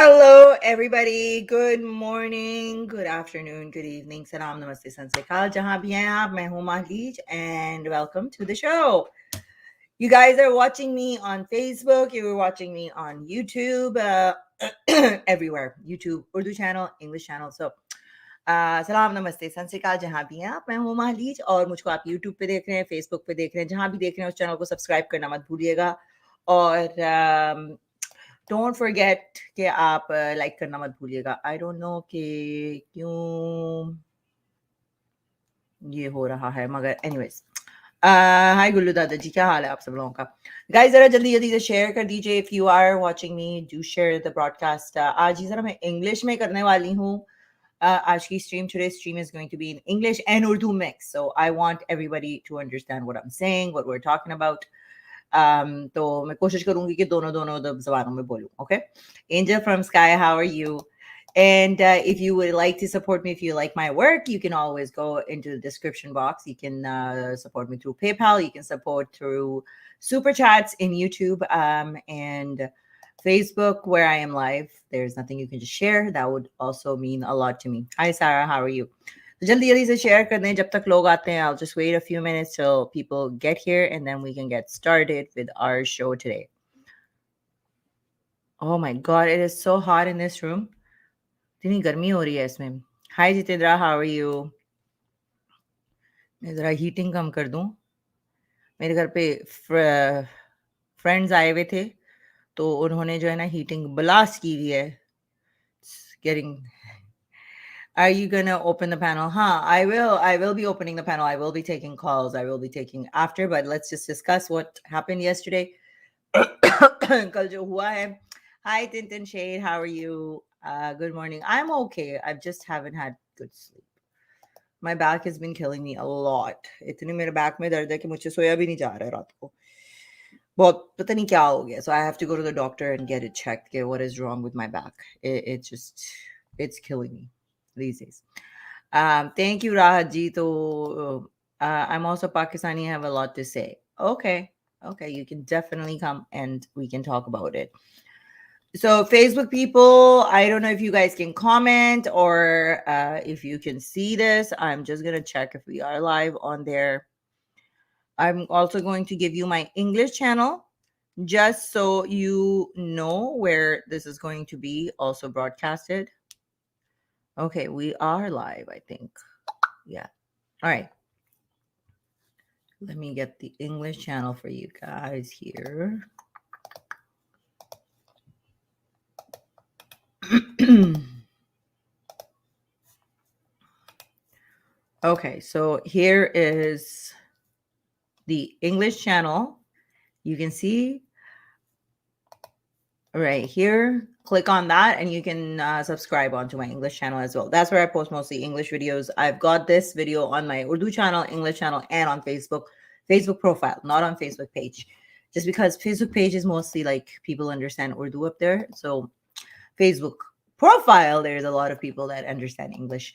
Hello, everybody. Good morning, good afternoon, good evening. Salam, namaste, sansrikal. Jahan bhi hain aap, main hoon Mahleej, and welcome to the show. You guys are watching me on Facebook. You're watching me on YouTube, everywhere. YouTube, Urdu channel, English channel. So, सलाम नमस्ते सनसिका जहाँ भी हैं आप मैं हूँ Mehlis और मुझको आप YouTube पे देख रहे हैं Facebook पे देख रहे हैं जहाँ भी देख रहे हैं उस चैनल को सब्सक्राइब करना मत भूलिएगा और डोंट फॉरगेट कि आप लाइक करना मत भूलिएगा आई डोंट नो कि क्यों ये हो रहा है मगर एनीवेज हाय गुल्लू दादाजी क्या हाल है आप सब लोगों का गाइस जरा जल्दी जल्दी से शेयर कर दीजिए if you are watching me do share the broadcast आज ही जरा मैं इंग्लिश में करने वाली हूँ आज की stream today's stream is going to be in English and Urdu mix so I want everybody to understand what I'm saying what we're talking about तो मैं कोशिश करूंगी कि दोनों जबानों में बोलूं okay Angel from Sky how are you and if you would like to support me if you like my work you can always go into the description box you can support me through PayPal you can support through super chats in YouTube and Facebook where I am live there's nothing you can just share that would also mean a lot to me hi Sarah how are you जल्दी जल्दी से share कर दें जब तक लोग आते हैं I'll just wait a few minutes till people get here and then we can get started with our show today. Oh my god, it is so hot in this room. इतनी गर्मी हो रही है इसमें. Hi Jeetendra, how are you? मैं जरा heating कम कर दूं. मेरे घर पे फ्रेंड्स आए हुए थे तो उन्होंने जो है ना हीटिंग ब्लास्ट की हुई है. Getting Are you going to open the panel? I will be opening the panel. I will be taking calls. I will be taking after, but let's just discuss what happened yesterday. Kal jo hua hai. Hi, Tintin Shade. How are you? Good morning. I'm okay. I just haven't had good sleep. My back has been killing me a lot. इतनी मेरे back में दर्द है कि मुझे सोया भी नहीं जा रहा है रात को. बहुत पता नहीं क्या हो गया. So I have to go to the doctor and get it checked. Get what is wrong with my back. It's killing me these days. Thank you, Rahaji. So I'm also Pakistani. I have a lot to say. Okay, you can definitely come and we can talk about it. So Facebook people, I don't know if you guys can comment or if you can see this. I'm just going to check if we are live on there. I'm also going to give you my English channel just so you know where this is going to be also broadcasted. Okay, we are live, I think. Yeah. All right. Let me get the English channel for you guys here. Okay, so here is the English channel. You can see right here. Click on that and you can subscribe onto my English channel as well. That's where I post mostly English videos. I've got this video on my Urdu channel, English channel, and on Facebook profile, not on Facebook page. Just because Facebook page is mostly like people understand Urdu up there. So Facebook profile, there's a lot of people that understand English.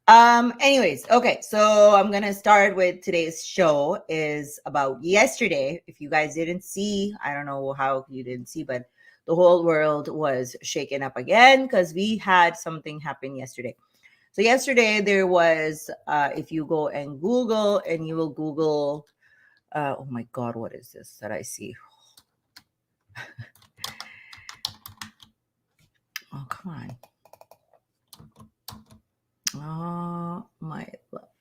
Anyways, okay, so I'm gonna start with today's show is about yesterday. If you guys didn't see, I don't know how you didn't see, but the whole world was shaken up again because we had something happen yesterday. So yesterday there was, if you go and Google and you will Google, oh my God, what is this that I see? Oh, come on. Oh, my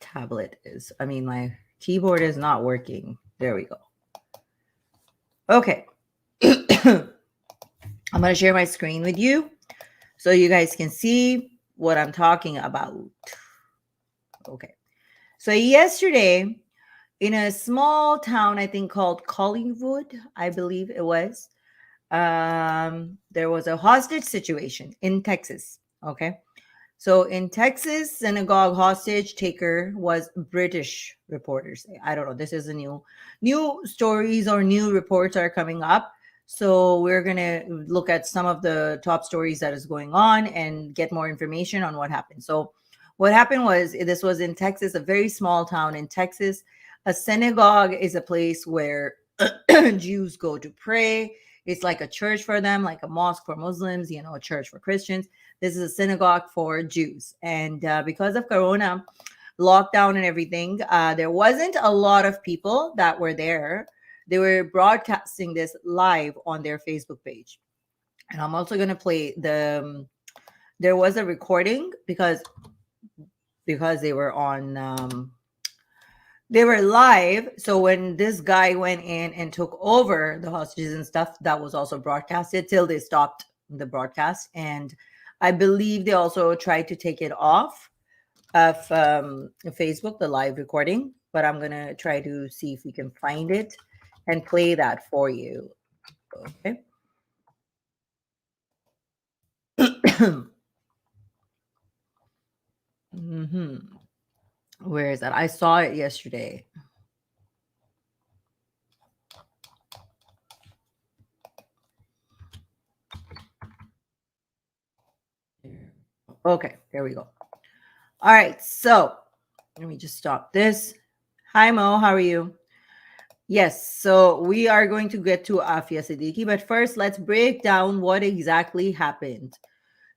tablet is, my keyboard is not working. There we go. Okay. I'm going to share my screen with you so you guys can see what I'm talking about. Okay. So yesterday in a small town, I think called Collingwood, I believe it was, there was a hostage situation in Texas. Okay. So in Texas, synagogue hostage taker was British reporters. I don't know. This is a new stories or new reports are coming up. So we're going to look at some of the top stories that is going on and get more information on what happened. So what happened was, this was in Texas, a very small town in Texas. A synagogue is a place where Jews go to pray. It's like a church for them, like a mosque for Muslims, you know, a church for Christians. This is a synagogue for Jews. And because of Corona, lockdown and everything, there wasn't a lot of people that were there. They were broadcasting this live on their Facebook page. And I'm also going to play there was a recording because they were on they were live. So when this guy went in and took over the hostages and stuff, that was also broadcasted till they stopped the broadcast. And I believe they also tried to take it off of Facebook, the live recording. But I'm going to try to see if we can find it and play that for you. Okay. Where is that? I saw it yesterday. Okay, there we go. All right, so let me just stop this. Hi, Mo, how are you? Yes, so we are going to get to Afia Siddiqui, but first let's break down what exactly happened.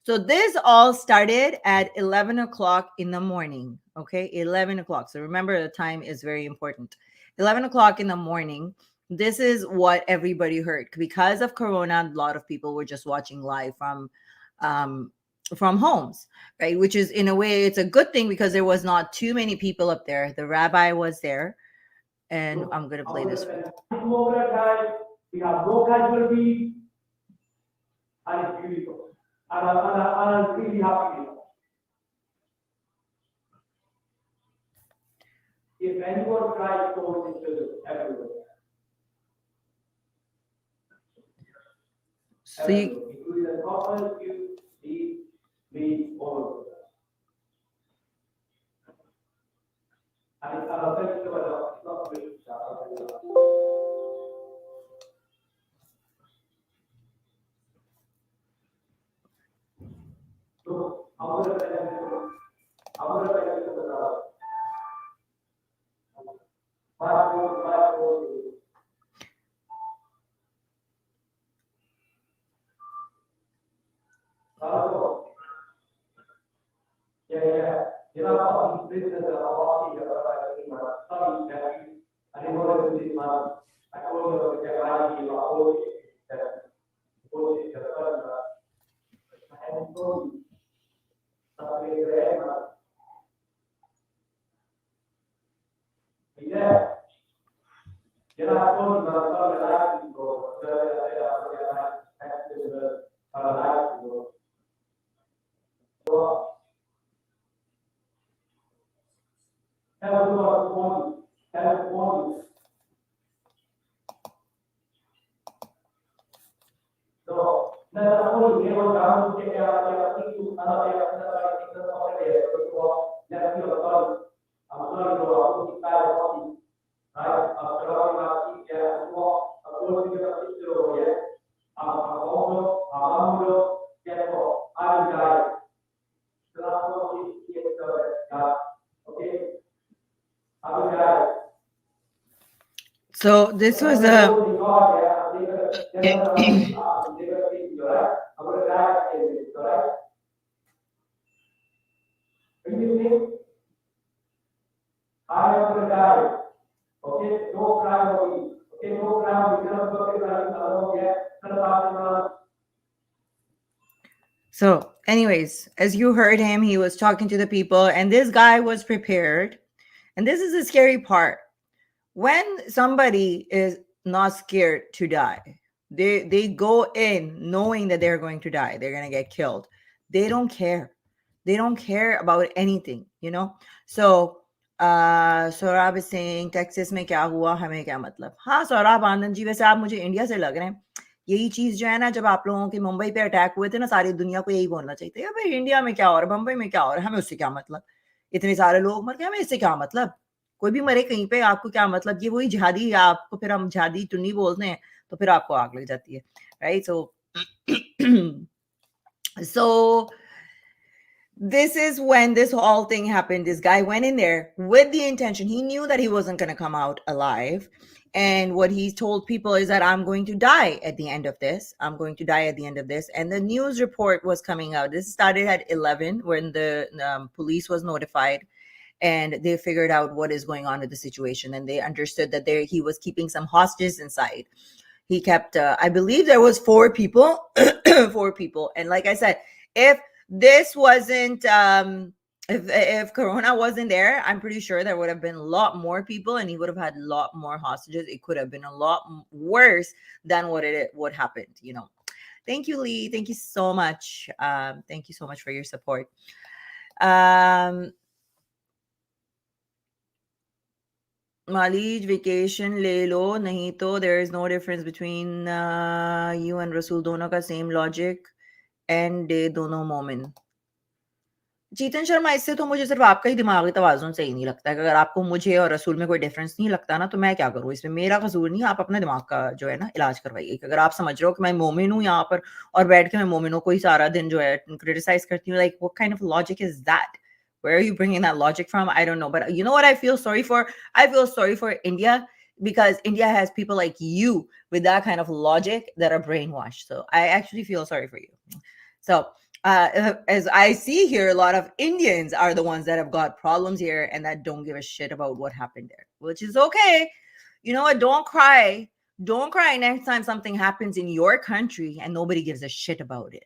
So this all started at 11 o'clock in the morning, okay? 11 o'clock. So remember, the time is very important. 11 o'clock in the morning, this is what everybody heard. Because of Corona, a lot of people were just watching live from homes, right? Which is, in a way, it's a good thing because there was not too many people up there. The rabbi was there, and I'm going to play this one. We have no casualties, and it's beautiful. And I'm really happy with it. If anyone tries to go into everywhere, so you, including the couples, you, me, all of us. And it's an offensive, it's not British. So, I'm going to tell you so this was a So, anyways, as you heard him, he was talking to the people, and this guy was prepared. And this is the scary part. When somebody is not scared to die, they go in knowing that they're going to die, they're going to get killed. They don't care. They don't care about anything, you know? So, Saurabh is saying, Texas में क्या हुआ, हमें क्या मतलब? हाँ, सौरभ आनंद जी, वैसे आप मुझे इंडिया से लग रहे हैं. यही चीज जो है ना, जब आप लोगों के मुंबई पे अटैक हुए थे ना, सारी दुनिया को यही बोलना चाहिए था, भाई इंडिया में क्या हो रहा है, मुंबई में क्या हो रहा है, हमें उससे क्या मतलब? इतने सारे लोग मर गए, हमें इससे क्या मतलब? कोई भी मरे कहीं पे, आपको क्या मतलब? ये वही जिहादी, आपको फिर हम जिहादी टुन्नी बोलते हैं, तो फिर आपको आग लग जाती है, right? So This is when this whole thing happened. This guy went in there with the intention. He knew that he wasn't going to come out alive. And what he told people is that I'm going to die at the end of this. I'm going to die at the end of this. And the news report was coming out. This started at 11 when the police was notified, and they figured out what is going on with the situation. And they understood that he was keeping some hostages inside. He kept, I believe there was 4 people, 4 people. And like I said, if this wasn't, if Corona wasn't there, I'm pretty sure there would have been a lot more people, and he would have had a lot more hostages. It could have been a lot worse than what happened. Thank you, Lee. Thank you so much. Thank you so much for your support. Malij, vacation ले लो, नहीं तो there is no difference between you and Rasul, दोनों का same logic, and day दोनों मोमिन. चेतन शर्मा, इससे तो मुझे सिर्फ आपका ही दिमागी तवाज़ुन सही नहीं लगता है। अगर आपको मुझे और रसूल में कोई डिफरेंस नहीं लगता ना, तो मैं क्या करूँ? इसमें मेरा कसूर नहीं है, आप अपने दिमाग का जो है ना इलाज करवाइए। अगर आप समझ रहे हो कि मैं मोमिन हूँ यहाँ पर और बैठ के मैं मोमिनों को ही सारा दिन जो है क्रिटिसाइज करती हूँ, like what kind of logic is that? Where are you bringing that logic from? I don't know. But you know what I feel sorry for? I feel sorry for India, because India has people like you with that kind of logic that are brainwashed. So I actually feel sorry for you. So as I see here, a lot of Indians are the ones that have got problems here and that don't give a shit about what happened there, which is okay. You know what? Don't cry. Don't cry next time something happens in your country and nobody gives a shit about it.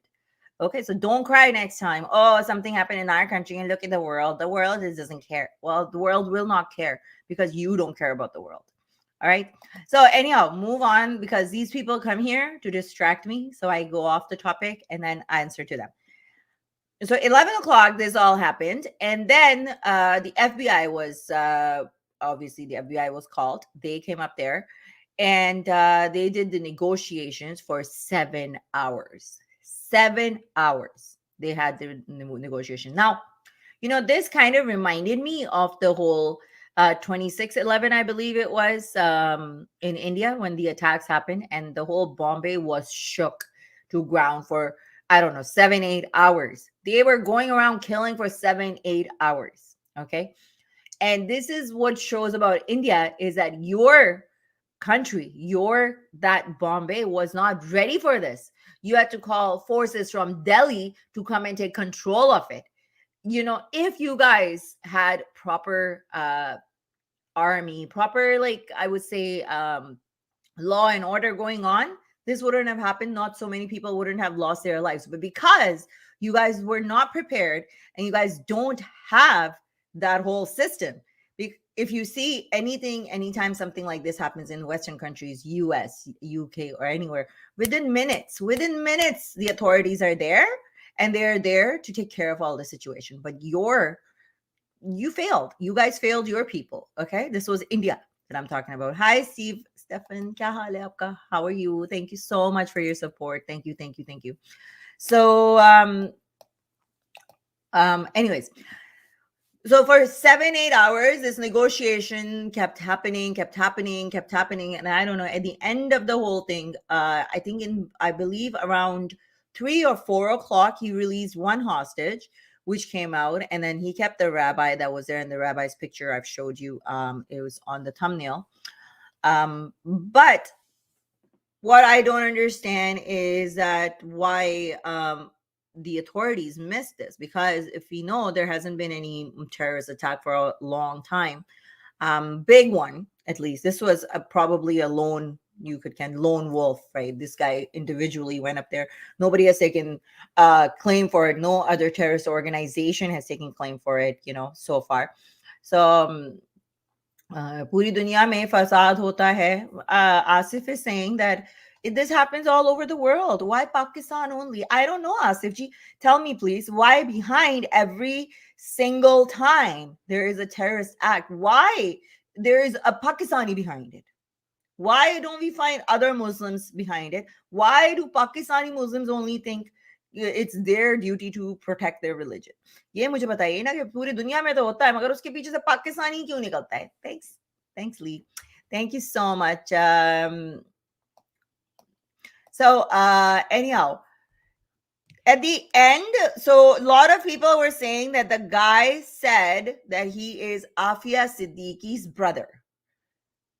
Okay, so don't cry next time. Oh, something happened in our country and look at the world. The world doesn't care. Well, the world will not care because you don't care about the world. All right. So, anyhow, move on, because these people come here to distract me. So I go off the topic and then answer to them. So 11 o'clock, this all happened. And then the FBI was, obviously, the FBI was called. They came up there and they did the negotiations for 7 hours. 7 hours they had the negotiation. Now, this kind of reminded me of the whole 26/11, I believe it was, in India when the attacks happened and the whole Bombay was shook to ground for, I don't know, 7-8 hours. They were going around killing for 7-8 hours. Okay. And this is what shows about India, is that your country, that Bombay was not ready for this. You had to call forces from Delhi to come and take control of it. If you guys had proper army, proper, like I would say, law and order going on, this wouldn't have happened. Not so many people wouldn't have lost their lives. But because you guys were not prepared and you guys don't have that whole system, if you see anything, anytime something like this happens in Western countries, US, UK, or anywhere, within minutes, the authorities are there and they're there to take care of all the situation. But you failed. You guys failed your people. Okay. This was India that I'm talking about. Hi, Stephen. Kya haal hai aapka? How are you? Thank you so much for your support. Thank you. So, anyways, so for 7-8 hours, this negotiation kept happening. And I don't know, at the end of the whole thing, I think I believe around 3 or 4 o'clock, he released one hostage, which came out. And then he kept the rabbi that was there in the rabbi's picture I've showed you. It was on the thumbnail. But what I don't understand is that why the authorities missed this, because if we know there hasn't been any terrorist attack for a long time, big one at least. This was probably a lone wolf, right? This guy individually went up there. Nobody has taken claim for it. No other terrorist organization has taken claim for it, so far. So पूरी दुनिया में फसाद होता है. Asif is saying that this happens all over the world. Why Pakistan only? I don't know, Asif ji. Tell me, please, why behind every single time there is a terrorist act, why there is a Pakistani behind it? Why don't we find other Muslims behind it? Why do Pakistani Muslims only think it's their duty to protect their religion? ये मुझे बताइए ना, कि पूरी दुनिया में तो होता है, मगर उसके पीछे से पाकिस्तानी क्यों निकलता है? Thanks, Lee. Thank you so much. So anyhow, At the end, so a lot of people were saying that the guy said that he is Afia Siddiqui's brother,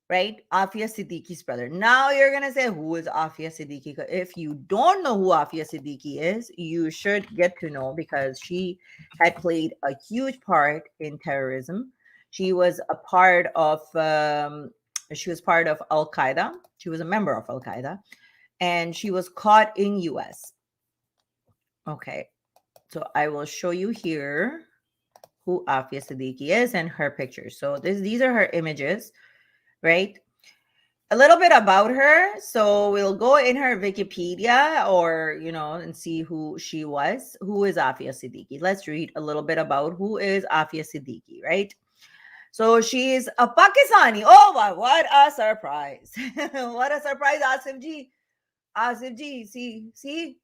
right? Afia Siddiqui's brother. Now you're going to say, who is Afia Siddiqui? If you don't know who Afia Siddiqui is, you should get to know, because she had played a huge part in terrorism. She was a part of Al Qaeda. She was a member of Al Qaeda, and she was caught in US. Okay. So I will show you here who Afia Siddiqui is and her pictures. So these are her images, right? A little bit about her. So we'll go in her Wikipedia, or, and see who she was. Who is Afia Siddiqui? Let's read a little bit about who is Afia Siddiqui, right? So she's a Pakistani. Oh, wow, what a surprise. What a surprise, Asif ji. Asif ji, see?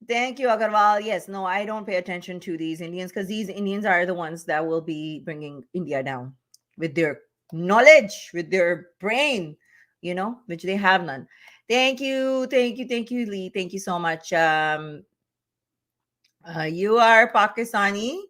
Thank you, Agarwal. Yes, no, I don't pay attention to these Indians, because these Indians are the ones that will be bringing India down with their knowledge, with their brain, which they have none. Thank you, Lee. Thank you so much. You are Pakistani.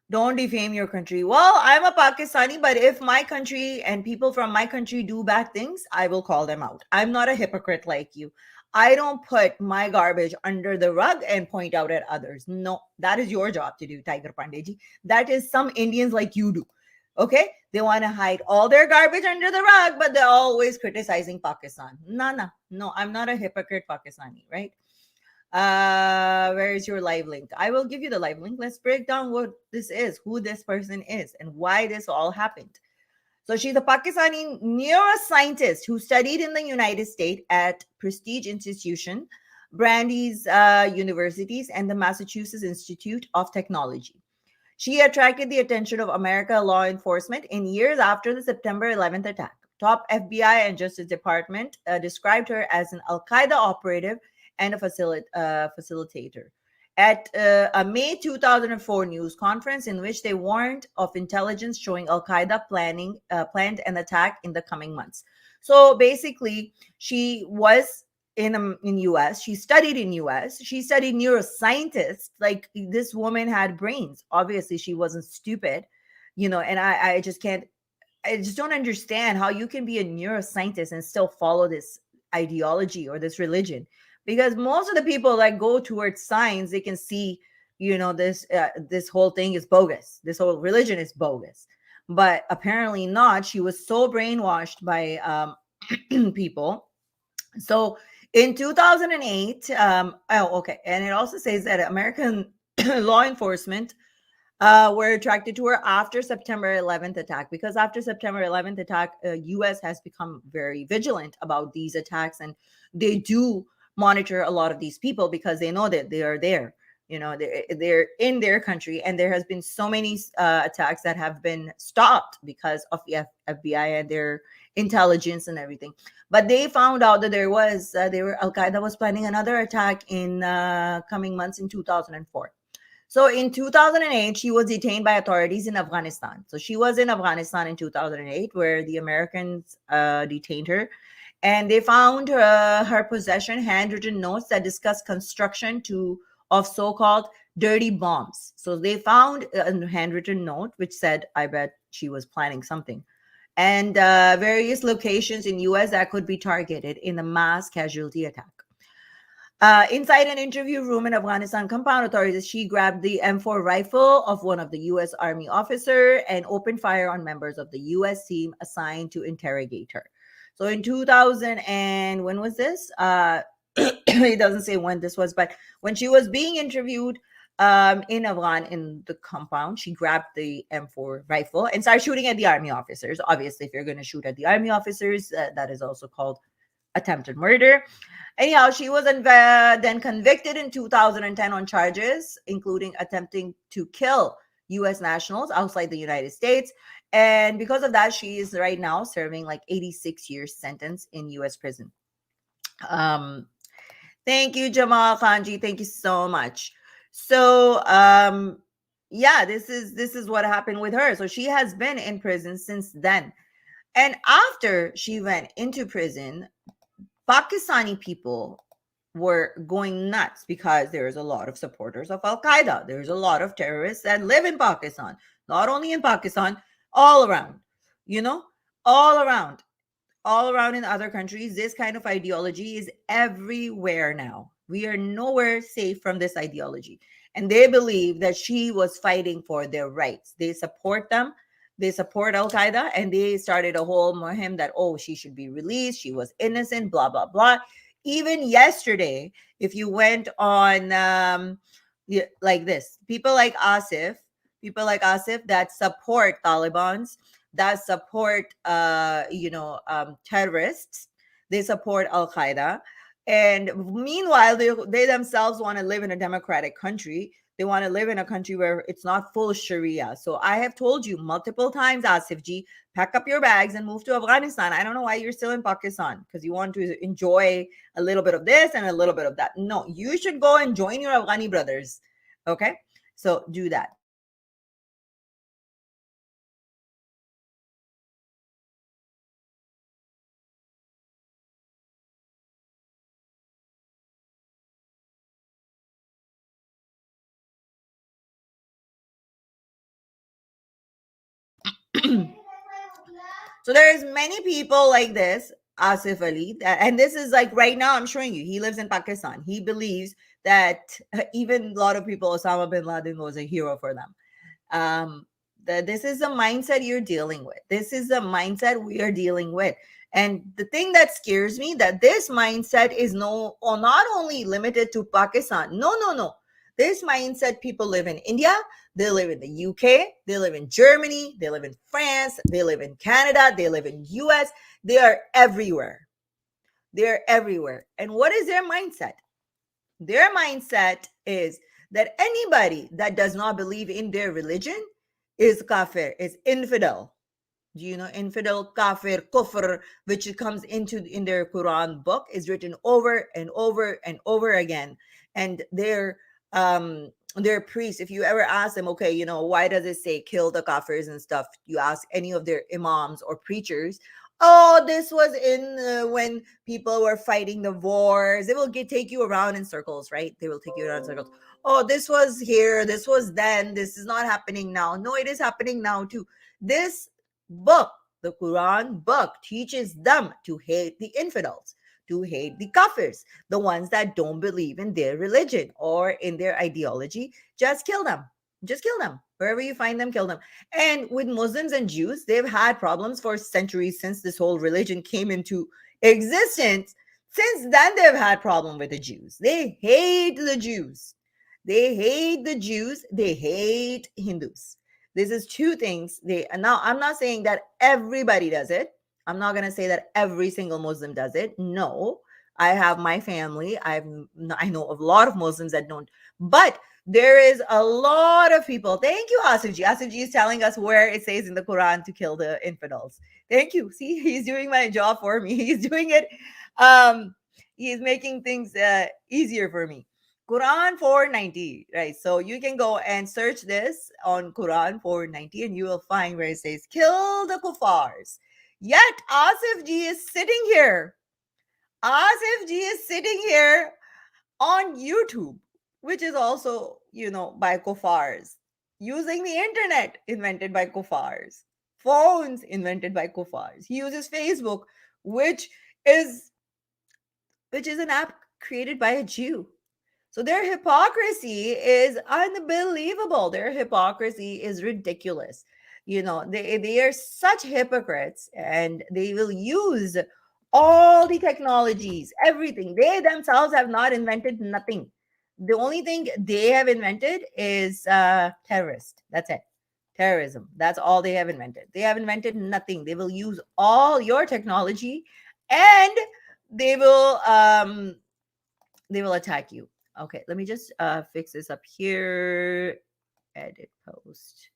Don't defame your country. Well, I'm a Pakistani, but if my country and people from my country do bad things, I will call them out. I'm not a hypocrite like you. I don't put my garbage under the rug and point out at others. No, that is your job to do, Tiger Pandeyji. That is some Indians like you do. Okay? They want to hide all their garbage under the rug, but they're always criticizing Pakistan. No, I'm not a hypocrite Pakistani, right? Where is your live link? I will give you the live link. Let's break down what this is, who this person is, and why this all happened. So she's a Pakistani neuroscientist who studied in the United States at prestige institution, Brandeis universities, and the Massachusetts Institute of Technology. She attracted the attention of American law enforcement in years after the September 11th attack. Top FBI and Justice Department described her as an Al Qaeda operative and a facilitator at a May 2004 news conference, in which they warned of intelligence showing Al Qaeda planned an attack in the coming months. So basically, she was in US. She studied in US. She studied neuroscientist. Like, this woman had brains. Obviously, she wasn't stupid, and I just don't understand how you can be a neuroscientist and still follow this ideology or this religion, because most of the people that go towards science, they can see, this whole thing is bogus. This whole religion is bogus. But apparently not. She was so brainwashed by people. So in 2008, and it also says that American law enforcement were attracted to her after September 11th attack, because after September 11th attack, US has become very vigilant about these attacks, and they do monitor a lot of these people, because they know that they are there. They're in their country, and there has been so many attacks that have been stopped because of the FBI and their intelligence and everything. But they found out that Al Qaeda was planning another attack in coming months in 2004. So in 2008, she was detained by authorities in Afghanistan. So she was in Afghanistan in 2008, where the Americans detained her. And they found her possession handwritten notes that discuss construction of so-called dirty bombs. So they found a handwritten note which said, I bet she was planning something. And various locations in US that could be targeted in a mass casualty attack. Inside an interview room in Afghanistan compound, authorities, she grabbed the M4 rifle of one of the U.S. Army officer and opened fire on members of the U.S. team assigned to interrogate her. So in 2000, and when was this? It doesn't say when this was, but when she was being interviewed in Afghan, in the compound, she grabbed the M4 rifle and started shooting at the Army officers. Obviously, if you're going to shoot at the Army officers, that is also called attempted murder. Anyhow, she was then convicted in 2010 on charges, including attempting to kill U.S. nationals outside the United States. And because of that, she is right now serving like 86 years sentence in U.S. prison. Thank you, Jamal Khanji. Thank you so much. So, this is what happened with her. So she has been in prison since then. And after she went into prison, Pakistani people were going nuts because there's a lot of supporters of Al-Qaeda. There's a lot of terrorists that live in Pakistan, not only in Pakistan, all around, you know, all around in other countries. This kind of ideology is everywhere now. We are nowhere safe from this ideology. And they believe that she was fighting for their rights. They support them. They support Al Qaeda, and they started a whole mohim that, oh, she should be released. She was innocent, blah, blah, blah. Even yesterday, if you went on like this, people like Asif that support Taliban's, that support terrorists, they support Al-Qaeda, and meanwhile they themselves want to live in a democratic country. They want to live in a country where it's not full Sharia. So I have told you multiple times, Asif ji, pack up your bags and move to Afghanistan. I don't know why you're still in Pakistan, because you want to enjoy a little bit of this and a little bit of that. No, you should go and join your Afghani brothers. Okay, so do that. So there's many people like this, Asif Ali, and this is like right now I'm showing you. He lives in Pakistan. He believes that even a lot of people, Osama bin Laden was a hero for them. Um, this is the mindset you're dealing with. This is the mindset we are dealing with. And the thing that scares me, that this mindset is not only limited to Pakistan. No, no, no. This mindset, people live in India, they live in the UK, they live in Germany, they live in France, they live in Canada, they live in US. They are everywhere. They're everywhere. And what is their mindset? Their mindset is that anybody that does not believe in their religion is kafir, is infidel. Do you know infidel, kafir, kufr, which comes into in their Quran book, is written over and over and over again. And their priests, if you ever ask them, okay, why does it say kill the kafirs and stuff? You ask any of their imams or preachers, oh, this was in when people were fighting the wars. They will take you around in circles, right? They will take you around in circles. Oh, this was here, this was then, this is not happening now. No, it is happening now too. This book, the Quran book, teaches them to hate the infidels, to hate the kafirs, the ones that don't believe in their religion or in their ideology. Just kill them. Just kill them. Wherever you find them, kill them. And with Muslims and Jews, they've had problems for centuries since this whole religion came into existence. Since then, they've had problem with the Jews. They hate the Jews. They hate the Jews. They hate Hindus. This is two things. Now I'm not saying that everybody does it. I'm not going to say that every single Muslim does it. No, I have my family. I know of a lot of Muslims that don't. But there is a lot of people. Thank you, Asifji. Asifji is telling us where it says in the Quran to kill the infidels. Thank you. See, he's doing my job for me. He's doing it. He's making things easier for me. Quran 490, right? So you can go and search this on Quran 490 and you will find where it says, kill the kuffars. Yet Asif Ji is sitting here. Asif Ji is sitting here on YouTube, which is also, by kuffars, using the internet invented by kuffars, phones invented by kuffars. He uses Facebook, which is an app created by a Jew. So their hypocrisy is unbelievable. Their hypocrisy is ridiculous. They are such hypocrites, and they will use all the technologies, everything. They themselves have not invented nothing. The only thing they have invented is terrorist. That's it. Terrorism. That's all they have invented. They have invented nothing. They will use all your technology, and they will attack you. Okay, let me just fix this up here. Edit post.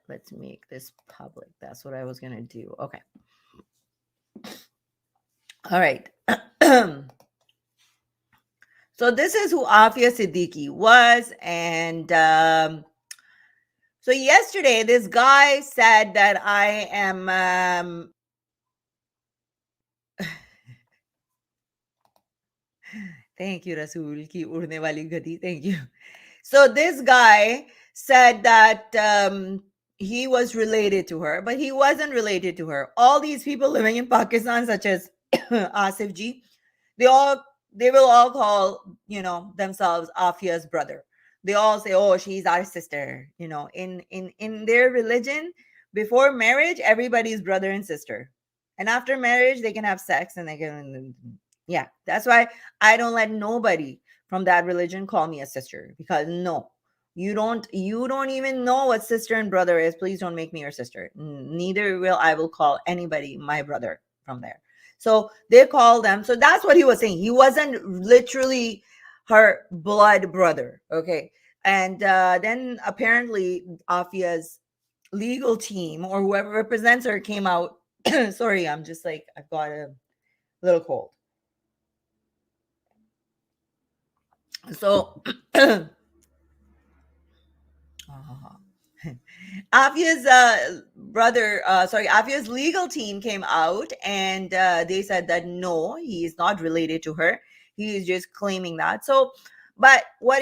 Let's make this public. That's what I was gonna do. Okay. All right. So this is who Afia Siddiqui was. And so yesterday, this guy said that I am Thank you, Rasool ki udne wali gadi. Thank you. So this guy said that he was related to her, but he wasn't related to her. All these people living in Pakistan, such as Asif Ji, they all they will all call themselves Afia's brother. They all say, "Oh, she's our sister." In their religion, before marriage, everybody's brother and sister, and after marriage, they can have sex and they can. Yeah, that's why I don't let nobody from that religion call me a sister, because no, you don't even know what sister and brother is. Please don't make me your sister. Neither will I will call anybody my brother from there. So they call them. So that's what he was saying. He wasn't literally her blood brother. Okay. And then apparently Afia's legal team or whoever represents her came out. Sorry, I'm just like, I've got a little cold. So Afia's Afia's legal team came out and they said that no, he is not related to her. He is just claiming that. So, but what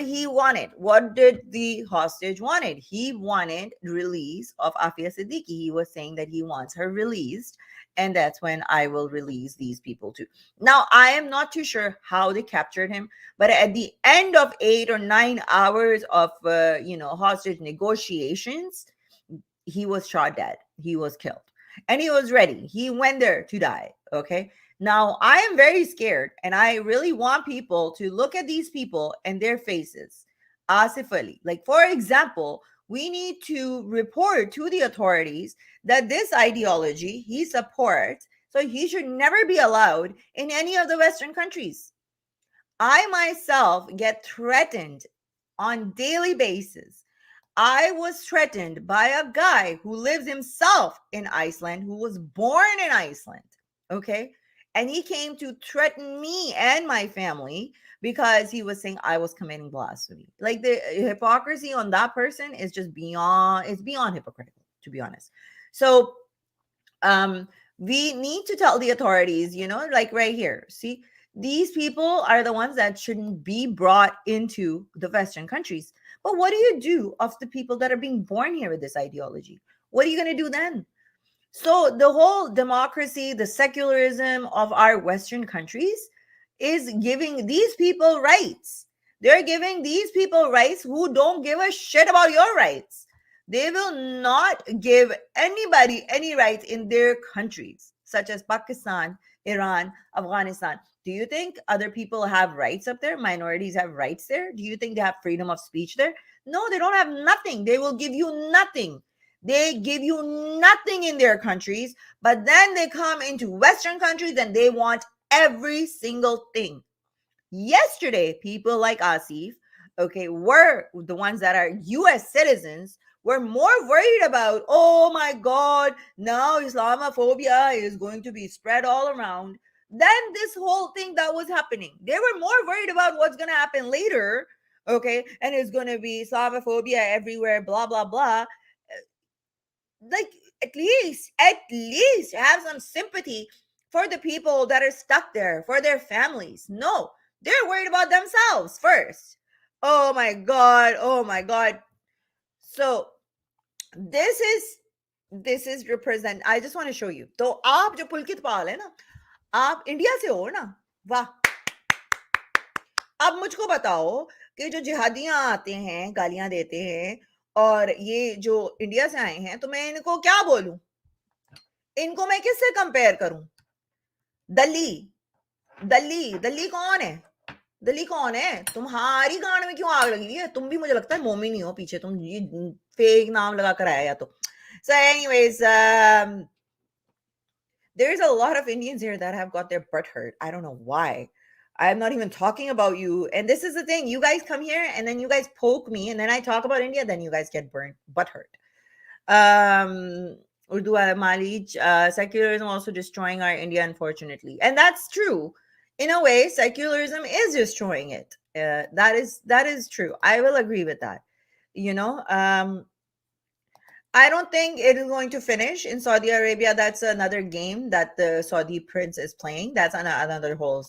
did the hostage wanted? He wanted release of Afia Siddiqui. He was saying that he wants her released, and that's when I will release these people too. Now, I am not too sure how they captured him, but at the end of 8 or 9 hours of hostage negotiations, he was shot dead. He was killed, and he was ready. He went there to die. Okay. Now I am very scared, and I really want people to look at these people and their faces. Asif Ali, like for example, we need to report to the authorities that this ideology he supports, so he should never be allowed in any of the Western countries. I myself get threatened on daily basis. I was threatened by a guy who lives himself in Iceland, who was born in Iceland. Okay. And he came to threaten me and my family because he was saying I was committing blasphemy. Like the hypocrisy on that person is just beyond hypocritical, to be honest. So um we need to tell the authorities, like right here, see, these people are the ones that shouldn't be brought into the Western countries. But what do you do of the people that are being born here with this ideology? What are you going to do then? So the whole democracy, the secularism of our Western countries is giving these people rights. They're giving these people rights who don't give a shit about your rights. They will not give anybody any rights in their countries, such as Pakistan, Iran, Afghanistan. Do you think other people have rights up there? Minorities have rights there? Do you think they have freedom of speech there? No, they don't have nothing. They will give you nothing. They give you nothing in their countries, but then they come into Western countries and they want every single thing. Yesterday, people like Asif, okay, were the ones that are US citizens, were more worried about, oh my God, now Islamophobia is going to be spread all around, than this whole thing that was happening. They were more worried about what's going to happen later, okay, and it's going to be Islamophobia everywhere, blah, blah, blah. Like, at least have some sympathy for the people that are stuck there, for their families. No, they're worried about themselves first. Oh my God, oh my God. So this is represent, I just want to show you. तो आप जो पुलकित पाल है ना, आप India से हो ना, वाह. अब मुझको बताओ कि जो जिहादियां आते हैं, गालियां देते हैं, और ये जो इंडिया से आए हैं, तो मैं इनको क्या बोलूं? इनको मैं किससे कंपेयर करूं? दली दली दली कौन है? दली कौन है? तुम्हारी गांड में क्यों आग लगी है? तुम भी मुझे लगता है मोमिन ही हो पीछे, तुम ये फेक नाम लगा कर आया या तो. So anyways, there's a lot of Indians here that have got their butt hurt. I don't know why. I'm not even talking about you. And this is the thing. You guys come here and then you guys poke me and then I talk about India, then you guys get burnt, butt hurt. Urdu Malij, secularism also destroying our India, unfortunately. And that's true. In a way, secularism is destroying it. That is true. I will agree with that. I don't think it is going to finish in Saudi Arabia. That's another game that the Saudi prince is playing. That's another whole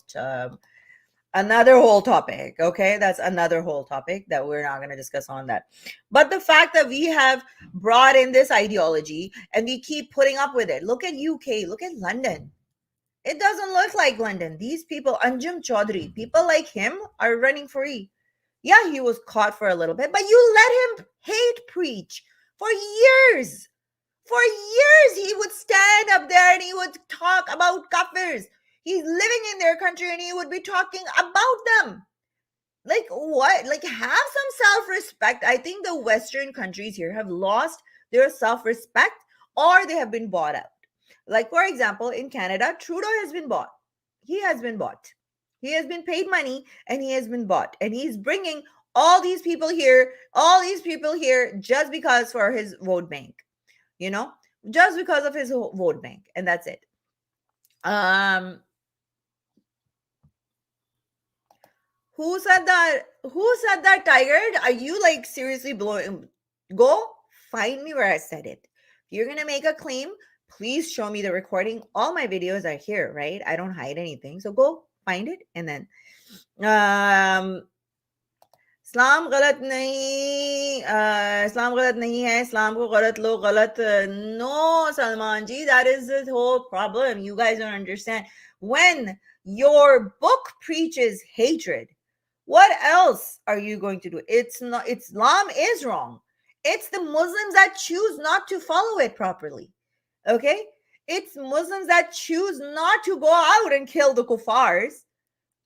another whole topic. Okay, that's another whole topic that we're not going to discuss on that. But the fact that we have brought in this ideology and we keep putting up with it. Look at UK, look at London. It doesn't look like London. These people, Anjum Chaudhry, people like him are running free. Yeah, he was caught for a little bit, but you let him hate preach for years. For years, he would stand up there and he would talk about kafirs. He's living in their country and he would be talking about them. Like, what? Like, have some self-respect. I think the Western countries here have lost their self-respect, or they have been bought out. Like, for example, in Canada, Trudeau has been bought. He has been bought. He has been paid money and he has been bought. And he's bringing all these people here just because for his vote bank, just because of his vote bank. And that's it. Who said that, Tiger? Are you like seriously blowing? Go find me where I said it. If you're gonna make a claim, please show me the recording. All my videos are here, right? I don't hide anything. So go find it and then इस्लाम गलत नहीं इस्लाम गलत नहीं है इस्लाम को गलत लोग गलत no Salman ji, that is the whole problem. You guys don't understand. When your book preaches hatred, what else are you going to do? It's not, Islam is wrong. It's the Muslims that choose not to follow it properly. Okay? It's Muslims that choose not to go out and kill the kuffars.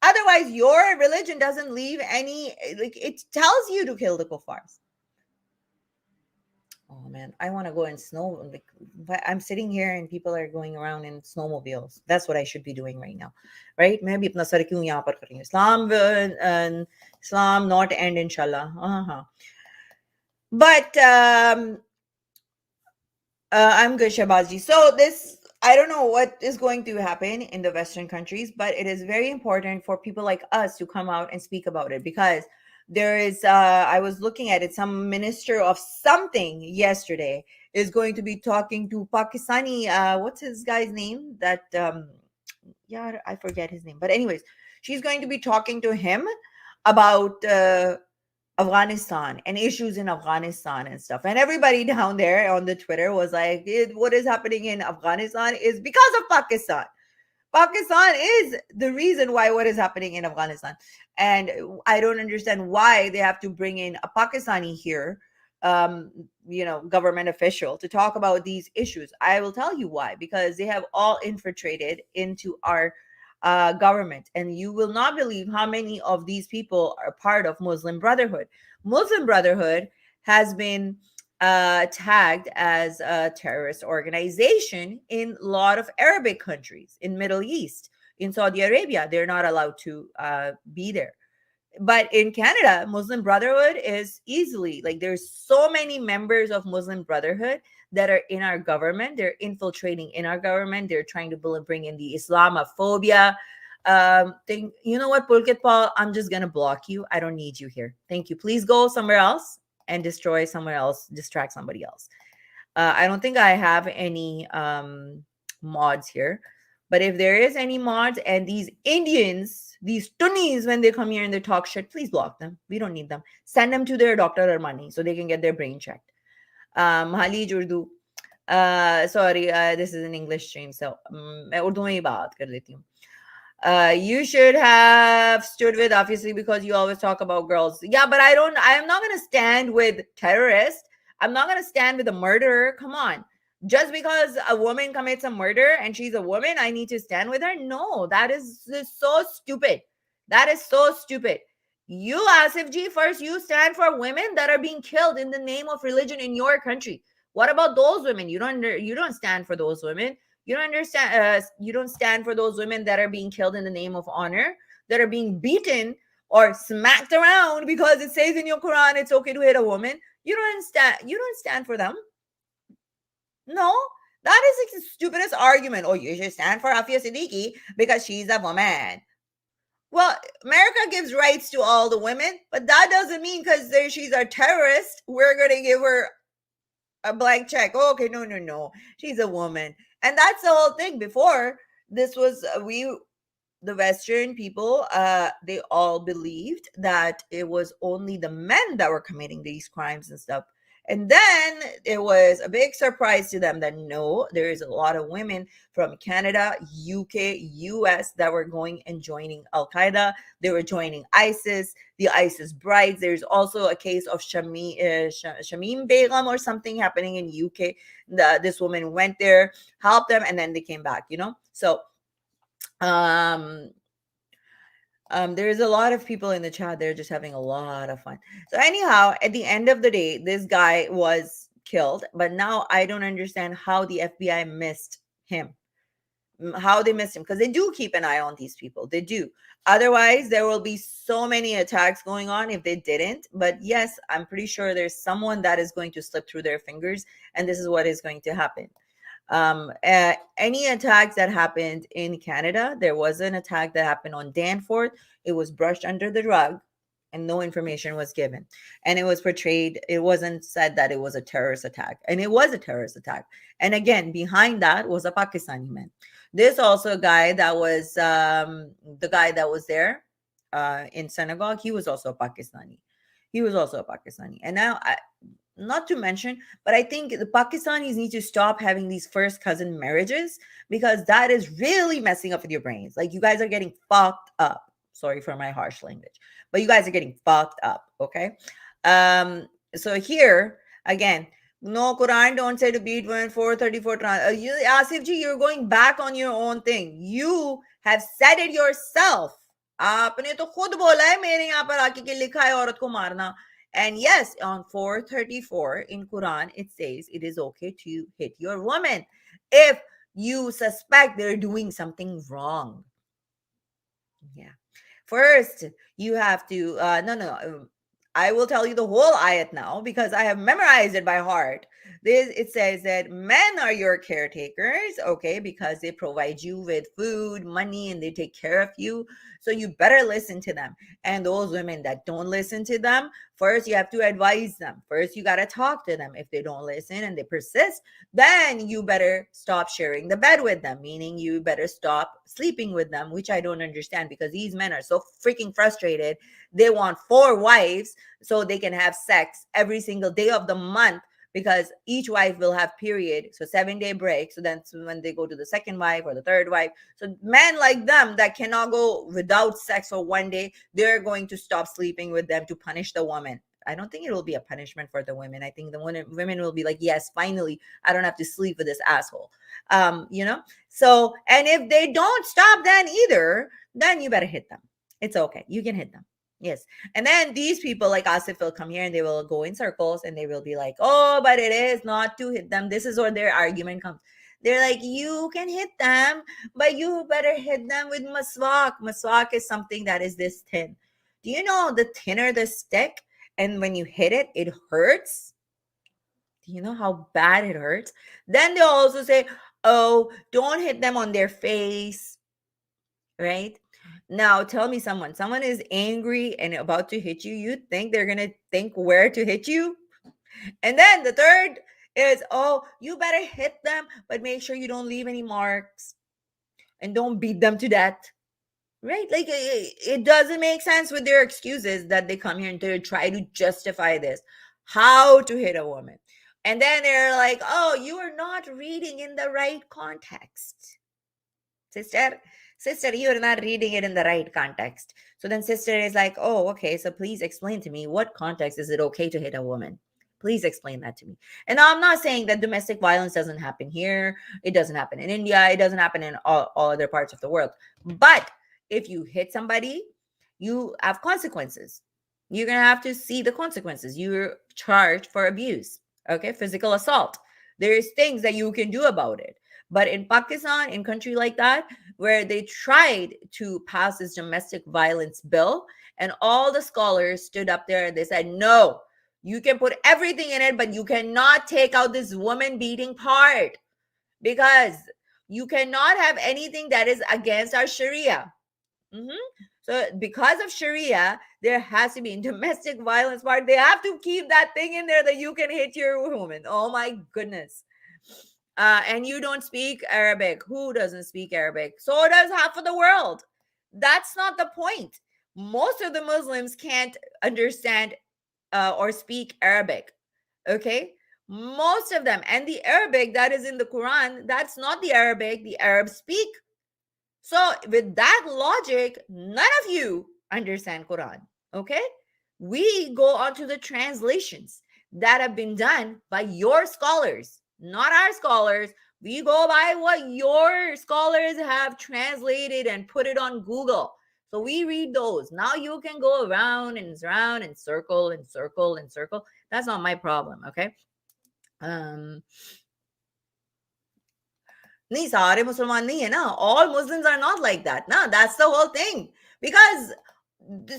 Otherwise, your religion doesn't leave any, like, it tells you to kill the kuffars. Oh man, I want to go in snow. Like, I'm sitting here and people are going around in snowmobiles. That's what I should be doing right now, right? मैं भी अपना sir क्यों यहाँ पर कर रही हूँ? Islam not end inshallah. But I'm good, Shahbazji. So this, I don't know what is going to happen in the Western countries, but it is very important for people like us to come out and speak about it, because there is, I was looking at it, some minister of something yesterday is going to be talking to Pakistani, what's his guy's name? That, yeah, I forget his name. But anyways, she's going to be talking to him about Afghanistan and issues in Afghanistan and stuff. And everybody down there on the Twitter was like, what is happening in Afghanistan is because of Pakistan. Pakistan is the reason why what is happening in Afghanistan. And I don't understand why they have to bring in a Pakistani here, government official to talk about these issues. I will tell you why, because they have all infiltrated into our government, and you will not believe how many of these people are part of Muslim Brotherhood. Muslim Brotherhood has been tagged as a terrorist organization in a lot of Arabic countries, in Middle East, in Saudi Arabia. They're not allowed to be there. But in Canada, Muslim Brotherhood is easily, like, there's so many members of Muslim Brotherhood that are in our government. They're infiltrating in our government. They're trying to bring in the Islamophobia thing. You know what, Pulkit Paul, I'm just going to block you. I don't need you here. Thank you. Please go somewhere else and destroy somewhere else, distract somebody else. I don't think I have any mods here. But if there is any mods and these Indians, these Tunnis, when they come here and they talk shit, please block them. We don't need them. Send them to their Dr. Armani so they can get their brain checked. Halij Urdu. Sorry, this is an English stream, so मैं उर्दू में ही बात कर लेती हूँ. You should have stood with, obviously, because you always talk about girls. Yeah, but I am not going to stand with terrorists. I'm not going to stand with a murderer. Come on. Just because a woman commits a murder and she's a woman, I need to stand with her? No, that is so stupid. That is so stupid. You, Asif Ji, first, you stand for women that are being killed in the name of religion in your country. What about those women? You don't stand for those women. You don't understand. You don't stand for those women that are being killed in the name of honor, that are being beaten or smacked around because it says in your Quran it's okay to hit a woman. You don't stand for them. No, that is like the stupidest argument. Oh, you should stand for Afia Siddiqui because she's a woman. Well, America gives rights to all the women, but that doesn't mean because she's a terrorist, we're going to give her a blank check. Oh, okay, no. She's a woman. And that's the whole thing. Before, this was, the Western people, they all believed that it was only the men that were committing these crimes and stuff. And then it was a big surprise to them that no, there is a lot of women from Canada, UK, US that were going and joining Al Qaeda. They were joining ISIS, the ISIS brides. There's also a case of Shamim Begum or something happening in UK. This woman went there, helped them, and then they came back, So um there's a lot of people in the chat. They're just having a lot of fun. So anyhow, at the end of the day, this guy was killed, but now I don't understand how the FBI missed him. How they missed him, because they do keep an eye on these people. They do. Otherwise, there will be so many attacks going on if they didn't. But yes, I'm pretty sure there's someone that is going to slip through their fingers, and this is what is going to happen. Any attacks that happened in Canada, there was an attack that happened on Danforth. It was brushed under the rug and no information was given. And it was portrayed, it wasn't said that it was a terrorist attack. And it was a terrorist attack. And again, behind that was a Pakistani man. This also a guy that was the guy that was there in synagogue. He was also a Pakistani. And now not to mention, but I think the Pakistanis need to stop having these first cousin marriages, because that is really messing up with your brains. Like, you guys are getting fucked up. Sorry for my harsh language, but you guys are getting fucked up. Okay. So here again, no, Quran don't say to beat women 434 Asif ji, you're going back on your own thing. You have said it yourself. आपने तो खुद बोला है मेरे यहाँ पर आके के लिखा है औरत को मारना. And yes, on 434 in Quran, it says it is okay to hit your woman if you suspect they're doing something wrong. Yeah. First, you have to, I will tell you the whole ayat now because I have memorized it by heart. It says that men are your caretakers, okay, because they provide you with food, money, and they take care of you. So you better listen to them. And those women that don't listen to them, first you have to advise them. First, you got to talk to them. If they don't listen and they persist, then you better stop sharing the bed with them, meaning you better stop sleeping with them, which I don't understand because these men are so freaking frustrated. They want 4 wives so they can have sex every single day of the month, because each wife will have period, so 7-day break. So then when they go to the second wife or the third wife, so men like them that cannot go without sex for 1 day, they're going to stop sleeping with them to punish the woman. I don't think it will be a punishment for the women. I think the women will be like, yes, finally, I don't have to sleep with this asshole. So, and if they don't stop then either, then you better hit them. It's okay. You can hit them. Yes. And then these people like Asif will come here and they will go in circles and they will be like, oh, but it is not to hit them. This is where their argument comes. They're like, you can hit them, but you better hit them with maswak. Maswak is something that is this thin. Do you know the thinner the stick, and when you hit it, it hurts? Do you know how bad it hurts? Then they'll also say, oh, don't hit them on their face, right? Now, tell me someone is angry and about to hit you. You think they're going to think where to hit you? And then the third is, oh, you better hit them, but make sure you don't leave any marks and don't beat them to death. Right? Like, it doesn't make sense with their excuses that they come here and they try to justify this. How to hit a woman. And then they're like, oh, you are not reading in the right context. Sister, you are not reading it in the right context. So then sister is like, oh, okay, so please explain to me, what context is it okay to hit a woman? Please explain that to me. And I'm not saying that domestic violence doesn't happen here. It doesn't happen in India. It doesn't happen in all other parts of the world. But if you hit somebody, you have consequences. You're going to have to see the consequences. You're charged for abuse, okay? Physical assault. There's things that you can do about it. But in Pakistan, in country like that, where they tried to pass this domestic violence bill, and all the scholars stood up there and they said, no, you can put everything in it, but you cannot take out this woman beating part, because you cannot have anything that is against our Sharia. So because of Sharia, there has to be in domestic violence part. They have to keep that thing in there that you can hit your woman. Oh my goodness. And you don't speak Arabic. Who doesn't speak Arabic? So does half of the world. That's not the point. Most of the Muslims can't understand or speak Arabic. Okay? Most of them. And the Arabic that is in the Quran, that's not the Arabic the Arabs speak. So, with that logic, none of you understand Quran. Okay? We go on to the translations that have been done by your scholars, not our scholars. We go by what your scholars have translated and put it on Google. So we read those. Now you can go around and around and circle and circle and circle. That's not my problem. Okay. Um, नहीं सारे मुसलमान नहीं है ना, all Muslims are not like that ना, that's the whole thing. Because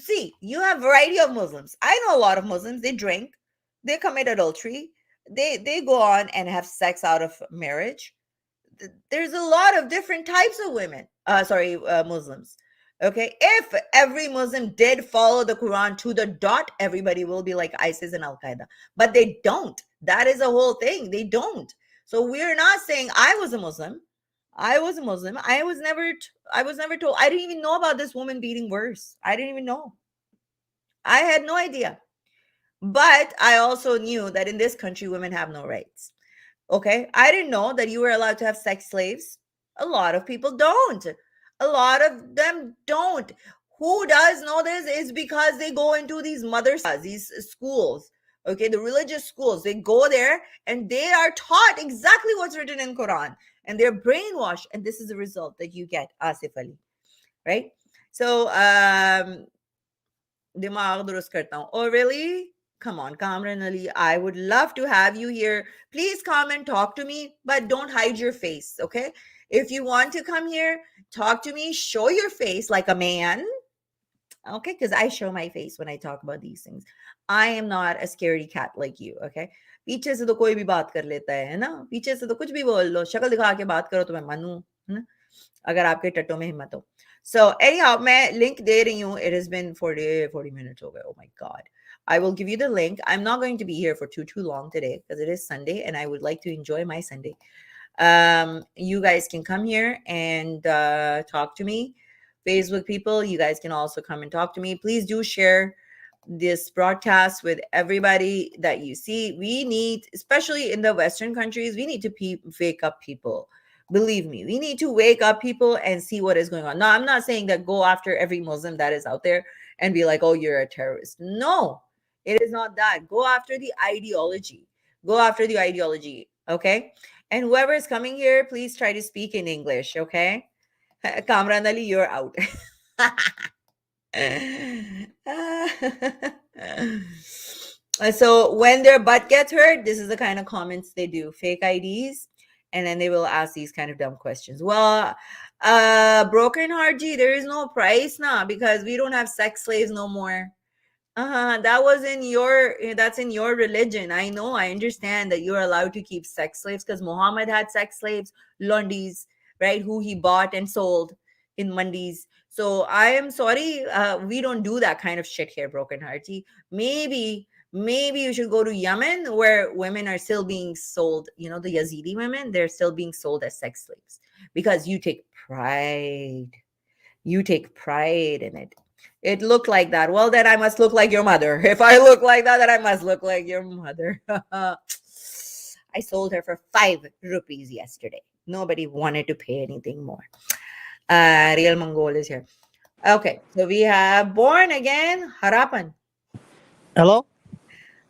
see, you have variety of Muslims. I know a lot of Muslims, they drink, they commit adultery, they go on and have sex out of marriage. There's a lot of different types of women, Muslims. Okay, if every Muslim did follow the Quran to the dot, everybody will be like ISIS and Al Qaeda, but they don't. That is the whole thing, they don't. So we're not saying I was a Muslim. I was a Muslim. I was never told. I didn't even know about this woman beating worse. I didn't even know. I had no idea. But I also knew that in this country women have no rights. Okay? I didn't know that you were allowed to have sex slaves. A lot of people don't. A lot of them don't. Who does know this is because they go into these madrasas, these schools. Okay, the religious schools. They go there and they are taught exactly what's written in Quran, and they're brainwashed, and this is the result that you get, Asif Ali. Right? So दिमाग दुरुस्त करता हूँ. Oh, really? Come on, Kamran Ali. I would love to have you here. Please come and talk to me, but don't hide your face, okay? If you want to come here, talk to me, show your face like a man, okay? Because I show my face when I talk about these things. I am not a scaredy cat like you, okay? पीछे से तो कोई भी बात कर लेता है ना, पीछे से तो कुछ भी बोल लो, शक्ल दिखा के बात करो तो मैं मानूं, है ना, अगर आपके टट्टों में हिम्मत हो. So anyhow, मैं link दे रही हूँ. It has been 40 minutes हो गए. Oh my God. I will give you the link. I'm not going to be here for too long today because it is Sunday and I would like to enjoy my Sunday. You guys can come here and talk to me. Facebook people, you guys can also come and talk to me. Please do share this broadcast with everybody that you see. We need, especially in the Western countries, we need to wake up people. Believe me, we need to wake up people and see what is going on. Now, I'm not saying that go after every Muslim that is out there and be like, oh, you're a terrorist. No, it is not that. Go after the ideology. Go after the ideology. Okay. And whoever is coming here, please try to speak in English. Okay. Kamran Ali, you're out. So when their butt gets hurt, this is the kind of comments they do. Fake IDs. And then they will ask these kind of dumb questions. Well, broken heart G, there is no price now because we don't have sex slaves no more. That's in your religion. I know, I understand that you're allowed to keep sex slaves because Muhammad had sex slaves, lundis, right, who he bought and sold in mandis. So I am sorry, we don't do that kind of shit here, broken hearty. Maybe you should go to Yemen where women are still being sold, the Yazidi women, they're still being sold as sex slaves because you take pride in it. It looked like that. Well, then I must look like your mother. If I look like that, then I must look like your mother. I sold her for 5 rupees yesterday. Nobody wanted to pay anything more. Real Mongol is here. Okay, so we have Born Again Harapan. Hello?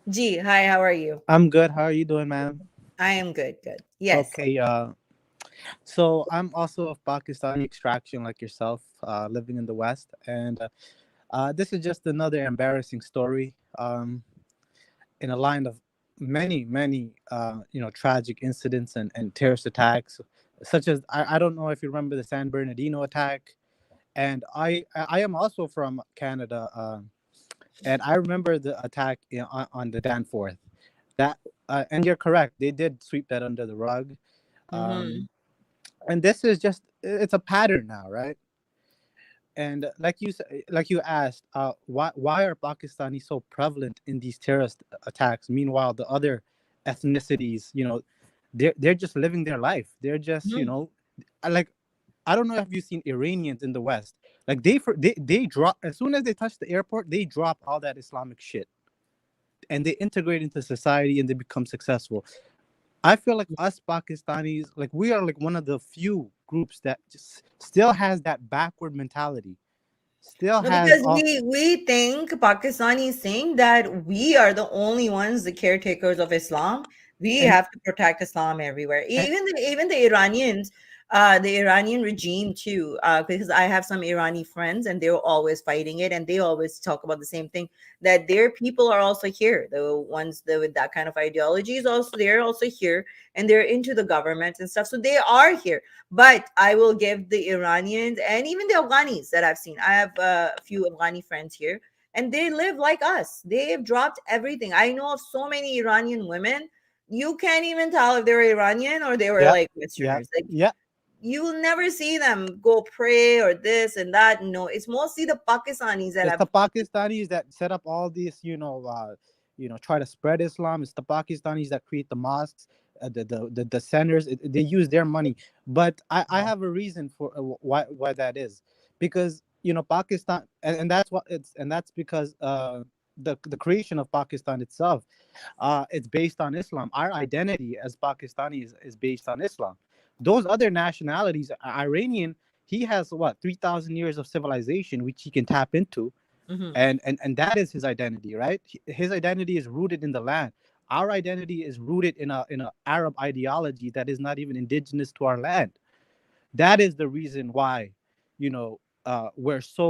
Ji, hi, how are you? I'm good. How are you doing, ma'am? I am good. Yes. Okay, so I'm also of Pakistani extraction like yourself, living in the West. And this is just another embarrassing story in a line of many, tragic incidents and terrorist attacks, such as, I don't know if you remember the San Bernardino attack. And I am also from Canada. And I remember the attack on the Danforth. That and you're correct. They did sweep that under the rug. Mm-hmm. And this is it's a pattern now, right? And like you asked, why are Pakistanis so prevalent in these terrorist attacks? Meanwhile, the other ethnicities, they're just living their life. They're just, Mm-hmm. like I don't know if you've seen Iranians in the West. Like they drop as soon as they touch the airport, they drop all that Islamic shit and they integrate into society and they become successful. I feel like us Pakistanis, like we are like one of the few groups that just still has that backward mentality. Still No, has because all we think Pakistanis think that we are the only ones, the caretakers of Islam. We and have to protect Islam everywhere. and Even the Iranians, the Iranian regime too. Because I have some Irani friends, and they're always fighting it, and they always talk about the same thing, that their people are also here. The ones that with that kind of ideology is also they're also here, and they're into the government and stuff. So they are here. But I will give the Iranians and even the Afghanis that I've seen. I have a few Afghani friends here, and they live like us. They have dropped everything. I know of so many Iranian women. You can't even tell if they were Iranian or they were yeah, like yeah, Westerners. Like yeah. you will never see them go pray or this and that. No, it's mostly the Pakistanis that It's have. the Pakistanis that set up all these, try to spread Islam. It's the Pakistanis that create the mosques, the centers. They use their money. But I have a reason for why that is, because Pakistan, and that's what it's, and that's because the creation of Pakistan itself, it's based on Islam. Our identity as Pakistani is based on Islam. Those other nationalities, Iranian, he has what 3,000 years of civilization which he can tap into, Mhm. and that is his identity, right? His identity is rooted in the land. Our identity is rooted in a Arab ideology that is not even indigenous to our land. That is the reason why, we're so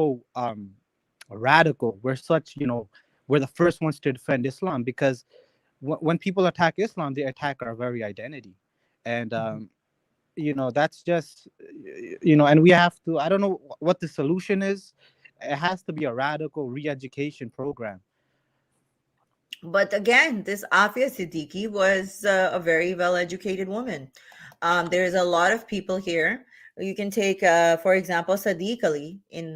radical. We're such, we're the first ones to defend Islam, because when people attack Islam, they attack our very identity. And that's just, and we have to, I don't know what the solution is. It has to be a radical re-education program. But again, this Afia Siddiqui was a very well educated woman. There's a lot of people here. You can take, for example, Sadiq Ali in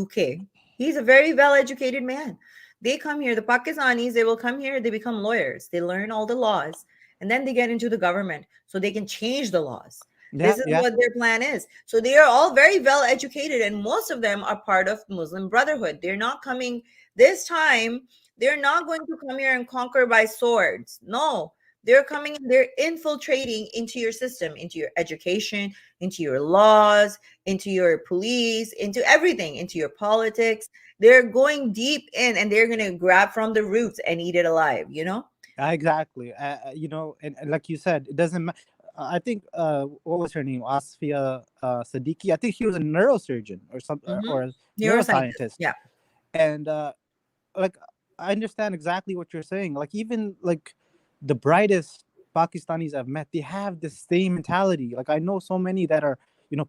UK. He's a very well educated man. They come here, the Pakistanis, they will come here, they become lawyers, they learn all the laws, and then they get into the government so they can change the laws. Yeah, This is yeah. what their plan is. So they are all very well educated, and most of them are part of Muslim Brotherhood. They're not coming this time, they're not going to come here and conquer by swords. No, they're coming, they're infiltrating into your system, into your education, into your laws, into your police, into everything, into your politics. They're going deep in and they're going to grab from the roots and eat it alive, you know? Exactly. And like you said, it doesn't matter. I think what was her name? Asfia Siddiqui. I think she was a neurosurgeon or something, Hmm. or a Neuroscientist. neuroscientist. Yeah. And like I understand exactly what you're saying. Like even like the brightest Pakistanis I've met, they have the same mentality. Like I know so many that are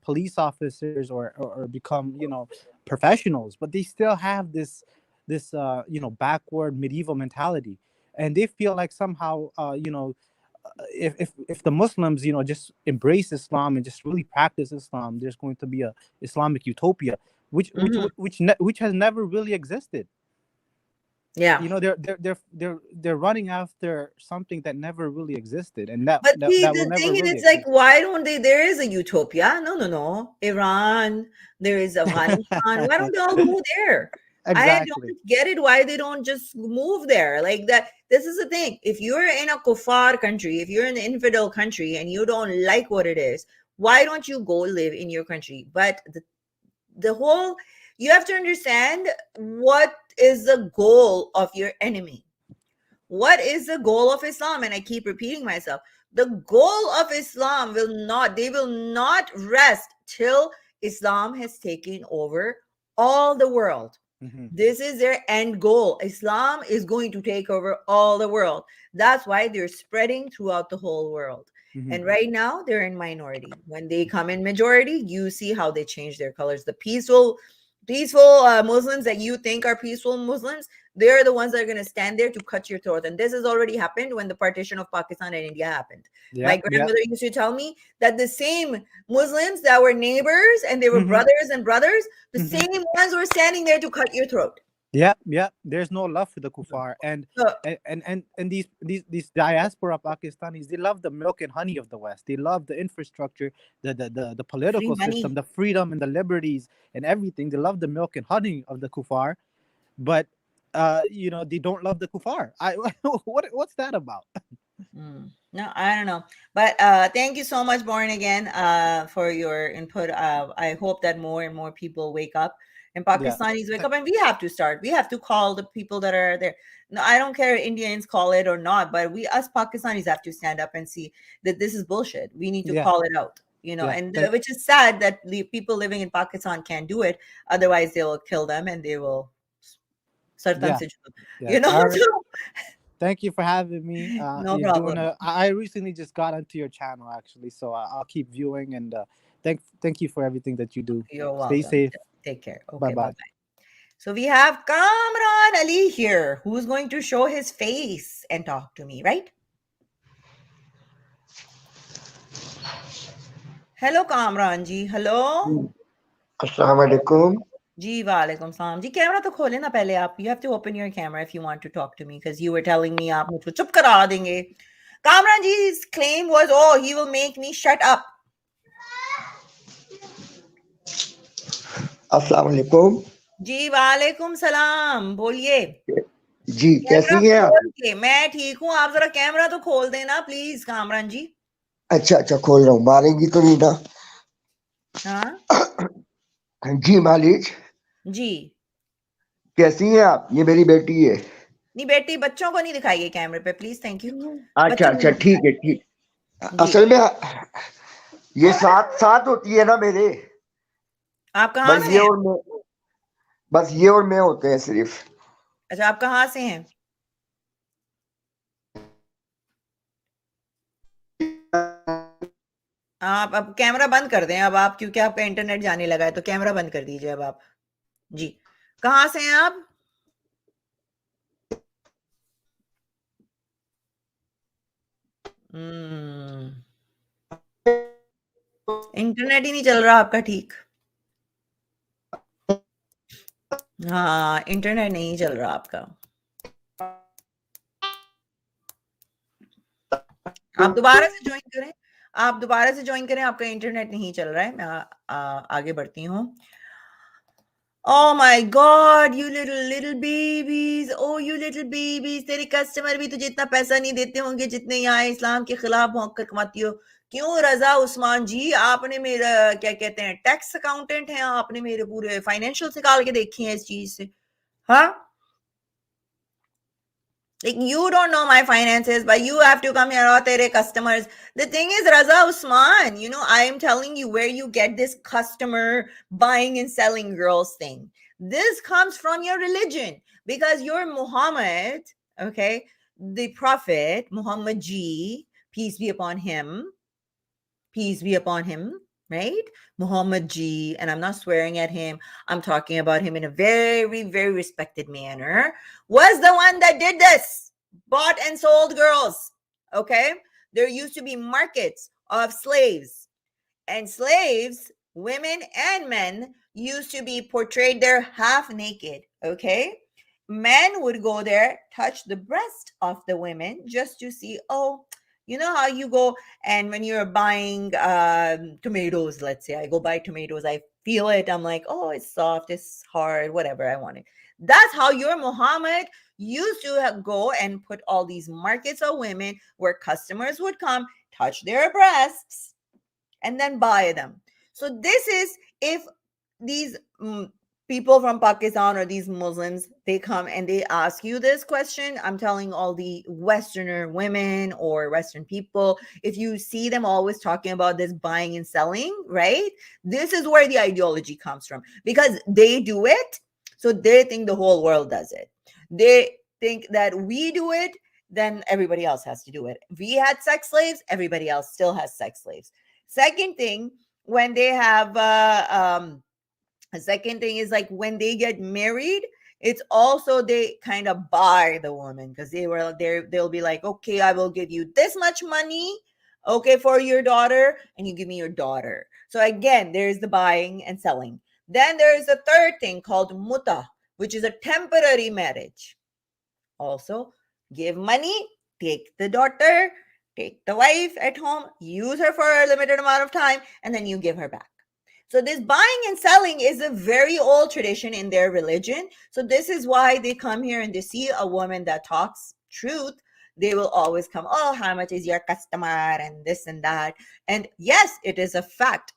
police officers or become professionals, but they still have this backward medieval mentality, and they feel like somehow if the Muslims just embrace Islam and just really practice Islam, there's going to be a Islamic utopia, Hmm. which has never really existed. Yeah. They're running after something that never really existed, and that But that, see, that will the never thing, and really it's like, exist. why don't they? There is a utopia. No, no, no. Iran, there is Afghanistan. Why don't they all go there? I Exactly. don't get it why they don't just move there. Like that. This is the thing. If you're in a kuffar country, if you're in an infidel country and you don't like what it is, why don't you go live in your country? But the whole, you have to understand what is the goal of your enemy. What is the goal of Islam? And I keep repeating myself. The goal of Islam they will not rest till Islam has taken over all the world. Hmm. This is their end goal. Islam is going to take over all the world. That's why they're spreading throughout the whole world. Hmm. And right now, they're in minority. When they come in majority, you see how they change their colors. The peaceful Muslims that you think are peaceful Muslims, they're the ones that are going to stand there to cut your throat. And this has already happened when the partition of Pakistan and India happened. Yeah, My yeah. grandmother used to tell me that the same Muslims that were neighbors and they were Hmm. brothers and brothers, the Hmm. same ones were standing there to cut your throat. Yeah, yeah. There's no love for the kuffar, So, and these diaspora Pakistanis, they love the milk and honey of the West. They love the infrastructure, the free political system, money. the freedom and the liberties and everything. They love the milk and honey of the kuffar, but they don't love the kuffar. What's that about? No, I don't know. But thank you so much, Born Again, for your input. I hope that more and more people wake up and Yeah, Pakistanis wake up, and we have to start. We have to call the people that are there. No, I don't care if Indians call it or not, but us Pakistanis have to stand up and see that this is bullshit. We need to yeah, call it out, yeah. and which is sad that the people living in Pakistan can't do it. Otherwise, they will kill them and they will. Yeah, yeah. You know, All right. so Thank you for having me. no You're doing problem. a. I recently just got onto your channel actually, so I'll keep viewing and thank you for everything that you do. You're Stay welcome. safe. Take care. Bye Okay, bye bye. bye. So we have Kamran Ali here, who's going to show his face and talk to me, right? Hello, Kamran ji. Hello. अस्सलाम वालेकुम जी वालेकुम सलाम जी camera तो खोले ना पहले आप you have to open your camera if you want to talk to me because you were telling me आप मुझको चुप करा देंगे Kamran ji's claim was oh he will make me shut up अस्सलाम वालेकुम जी वालेकुम सलाम बोलिए जी कैमरा कैसी हैं आप खोल के मैं ठीक हूँ आप जरा कैमरा तो खोल देना प्लीज कामरान जी अच्छा अच्छा खोल रहा हूँ मारेंगी तो नहीं ना हाँ जी मालिक जी कैसी हैं आप ये मेरी बेटी है नहीं बेटी बच्चों को नहीं दिखाइए कैमरे पे प्लीज थैंक यू अच्छा बच्चों को अच्छा नहीं ठीक है ठीक दिखाइए। जी असल में ये साथ साथ होती है ना मेरे आप कहाँ बस से ये हैं और मैं बस ये और मैं होते हैं सिर्फ अच्छा आप कहाँ से हैं आप अब कैमरा बंद कर दें अब आप क्योंकि आपका इंटरनेट जाने लगा है तो कैमरा बंद कर दीजिए अब आप जी कहाँ से हैं आप इंटरनेट ही नहीं चल रहा आपका ठीक हाँ इंटरनेट नहीं चल रहा आपका आप दोबारा से ज्वाइन करें आप दोबारा से ज्वाइन करें आपका इंटरनेट नहीं चल रहा है मैं आगे बढ़ती हूँ Oh my God, you little babies. Oh, you little babies. तेरे कस्टमर भी तुझे इतना पैसा नहीं देते होंगे जितने यहाँ इस्लाम के खिलाफ भौंक कर कमाती हो क्यों रजा उस्मान जी आपने मेरा क्या कहते हैं टैक्स अकाउंटेंट हैं आपने मेरे पूरे फाइनेंशियल निकाल के देखी हैं इस चीज से हाँ like you don't know my finances but you have to come here tere customers the thing is Raza Usman I am telling you where you get this customer buying and selling girls thing this comes from your religion because you're Muhammad okay the prophet Muhammad ji peace be upon him right Muhammad ji and I'm not swearing at him I'm talking about him in a very very respected manner was the one that did this bought and sold girls okay there used to be markets of slaves and slaves women and men used to be portrayed there half naked okay men would go there touch the breast of the women just to see oh you know how you go and when you're buying tomatoes let's say I go buy tomatoes I feel it I'm like oh it's soft it's hard whatever I want it that's how your Muhammad used to go and put all these markets of women where customers would come touch their breasts and then buy them so this is if these people from Pakistan or these Muslims, they come and they ask you this question. I'm telling all the Westerner women or Western people, if you see them always talking about this buying and selling, right? This is where the ideology comes from because they do it. So they think the whole world does it. They think that we do it, then everybody else has to do it. We had sex slaves, everybody else still has sex slaves. Second thing, when they have the second thing is like when they get married, it's also they kind of buy the woman because they were there. They'll be like, okay, I will give you this much money, okay, for your daughter, and you give me your daughter. So again, there's the buying and selling. Then there is a third thing called muta. which is a temporary marriage. Also, give money, take the daughter, take the wife at home, use her for a limited amount of time, and then you give her back. So, this buying and selling is a very old tradition in their religion. So, this is why they come here and they see a woman that talks truth. They will always come, oh, how much is your customer, and this and that. And yes, it is a fact.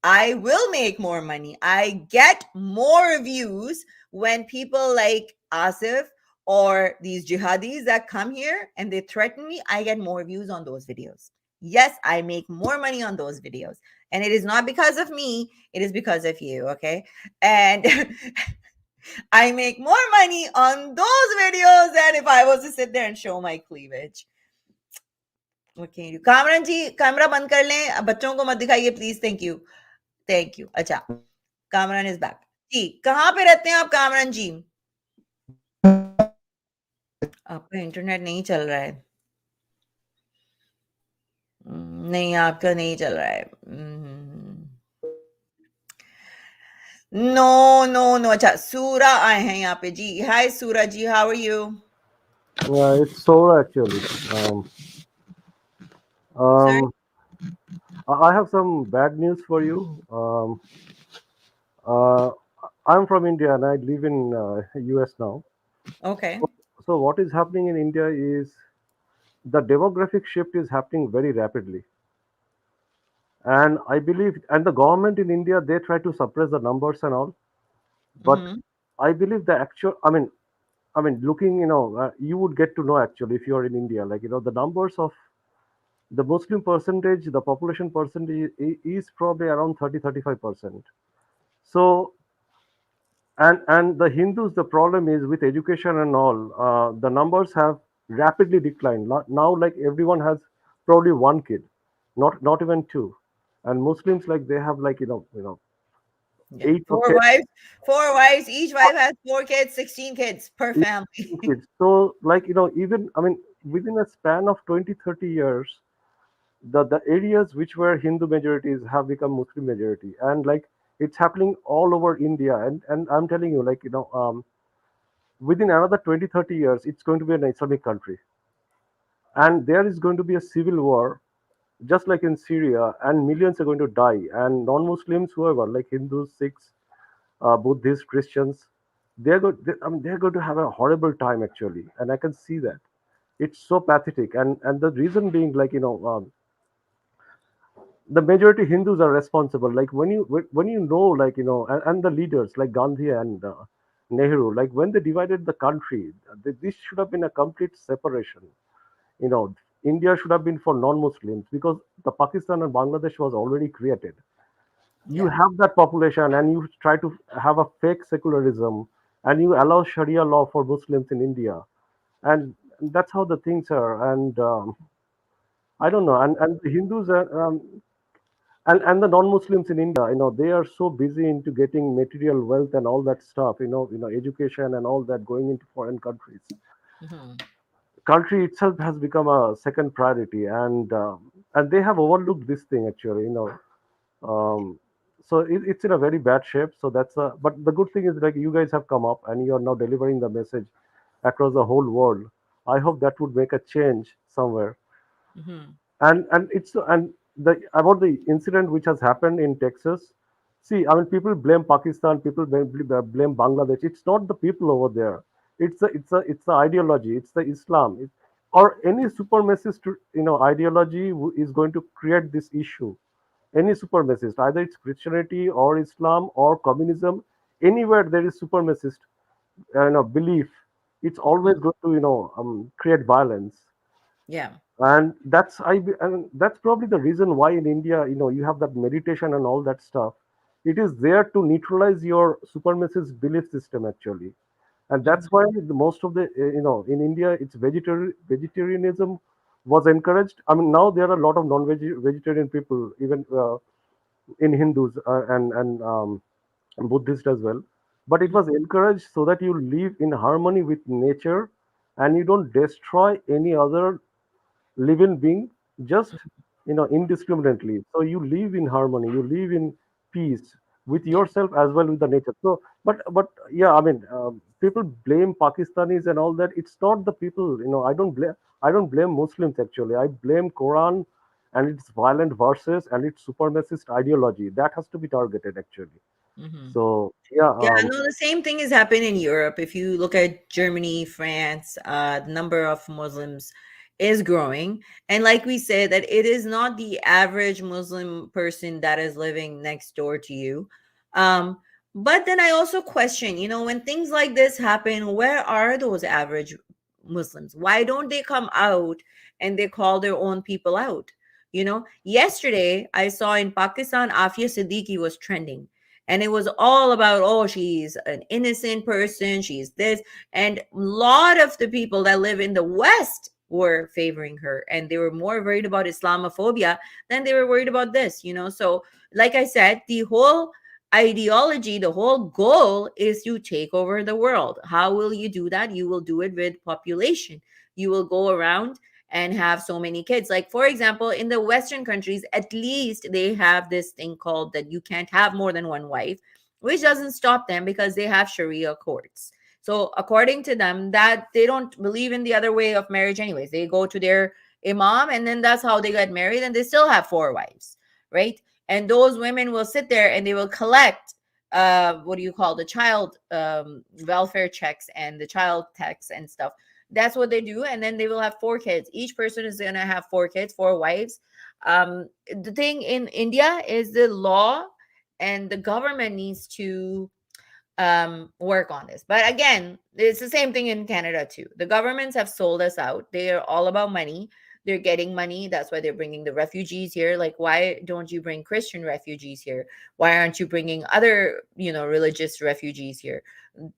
I will make more money. I get more views when people like Asif or these jihadis that come here and they threaten me. I get more views on those videos. Yes, I make more money on those videos. And it is not because of me, it is because of you, okay? And I make more money on those videos than if I was to sit there and show my cleavage. Okay, Kamran ji camera बंद कर लें, बच्चों को मत दिखाइए please. Thank you. अच्छा, Kamran is back. जी, कहाँ पे रहते हैं आप कामरान जी? आपका इंटरनेट नहीं चल रहा है. नहीं, आपका नहीं चल रहा है. नो. अच्छा, सूरा आए हैं यहाँ पे जी. हाय सूरा ji, how are you? It's so actually. Sorry? I have some bad news for you. Uh, I'm from India and I live in US now. Okay. So what is happening in India is the demographic shift is happening very rapidly. And I believe, and the government in India, they try to suppress the numbers and all. But Mhm. I believe the actual, looking, you would get to know actually if you're in India, like, the numbers of the Muslim percentage, the population percentage is probably around 30-35%. So, and the Hindus, the problem is with education and all, the numbers have rapidly declined. Now, like everyone has probably one kid, not even two, and Muslims like they have like Yeah. 8 to 10 Four wives. Each wife has 4 kids, 16 kids per family. kids. So like even within a span of 20-30 years, the areas which were Hindu majorities have become Muslim majority, and like it's happening all over India. And I'm telling you, like within another 20-30 years, it's going to be an Islamic country, and there is going to be a civil war, just like in Syria, and millions are going to die. And non-Muslims, whoever, like Hindus, Sikhs, Buddhists, Christians, they're going to have a horrible time actually, and I can see that. It's so pathetic, and the reason being like the majority Hindus are responsible. Like when you know, like and the leaders like Gandhi and Nehru, like when they divided the country, this should have been a complete separation. You know, India should have been for non-Muslims because the Pakistan and Bangladesh was already created. You Yeah. have that population, and you try to have a fake secularism, and you allow Sharia law for Muslims in India, and that's how the things are. And I don't know, and the Hindus are. And the non-Muslims in India, they are so busy into getting material wealth and all that stuff, education and all that going into foreign countries. Mhm. Country itself has become a second priority, and they have overlooked this thing actually, Um, so it's in a very bad shape. So that's a. But the good thing is like you guys have come up and you are now delivering the message across the whole world. I hope that would make a change somewhere. Mhm. And it's and the about the incident which has happened in Texas. See, I mean, people blame Pakistan, people blame Bangladesh. It's not the people over there. It's the ideology. It's the Islam, or any supremacist ideology is going to create this issue. Any supremacist, either it's Christianity or Islam or communism, anywhere there is supremacist belief, it's always going to create violence. Yeah. And that's probably the reason why in India, you have that meditation and all that stuff. It is there to neutralize your supremacist belief system actually, and Mhm. that's why most of the in India it's vegetarianism was encouraged. I mean, now there are a lot of non-vegetarian people, even in Hindus and Buddhist as well. But it Mhm. was encouraged so that you live in harmony with nature, and you don't destroy any other living being just indiscriminately. So you live in harmony, you live in peace with Yeah. yourself as well with the nature. So, but yeah, I mean, people blame Pakistanis and all that. It's not the people. I don't blame Muslims actually. I blame Quran and its violent verses and its supremacist ideology. That has to be targeted actually. Mhm. So yeah, Yeah, no, the same thing is happening in Europe. If you look at Germany, France, the number of Muslims is growing. And like we said, that it is not the average Muslim person that is living next door to you. Um, but then I also question, when things like this happen, where are those average Muslims? Why don't they come out and they call their own people out? Yesterday I saw in Pakistan, Afia Siddiqui was trending, and it was all about, oh, she's an innocent person, she's this. And a lot of the people that live in the West were favoring her, and they were more worried about Islamophobia than they were worried about this. So like I said, the whole ideology, the whole goal is to take over the world. How will you do that? You will do it with population. You will go around and have so many kids. Like, for example, in the Western countries, at least they have this thing called that you can't have more than one wife, which doesn't stop them because they have Sharia courts. So according to them, that they don't believe in the other way of marriage anyways. They go to their imam, and then that's how they get married, and they still have four wives, right? And those women will sit there and they will collect what do you call, the child welfare checks and the child tax and stuff. That's what they do, and then they will have four kids. Each person is going to have four kids, four wives. The thing in India is the law, and the government needs to work on this. But again, it's the same thing in Canada too. The governments have sold us out. They are all about money. They're getting money. That's why they're bringing the refugees here. Like, why don't you bring Christian refugees here? Why aren't you bringing other, religious refugees here?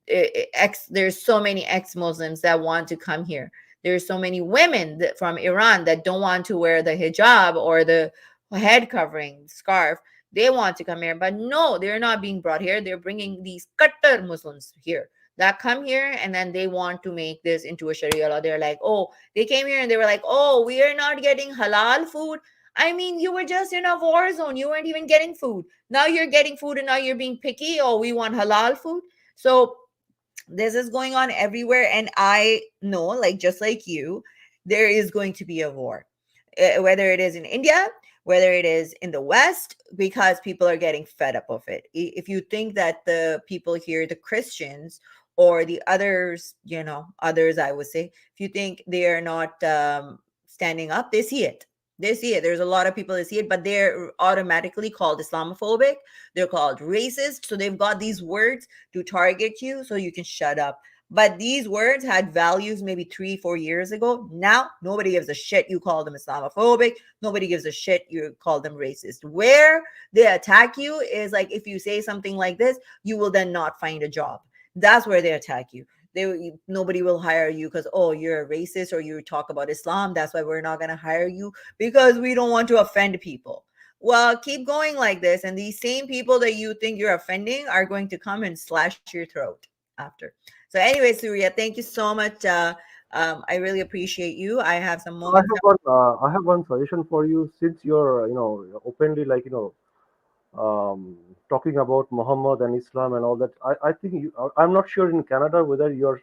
There's so many ex-Muslims that want to come here. There's so many women from Iran that don't want to wear the hijab or the head covering scarf. They want to come here, but no, they're not being brought here. They're bringing these Qattar Muslims here that come here, and then they want to make this into a Sharia law. They're like, oh, they came here and they were like, oh, we are not getting halal food. I mean, you were just in a war zone. You weren't even getting food. Now you're getting food and now you're being picky. Oh, we want halal food. So this is going on everywhere. And I know, like, just like you, there is going to be a war. Whether it is in India, whether it is in the West, because people are getting fed up of it. If you think that the people here, the Christians or the others, others, I would say, if you think they are not standing up, they see it. They see it. There's a lot of people that see it, but they're automatically called Islamophobic. They're called racist. So they've got these words to target you so you can shut up. But these words had values maybe 3-4 years ago. Now nobody gives a shit. You call them Islamophobic. Nobody gives a shit. You call them racist. Where they attack you is like, if you say something like this, you will then not find a job. That's where they attack you. Nobody will hire you because, oh, you're a racist or you talk about Islam. That's why we're not going to hire you, because we don't want to offend people. Well, keep going like this, and these same people that you think you're offending are going to come and slash your throat after. So anyway, Surya, thank you so much. I really appreciate you. I have some I moments. have one. I have one suggestion for you. Since you're, openly talking about Muhammad and Islam and all that. I think I'm not sure in Canada whether you're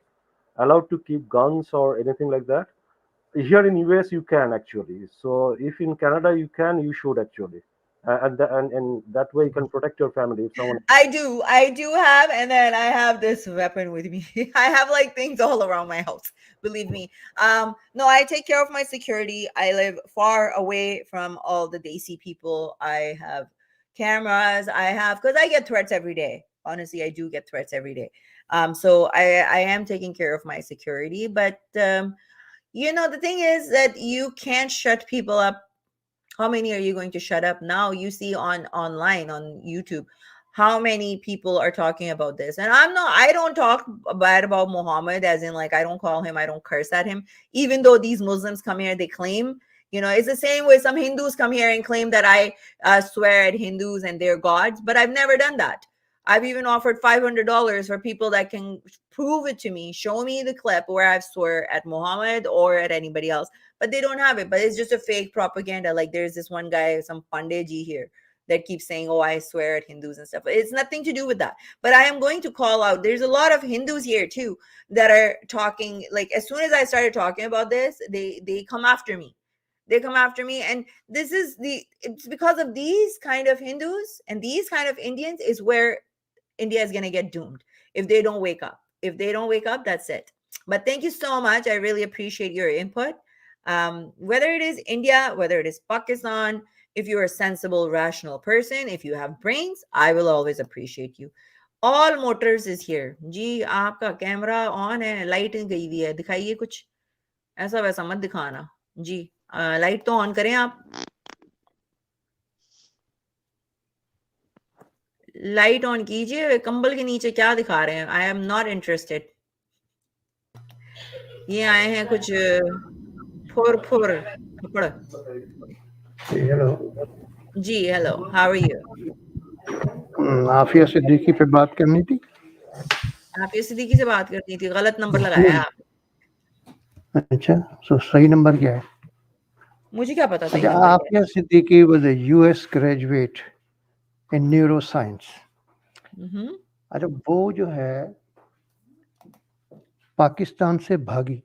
allowed to keep guns or anything like that. Here in US you can actually. So if in Canada you can, you should actually, and that way you can protect your family if someone. I do have, and then I have this weapon with me. I have like things all around my house. Believe me. No, I take care of my security. I live far away from all the Desi people. I have cameras. I have, because I get threats every day. Honestly, I do get threats every day. So I am taking care of my security, but the thing is that you can't shut people up. How many are you going to shut up? Now you see online on YouTube how many people are talking about this. And I don't talk bad about Muhammad, as in, like, I don't call him, I don't curse at him, even though these Muslims come here, they claim, it's the same way some Hindus come here and claim that I swear at Hindus and their gods, but I've never done that. I've even offered $500 for people that can prove it to me, show me the clip where I've swear at Muhammad or at anybody else, but they don't have it. But it's just a fake propaganda. Like, there's this one guy, some Pandeyji here, that keep saying, oh, I swear at Hindus and stuff. It's nothing to do with that. But I am going to call out, there's a lot of Hindus here too that are talking, like as soon as I started talking about this, they come after me. They come after me. And it's because of these kind of Hindus and these kind of Indians is where India is going to get doomed if they don't wake up. If they don't wake up, that's it. But thank you so much. I really appreciate your input. Whether it is India, whether it is Pakistan, if you're a sensible, rational person, if you have brains, I will always appreciate you. All Motors is here. जी आपका camera on है, light गई हुई है, दिखाइए कुछ ऐसा वैसा मत दिखाना जी. लाइट तो ऑन करें आप. लाइट ऑन कीजिए. कंबल के नीचे क्या दिखा रहे हैं? I am not interested. ये आए हैं कुछ फुर फुर फपड़. हेलो जी hello, how are you? Aafia Siddiqui पे बात करनी थी. आफिया सिद्दीकी से बात करनी थी. गलत नंबर लगाया आप. अच्छा, तो सही नंबर क्या है? मुझे क्या पता सही अच्छा, नंबर क्या Aafia Siddiqui was a US graduate in neuroscience. है. अच्छा, वो जो है पाकिस्तान से भागी.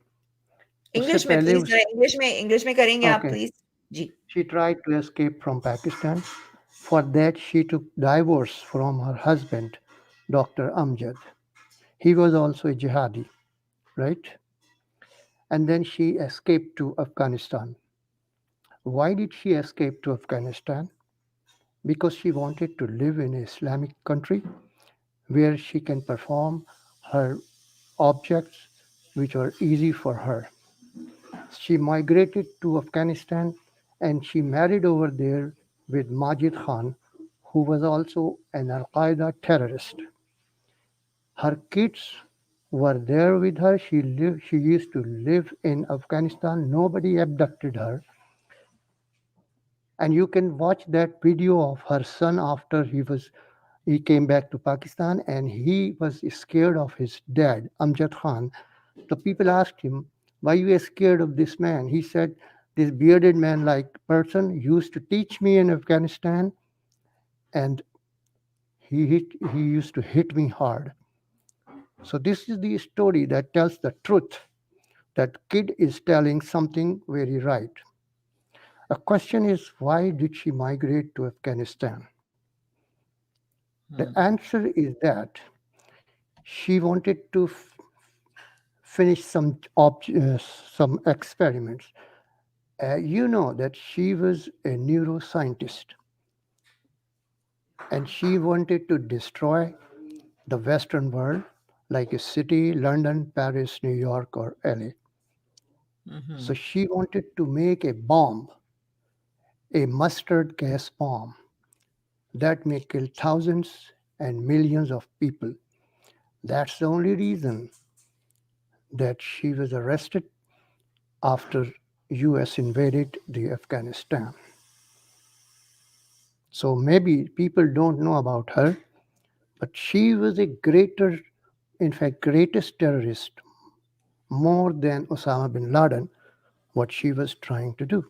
इंग्लिश में पहले प्लीज, इंग्लिश में करेंगे आप Okay. प्लीज जी. She tried to escape from Pakistan. For that, she took divorce from her husband, Dr. Amjad. He was also a jihadi, right? And then she escaped to Afghanistan. Why did she escape to Afghanistan? Because she wanted to live in an Islamic country where she can perform her objects which are easy for her. She migrated to Afghanistan and she married over there with Majid Khan, who was also an Al Qaeda terrorist. Her kids were there with her. She used to live in Afghanistan. Nobody abducted her. And you can watch that video of her son after he came back to Pakistan and he was scared of his dad, Amjad Khan. The people asked him, why you are scared of this man? He said, this bearded man like person used to teach me in Afghanistan and he used to hit me hard. So this is the story that tells the truth. That kid is telling something very right. The question is, why did she migrate to Afghanistan? The answer is that she wanted to finish some experiments. You know that she was a neuroscientist and she wanted to destroy the Western world, like a city, London, Paris, New York, or LA. So she wanted to make a bomb, a mustard gas bomb that may kill thousands and millions of people. That's the only reason that she was arrested after US invaded the Afghanistan. So maybe people don't know about her, but she was a greatest terrorist, more than Osama bin Laden, what she was trying to do.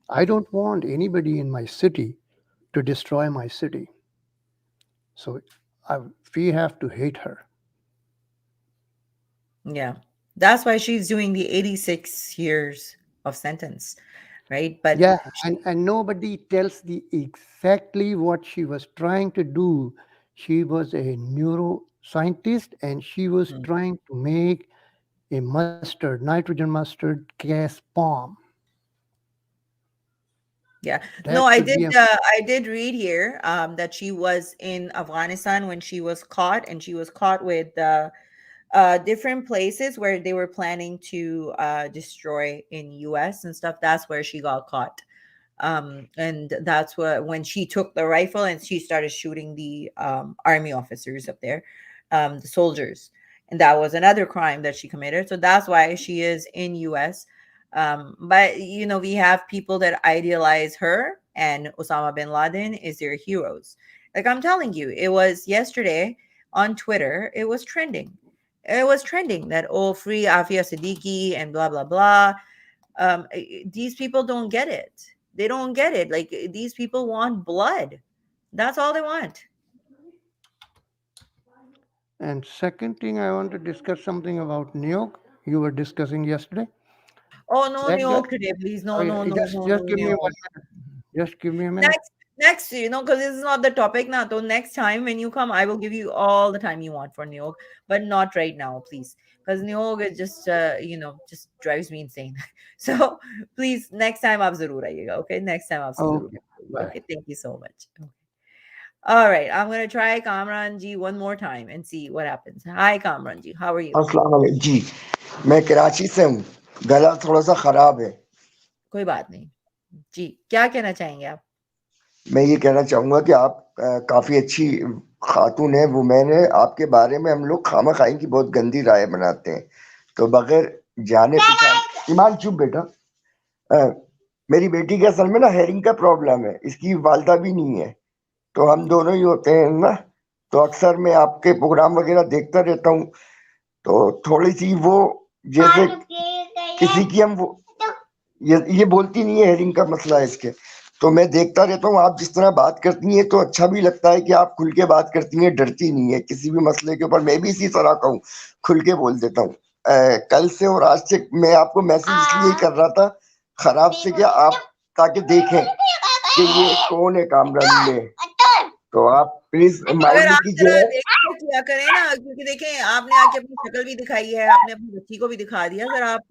I don't want anybody in my city to destroy my city. So we have to hate her. Yeah, that's why she's doing the 86 years of sentence, right? But Yeah, and nobody tells the exactly what she was trying to do. She was a neuroscientist and she was trying to make a nitrogen mustard gas bomb. yeah, That no, should be I did read here that she was in Afghanistan when she was caught, and she was caught with different places where they were planning to destroy in US and stuff. That's where she got caught. And that's when she took the rifle and she started shooting the army officers up there, the soldiers. And that was another crime that she committed. So that's why she is in US. But we have people that idealize her, and Osama bin Laden is their heroes. Like I'm telling you, it was yesterday on Twitter, it was trending. It was trending that, oh, free Afia Siddiqui and blah blah blah. These people don't get it. They don't get it. Like, these people want blood. That's all they want. And second thing, I want to discuss something about New York. You were discussing yesterday. Oh, no That New guy. York today, please. No, Oh, no, yeah, no, just no, just no give New me York. 1 minute. Just give me a minute. Next, because this is not the topic now. So next time when you come, I will give you all the time you want for New York, but not right now, please. Because New York is just, just drives me insane. So please, next time आप जरूर आइएगा, okay? Next time आपसे जरूर Okay. आइएगा, Bye. okay? Thank you so much. Okay. All right, I'm gonna try Kamran ji one more time and see what happens. Hi, Kamran ji, how are you? अस्सलाम वालेकुम जी, मैं कराची से हूँ, गला थोड़ा सा खराब है। कोई बात नहीं जी, क्या कहना चाहेंगे आप? मैं ये कहना चाहूंगा कि आप काफी अच्छी खातून है, वुमेन है। आपके बारे में हम लोग खामा खाई की बहुत गंदी राय बनाते हैं, तो बगैर जाने पहचाने। ईमान चुप बेटा। मेरी बेटी के असल में ना हेयरिंग का प्रॉब्लम है, इसकी वालदा भी नहीं है, तो हम दोनों ही होते हैं ना। तो अक्सर मैं आपके प्रोग्राम वगैरह देखता रहता हूँ, तो थोड़ी सी वो जैसे किसी की हम वो ये बोलती नहीं है, हेयरिंग का मसला है इसके। तो मैं देखता रहता हूँ आप जिस तरह बात करती हैं, तो अच्छा भी लगता है कि आप खुल के बात करती हैं, डरती नहीं है किसी भी मसले के ऊपर। मैं भी इसी तरह का हूँ, खुल के बोल देता हूँ। कल से और आज से मैं आपको मैसेज इसलिए ही कर रहा था, खराब से क्या आप, ताकि देखें कि ये कौन है कामरान में। तो आप प्लीज अगर माइंड आप कीजिए। जरा देखिए किया करें ना, क्योंकि देखें आपने आके अपनी शक्ल भी दिखाई है, आपने अपनी बच्ची को भी दिखा दिया। सर आप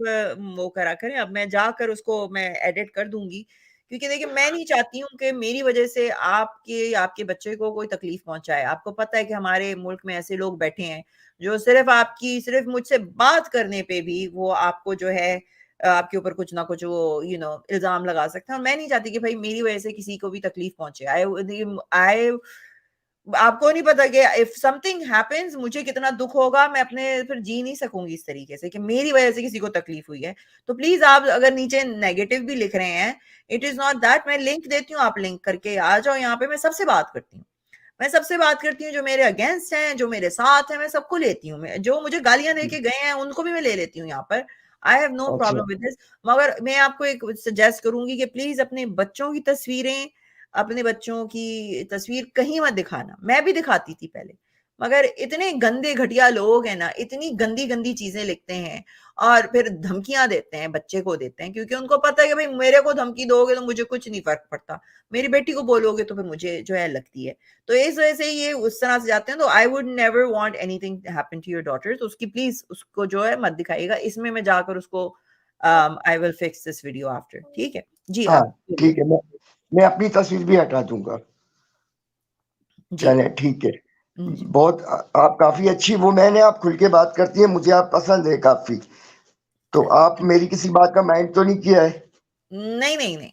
वो करा करें, अब मैं जाकर उसको मैं एडिट कर दूंगी, क्योंकि देखिए मैं नहीं चाहती हूँ कि मेरी वजह से आपके बच्चे को कोई तकलीफ पहुंचाए। आपको पता है कि हमारे मुल्क में ऐसे लोग बैठे हैं जो सिर्फ मुझसे बात करने पे भी वो आपको जो है आपके ऊपर कुछ ना कुछ वो इल्जाम लगा सकते हैं। और मैं नहीं चाहती कि भाई मेरी वजह से किसी को भी तकलीफ पहुंचे। आई आपको नहीं पता कि इफ समथिंग हैपेंस मुझे कितना दुख होगा। मैं अपने फिर जी नहीं सकूंगी इस तरीके से कि मेरी वजह से किसी को तकलीफ हुई है। तो प्लीज आप अगर नीचे नेगेटिव भी लिख रहे हैं, इट इज नॉट दैट। मैं लिंक देती हूँ, आप लिंक करके आ जाओ यहाँ पे। मैं सबसे बात करती हूँ, जो मेरे अगेंस्ट हैं, जो मेरे साथ हैं, मैं सबको लेती हूँ। मैं जो मुझे गालियां देके गए हैं उनको भी मैं ले लेती हूँ यहाँ पर। I have no problem with this. मगर मैं आपको एक सजेस्ट करूंगी कि प्लीज अपने बच्चों की तस्वीर कहीं मत दिखाना। मैं भी दिखाती थी पहले, मगर इतने गंदे घटिया लोग हैं ना, इतनी गंदी गंदी चीजें लिखते हैं और फिर धमकियां देते हैं, बच्चे को देते हैं, क्योंकि उनको पता है कि भाई मेरे को धमकी दोगे तो मुझे कुछ नहीं फर्क पड़ता, मेरी बेटी को बोलोगे तो फिर मुझे जो है लगती है। तो इस वजह से ये उस तरह से जाते हैं। तो I would never want anything happen to your daughter. तो उसकी प्लीज उसको जो है मत दिखाइएगा। इसमें मैं जाकर उसको I will fix this video after. ठीक है जी, हाँ आप ठीक है, मैं अपनी तस्वीर भी हटा दूंगा। जी चले ठीक है। जी। बहुत आप काफी अच्छी वुमेन है, आप खुल के बात करती हैं, मुझे आप पसंद है काफी। तो आप मेरी किसी बात का माइंड तो नहीं किया है? नहीं नहीं नहीं,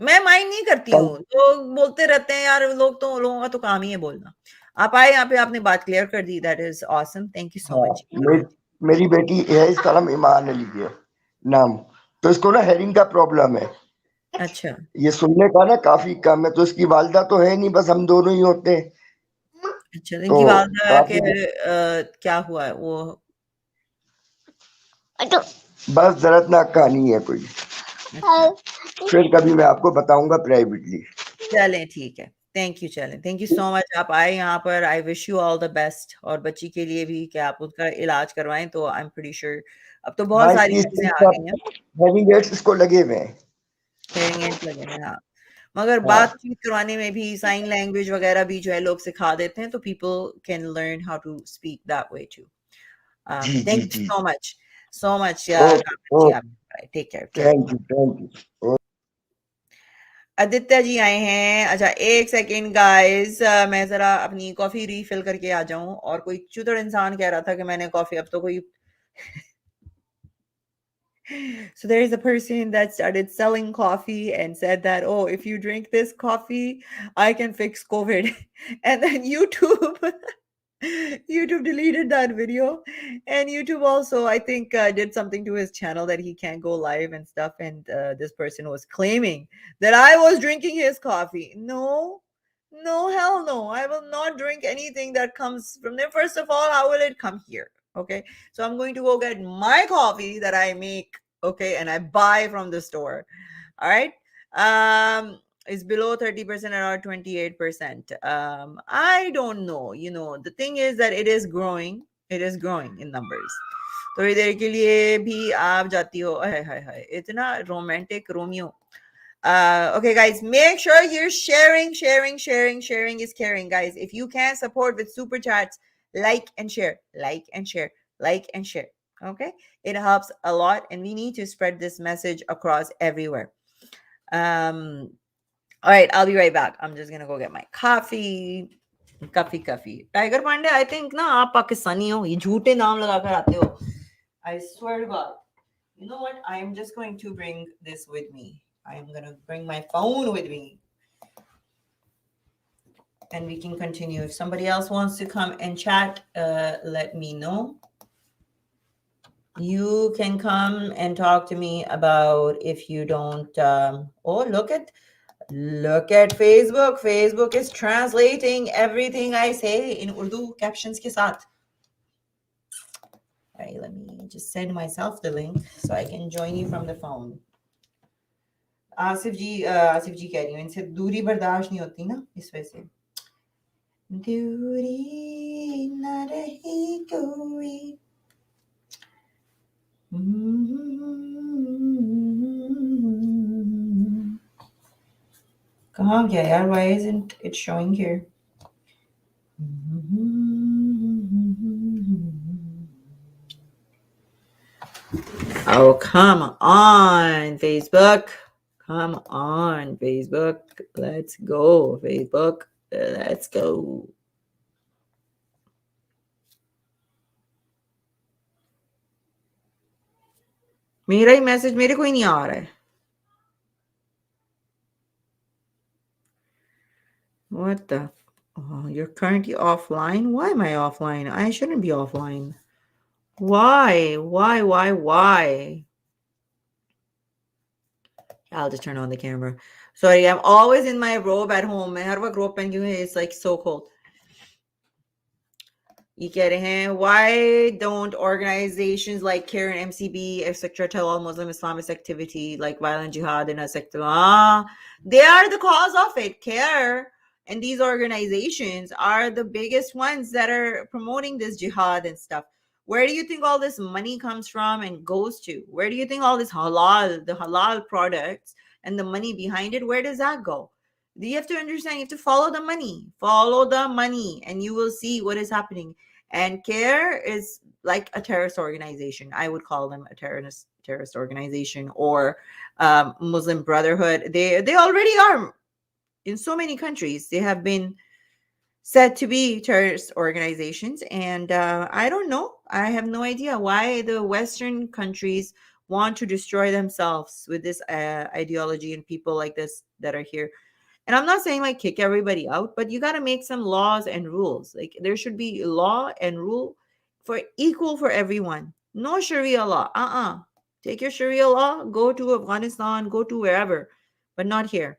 मैं माइंड नहीं करती कल हूँ। लोग बोलते रहते हैं यार, लोगों का तो काम ही है बोलना। आप आए यहाँ पे, आपने बात क्लियर कर दी, that is awesome. Thank you so हाँ, मच। मेरी बेटी है, इसका नाम ईमान अली है नाम। तो इसको ना हेयरिंग का प्रॉब्लम है, अच्छा ये सुनने का ना काफी कम है। तो इसकी वालदा तो है नहीं, बस हम दोनों ही होते हैं। अच्छा, तो इनकी वालदा के काफी क्या हुआ है वो? बस दर्दनाक कहानी है कोई, अच्छा फिर कभी मैं आपको बताऊंगा प्राइवेटली। चलें, ठीक है। Thank you so much. आप आए यहाँ पर। I wish you all the best, और बच्ची के लिए भी कि आप उसका इलाज करवाएं। तो आई एम प्रीटी श्योर अब तो बहुत हाँ, सारी इसकी चीजें स्किन आ पर गई हैं। हेयरिंग एड्स इसको लगे हुए हैं। हेयरिंग एड्स लगे हैं, हाँ। मगर हाँ बातचीत करवाने में भी साइन लैंग्वेज वगैरह भी जो है लोग सिखा देते हैं, तो people can learn how to speak that way too. जी जी थैंक यू जी। So much okay Kamran ji. आप ओके, टेक केयर, चलें। Thank you. आदित्य जी आए हैं। अच्छा एक सेकेंड गाइस, मैं जरा अपनी कॉफी रीफिल करके आ जाऊं। और कोई चुदड़ इंसान कह रहा था कि मैंने कॉफी, अब तो कोई So there is a person that started selling coffee and said that, oh, if you drink this coffee, I can fix COVID. And then YouTube deleted that video. And YouTube also, I think, did something to his channel that he can't go live and stuff. And this person was claiming that I was drinking his coffee. No, no, hell no. I will not drink anything that comes from there. First of all, how will it come here? Okay. So I'm going to go get my coffee that I make, okay, and I buy from the store. All right. Is below 30% or 28%. I don't know. The thing is that it is growing. It is growing in numbers. थोड़ी देर के लिए भी आप जाती हो, हाय हाय हाय, इतना romantic Romeo. Okay, guys, make sure you're sharing is caring, guys. If you can support with super chats, like and share. Okay, it helps a lot, and we need to spread this message across everywhere. All right, I'll be right back. I'm just gonna go get my coffee. Tiger Pandey, I think ना आप पाकिस्तानी हो, ये झूठे नाम लगाकर आते हो. I swear to God. You know what? I am just going to bring this with me. I am gonna bring my phone with me, and we can continue. If somebody else wants to come and chat, let me know. You can come and talk to me about if you don't. Oh, look at Facebook. Facebook is translating everything I say in Urdu captions ke saath. All right, let me just send myself the link so I can join you from the phone. Asif जी कह रही हूँ, इनसे दूरी बर्दाश्त नहीं होती ना, इस वजह से. दूरी न रही कोई. कहाँ गया यार? Why isn't it showing here? Oh, come on, Facebook. Come on, Facebook. Let's go, Facebook. Let's go. मेरा ही मैसेज मेरे को ही नहीं आ रहा है. What the? Oh, you're currently offline? Why am I offline? I shouldn't be offline. Why? I'll just turn on the camera. Sorry, I'm always in my robe at home. मैं हर वक्त robe पहन के हूँ. It's like so cold. ये कह रहे हैं, why don't organizations like CARE and MCB, etc., tell all Muslim Islamist activity like violent jihad and etc.? They are the cause of it. CARE and these organizations are the biggest ones that are promoting this jihad and stuff. Where do you think all this money comes from and goes to? Where do you think all this the halal products and the money behind it, where does that go? You have to understand, you have to follow the money, and you will see what is happening. And CARE is like a terrorist organization. I would call them a terrorist organization, or Muslim Brotherhood. They already are in so many countries. They have been said to be terrorist organizations, and I don't know. I have no idea why the Western countries want to destroy themselves with this ideology and people like this that are here. And I'm not saying like kick everybody out, but you got to make some laws and rules. Like there should be law and rule for equal for everyone. No Sharia law. Take your Sharia law, go to Afghanistan, go to wherever, but not here.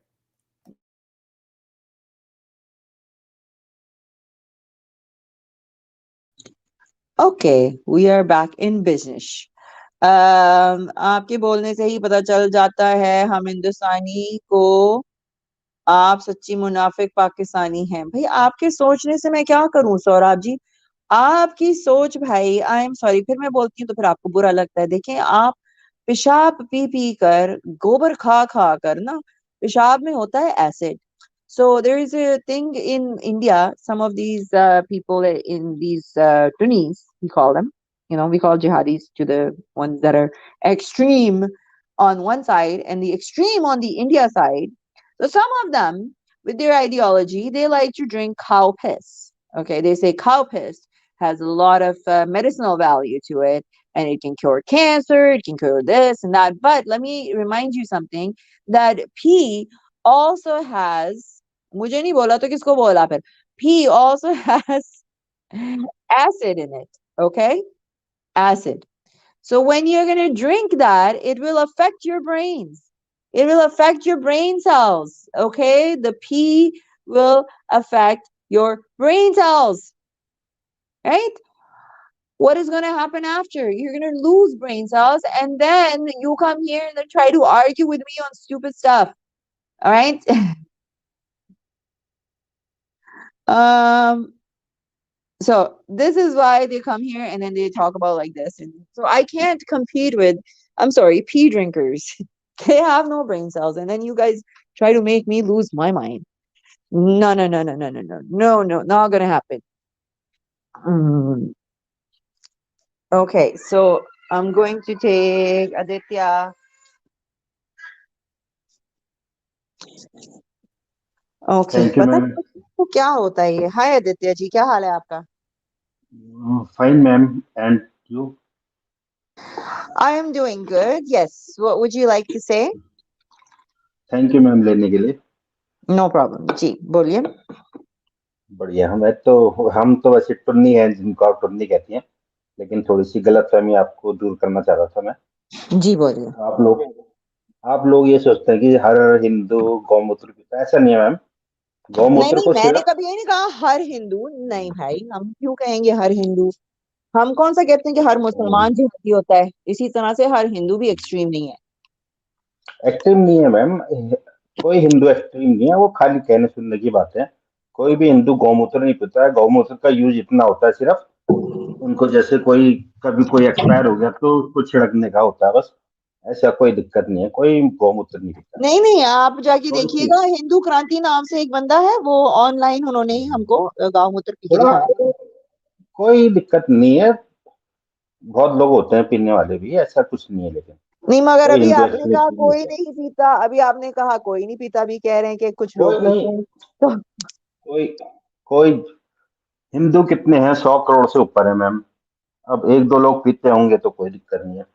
Okay, we are back in business. आपके बोलने से ही पता चल जाता है हम हिंदुस्तानी को आप सच्ची मुनाफिक पाकिस्तानी हैं. भाई आपके सोचने से मैं क्या करूं सौरभ जी? आपकी सोच भाई, आई एम सॉरी, फिर मैं बोलती हूँ तो फिर आपको बुरा लगता है. देखें, आप पेशाब पी कर, गोबर खा कर ना, पेशाब में होता है acid. So there is a thing in India, some of these people in these Sunnis, we call them, we call jihadis to the ones that are extreme on one side and the extreme on the India side. So some of them, with their ideology, they like to drink cow piss. Okay, they say cow piss has a lot of medicinal value to it, and it can cure cancer, it can cure this and that. But let me remind you something, that pee also has, मुझे नहीं बोला तो किसको बोला फिर? Pee also has acid in it, okay? Acid. So when you're going to drink that, it will affect your brains. It will affect your brain cells, okay? The pee will affect your brain cells, right? What is going to happen after? You're going to lose brain cells, and then you come here and then try to argue with me on stupid stuff. All right. So this is why they come here and then they talk about like this. And so I can't compete with, I'm sorry, pee drinkers. They have no brain cells. And then you guys try to make me lose my mind. No, no, no, no, no, no, no, no, no, not gonna happen. Mm. Okay, so I'm going to take Aditya. Okay, thank you पता ma'am. नहीं तो क्या होता है ये. हाय आदित्य जी, क्या हाल है आपका? Fine ma'am. And you? I am doing good. Yes. What would you like to say? Thank you ma'am लेने के लिए. No problem. जी, बोलिए. बढ़िया. हम तो वैसे टुन्नी हैं, जिनको आप टुन्नी कहती हैं, लेकिन थोड़ी सी गलतफहमी आपको दूर करना चाह रहा था मैं. जी बोलिए. आप लोग ये सोचते हैं कि हर हिंदू गौमूत्र पीता है. ऐसा नहीं है मैम. नहीं गौमूत्र नहीं, को मैंने सिर्फ कभी ये नहीं कहा हर हिंदू. नहीं भाई, हम क्यों कहेंगे हर हिंदू? हम कौन सा कहते हैं कि हर मुसलमान जिहादी होता है? इसी तरह से हर हिंदू भी एक्सट्रीम नहीं है. एक्सट्रीम नहीं है मैम. कोई हिंदू एक्सट्रीम नहीं है. वो खाली कहने सुनने की बात है. कोई भी हिंदू गौमूत्र नहीं पीता है. गौमूत्र का यूज इतना होता है सिर्फ उनको, जैसे कभी कोई एक्सपायर हो गया तो उसको छिड़कने का होता है बस. ऐसा कोई दिक्कत नहीं है. कोई गौमूत्र नहीं पीता. नहीं नहीं, आप जाके थोड़ी सी देखिएगा, हिंदू क्रांति नाम से एक बंदा है, वो ऑनलाइन उन्होंने ही हमको गौमूत्र पी के थोड़ा दिखाया. कोई दिक्कत नहीं है. बहुत लोग होते हैं पीने वाले भी. ऐसा कुछ नहीं है. लेकिन नहीं, मगर कोई अभी हिंदू आपने कहा एक्सट्रीम नहीं कोई होता. नहीं पीता, अभी आपने कहा कोई नहीं पीता, अभी कह रहे हैं कि कुछ लोग कोई नहीं. पीते हैं. तो कोई कोई हिंदू कितने हैं? 100 करोड़ से ऊपर है मैम. अब एक दो लोग पीते होंगे तो कोई दिक्कत नहीं है.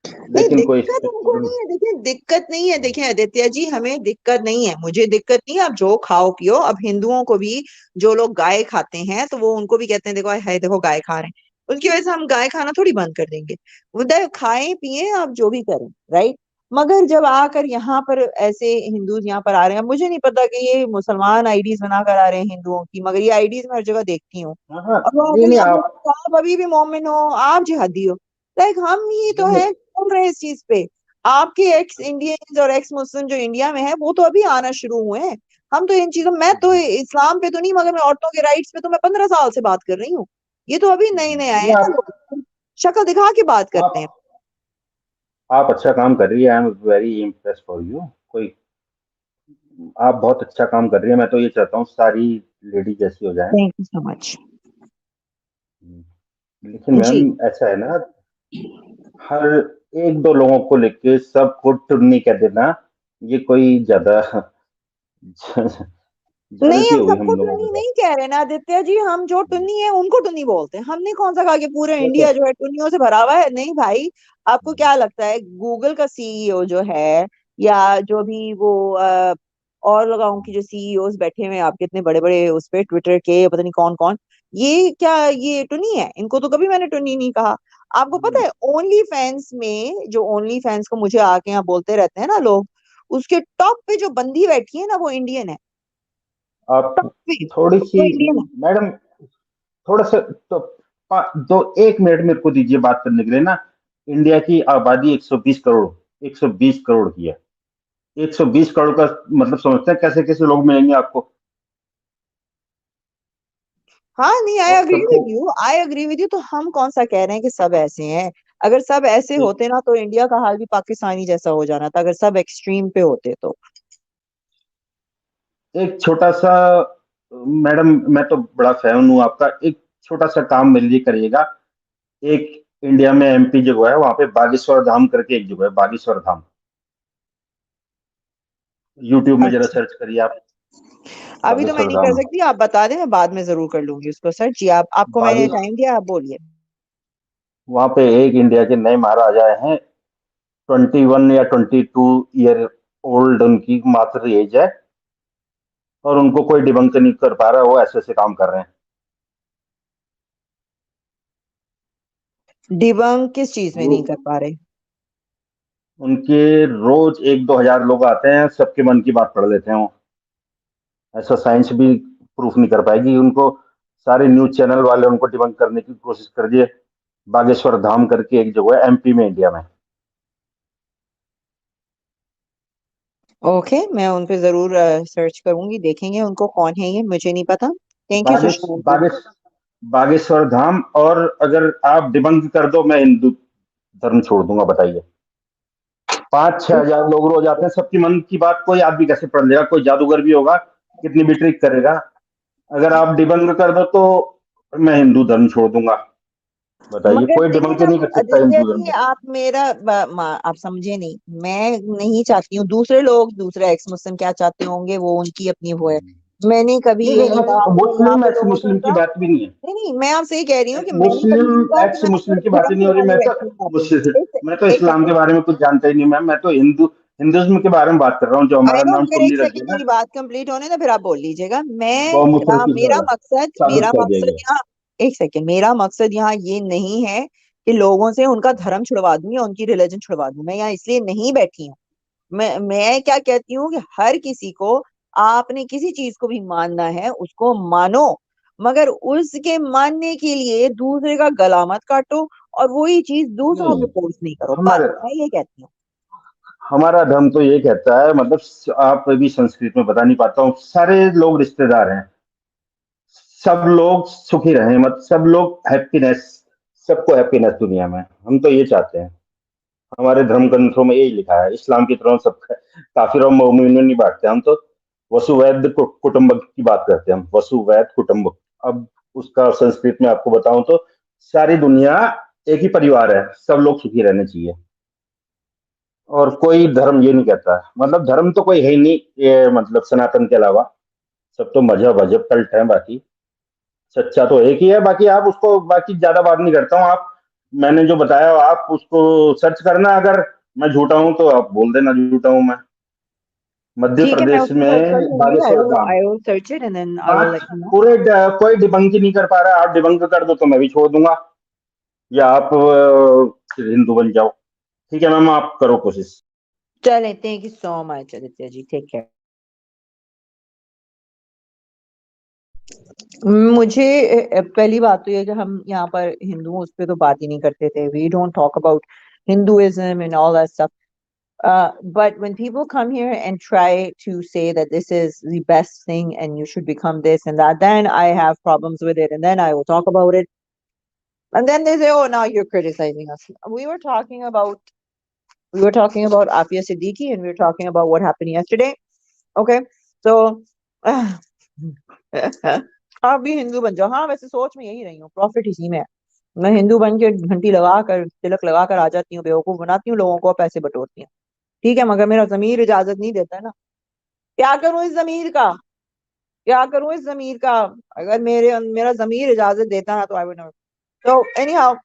नहीं, लेकिन कोई दिक्कत हमको नहीं है. देखिए, दिक्कत नहीं है. देखिए आदित्य जी, हमें दिक्कत नहीं है, मुझे दिक्कत नहीं है. आप जो खाओ पियो. अब हिंदुओं को भी जो लोग गाय खाते हैं तो वो उनको भी कहते हैं देखो है, देखो गाय खा रहे हैं. उनकी वजह से हम गाय खाना थोड़ी बंद कर देंगे. उधर खाएं पिए, आप जो भी करें. राइट. मगर जब आकर यहाँ पर ऐसे हिंदू यहाँ पर आ रहे हैं, मुझे नहीं पता कि ये मुसलमान आईडीज बनाकर आ रहे हैं हिंदुओं की, मगर ये आईडीज मैं हर जगह देखती हूँ. हाँ हाँ. और वो नहीं आकर नहीं. यहाँ बोलते हैं, आप अभी भी मोमिन हो, आप जिहादी हो. लाइक हम ही तो नहीं हैं बोल रहे हैं इस चीज पे. आपके एक्स इंडियंस और एक्स मुस्लिम जो इंडिया में है वो तो अभी आना शुरू हुए हैं. हम तो इन चीजों, मैं तो इस्लाम पे तो नहीं, मगर मैं औरतों के राइट्स पे तो मैं 15 साल से बात कर रही हूँ. ये तो अभी नए नए आए नहीं, हैं ना लोग, शक्ल दिखा के बात करते हैं. आप अच्छा काम कर रही है. I am very impress for you. कोई आप बहुत अच्छा काम कर रही है. मैं तो ये चाहता हूँ सारी लेडी जैसी हो जाएं. Thank you so much. लेकिन जी. मैम ऐसा है ना, हर एक दो लोगों को लेके सबको टुन्नी कह देना, ये कोई ज्यादा नहीं, ज्यादती हम हो गई हम सबको लोगों टुन्नी के साथ. नहीं कह रहे ना आदित्य जी. हम जो टुन्नी है उनको टुन्नी बोलते हैं. हमने कौन सा कहा कि पूरा देखो, इंडिया जो है टुन्नियों से भरा हुआ है. नहीं भाई. आपको क्या लगता है गूगल का सीईओ जो है, या जो भी वो और लगाओ की जो सीईओज बैठे हुए हैं आपके इतने बड़े बड़े उस पे, ट्विटर के पता नहीं कौन कौन, ये क्या ये टुन्नी है? इनको तो कभी मैंने टुन्नी नहीं कहा. आपको पता है ओनली फैंस में, जो ओनली फैंस को मुझे आके यहाँ बोलते रहते हैं ना लोग, उसके टॉप पे जो बंदी बैठी है ना वो इंडियन है. आप टॉप पे थोड़ी सी वो इंडियन है. मैडम, थोड़ा सा तो 1 मिनट मेरे को दीजिए बात करने के लिए ना. इंडिया की आबादी 120 करोड़, 120 करोड़ की है. 120 करोड़ का मतलब समझते हैं कैसे कैसे लोग मिलेंगे आपको? हाँ नहीं, आई और अग्री सबको with you, I agree with you. तो हम कौन सा कह रहे हैं कि सब ऐसे हैं? अगर सब ऐसे एक, होते ना तो इंडिया का हाल भी पाकिस्तानी जैसा हो जाना था, अगर सब एक्सट्रीम पे होते तो. एक छोटा सा, मैडम मैं तो बड़ा फैन हूँ आपका. एक छोटा सा काम मेरे लिए करिएगा. एक इंडिया में एमपी जगह है, वहां पे बागेश्वर धाम करके एक जगह है, बागेश्वर धाम. यूट्यूब में जरा अच्छा, सर्च करिए आप. अभी तो मैं बागेश्वर नहीं कर धाम. सकती, आप बता दें, मैं बाद में जरूर कर लूंगी उसको सर्च. जी, आपको मैंने बागेश टाइम दिया, आप बोलिए. वहां पे एक इंडिया के नए महाराजा आए हैं. 21 या 22 ईयर ओल्ड उनकी मात्र एज है. और उनको कोई डिबंक नहीं कर पा रहा. वो ऐसे ऐसे काम कर रहे हैं. डिबंक किस चीज में वो नहीं कर पा रहे? उनके रोज 1-2 हजार लोग आते हैं, सबके मन की बात पढ़ लेते हैं वो. ऐसा साइंस भी प्रूफ नहीं कर पाएगी उनको. सारे न्यूज चैनल वाले उनको डिबंक करने की कोशिश कर दिए. बागेश्वर धाम करके एक जगह है एमपी में, इंडिया में. ओके, मैं उन पे जरूर सर्च करूंगी, देखेंगे उनको कौन है ये, मुझे नहीं पता। Thank you Sushma ji. बागेश्वर धाम, और अगर आप डिबंक कर दो मैं हिंदू धर्म छोड़ दूंगा, बताइए। 5-6 हजार लोग रोज आते हैं, सबकी मन की बात कोई आदमी कैसे पढ़ लेगा? कोई जादूगर भी होगा, कितनी भी ट्रिक करेगा। अगर आप डिबंक कर दो तो मैं हिंदू धर्म छोड़ दूंगा, बताइए। मगर कोई देखो डिबंक ना नहीं कर सकता आदित्य हिंदू धर्म जी, को। आप मेरा आप समझे नहीं। मैं नहीं चाहती हूँ, दूसरे लोग, दूसरे एक्स मुस्लिम क्या चाहते होंगे वो उनकी अपनी वो है। मैंने कभी नहीं ये नहीं कहा नहीं, कि मैं यहाँ मुस्लिम पे एक्स लोगों से मुस्लिम की उनका, बात भी नहीं है। नहीं नहीं, मैं आपसे ये कह रही हूँ कि मैंने कभी मुस्लिम नहीं कहा कि एक्स मैं मुस्लिम की उनका बात ही धर्म नहीं हो रही। छुड़ाने बैठी हूँ यहाँ पे। मुस्लिम मैं तो एक इस्लाम सेकंड, के बारे में कुछ जानता ही नहीं मैम। मैं तो हिंदुज्म के बारे में बात कर रहा हूँ, जो आई हमारा नो, नाम मगर टोन्नी एक रख दिया सेकंड ना, मेरी बात कंप्लीट होने दो, फिर आप बोल लीजिएगा। गौमूत्र की मेरा मकसद, साबित कर देंगे। यहाँ, एक सेकंड, मेरा मकसद यहाँ ये नहीं है कि लोगों से उनका धर्म छुड़वा दूं या उनकी रिलीजन छुड़वा दूं। मैं यहाँ इसलिए नहीं बैठी हूँ। मैं क्या कहती हूँ कि हर किसी को, आपने किसी चीज को भी मानना है उसको मानो, मगर उसके मानने के लिए दूसरे का गला मत काटो और वही चीज दूसरों पे नहीं, फोर्स नहीं करो। बस हमारे मैं ये कहती हूँ। हमारा धर्म तो ये कहता है, मतलब आप भी संस्कृत में बता नहीं पाता हूँ, सारे लोग रिश्तेदार हैं, सब लोग सुखी रहें, मत सब लोग हैप्पीनेस, सबको हैप्पीनेस दुनिया में, हम तो ये चाहते हैं। हमारे धर्म ग्रंथों में यही लिखा है। इस्लाम की तरह सब काफिर और मोमिन नहीं बांटते हम तो। वसुवैध कुटुंब की बात करते हैं हम, वसुवैध कुटुंब। अब उसका संस्कृत में आपको बताऊं तो सारी दुनिया एक ही परिवार है, सब लोग सुखी रहने चाहिए। और कोई धर्म ये नहीं कहता, मतलब धर्म तो कोई है ही नहीं ये, मतलब सनातन के अलावा सब तो मजहब अजब कल्ट है। बाकी सच्चा तो एक ही है। बाकी आप उसको, बाकी ज्यादा बात नहीं करता हूँ। आप, मैंने जो बताया आप उसको सर्च करना। अगर मैं झूठा हूं तो आप बोल देना झूठा हूं मैं। मध्य ठीक है, मैं प्रदेश उसको सर्च कर में लूंगी। Bageshwar Dham. I will search it and then I will बात लेट यू नो। पूरे कोई डिबंक ही नहीं कर पा रहा है। आप डिबंक कर दो तो मैं भी छोड़ दूंगा, या आप हिंदू बन जाओ। ठीक है मैम, आप करो कोशिश। चलें, thank you so much Aditya ji, take care. मुझे पहली बात तो ये कि हम यहाँ पर हिंदुओं उस पे तो बात ही नहीं करते थे। We don't talk about Hinduism and all that stuff. But when people come here and try to say that this is the best thing and you should become this and that, then I have problems with it, and then I will talk about it. And then they say, "Oh, now you're criticizing us." We were talking about Afia Siddiqui, and we were talking about what happened yesterday. Okay, so आप भी हिंदू बन जाओ। हाँ, वैसे सोच में यही रही हूँ, प्रॉफिट इसी में है। मैं हिंदू बन के घंटी लगा कर, तिलक लगा कर आ जाती हूँ, बेवकूफ बनाती हूँ लोगों को, पैसे बटोरती हूँ। ठीक है, मगर मेरा जमीर इजाजत नहीं देता है ना। क्या करूं इस जमीर का, क्या करूं इस जमीर का? अगर मेरा जमीर इजाजत देता ना तो आई वुड नॉट। तो एनी हाउ,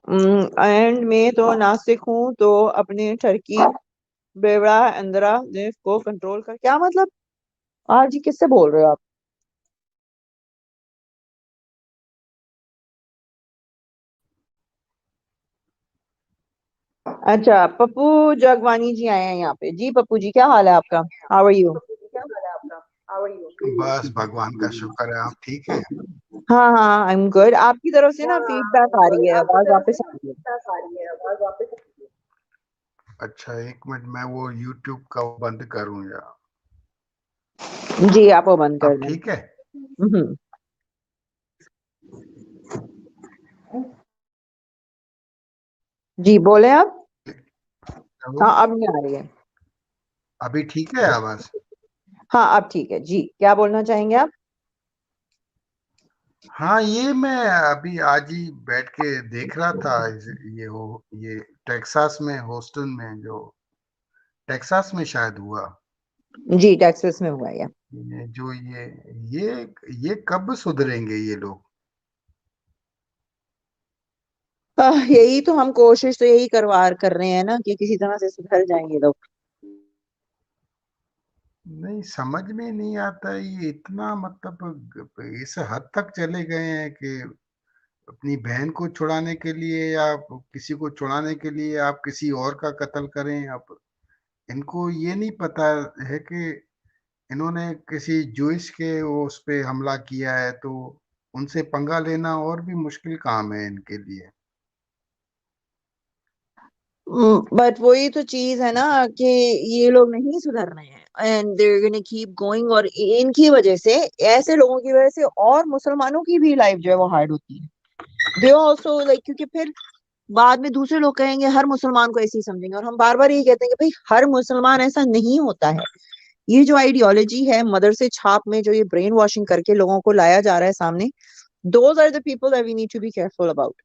एंड में तो नास्तिक हूँ तो अपने टर्की बेवड़ा अंदरा देव को कंट्रोल कर, क्या मतलब? आज जी किससे बोल रहे हो आप? अच्छा, पप्पू जगवानी जी आए हैं यहाँ पे। जी पप्पू जी, क्या हाल है आपका? How are you? बस भगवान का शुक्र है। आप ठीक है? हाँ हाँ, आई एम गुड। आपकी तरफ से ना फीडबैक आ रही है, आवाज वापस आ रही अच्छा, एक मिनट, मैं वो यूट्यूब का बंद करूं या? है। जी, आप वो बंद कर अब दें। ठीक है? जी बोले आप। हेलो, हाँ, अब नहीं आ रही है। अभी ठीक है आवाज? हाँ, अब ठीक है जी। क्या बोलना चाहेंगे आप? हाँ, ये मैं अभी आज ही बैठ के देख रहा था। ये टेक्सास में, होस्टन में, जो टेक्सास में शायद हुआ। जी, टेक्सास में हुआ है। ये जो ये कब सुधरेंगे ये लोग? यही तो हम कोशिश तो यही कर रहे हैं ना कि किसी तरह से सुधर जाएंगे लोग। नहीं, समझ में नहीं आता ये इतना, मतलब इस हद तक चले गए हैं कि अपनी बहन को छुड़ाने के लिए या किसी को छुड़ाने के लिए आप किसी और का कत्ल करें। आप इनको ये नहीं पता है कि इन्होंने किसी जूइश के उस पे हमला किया है, तो उनसे पंगा लेना और भी मुश्किल काम है इनके लिए। बट वही तो चीज है ना कि ये लोग नहीं सुधर रहे हैं and there gonna keep going, और इनकी वजह से, ऐसे लोगों की वजह से और मुसलमानों की भी लाइफ जो है वो हार्ड होती है। दे आल्सो लाइक, क्योंकि फिर बाद में दूसरे लोग कहेंगे हर मुसलमान को ऐसे ही समझेंगे, और हम बार बार यही कहते हैं कि भाई हर मुसलमान ऐसा नहीं होता है। ये जो आइडियोलॉजी है मदर से छाप में, जो ये ब्रेन वॉशिंग करके लोगों को लाया जा रहा है सामने, those are the people that we need to be careful about.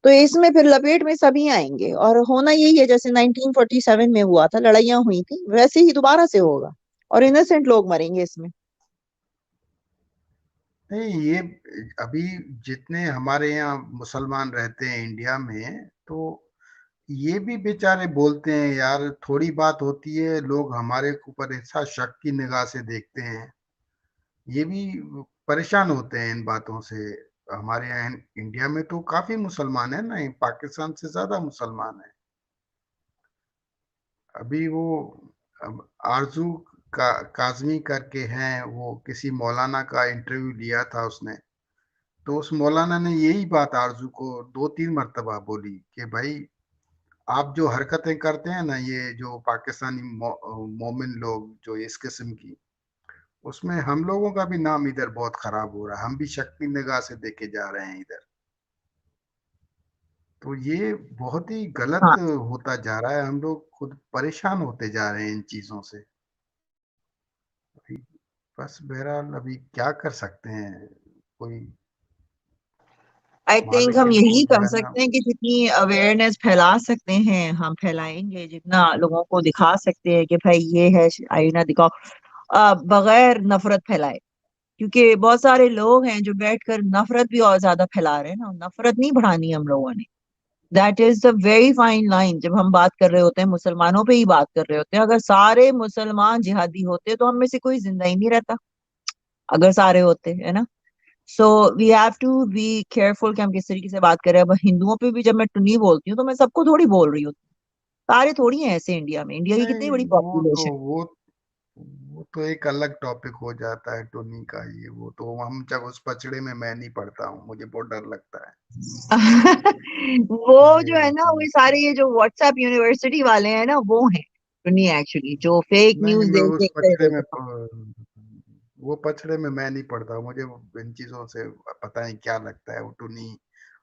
तो इसमें फिर लपेट में सभी आएंगे, और होना यही है जैसे 1947 में हुआ था, लड़ाइयां हुई थी, वैसे ही दोबारा से होगा, और इनोसेंट लोग मरेंगे इसमें। नहीं, ये अभी जितने हमारे यहाँ मुसलमान रहते हैं इंडिया में, तो ये भी बेचारे बोलते हैं यार, थोड़ी बात होती है लोग हमारे ऊपर ऐसा शक की निगाह से देखते हैं। ये भी परेशान होते हैं इन बातों से। हमारे यहाँ इंडिया में तो काफी मुसलमान है ना, पाकिस्तान से ज्यादा मुसलमान है। अभी वो आरजू काजमी करके हैं, वो किसी मौलाना का इंटरव्यू लिया था उसने, तो उस मौलाना ने यही बात आरजू को 2-3 मर्तबा बोली कि भाई, आप जो हरकतें करते हैं ना, ये जो पाकिस्तानी मोमिन लोग जो इस किस्म की, उसमें हम लोगों का भी नाम इधर बहुत खराब हो रहा है, हम भी शक की निगाह से देखे जा रहे हैं इधर। तो ये बहुत ही गलत हाँ, होता जा रहा है, हम लोग खुद परेशान होते जा रहे हैं इन चीजों से। अभी बस बहरहाल अभी क्या कर सकते हैं, कोई आई थिंक मालिक हम इनको यही जो कर है ना। सकते हैं कि जितनी अवेयरनेस फैला सकते हैं हम फैलाएंगे, जितना लोगों को दिखा सकते हैं कि भाई ये है, आईना दिखाओ, बगैर नफरत फैलाए। क्योंकि बहुत सारे लोग हैं जो बैठकर नफरत भी और ज्यादा फैला रहे हैं ना, नफरत नहीं बढ़ानी हम लोगों ने। That is the very fine line. जब हम बात कर रहे होते हैं, मुसलमानों पे ही बात कर रहे होते हैं, अगर सारे मुसलमान जिहादी होते तो हम में से कोई जिंदा ही नहीं रहता, अगर सारे होते, है ना। So we have to be careful कि हम किस तरीके से बात कर रहे हैं। अब हिंदुओं पे भी जब मैं टुन्नी बोलती हूँ तो मैं सबको थोड़ी बोल रही हूँ, सारे थोड़ी हैं ऐसे इंडिया में, इंडिया की कितनी नहीं, बड़ी वो तो पॉपुलेशन। वो तो एक अलग टॉपिक हो जाता है टोनी का, ये वो तो हम जब उस पचड़े में मैं नहीं पड़ता हूँ, मुझे बहुत डर लगता है। वो जो है ये ना, वो सारे ये जो व्हाट्सएप यूनिवर्सिटी वाले हैं ना, वो हैं टुन्नी एक्चुअली, जो फेक नहीं, न्यूज मैं देख उस देख पचड़े कर। में वो पचड़े में मैं नहीं पड़ता, मुझे इन चीजों से पता नहीं क्या लगता है, वो टोनी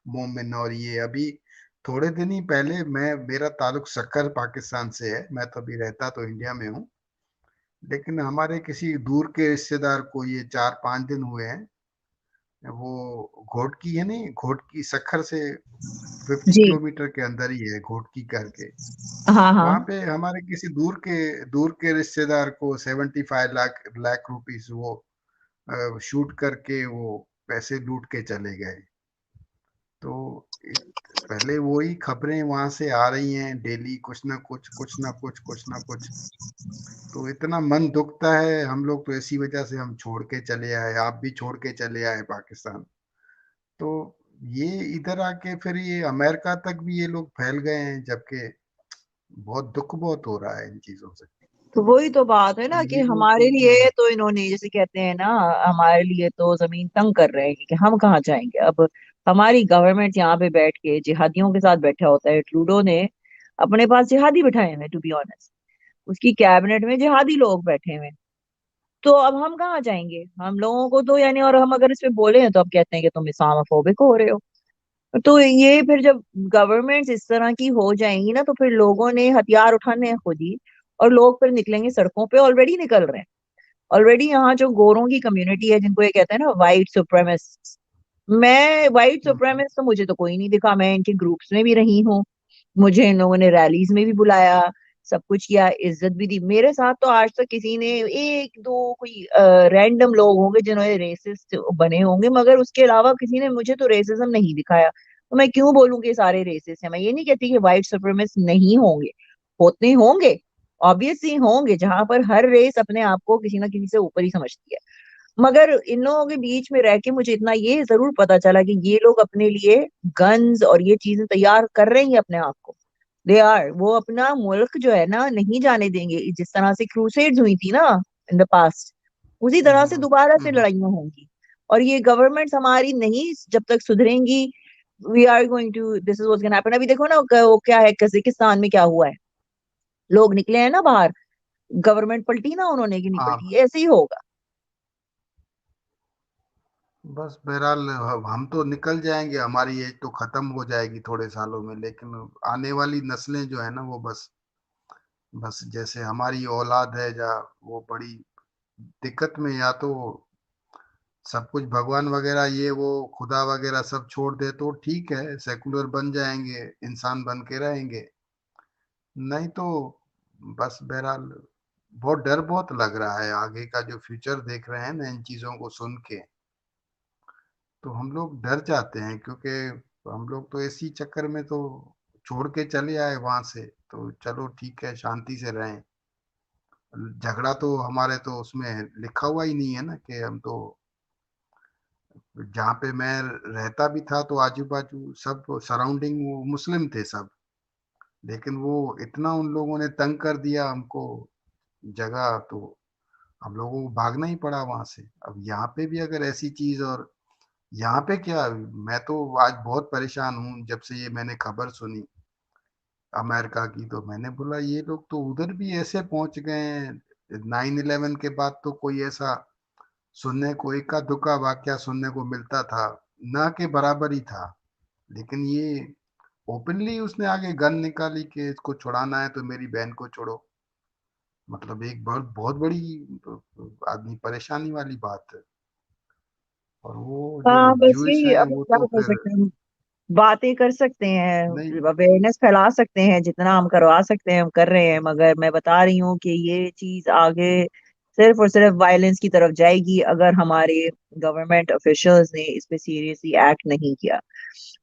मोमिन और ये अभी थोड़े दिन ही पहले, मैं मेरा ताल्लुक सक्कर पाकिस्तान से है, मैं तो अभी रहता तो इंडिया में हूँ, लेकिन हमारे किसी दूर के रिश्तेदार को ये 4-5 दिन हुए हैं, वो घोटकी है नहीं, घोटकी सक्खर से 50 जी, किलोमीटर के अंदर ही है घोटकी करके। हाँ हाँ। वहां पे हमारे किसी दूर के रिश्तेदार को 75 लाख रुपीस वो शूट करके वो पैसे लूट के चले गए। तो पहले वही खबरें वहां से आ रही हैं डेली, कुछ ना कुछ, कुछ ना कुछ, कुछ ना कुछ। तो इतना मन दुखता है, हम लोग तो इसी वजह से हम छोड़ के चले आए, आप भी छोड़ के चले आए पाकिस्तान। तो ये इधर आके फिर ये अमेरिका तक भी ये लोग फैल गए हैं, जबकि बहुत दुख बहुत हो रहा है इन चीजों से। तो वही तो बात है तो ना कि ये लोग हमारे लिए तो इन्होंने, जैसे कहते हैं ना, हमारे लिए तो जमीन तंग कर रहे हैं कि हम कहाँ जाएंगे अब। हमारी गवर्नमेंट यहाँ पे बैठ के जिहादियों के साथ बैठा होता है, ट्रूडो ने अपने पास जिहादी बिठाए हुए, टू बी ऑनेस्ट, उसकी कैबिनेट में जिहादी लोग बैठे हुए हैं। तो अब हम कहाँ जाएंगे, हम लोगों को तो यानी, और हम अगर इस पे बोले हैं तो अब कहते हैं कि तुम इस्लामोफोबिक हो रहे हो। तो ये फिर जब गवर्नमेंट इस तरह की हो जाएंगी ना, तो फिर लोगों ने हथियार उठाने हैं खुद ही, और लोग फिर निकलेंगे सड़कों पे, ऑलरेडी निकल रहे हैं। ऑलरेडी यहाँ जो गोरों की कम्युनिटी है, जिनको ये कहते हैं ना वाइट सुप्रेमिस्ट, मैं वाइट हम्म। सुप्रेमिस्ट तो मुझे तो कोई नहीं दिखा, मैं इनके ग्रुप्स में भी रही हूँ, मुझे इन लोगों ने रैलीज में भी बुलाया, सब कुछ किया, इज्जत भी दी। मेरे साथ तो आज तक किसी ने, एक दो कोई रैंडम लोग होंगे जिन्होंने रेसिस्ट बने होंगे, मगर उसके अलावा किसी ने मुझे तो रेसिज्म नहीं दिखाया। तो मैं क्यों बोलूं कि सारे रेसिस्ट हैं। मैं ये नहीं कहती कि व्हाइट सुप्रीमेसिस्ट नहीं होंगे, होते होंगे, ऑब्वियसली होंगे, जहां पर हर रेस अपने आप को किसी ना किसी से ऊपर ही समझती है। मगर इन लोगों के बीच में रह के मुझे इतना ये जरूर पता चला कि ये लोग अपने लिए गन्स और ये चीजें तैयार कर रहे हैं अपने आप को। दे आर, वो अपना मुल्क जो है ना नहीं जाने देंगे। जिस तरह से क्रूसेड्स हुई थी ना इन द पास्ट, उसी तरह से दोबारा से लड़ाइयां होंगी। और ये गवर्नमेंट्स हमारी नहीं जब तक सुधरेंगी, we are going to, this is what's gonna happen. अभी देखो ना वो क्या है, कजाकिस्तान में क्या हुआ है, लोग निकले हैं ना बाहर, गवर्नमेंट पलटी ना उन्होंने की नहीं हाँ, पलटी, ऐसे ही होगा। बस बहरहाल हम तो निकल जाएंगे, हमारी एज तो खत्म हो जाएगी थोड़े सालों में, लेकिन आने वाली नस्लें जो है ना वो बस बस जैसे हमारी औलाद है, या वो बड़ी दिक्कत में, या तो सब कुछ भगवान वगैरह ये वो खुदा वगैरह सब छोड़ दे तो ठीक है, सेकुलर बन जाएंगे, इंसान बन के रहेंगे। नहीं तो बस बहरहाल बहुत डर बहुत लग रहा है आगे का जो फ्यूचर देख रहे हैं ना इन चीजों को सुन के, तो हम लोग डर जाते हैं, क्योंकि हम लोग तो इसी चक्कर में तो छोड़ के चले आए वहां से, तो चलो ठीक है शांति से रहें। झगड़ा तो हमारे तो उसमें लिखा हुआ ही नहीं है ना, कि हम तो जहाँ पे मैं रहता भी था तो आजू बाजू सब सराउंडिंग वो मुस्लिम थे सब, लेकिन वो इतना उन लोगों ने तंग कर दिया हमको जगह, तो हम लोगों को भागना ही पड़ा वहां से। अब यहाँ पे भी अगर ऐसी चीज, और यहाँ पे क्या, मैं तो आज बहुत परेशान हूँ जब से ये मैंने खबर सुनी अमेरिका की, तो मैंने बोला ये लोग तो उधर भी ऐसे पहुंच गए हैं। 9/11 के बाद तो कोई ऐसा सुनने को इक्का दुक्का वाकया सुनने को मिलता था, ना के बराबर ही था। लेकिन ये ओपनली उसने आगे गन निकाली कि इसको छुड़ाना है तो मेरी बहन को छोड़ो, मतलब एक बहुत बहुत बड़ी आदमी परेशानी वाली बात है। और वो जो हाँ बस ज्यूइश यही, हैं अब वो क्या तो कर फिर सकते हैं, बातें कर सकते हैं, नहीं। अवेयरनेस फैला सकते हैं, जितना हम करवा सकते हैं हम कर रहे हैं। मगर मैं बता रही हूँ कि ये चीज आगे सिर्फ और सिर्फ वायलेंस की तरफ जाएगी अगर हमारे गवर्नमेंट ऑफिशियल्स ने इस पे सीरियसली एक्ट नहीं किया।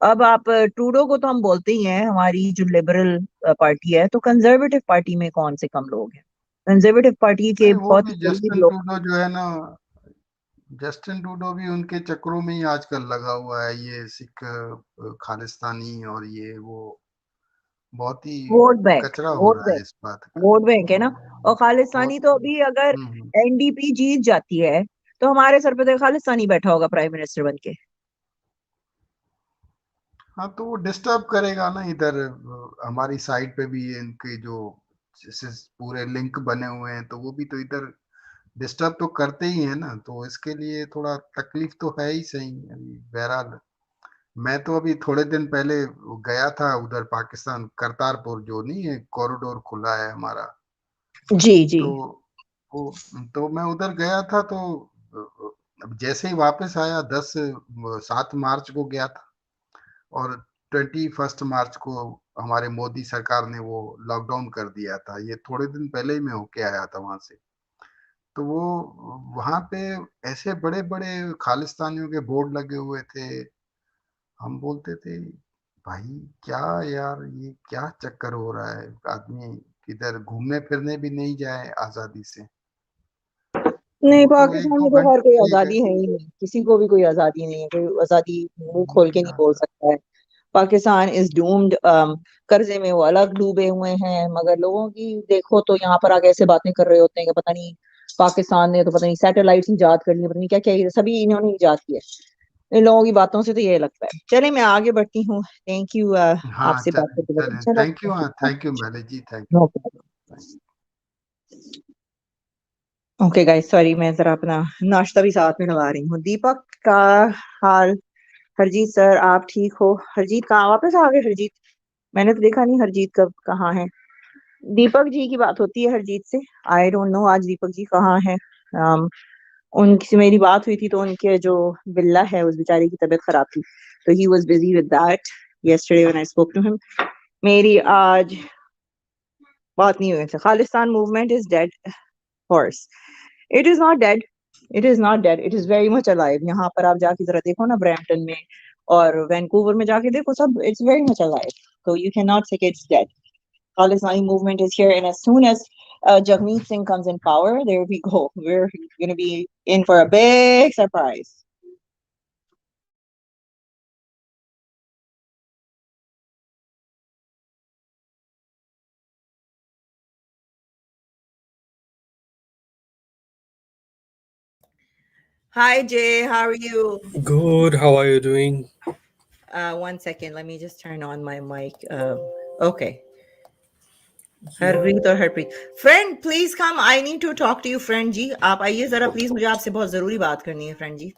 अब आप ट्रूडो को तो हम बोलते ही हैं, हमारी जो लिबरल पार्टी है, तो कंजर्वेटिव पार्टी में कौन से कम लोग हैं? कंजर्वेटिव पार्टी के नहीं, वो बहुत भी ही करीबी जस्टिन लोग। ट्रूडो जो है ना, जस्टिन ट्रूडो भी उनके चक्करों में ही आजकल लगा हुआ है, ये सिख खालिस्तानी और ये वो बहुत ही वोट बैंक, कचरा हो वोट रहा है बैंक, इस बात का। वोट बैंक है ना। और खालिस्तानी बहुत। तो अभी अगर हम्म। एनडीपी जीत जाती है तो हमारे सर पे तो खालिस्तानी बैठा होगा प्राइम मिनिस्टर बन के। हाँ, तो वो डिस्टर्ब करेगा ना इधर, हमारी साइड पे भी इनके जो जैसे पूरे लिंक बने हुए हैं, तो वो भी तो इधर डिस्टर्ब तो करते ही है ना, तो इसके लिए थोड़ा तकलीफ तो है ही सही। अभी बहरहाल मैं तो अभी थोड़े दिन पहले गया था उधर पाकिस्तान, करतारपुर जो नहीं है कॉरिडोर खुला है हमारा, जी जी। तो वो तो मैं उधर गया था, तो अब जैसे ही वापस आया 7 मार्च को गया था, और 21 मार्च को हमारे मोदी सरकार ने वो लॉकडाउन कर दिया था, ये थोड़े दिन पहले ही मैं होके आया था वहां से। तो वो वहां पे ऐसे बड़े बड़े खालिस्तानियों के बोर्ड लगे हुए थे, हम बोलते थे भाई क्या यार ये क्या चक्कर हो रहा है, आदमी किधर घूमने फिरने भी नहीं जाए आजादी से। तो नहीं, वो तो एक पाकिस्तान दो में तो खैर घंटे कोई के लिए गए। आजादी है ही नहीं, किसी को भी कोई आजादी नहीं है, कोई आजादी मुंह खोल के नहीं बोल आजा- सकता है। Pakistan is doomed. कर्जे में वो अलग डूबे हुए हैं, मगर लोगों की देखो तो यहाँ पर आके ऐसे बातें कर रहे होते हैं कि पता नहीं पाकिस्तान ने तो पता नहीं सैटेलाइट ईजाद कर ली, पता नहीं क्या क्या, ये सभी इन्होंने ईजाद किया है। इन लोगों की बातों से तो ये लगता है। चले मैं आगे बढ़ती हूँ, थैंक यू, हाँ, आपसे बात चलें करके बड़ा चलें, अच्छा थैंक यू, हाँ लगा। थैंक यू मैले जी, thank no you. Problem. Okay guys, sorry, मैं जरा अपना नाश्ता भी साथ में लगा रही हूँ। दीपक का हाल, हरजीत सर आप ठीक हो? हरजीत कहाँ वापस आ गए हरजीत? मैंने तो देखा नहीं हरजीत कब कहाँ है। दीपक जी की बात होती है हरजीत से, आई डोंट नो आज दीपक जी कहाँ है। um, उनसे मेरी बात हुई थी तो उनके जो बिल्ला है उस बेचारे की तबीयत खराब थी, तो he was busy with that yesterday when I spoke to him। मेरी आज बात नहीं हुई थी। Khalistan movement is dead horse. It is not dead, it is not dead, it is very much alive. यहाँ पर आप जाके जरा देखो ना, ब्रैम्पटन में और वैंकूवर में जाके देखो, सब it's very much alive. So you cannot say it's dead. Khalistani movement is here, and as soon as Jagmeet Singh comes in power, there we go. We're going to be in for a big surprise. Hi, Jay. How are you? Good. How are you doing? 1 second. Let me just turn on my mic. Okay. Harpreet और Harpreet friend please come I need to talk to you friend जी आप आइए जरा please मुझे आपसे बहुत जरूरी बात करनी है फ्रेंड जी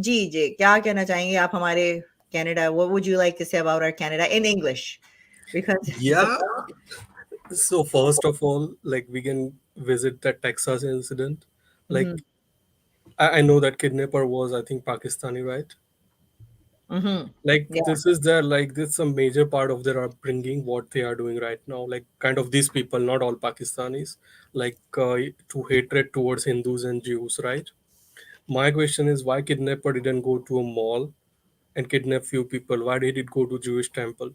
जी जी क्या कहना चाहेंगे आप हमारे Canada what would you like to say about our Canada in English because Yeah. So first of all, like we can visit that Texas incident. Like mhm I know that kidnapper was, I think, Pakistani, right? Like yeah this is their like this is a major part of their upbringing. What they are doing right now, like kind of these people, not all Pakistanis, like to hatred towards Hindus and Jews, right? My question is why kidnapper didn't go to a mall and kidnap few people? Why did it go to Jewish temple?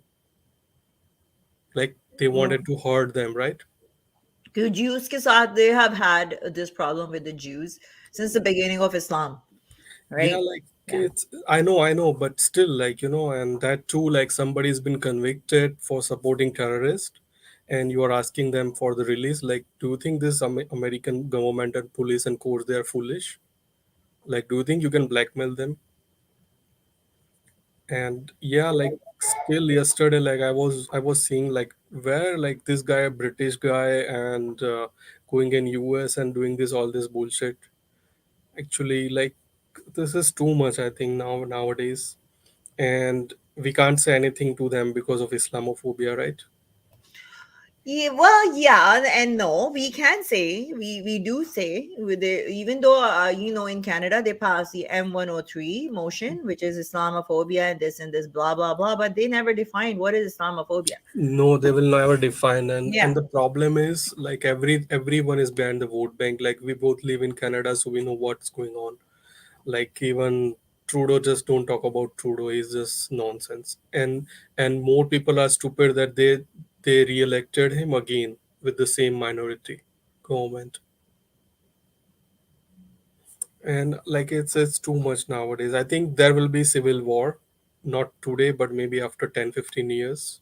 Like they Mm. wanted to hurt them, right? The Jews के साथ they have had this problem with the Jews since the beginning of Islam Yeah, right like yeah it's I know, but still, like and that too, like somebody's been convicted for supporting terrorists, and you are asking them for the release. Like, do you think this American government and police and courts they are foolish? Like, do you think you can blackmail them? And yeah, like still yesterday, like I was seeing like where like this guy, a British guy, and going in US and doing this all this bullshit. Actually, like this is too much. I think nowadays and we can't say anything to them because of Islamophobia, right? Yeah, well, yeah, and no, we can say we do say with the even though in Canada they passed the M103 motion, which is Islamophobia and this blah blah blah, but they never defined what is Islamophobia. No, they will never define, Yeah. and the problem is like everyone is behind the vote bank. Like we both live in Canada, so we know what's going on. Like even Trudeau, just don't talk about Trudeau. He's just nonsense, and more people are stupid that they re-elected him again with the same minority government. And like it's too much nowadays. I think there will be civil war, not today but maybe after 10-15 years.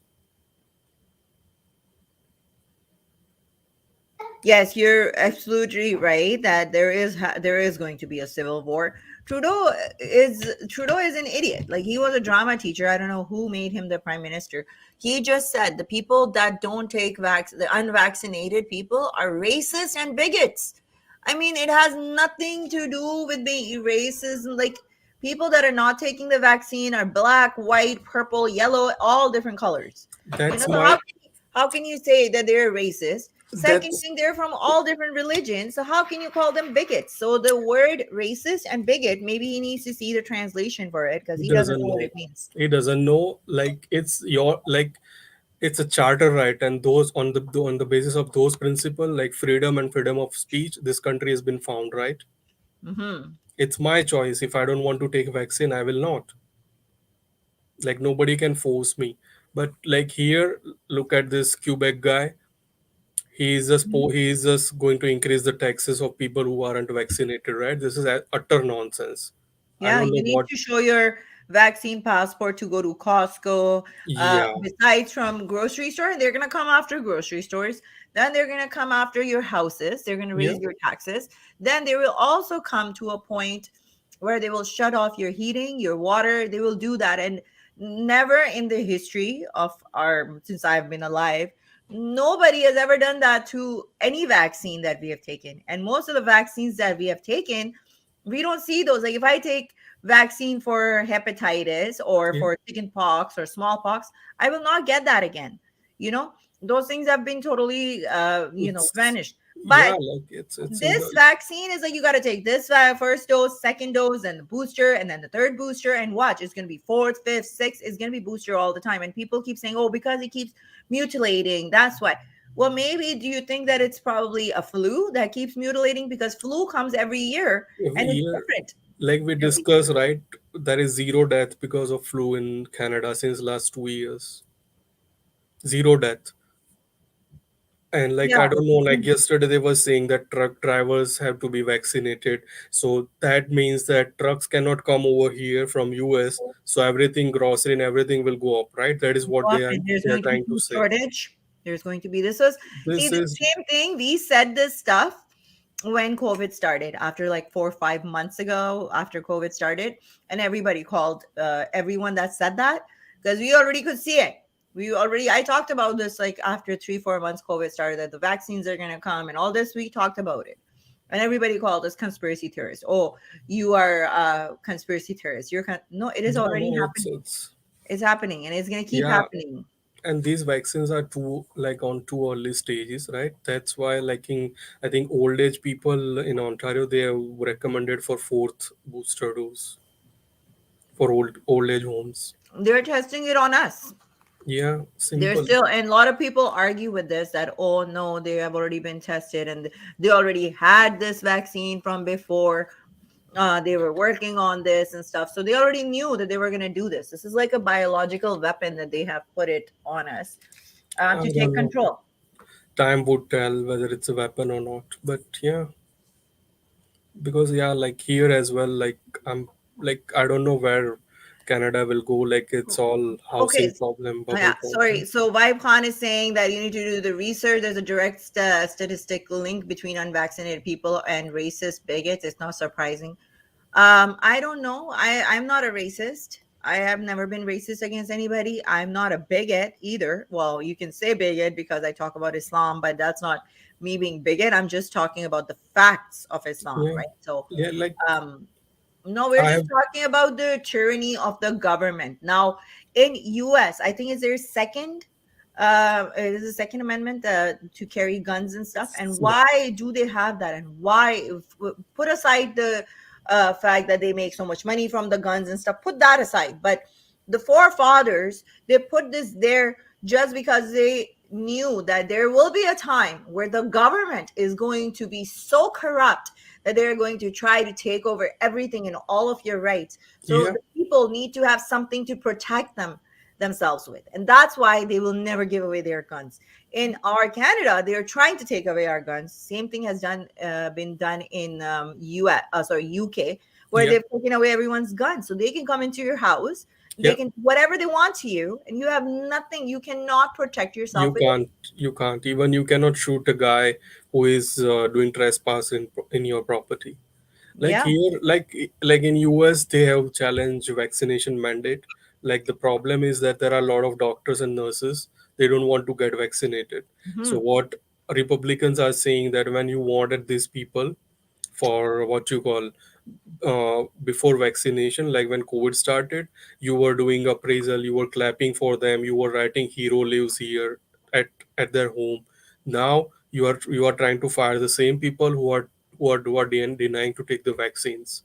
Yes, you're absolutely right that there is going to be a civil war. Trudeau is an idiot. Like he was a drama teacher. I don't know who made him the prime minister. He just said the people that don't take the unvaccinated people are racist and bigots. I mean, it has nothing to do with being racist. Like people that are not taking the vaccine are black, white, purple, yellow, all different colors. That's So my how can you say that they're racist? Second that's thing, they're from all different religions. So how can you call them bigots? So the word racist and bigot, maybe he needs to see the translation for it because he he doesn't doesn't know what know. it means. He doesn't know. Like it's your like it's a charter right, and those on the basis of those principle like freedom and freedom of speech, this country has been found, right? Hmm. It's my choice. If I don't want to take vaccine, I will not. Like nobody can force me. But like here, look at this Quebec guy. He is just going to increase the taxes of people who aren't vaccinated, right? This is utter nonsense. I Yeah, don't know you need what. to show your vaccine passport to go to Costco. Yeah, Besides from grocery store, they're gonna come after grocery stores. Then they're gonna come after your houses. They're gonna yeah. raise your taxes. Then they will also come to a point where they will shut off your heating, your water. They will do that, and never in the history of our since I've been alive, nobody has ever done that to any vaccine that we have taken. And most of the vaccines that we have taken, we don't see those. Like if I take vaccine for hepatitis or Yeah. for chicken pox or smallpox, I will not get that again. You know, those things have been totally, It's vanished. yeah, But like it's in this the vaccine is like you got to take this first dose, second dose, and the booster, and then the third booster, and watch. It's going to be fourth, fifth, sixth. It's going to be booster all the time. And people keep saying, oh, because it keeps mutilating. That's why. Well, maybe do you think that it's probably a flu that keeps mutilating? Because flu comes every year every and it's year. different Like we every discussed, right? There is zero death because of flu in Canada since last 2 years. Zero death. And like yeah. I don't know, like yesterday they were saying that truck drivers have to be vaccinated. So that means that trucks cannot come over here from US. So everything grocery and everything will go up, right? That is what Go up and there's they are going to be trying to food say. shortage. There's going to be this was see This the is same thing. We said this stuff when COVID started, after like 4 or 5 months ago, after COVID started, and everybody called everyone that said that, because we already could see it. I talked about this like after 3 or 4 months COVID started, that the vaccines are going to come and all this. We talked about it. And everybody called us conspiracy theorists. Oh, you are conspiracy theorists. No, it is Yeah, already no, happening. It's happening and it's going to keep yeah, happening. and these vaccines are too like on too early stages, right? That's why like in, I think old age people in Ontario, they have recommended for fourth booster dose for old age homes. They're testing it on us. Yeah, They're simple. still, and a lot of people argue with this that, oh no, they have already been tested and they already had this vaccine from before. They were working on this and stuff. So they already knew that they were going to do this. This is like a biological weapon that they have put it on us I to take don't know. control. Time would tell whether it's a weapon or not. But yeah, because yeah, like here as well, like I'm like I don't know where Canada will go. Like it's all Okay. housing problem, bubble Yeah, sorry. problem. So Vibe Khan is saying that you need to do the research. There's a direct statistical link between unvaccinated people and racist bigots. It's not surprising. I don't know. I'm not a racist. I have never been racist against anybody. I'm not a bigot either. Well, you can say bigot because I talk about Islam, but that's not me being bigot. I'm just talking about the facts of Islam, Yeah, right? So, yeah. Like um, no, we're I just have. talking about the tyranny of the government. Now, in US, I think it's their second it is the second amendment to carry guns and stuff. And why do they have that? And why put aside the fact that they make so much money from the guns and stuff, put that aside. But the forefathers, they put this there just because they knew that there will be a time where the government is going to be so corrupt that they're going to try to take over everything and all of your rights. So Yeah, the people need to have something to protect themselves with, and that's why they will never give away their guns. In our Canada, they're trying to take away our guns. Same thing has been done in UK, where yeah, they've taken away everyone's guns, so they can come into your house, they yeah. can whatever they want to you, and you have nothing. You cannot protect yourself You with it. can't. You can't. Even you cannot shoot a guy who is doing trespass in your property. Like Yeah. here, like in US, they have challenged vaccination mandate. Like the problem is that there are a lot of doctors and nurses, they don't want to get vaccinated. So Mhm. what Republicans are saying, that when you wanted these people for what you call before vaccination, like when COVID started, you were doing appraisal, you were clapping for them, you were writing hero lives here at their home. Now you are trying to fire the same people who are denying to take the vaccines.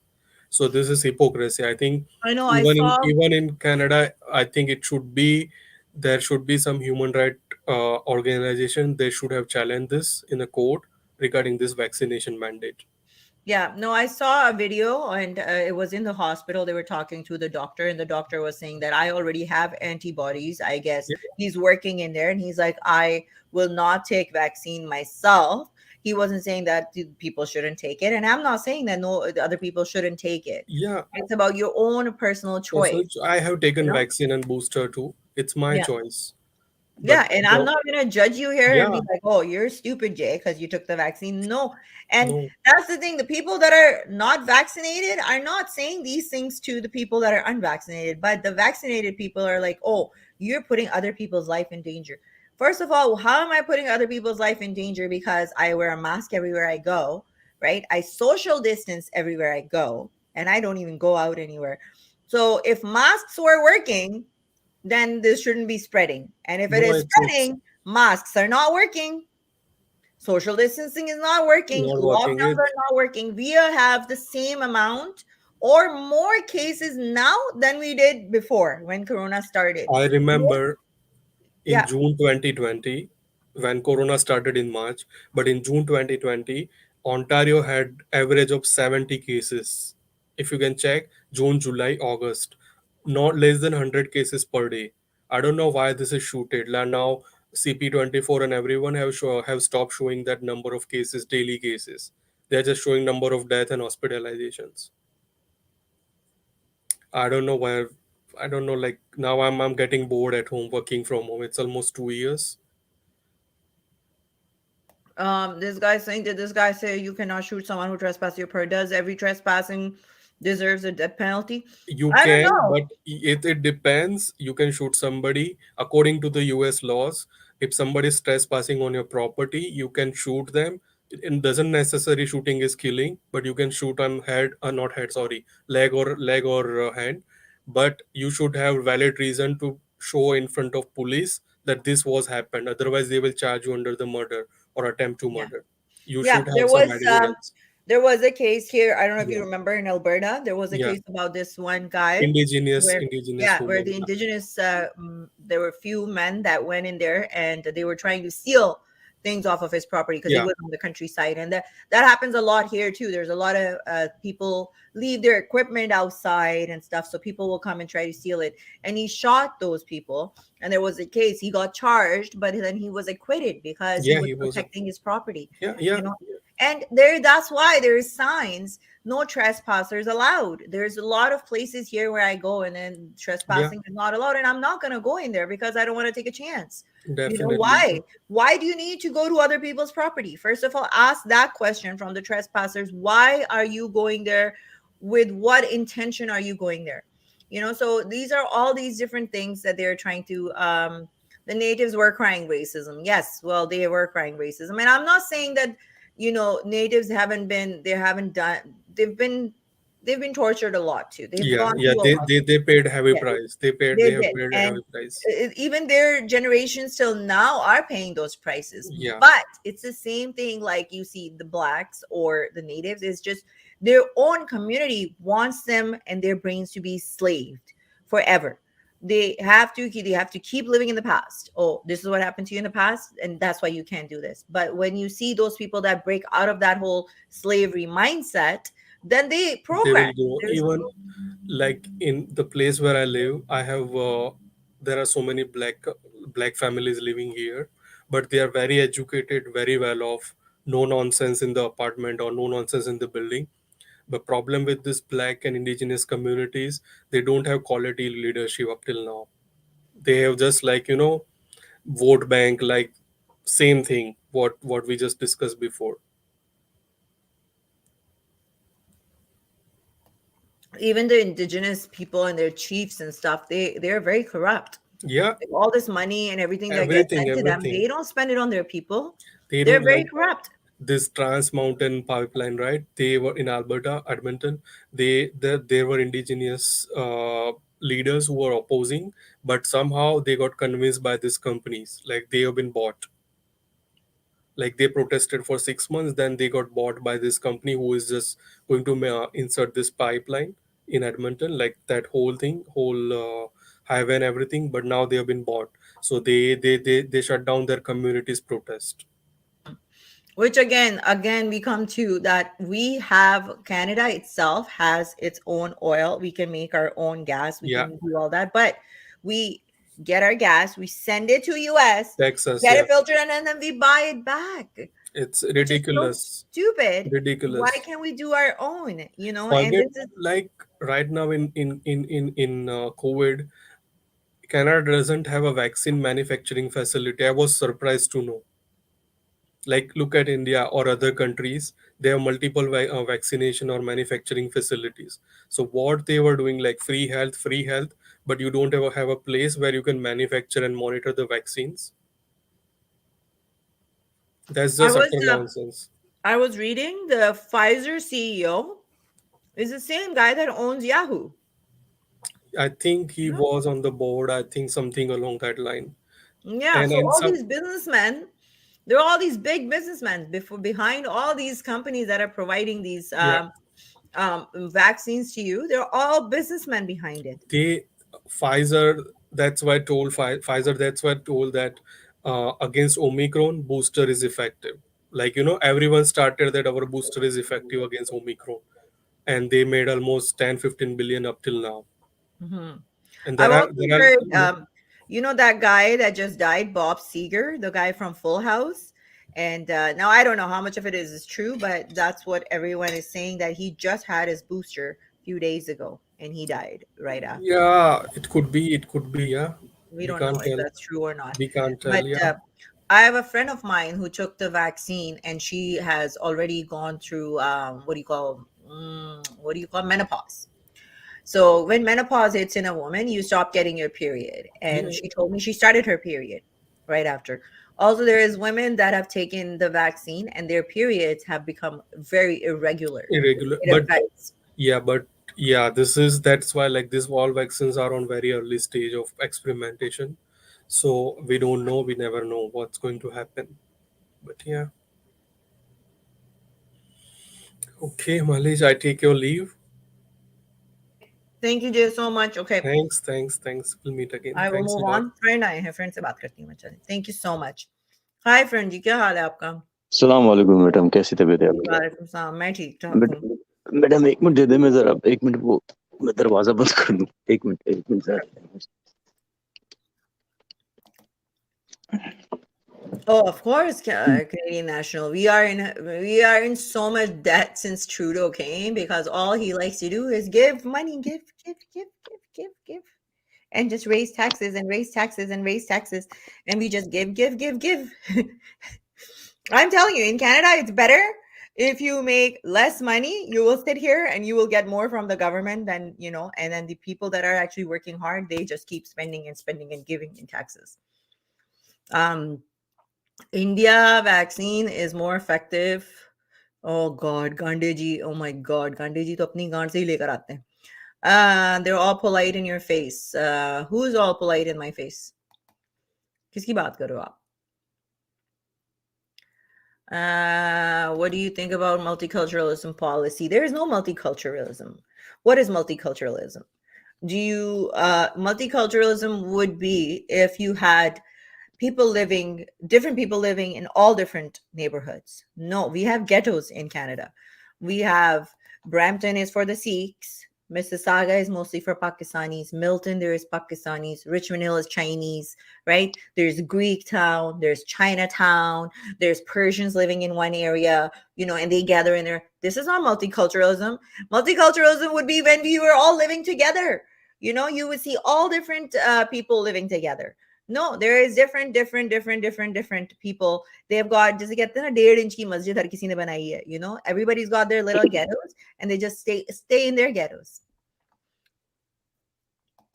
So this is hypocrisy. I think I know. I even in saw. even in Canada, I think it should be, there should be some human right organization. They should have challenged this in a court regarding this vaccination mandate. Yeah, no, I saw a video and it was in the hospital. They were talking to the doctor, and the doctor was saying that I already have antibodies. I guess Yeah, he's working in there, and he's like, I will not take vaccine myself. He wasn't saying that people shouldn't take it, and I'm not saying that no the other people shouldn't take it. yeah. It's about your own personal choice, Personal, I have you taken know? vaccine and booster too. It's my Yeah. choice. But Yeah, and I'm not gonna judge you here and yeah, be like, "Oh, you're stupid, Jay, because you took the vaccine." No, and no, that's the thing. The people that are not vaccinated are not saying these things to the people that are unvaccinated, but the vaccinated people are like, "Oh, you're putting other people's life in danger." First of all, how am I putting other people's life in danger? Because I wear a mask everywhere I go, right? I social distance everywhere I go, and I don't even go out anywhere. So if masks were working, then this shouldn't be spreading. And if it no. is It's spreading, masks are not working. Social distancing is not working. not working. Lockdowns are not working. We have the same amount or more cases now than we did before when Corona started. I remember in Yeah. June 2020, when Corona started in March, but in June 2020, Ontario had average of 70 cases. If you can check, June, July, August, not less than 100 cases per day. I don't know why this is shooted. Now CP24 and everyone have stopped showing that number of cases, daily cases. They're just showing number of death and hospitalizations. I don't know why. I don't know. Like now, I'm getting bored at home, working from home. It's almost 2 years. This guy's saying, did this guy say you cannot shoot someone who trespasses your property? Does every trespassing deserves a death penalty? You I don't can, know. but it depends. You can shoot somebody according to the US laws. If somebody is trespassing on your property, you can shoot them. It doesn't necessarily shooting is killing, but you can shoot on head, not head, sorry, leg or hand. But you should have valid reason to show in front of police that this was happened. Otherwise, they will charge you under the murder or attempt to Yeah. murder. You Yeah, should have some evidence. there was a case here. I don't know if you Yeah, remember in Alberta, there was a yeah. case about this one guy Indigenous where, indigenous where woman. the indigenous, there were a few men that went in there and they were trying to steal things off of his property because he Yeah. was on the countryside, and that happens a lot here too. There's a lot of people leave their equipment outside and stuff, so people will come and try to steal it. And he shot those people, and there was a case. He got charged, but then he was acquitted because he Yeah, was he was. protecting his property. Yeah, You yeah. know, and that's why there is signs, no trespassers allowed. There's a lot of places here where I go and then trespassing is not allowed, and I'm not going to go in there because I don't want to take a chance. Definitely. Why do you need to go to other people's property? First of all, ask that question from the trespassers. Why are you going there? With what intention are you going there? So these are all these different things that they're trying to the natives were crying racism. Yes, well, they were crying racism. And I'm not saying that natives they've been tortured a lot too. They've gone through a lot. They paid heavy Yeah. price. They They have did. paid a And heavy price. even their generations till now are paying those prices. Yeah. But it's the same thing, like you see the blacks or the natives. It's just their own community wants them and their brains to be slaved forever. They have to keep living in the past. Oh, this is what happened to you in the past, and that's why you can't do this. But when you see those people that break out of that whole slavery mindset, then they progress. They will go. Even like in the place where I live, I have there are so many black families living here, but they are very educated, very well off, no nonsense in the apartment or no nonsense in the building. The problem with this black and indigenous communities, they don't have quality leadership up till now. They have just vote bank, like same thing what we just discussed before. Even the indigenous people and their chiefs and stuff, they're very corrupt. Yeah, All this money and everything that gets sent to them, they don't spend it on their people. They're very corrupt. This Trans Mountain pipeline, right? They were in Alberta, Edmonton. There were indigenous leaders who were opposing, but somehow they got convinced by these companies. Like they have been bought. Like they protested for 6 months, then they got bought by this company who is just going to insert this pipeline in Edmonton, like that whole thing, whole highway and everything. But now they have been bought, so they shut down their community's protest. Which again we come to that we have Canada itself has its own oil. We can make our own gas. We can do all that, but we get our gas, we send it to US, Texas, get it filtered, and then we buy it back. It's ridiculous. So stupid. Ridiculous. Why can't we do our own? And this is like right now in COVID, Canada doesn't have a vaccine manufacturing facility. I was surprised to know. Like look at India or other countries, they have multiple vaccination or manufacturing facilities. So what they were doing, like free health, but you don't ever have a place where you can manufacture and monitor the vaccines. That's just utter nonsense. I was reading the Pfizer CEO is the same guy that owns Yahoo. I think he was on the board. I think something along that line. Yeah. So all these businessmen, there are all these big businessmen behind all these companies that are providing these vaccines to you. They're all businessmen behind it. Pfizer, that's why told that against Omicron, booster is effective. Like, everyone started that our booster is effective against Omicron. And they made almost 10-15 billion up till now. Mm-hmm. And I've also heard, that guy that just died, Bob Seger, the guy from Full House. And now I don't know how much of it is true, but that's what everyone is saying, that he just had his booster a few days ago and he died right after. Yeah, it could be, yeah. We don't know if that's true or not. We can't tell, yeah. I have a friend of mine who took the vaccine and she has already gone through what do you call menopause. So when menopause hits in a woman, you stop getting your period. And Yeah, she told me she started her period right after. Also, there is women that have taken the vaccine and their periods have become very irregular. irregular, It but affects. yeah, that's why like this all vaccines are on very early stage of experimentation, so we don't know, we never know what's going to happen. But yeah, okay, Malish, I take your leave. Thank you, Jay, so much. Okay, Thanks, we'll meet again. I will Thanks a move lot. on. Friend आए हैं, friend से बात करती हूँ मैं. चलें. Thank you so much. Hi, friend जी, क्या हाल है आपका? सलाम वालेकुम मैडम, कैसी तबीयत है आपकी? वालेकुम सलाम, मैं ठीक ठाक हूँ. मैडम 1 मिनट दे दे, मैं जरा 1 मिनट वो मैं दरवाजा बंद कर दूं. 1 minute sir. Oh, of course, Canadian National. We are in so much debt since Trudeau came because all he likes to do is give money, give, and just raise taxes and raise taxes and raise taxes, and we just give. I'm telling you, in Canada, it's better if you make less money. You will sit here and you will get more from the government than and then the people that are actually working hard, they just keep spending and giving in taxes. India vaccine is more effective. Oh God, Gandhi ji. Oh my God, Gandhi ji to apni gaand se hi lekar aate hain. They're all polite in your face. Who's all polite in my face? Kiski baat kar rahe ho aap? What do you think about multiculturalism policy? There is no multiculturalism. What is multiculturalism? Multiculturalism would be if you had different people living in all different neighborhoods. No, we have ghettos in Canada. We have Brampton is for the Sikhs. Mississauga is mostly for Pakistanis. Milton, there is Pakistanis. Richmond Hill is Chinese, right? There's Greek town. There's Chinatown. There's Persians living in one area, and they gather in there. This is not multiculturalism. Multiculturalism would be when we were all living together. You would see all different people living together. No, there is different people. They've got, जैसे कहते हैं ना 1.5 inch की मस्जिद हर किसी ने बनाई है. Everybody's got their little ghettos and they just stay in their ghettos.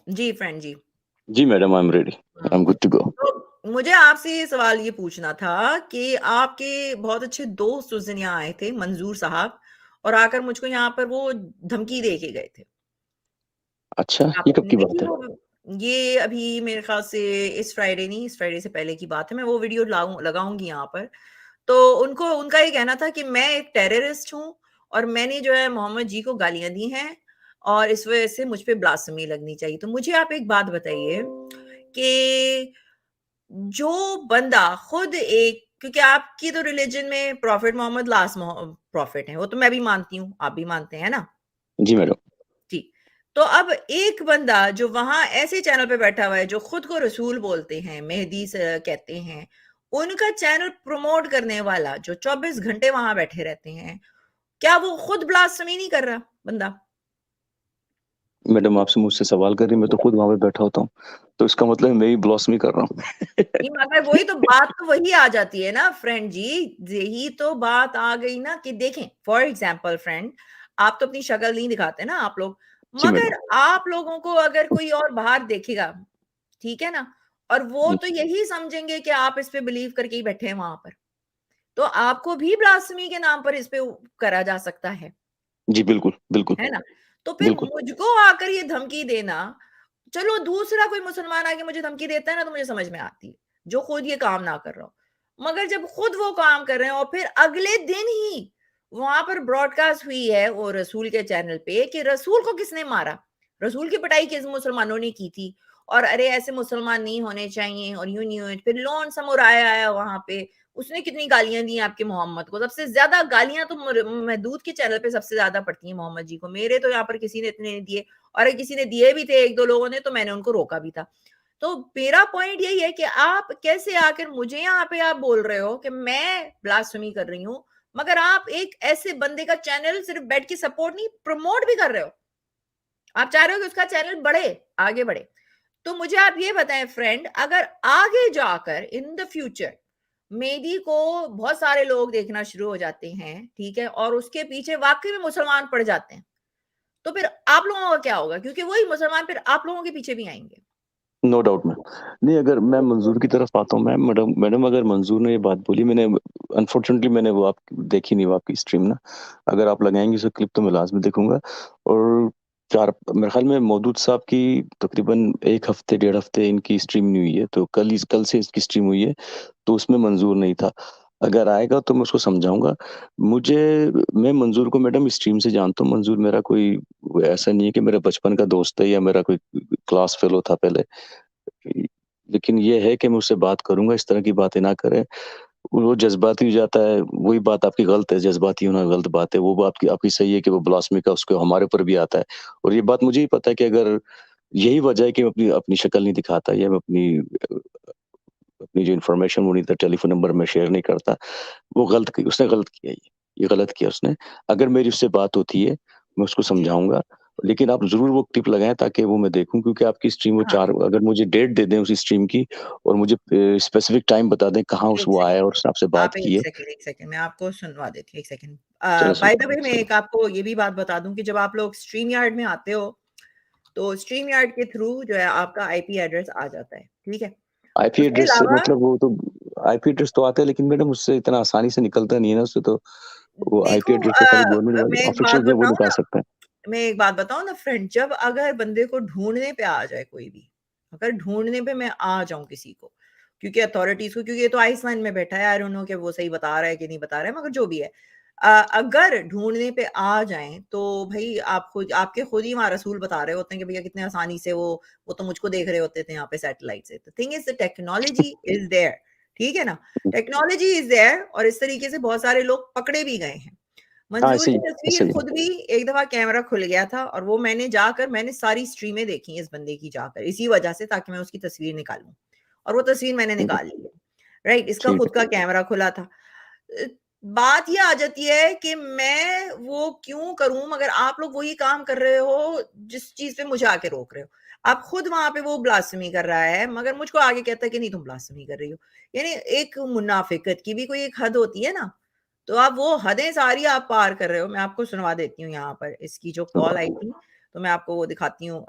जी friend जी. जी madam, I am ready, I am good to go. तो मुझे आपसे ये सवाल ये पूछना था कि आपके बहुत अच्छे दोस्त उस दिन यहाँ आए थे, मंजूर साहब, और आकर मुझको यहाँ पर वो धमकी दे के गए थे. अच्छा, ये कब की बात है? ये अभी मेरे ख्याल से इस फ्राइडे से पहले की बात है. मैं वो वीडियो लगाऊंगी यहाँ पर. तो उनका ये कहना था कि मैं एक टेररिस्ट हूँ और मैंने जो है मोहम्मद जी को गालियां दी हैं और इस वजह से मुझ पे ब्लास्फेमी लगनी चाहिए. तो मुझे आप एक बात बताइए कि जो बंदा खुद क्योंकि आपकी तो रिलीजन में प्रॉफिट मोहम्मद लास्ट प्रॉफिट है, वो तो मैं भी मानती हूँ, आप भी मानते हैं ना? जी मैडम. ठीक. तो अब एक बंदा जो वहां ऐसे चैनल पे बैठा हुआ है जो खुद को रसूल बोलते हैं, मेहदी से कहते हैं, उनका चैनल प्रमोट करने वाला जो 24 घंटे वहां बैठे रहते हैं, क्या वो खुद ब्लास्फेमी नहीं कर रहा बंदा? मैडम, आपसे मुझसे सवाल कर रही, मैं तो खुद वहां पे बैठा होता हूँ, तो इसका मतलब मैं ही ब्लास्फेमी कर रहा हूँ. नहीं, मगर वही तो बात तो वही आ जाती है ना फ्रेंड जी. यही तो बात आ गई ना कि देखें, फॉर एग्जाम्पल फ्रेंड, आप तो अपनी शक्ल नहीं दिखाते ना आप लोग, मगर आप लोगों को अगर कोई और बाहर देखेगा, ठीक है ना, और वो तो यही समझेंगे कि आप इस पे बिलीव करके ही बैठे हैं वहां पर, तो आपको भी ब्लास्फेमी के नाम पर इस पे करा जा सकता है. जी बिल्कुल बिल्कुल, है ना? तो फिर मुझको आकर ये धमकी देना, चलो दूसरा कोई मुसलमान आके मुझे धमकी देता है ना तो मुझे समझ में आती है, जो खुद ये काम ना कर रहा हो. मगर जब खुद वो काम कर रहे हैं और फिर अगले दिन ही वहां पर ब्रॉडकास्ट हुई है वो रसूल के चैनल पे कि रसूल को किसने मारा, रसूल की पिटाई किस मुसलमानों ने की थी, और अरे ऐसे मुसलमान नहीं होने चाहिए और यूं नहीं हुए. फिर लोन समुराय आया वहां पे, उसने कितनी गालियां दी आपके मोहम्मद को. सबसे ज्यादा गालियां तो महदूद के चैनल पे सबसे ज्यादा पड़ती हैं मोहम्मद जी को. मेरे तो यहाँ पर किसी ने इतने नहीं दिए, और किसी ने दिए भी थे, 1-2 लोगों ने, तो मैंने उनको रोका भी था. तो मेरा पॉइंट यही है कि आप कैसे आकर मुझे यहाँ पे आप बोल रहे हो कि मैं ब्लास्फेमी कर रही हूँ, मगर आप एक ऐसे बंदे का चैनल सिर्फ बैठ के सपोर्ट नहीं, प्रमोट भी कर रहे हो. आप चाह रहे हो कि उसका चैनल बढ़े, आगे बढ़े. तो मुझे आप ये बताएं फ्रेंड, अगर आगे जाकर इन द फ्यूचर मेहदी को बहुत सारे लोग देखना शुरू हो जाते हैं, ठीक है, और उसके पीछे वाकई में मुसलमान पड़ जाते हैं, तो फिर आप लोगों का क्या होगा? क्योंकि वही मुसलमान फिर आप लोगों के पीछे भी आएंगे। No doubt ma'am. नहीं, अगर मैं मंजूर की तरफ आता हूँ मैम, मैडम अगर मंजूर ने ये बात बोली, मैंने अनफॉर्चुनेटली मैंने वो आप देखी नहीं, वो आपकी स्ट्रीम ना, अगर आप लगाएंगे उसे क्लिप तो मैं लाजमी देखूंगा। और मेरे ख्याल में मौदूद साहब की तकरीबन 1 हफ्ते 1.5 हफ्ते इनकी स्ट्रीम नहीं हुई है, तो कल से इसकी स्ट्रीम हुई है, तो उसमें मंजूर नहीं था। अगर आएगा तो मैं उसको समझाऊंगा। मैं मंजूर को मैडम स्ट्रीम से जानता हूँ। मंजूर मेरा कोई ऐसा नहीं है कि मेरा बचपन का दोस्त है या मेरा कोई क्लास फेलो था पहले, लेकिन ये है कि मैं उससे बात करूंगा, इस तरह की बातें ना करें। वो जज्बाती हो जाता है, वही बात आपकी गलत है, जज्बाती होना गलत बात है। वो बात आपकी सही है कि वो ब्लास्मी का उसको हमारे ऊपर भी आता है, और ये बात मुझे ही पता है कि अगर यही वजह है कि मैं अपनी अपनी शक्ल नहीं दिखाता या मैं अपनी जो इन्फॉर्मेशन वो नहीं था टेलीफोन नंबर में शेयर नहीं करता, वो गलत की उसने गलत किया, ये गलत किया उसने। अगर मेरी उससे बात होती है मैं उसको समझाऊंगा, लेकिन आप जरूर वो क्लिप लगाएं ताकि वो मैं देखूं, क्योंकि आपकी स्ट्रीम वो हाँ, 4, अगर मुझे डेट दे दें उसी स्ट्रीम की और मुझे स्पेसिफिक टाइम बता दें कहाँ एक वो आया सेकंड, और उसने आपसे बात आप की है। एक सेकंड मैं आपको सुनवा देती हूँ, एक सेकंड। चलो बाय द वे मैं सर, एक आपको ये भी बात बता दूं कि जब आप लोग स्ट्रीम यार्ड में आते हो, तो स्ट्रीम यार्ड के थ्रू जो है आपका आईपी एड्रेस आ जाता है, ठीक है? आईपी उसके एड्रेस अलावा मतलब वो तो आईपी एड्रेस तो आता है, लेकिन मैडम उससे इतना आसानी से निकलता नहीं है ना उससे, तो वो आईपी देखो, एड्रेस तो खाली गवर्नमेंट वाले मैं एक बात ऑफिशियल जो वो बताऊं निकाल ना, सकते हैं। मैं एक बात बताऊं ना फ्रेंड, जब अगर बंदे को ढूंढने पे आ जाए कोई भी, अगर ढूंढने पे मैं आ जाऊं किसी को, क्योंकि अथॉरिटीज को, क्योंकि ये तो आइसलैंड में बैठा है, आई डोंट नो कि वो सही बता रहा है कि नहीं बता रहा है, मगर जो भी है, अगर ढूंढने पे आ जाएं तो भाई आप खुद, आपके खुद ही वहां रसूल बता रहे होते हैं कि भैया कितने आसानी से वो तो मुझको देख रहे होते थे यहाँ पे सैटेलाइट से। Thing is the technology is there, ठीक है ना? टेक्नोलॉजी इज देयर, और इस तरीके से बहुत सारे लोग पकड़े भी गए हैं। हाँ मंजूर ऐसे की ही, ऐसे तस्वीर ही। खुद भी एक दफा कैमरा खुल गया था, और वो मैंने सारी स्ट्रीमें देखी इस बंदे की जाकर, इसी वजह से, ताकि मैं उसकी तस्वीर निकालूं, और वो तस्वीर मैंने ठीक है, निकाल ली है। राइट, इसका ठीक खुद है। का कैमरा खुला था। बात ये आ जाती है कि मैं वो क्यों करूं, मगर आप लोग वही काम कर रहे हो जिस चीज पे मुझे आके रोक रहे हो। आप खुद वहां पे वो ब्लास्फेमी कर रहा है, मगर मुझको आगे कहता है कि नहीं तुम ब्लास्फेमी कर रही हो। यानी एक मुनाफिकत की भी कोई एक हद होती है ना, तो आप वो हदें सारी आप पार कर रहे हो। मैं आपको सुनवा देती हूँ यहाँ पर इसकी जो कॉल आई थी, तो मैं आपको वो दिखाती हूँ।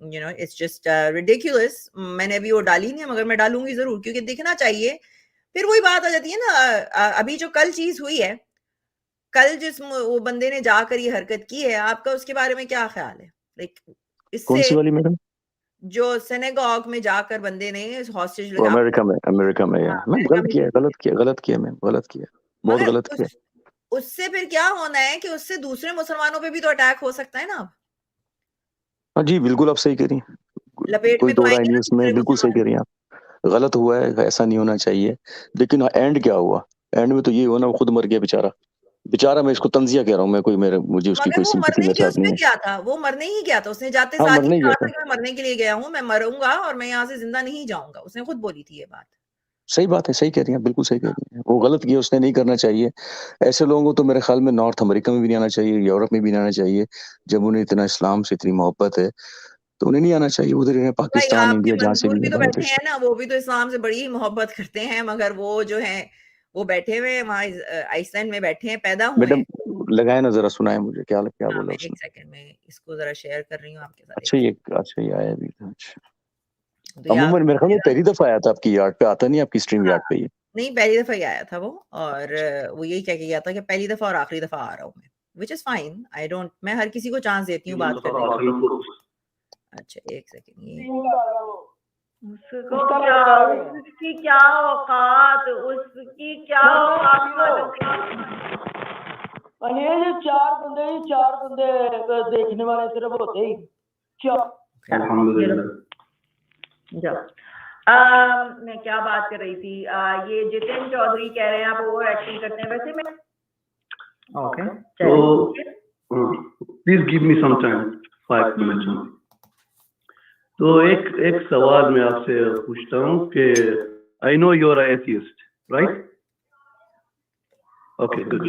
It's just ridiculous. मैंने अभी वो डाली नहीं है, मगर मैं डालूंगी जरूर, क्योंकि दिखना चाहिए। फिर वही बात आ जाती है ना, अभी जो कल चीज हुई है, कल वो बंदे ने जाकर ये हरकत की है, आपका उसके बारे में क्या ख्याल है? लाइक, कौन इससे सी वाली मैडम? जो सिनेगॉग में जाकर बंदे ने हॉस्टेज वो लगा, अमेरिका में हाँ, या मैम, अमेरिका में की थी। गलत किया मैम, गलत किया, बहुत मगर गलत किया। उससे फिर क्या होना है कि उससे दूसरे मुसलमानों पे भी तो अटैक हो सकता है ना। अब हाँ जी, बिल्कुल आप सही कह रही हैं, लपेट कोई में तो दो राय आएंगे नहीं ना उसमें, दूसरे बिल्कुल सही मुसलमान कह रही हैं आप। गलत हुआ है, ऐसा नहीं होना चाहिए, लेकिन एंड क्या हुआ? एंड में तो ये हुआ ना, वो खुद मर गया बेचारा। बेचारा, मैं इसको तंजिया कह रहा हूँ, मैं कोई मेरे मुझे उसकी मगर कोई वो सिंपैथी मरने मेरे के साथ उस नहीं पे है। गया था, वो मरने ही गया था, उसने जाते हाँ, साथ ही मरने ही कहा गया था था। कि मैं मरने के लिए गया हूँ, मैं मरूंगा और मैं यहाँ से जिंदा नहीं जाऊंगा, उसने खुद बोली थी ये बात। सही बात है, सही कह रही हैं, बिल्कुल सही कह रही हैं। वो गलत किया, उसने नहीं करना चाहिए। ऐसे लोगों को तो मेरे ख्याल में नॉर्थ अमेरिका में भी नहीं आना चाहिए, यूरोप में भी नहीं आना चाहिए। जब उन्हें इतना इस्लाम से इतनी मोहब्बत है तो उन्हें नहीं आना चाहिए, उधर ही रहें, भाई पाकिस्तान, आपके इंडिया, जहाँ से मंजूर भी भी है, तो बैठे बांग्लादेश। हैं ना, वो भी तो इस्लाम से बड़ी ही मोहब्बत करते हैं, मगर वो जो है वो बैठे हुए हैं वहाँ आइसलैंड में, बैठे हैं, पैदा हुए मैडम हैं। लगाए ना, जरा सुनाए मुझे क्या क्या हाँ, बोला मैं उसने। एक सेकंड में इसको जरा शेयर कर रही हूँ आपके साथ, एक अच्छा ये आया भी था, अच्छा। सेकंड। तो ये आप अमूमन मेरे ख्याल में पहली दफा आया था आपकी यार्ड पे, आता नहीं आपकी स्ट्रीम हाँ, यार्ड पे ये। नहीं पहली दफा ही आया था वो, और वो यही कह के गया था कि पहली दफा और आखिरी दफा आ रहा हूँ मैं, which is fine. I don't, मैं हर किसी को चांस देती हूँ बात करने की। अच्छा एक सेकंड, ये उसकी क्या औकात, उसकी क्या औकात वालों की। ये चार बंदे देखने वाले सिर्फ होते ही मैं क्या बात कर रही थी, ये जितेन चौधरी कह रहे हैं आप ओवर एक्टिंग करते हैं, वैसे मैं okay please give me some time 5 minutes. तो एक सवाल मैं आपसे पूछता हूँ कि I know you are atheist, right? Okay good.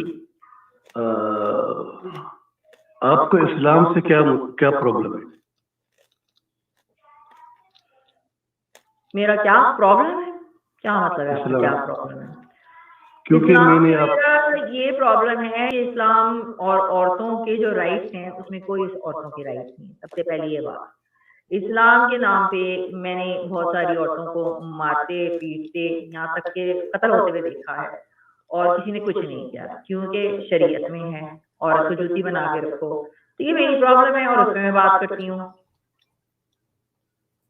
आपको इस्लाम से क्या प्रॉब्लम है? मेरा क्या प्रॉब्लम है? क्या मतलब है आपका, क्या प्रॉब्लम है? क्योंकि इस्लाम मैंने में आप मेरा ये प्रॉब्लम है कि इस्लाम और औरतों के जो राइट्स हैं उसमें कोई औरतों के राइट्स नहीं है। सबसे पहले ये बात, इस्लाम के नाम पे मैंने बहुत सारी औरतों को मारते पीटते यहाँ तक के कत्ल होते हुए देखा है और किसी ने कुछ नहीं किया, क्योंकि शरीयत में है औरत को जूती बना के रखो। तो ये मेरी प्रॉब्लम है और उसमें मैं बात करती हूँ।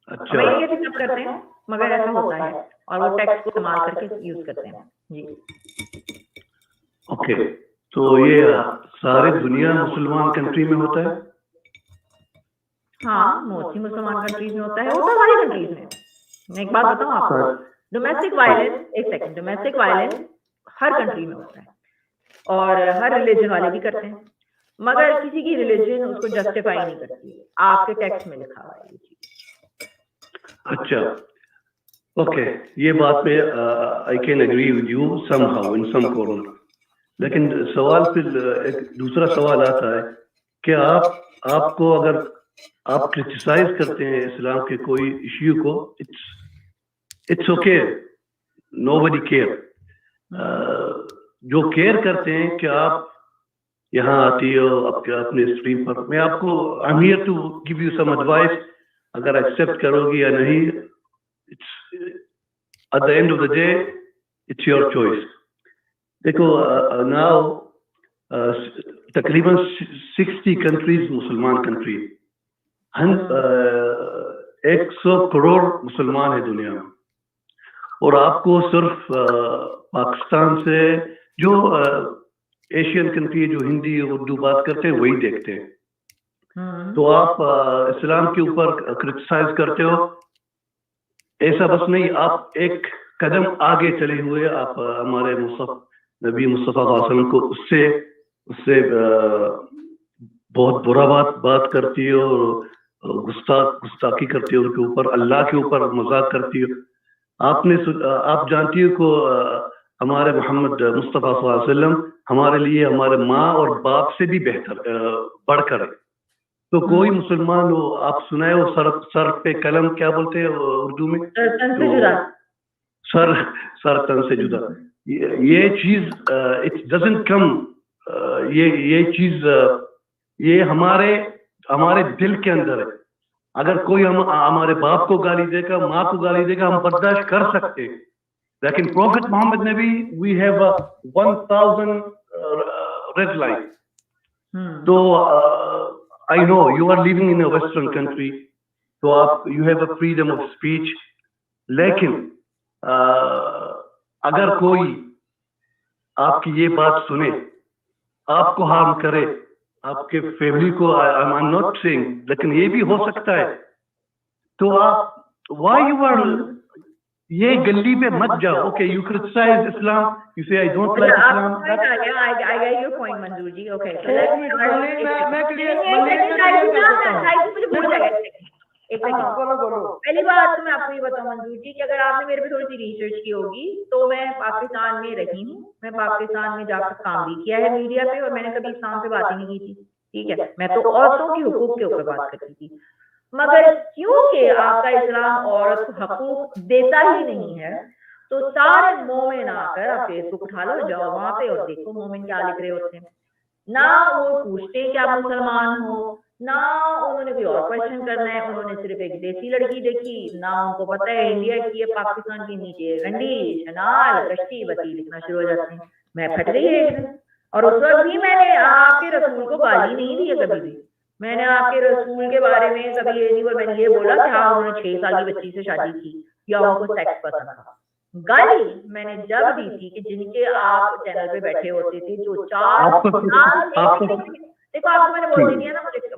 अच्छा अमेरिका भी सब करते हैं मगर ऐसा होता है और वो टैक्स को इस्तेमाल करके यूज करते हैं जी। ओके, तो ये सारे दुनिया मुसलमान कंट्री में होता है? हाँ, मोस्टली मुसलमान कंट्रीज में होता है सारी कंट्रीज में। मैं एक बात बताऊँ आपको, डोमेस्टिक वायलेंस, एक सेकंड, डोमेस्टिक वायलेंस हर कंट्री में होता है और हर रिलीजन वाले भी करते हैं, मगर किसी की रिलीजन उसको जस्टिफाई नहीं करती है। आपके टेक्स्ट में लिखा हुआ है ये चीज। अच्छा, ओके, ये बात पे I can agree with you somehow in some corner, लेकिन सवाल फिर एक दूसरा सवाल आता है कि आपको अगर आप क्रिटिसाइज करते हैं इस्लाम के कोई इश्यू को, इट्स ओके, नोबडी केयर। जो केयर करते हैं कि आप यहाँ आती हो अपने स्ट्रीम पर, मैं आपको I am here to give you some advice, अगर एक्सेप्ट करोगी या नहीं, it's at the end of the day it's your choice. देखो नाउ तकरीबन 60 कंट्रीज मुसलमान कंट्री, 100 करोड़ मुसलमान है दुनिया में, और आपको सिर्फ पाकिस्तान से जो एशियन कंट्री जो हिंदी उर्दू बात करते हैं वही देखते हैं। तो आप इस्लाम के ऊपर क्रिटिसाइज करते हो, ऐसा बस नहीं, आप एक कदम आगे चले हुए, आप हमारे नबी मुस्तफ़ा वसल्लम को उससे बहुत बुरा बात करती हो, गुस्ताखी करती हो उनके ऊपर, अल्लाह के ऊपर मजाक करती हो। आप जानती हो को हमारे मोहम्मद मुस्तफ़ा सल्लल्लाहु अलैहि वसल्लम हमारे लिए हमारे माँ और बाप से भी बेहतर बढ़कर है। तो कोई मुसलमान हो, आप सुनाए हो सर पे कलम क्या बोलते हैं उर्दू में, सर तन से जुदा, ये चीज इट डजंट कम, ये चीज ये हमारे दिल के अंदर है। अगर कोई हमारे बाप को गाली देगा, माँ को गाली देगा, हम बर्दाश्त कर सकते हैं, लेकिन profit Mohammad Nabi we have 1000 red line. तो I know you are living in a western country, तो आप you have a freedom of speech, लेकिन अगर कोई आपकी ये बात सुने, आपको हार्म करे, आपके फैमिली को, आई एम नॉट सेइंग, लेकिन ये भी हो सकता है, तो आप व्हाई यू आर ये गली पे मत जाओ। Okay, you criticise Islam, you say I don't like Islam, I get your point मंजूर जी। ओके, पहली बात तो मैं आपको ये बताऊं मंजूर जी कि अगर आपने मेरे पे थोड़ी सी रिसर्च की होगी तो मैं पाकिस्तान में रही हूँ, मैं पाकिस्तान में जाकर काम भी किया है मीडिया पे, और मैंने कभी इस्लाम पे बात ही नहीं की थी, ठीक है। मैं तो औरतों के हुकूक के ऊपर बात करती थी, मगर क्योंकि आपका इस्लाम औरत को हकूक देता ही नहीं है, तो सारे मोमिन आकर, आप फेसबुक उठा लो, जाओ वहां पे और देखो मोमिन क्या लिख रहे होते हैं। ना वो पूछते कि आप मुसलमान हो, ना उन्होंने कोई और क्वेश्चन करना है, उन्होंने सिर्फ एक देसी लड़की देखी, ना उनको पता है इंडिया की है, पाकिस्तान के नीचे रंडी शनाल कश्ती बती लिखना शुरू हो जाते हैं। मैं फट गई एक दिन, और उस वक्त भी मैंने आपके रसूल को गाली नहीं दी है कभी भी। मैंने आपके रसूल के बारे में कभी ये नहीं बोला, मैंने ये बोला कि हाँ उन्होंने 6 साल की बच्ची से शादी की या उनको सेक्स पसंद था। गाली मैंने जब दी थी कि जिनके आप चैनल पे बैठे होते थे, जो 4 साल, देखो आपको मैंने बोल दिया ना, मुझे जो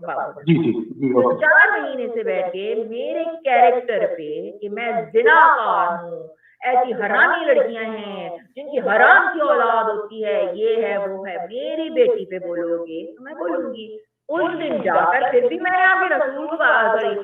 4 महीने से बैठ के मेरे कैरेक्टर पे कि मैं जिनाकार हूँ, ऐसी हरामी लड़कियां हैं जिनकी हराम की औलाद होती है, ये है वो है, मेरी बेटी पे बोलोगे तो मैं बोलूंगी। उस दिन जाकर फिर भी मैंने आपके रसूल को गाली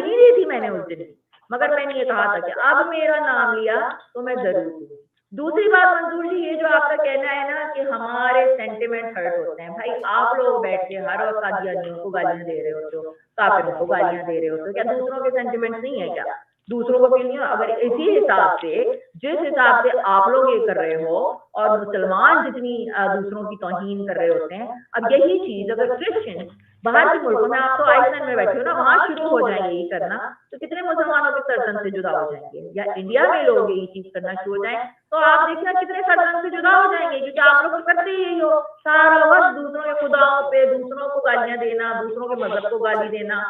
नहीं दी थी मैंने उस दिन, मगर मैंने ये कहा था कि अब मेरा नाम लिया तो मैं जरूर दूंगी। दूसरी बात मंजूर जी, ये जो आपका कहना है ना कि हमारे सेंटिमेंट हर्ट होते हैं, भाई आप लोग बैठ के हर वक्त कादियानियों को गालियां दे रहे होते हो, काफिरों को गालियां दे रहे होते हो, क्या दूसरों के सेंटिमेंट नहीं है क्या? दूसरों को फील नहीं हो। अगर इसी हिसाब से, जिस हिसाब से आप लोग ये कर रहे हो और मुसलमान जितनी दूसरों की तौहीन कर रहे होते हैं, अब यही चीज अगर क्रिश्चियन बाहर के मुल्कों में, आप तो आइसलैंड में बैठे हो ना, वहां शुरू हो जाएंगे ये करना, तो कितने मुसलमानों के सरजन से जुदा हो जाएंगे। या इंडिया में लोग ये चीज करना शुरू हो जाए तो आप देखना कितने सरजन से जुदा हो जाएंगे, क्योंकि आप लोग तो करते ही यही हो, सारा वक्त दूसरों के खुदाओं पे दूसरों को गालियां देना, दूसरों के मजहब को गाली देना।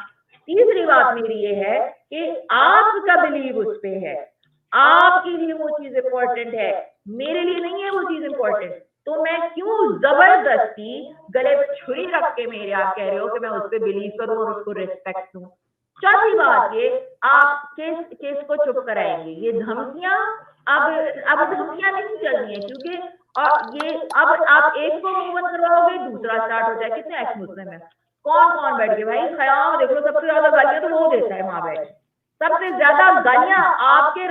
तीसरी बात मेरी ये है कि आपका बिलीव उस पे है, आपके लिए वो चीज इंपॉर्टेंट है, मेरे लिए नहीं है वो चीज इंपॉर्टेंट, तो मैं क्यों जबरदस्ती गले पे छुरी रख के मेरे आप कह रहे हो कि मैं उस पर बिलीव करूं और उसको रिस्पेक्ट दूं। चौथी बात ये, आप केस को चुप कराएंगे, ये धमकियां अब धमकियां नहीं चलनी है, क्योंकि और ये अब आप एक को मुंह बंद करवाओगे दूसरा स्टार्ट हो जाए। कितने एक्स मुस्लिम है, कौन बैठ के भाई ख्याल देख लो, सबसे ज्यादा गालियां तो वो देता है वहां बैठ, सबसे ज्यादा गालियां आपके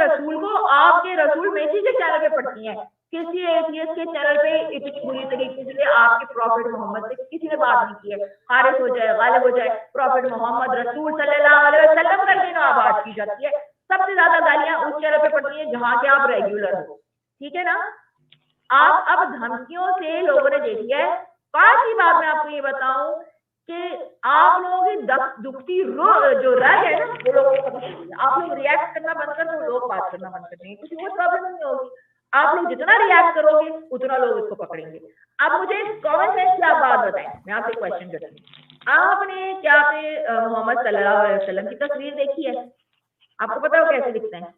रसूल मेसी के चैनल पे पड़ती हैं, किसी एथियस्ट के चैनल पे इतनी बुरी तरीके से आपके प्रॉफिट मोहम्मद से किसी ने बात नहीं की है, खारिज हो जाए, गालिब हो जाए, प्रॉफिट मोहम्मद रसूल सल्लल्लाहु अलैहि वसल्लम करके ना बात की जाती है। सबसे ज्यादा गालियां उस चैनल पे पड़ती है जहां के आप रेगुलर हो, ठीक है ना। आप अब धमकियों से लोगों ने देखी है। पांचवी बात मैं आपको ये बताऊं कि आप लोगों की दुखती जो रग है ना, वो लोगों को पता नहीं है। आप लोग रिएक्ट करना बंद कर दो, लोग बात करना बंद कर देंगे, कुछ वो प्रॉब्लम नहीं होगी। आप लोग जितना रिएक्ट करोगे उतना लोग इसको पकड़ेंगे। अब मुझे कॉमन सेंस की आप बात बताएं, मैं आपसे क्वेश्चन करती हूँ, आपने क्या पे मोहम्मद सल्लल्लाहु अलैहि वसल्लम की तस्वीर देखी है? आपको पता हो कैसे दिखते हैं?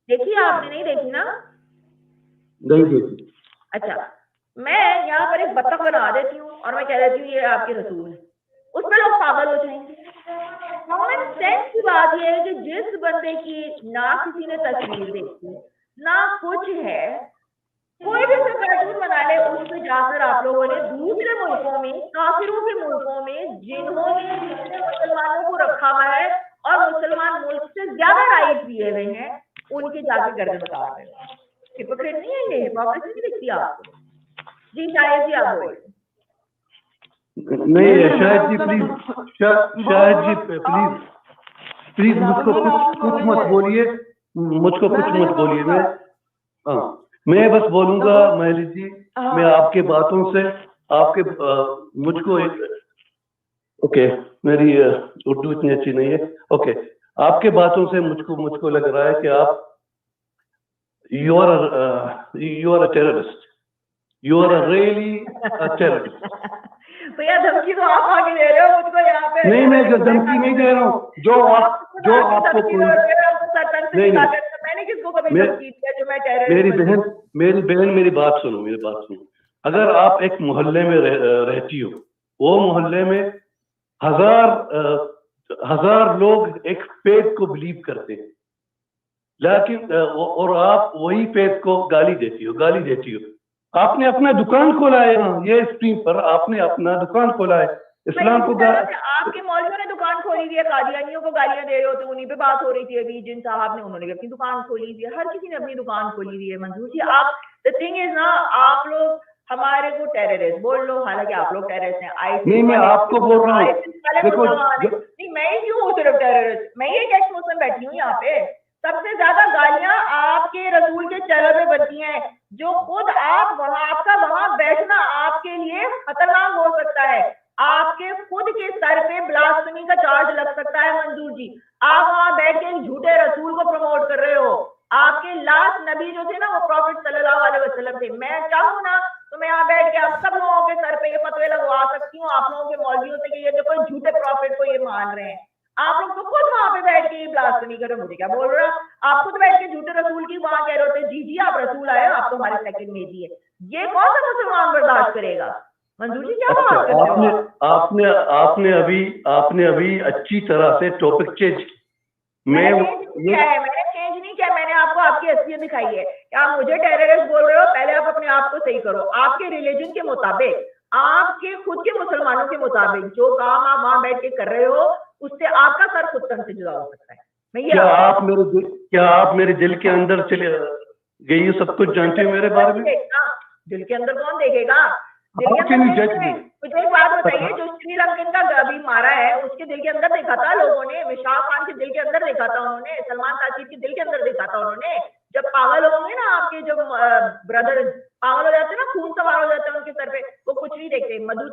देखिए आपने नहीं देखी ना? नहीं देखी। अच्छा, मैं यहाँ पर एक बत्तख बना देती हूँ और मैं कह देती हूँ ये आपके रसूल है, उस पर लोग पागल हो जाएंगे। कॉमन सेंस की बात यह है कि जिस बंदे की ना किसी ने तस्वीर देखी ना कुछ है, कोई भी उसका कार्टून बना ले, उस पर जाकर आप लोगों ने दूसरे मुल्कों में, काफिरों के मुल्कों में, जिन्होंने मुसलमानों को रखा हुआ है और मुसलमान मुल्क से ज्यादा राइट दिए हुए हैं, उनके जाके गर्दन उतार रहे हैं। हिपोक्रेट नहीं है ये? हिपोक्रेसी नहीं दिखती आपको? जी शायद जी आप बोलिए। नहीं शायद जी प्लीज, शायद जी प्लीज मुझको कुछ मत बोलिए, मुझको कुछ मत बोलिए। मैं बस बोलूंगा महली जी, मैं आपके बातों से आपके मुझको ओके, मेरी उर्दू इतनी अच्छी नहीं है। ओके, आपके बातों से मुझको लग रहा है कि आप you are a terrorist. You are a really a terrorist. भैया धमकी तो आप आगे दे रहे हो मुझको यहाँ पे। नहीं, मैं धमकी नहीं दे रहा हूँ, जो आपको कोई नहीं, मैंने किसको कभी धमकी दिया जो मैं टेररिस्ट? मेरी बहन मेरी बात सुनो। अगर आप एक मोहल्ले में रहती हो, वो मोहल्ले में हजार लोग एक फेथ को बिलीव करते हैं, लेकिन और आप वही फेथ को गाली देती हो। आपने अपना दुकान खोला है, ये स्ट्रीम पर आपने अपना दुकान खोला है, इस्लाम को आपके मौलवियों ने दुकान खोली हुई है, कादियानियों को गालियां दे रहे होते, उन्हीं पे बात हो रही थी अभी, जिन साहब ने, उन्होंने भी अपनी दुकान खोली हुई है, हर किसी ने अपनी दुकान खोली हुई है। मंजूर जी, आप द थिंग इज ना, आप लोग हमारे को टेररिस्ट बोल लो, हालांकि आप लोग टेररिस्ट हैं। नहीं, मैं आपको बोल रहा हूँ, देखो नहीं मैं ही क्यों हूँ सिर्फ टेररिस्ट, मैं ही एक एक्स मुस्लिम बैठी हूँ यहाँ पे। सबसे ज्यादा गालियां आपके रसूल के चेहरे पे बनती हैं, जो खुद आप आपका वहां बैठना आपके लिए खतरनाक हो सकता है, आपके खुद के सर पे ब्लास्फेमी का चार्ज लग सकता है। मंजूर जी, आप वहां बैठ के झूठे रसूल को प्रमोट कर रहे हो। आपके लास्ट नबी जो थे ना, वो प्रॉफिट सल्लल्लाहु अलैहि वसल्लम थे। मैं चाहूँ ना तो मैं यहाँ बैठ के आप सब लोगों के सर पे ये फतवे लगवा सकती हूँ, आप लोगों के मौलवियों से कि ये देखो झूठे प्रॉफिट को ये मान रहे हैं। आप लोग तो खुद वहां पे बैठ के ब्लास्फेमी कर रहे हो, मुझे क्या बोल रहे हो? आप खुद बैठ के झूठे रसूल की वहां कह रहे होते, जी आप रसूल आए हो, आप तो हमारे सेकंड में जी है। ये कौन सा मुसलमान बर्दाश्त करेगा? मंजूर जी क्या बात कर रहे हो? आपने अभी अच्छी तरह से टॉपिक चेंज। मैंने चेंज नहीं किया, मैंने आपको आपकी असलियत दिखाई है। आप मुझे टेररिस्ट बोल रहे हो, पहले आप अपने आप को सही करो। आपके रिलीजन के मुताबिक, आपके खुद के मुसलमानों के मुताबिक जो काम आप वहां बैठ के कर रहे हो, उससे आपका सर खुद तन से जुदा हो सकता है। मैं ये क्या आप मेरे दिल के अंदर चले गई हो, सब कुछ जानते हो मेरे बारे में? दिल के अंदर कौन देखेगा? मुझे एक बात बताइए, जो श्रीलंकन का अभी मारा है, उसके दिल के अंदर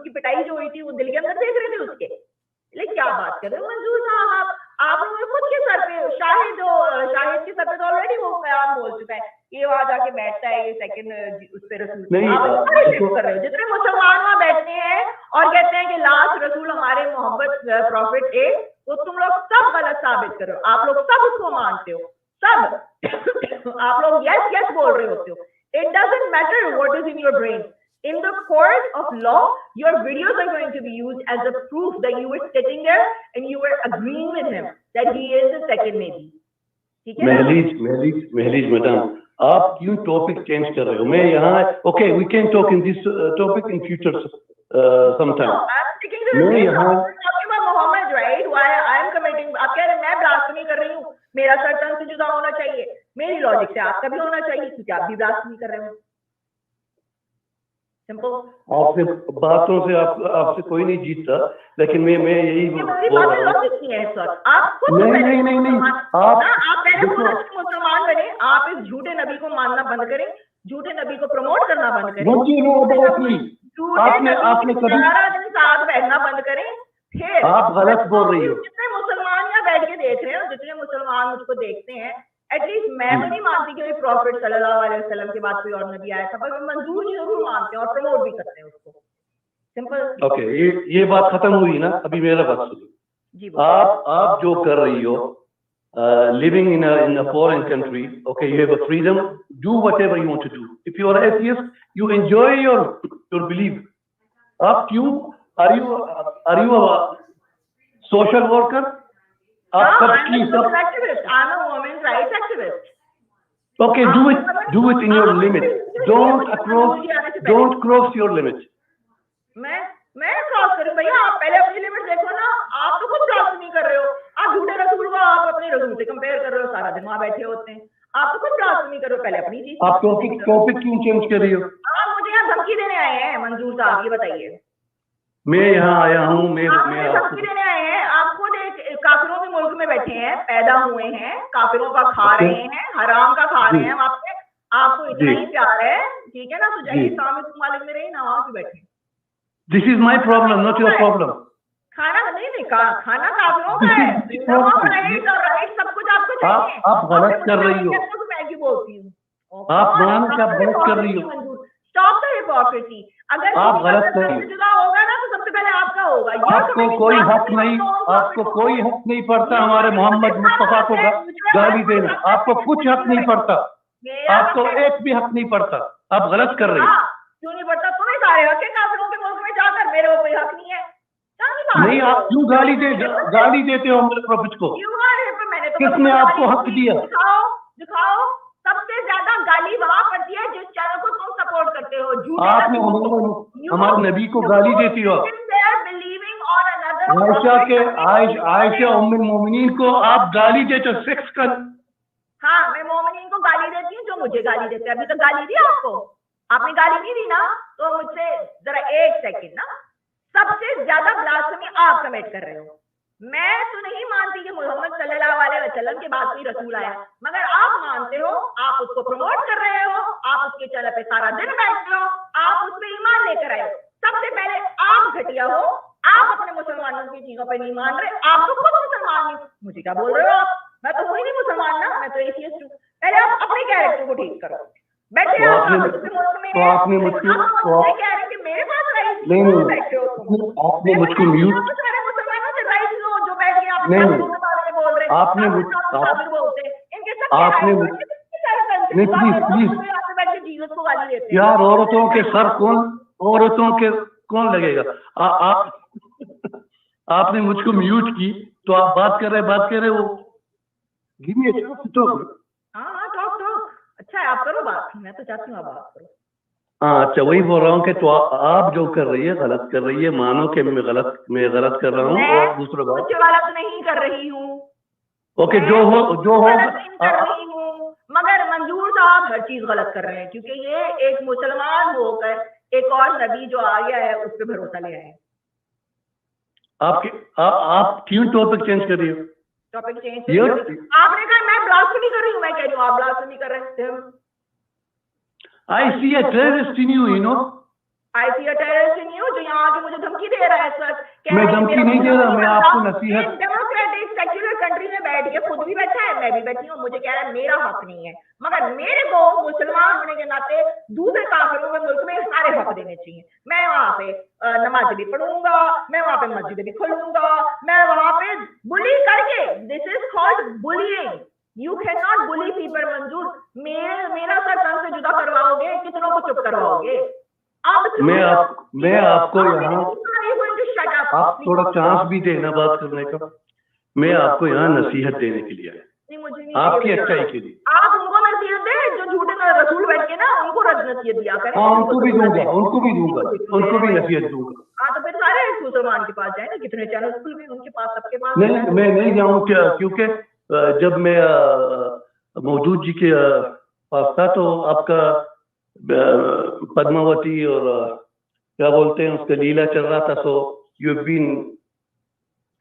उसकी पिटाई जो हुई थी वो दिल के अंदर देख रहे थे उसके। लेकिन क्या बात कर रहे हो मंजूर साहब, आप लोगों ने खुद के सर पे शाहिद के सर पे तो ऑलरेडी वो कयाम बोल चुका है, ये वहां जाके बैठता है, ये सेकंड उस पे रसूल। आप कर रहे हो जितने मुसलमान वहां बैठते हैं और कहते हैं कि लास्ट रसूल हमारे मोहम्मद प्रॉफिट थे, वो तुम लोग सब गलत साबित कर रहे हो। आप लोग सब उसको मानते हो, सब आप लोग यस यस बोल रहे होते हो। It doesn't matter what is in your brain. In the court of law, your videos are going to be used as a proof that you were sitting there and you were agreeing with him that he is the second Nabi. ठीक है? Mehlis madam, आप क्यों topic change कर रहे हो? मैं यहाँ okay, we can talk in this topic in future sometime. No, I'm sticking to the मैं same यहाँ topic. We're talking about Muhammad, right? Why I'm committing? आप कह रहे हैं मैं ब्लास्फेमी कर रही हूँ, मेरा सर तन से जुदा होना चाहिए। मेरी लॉजिक से आपका भी होना चाहिए क्योंकि आप भी ब्लास्फेमी कर रहे हो। आपसे बातों से आपसे कोई नहीं जीतता, लेकिन मैं यही बोल रहा हूँ। आप नहीं आप पहले मुसलमान बने, आप इस झूठे नबी को मानना बंद करें, झूठे नबी को प्रमोट करना बंद करें, आपने कभी साथ बैठना बंद करें। फिर आप गलत बोल रही हो। जितने मुसलमान यहाँ बैठ के देख रहे हो, जितने मुसलमान मुझको देखते हैं, एटलीस्ट मैं तो नहीं मानती कि प्रॉफिट सल्लल्लाहु अलैहि वसल्लम के बाद कोई और नबी आया था, पर मैं मंजूर जरूर मानते हैं और प्रमोट भी करते हैं उसको। सिंपल। ओके, ये बात खत्म हुई ना? अभी मेरा बात सुनिए। आप जो कर रही हो, living in a foreign country, okay, you have a freedom, do whatever you want to do. If you are atheist, you enjoy your belief. आप क्यों are you a social worker? आप I'm a social activist. I'm a women's rights activist. Okay, do it in your limit. Don't cross your limit. मैं cross करूं भैया? आप पहले अपनी limit देखो ना। आप तो खुद क्रॉस नहीं कर रहे हो। आप झूठे रसूल को आप अपने रसूल से कंपेयर कर रहे हो, सारा दिन वहां बैठे होते हैं। आप तो खुद क्रॉस नहीं कर रहे हो, पहले अपनी चीज। आप टॉपिक क्यों चेंज कर रही हो? आप मुझे यहाँ धमकी देने आए हैं मंजूर साहब, ये बताइए। मैं यहाँ आया हूँ, मैं धमकी देने आए हैं? आप खुद एक काफिरों के मुल्क में बैठे हैं, पैदा हुए हैं, काफिरों का खा रहे हैं, हराम का खा रहे हैं। आपको इतना ही प्यार है, ठीक है ना? तो जाइए इस्लामिक मालिक में रही ना, वहां पे बैठे। This is my problem, not your problem. खाना नहीं खाना काफिरों का है, राइट सब कुछ आपको चाहिए। आप गलत कर रही हो। मैं क्यों बोलती हूँ? आप गलत कर रही हो। Stop the hypocrisy. अगर आप गलत कर रही हो, जुदा होगा ना तो सबसे पहले आपका होगा। आपको कोई हक नहीं पड़ता हमारे मोहम्मद मुस्तफा को गाली देना। आपको कुछ हक नहीं पड़ता, आपको एक भी हक नहीं पड़ता। आप गलत कर रही हो। क्यों नहीं पड़ता? तुम्हें सारे हक है काफिरों के मुल्क में जाकर, मेरे को कोई हक नहीं है। नहीं, आप क्यों गाली देते हो हमारे प्रॉफिट को? किसने आपको हक दिया? दिखाओ। सबसे ज्यादा गाली वहां पड़ती है जिस चैनल को तुम सपोर्ट करते हो। आपने हमारे नबी को गाली देती हो। आयशा उम्मुल मोमिनीन को आप गाली देते हो, सेक्स कर। हाँ, मैं मोमिनीन को गाली देती हूँ जो मुझे गाली देते हैं। अभी तो गाली दी आपको, आपने गाली नहीं दी ना? तो मुझसे जरा एक सेकंड ना। सबसे ज्यादा ब्लास्फेमी आप कमिट कर रहे हो। मैं तो नहीं मानती कि मोहम्मद सल्लल्लाहु अलैहि वसल्लम के बाद कोई रसूल आया, मगर आप मानते हो, आप उसको प्रमोट कर रहे हो, आप उसके चैनल पे सारा दिन बैठते हो, आप उस पर ईमान लेकर आए हो। सबसे पहले आप घटिया हो, आप अपने मुसलमानों की चीजों पर नहीं मान रहे। आप तो खुद मुसलमान नहीं, मुझे क्या बोल रहे हो आप? मैं तो हुई नहीं मुसलमान ना, मैं तो एथियस्ट हूँ। पहले आप अपने कैरेक्टर को ठीक करो। बैठे आपने मुझको म्यूट यार, औरतों के सर कौन लगेगा? आपने मुझको म्यूट की तो आप बात कर रहे हो। अच्छा है, आप करो बात, मैं तो चाहती हूँ आप बात करो। हाँ, अच्छा, वही बोल रहा हूँ कि तो आप जो कर रही है गलत कर रही है। मानो कि मैं गलत कर रहा हूँ और दूसरा कुछ गलत नहीं कर रही हूँ। ओके, जो हो कर रही हूँ, मगर मंजूर साहब हर चीज गलत कर रहे हैं क्योंकि ये एक मुसलमान होकर एक और नबी जो आ गया है उस पर भरोसा ले आए हैं। आप क्यों टॉपिक चेंज कर रही हो? टॉपिक चेंज आपने कहा मैं ब्लास्फेमी कर रही हूँ, मैं कह रही हूँ आप ब्लास्फेमी कर रहे हैं। I see a terrorist in you, you know. I see a terrorist in you जो यहाँ आके मुझे धमकी दे रहा है सर। मैं धमकी नहीं दे रहा, मैं आपको नसीहत। डेमोक्रेटिक सेक्युलर कंट्री में बैठ के खुद भी बैठा है, मैं भी बैठी हूँ, मुझे कह रहा है मेरा हक नहीं है, मगर मेरे को मुसलमान होने के नाते दूसरे काफिरों के मुल्क में सारे हक देने चाहिए। मैं वहाँ पे नमाज भी पढ़ूंगा, मैं वहाँ पे मस्जिद भी खोलूंगा, मैं वहाँ पे बुली करके, this is called bullying. You can not bully people मंजूर। मेरा सर तन से जुदा करवाओगे, कितनों को चुप करवाओगे? मैं आपको यहाँ, आप थोड़ा चांस भी देना बात करने का। मैं आपको यहाँ नसीहत देने के लिए आया, आपकी अच्छाई के लिए। आप उनको नसीहत दें जो झूठे रसूल बैठ के ना, उनको नसीहत दिया करें। हाँ, उनको भी दूंगा, उनको भी नसीहत दूंगा। हाँ, तो फिर सारे मुसलमान के पास जाए ना, कितने चैनल खुल गए उनके पास, सबके पास। नहीं, मैं नहीं जाऊँ क्या, क्योंकि जब मैं मौजूद जी के पास था तो आपका पद्मावती और क्या बोलते हैं उसका लीला चल रहा था, सो यू बीन,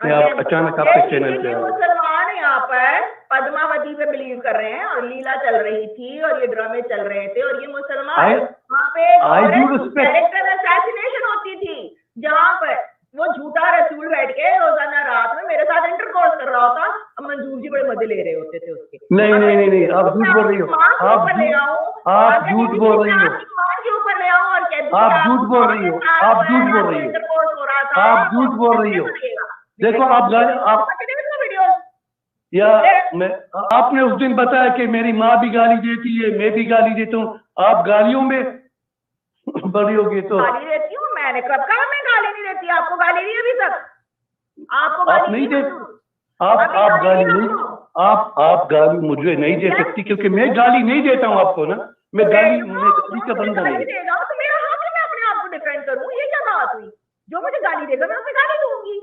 आप अचानक आपके चैनल पे मुसलमान यहाँ पर पद्मावती पे बिलीव कर रहे हैं और लीला चल रही थी और ये ड्रामे चल रहे थे, और ये मुसलमान वहाँ पे कैरेक्टर असैसिनेशन होती थी जहाँ पर वो झूठा रसूल बैठ के रोजाना रात में मेरे साथ इंटरकोर्स कर रहा होता, मंजूर जी बड़े मजे ले रहे होते थे उसके। नहीं, आप झूठ बोल रही हो, आप झूठ बोल रही हो, के ऊपर ले आऊं और आप झूठ बोल रही हो, आप झूठ बोल रही हो, आप झूठ बोल रही हो। देखो आप या मैं, आपने उस दिन बताया कि मेरी माँ भी गाली देती है, मैं भी गाली देता हूँ, आप गालियों में बड़ी होगी। तो गाली देती हूँ मैंने, कब कहा मैं गाली नहीं देती? आपको गाली दी अभी तक? आपको आप नहीं दे, आप गाली नहीं, आप गाली मुझे नहीं दे सकती, क्योंकि मैं गाली नहीं देता हूँ आपको ना, मैं गाली का बंदा नहीं। तो मेरा हक है मैं अपने आप को डिफेंड करूँ, ये क्या बात हुई? जो मुझे गाली देगा मैं उसे गाली दूंगी,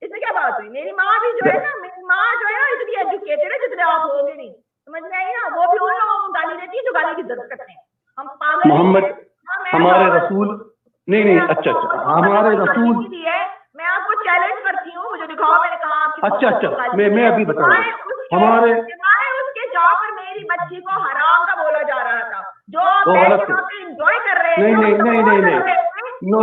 इसमें क्या बात हुई? मेरी माँ भी जो है ना, मेरी माँ जो है ना इतनी एजुकेटेड है जितने आप होगे नहीं, समझ में आई ना? वो भी उन लोगों को गाली देती है जो गाली की जरूरत करते हैं। हम पागल मोहम्मद हमारे रसूल नहीं, अच्छा, हमारे रसूल, मैं आपको चैलेंज करती हूँ, मुझे दिखाओ, मैंने कहा अच्छा, मैं अभी बताऊंगा। हमारे उसके जॉब पर मेरी बच्ची को हराम का बोला जा रहा था, जो आप एंजॉय कर रहे हैं। नहीं, नो,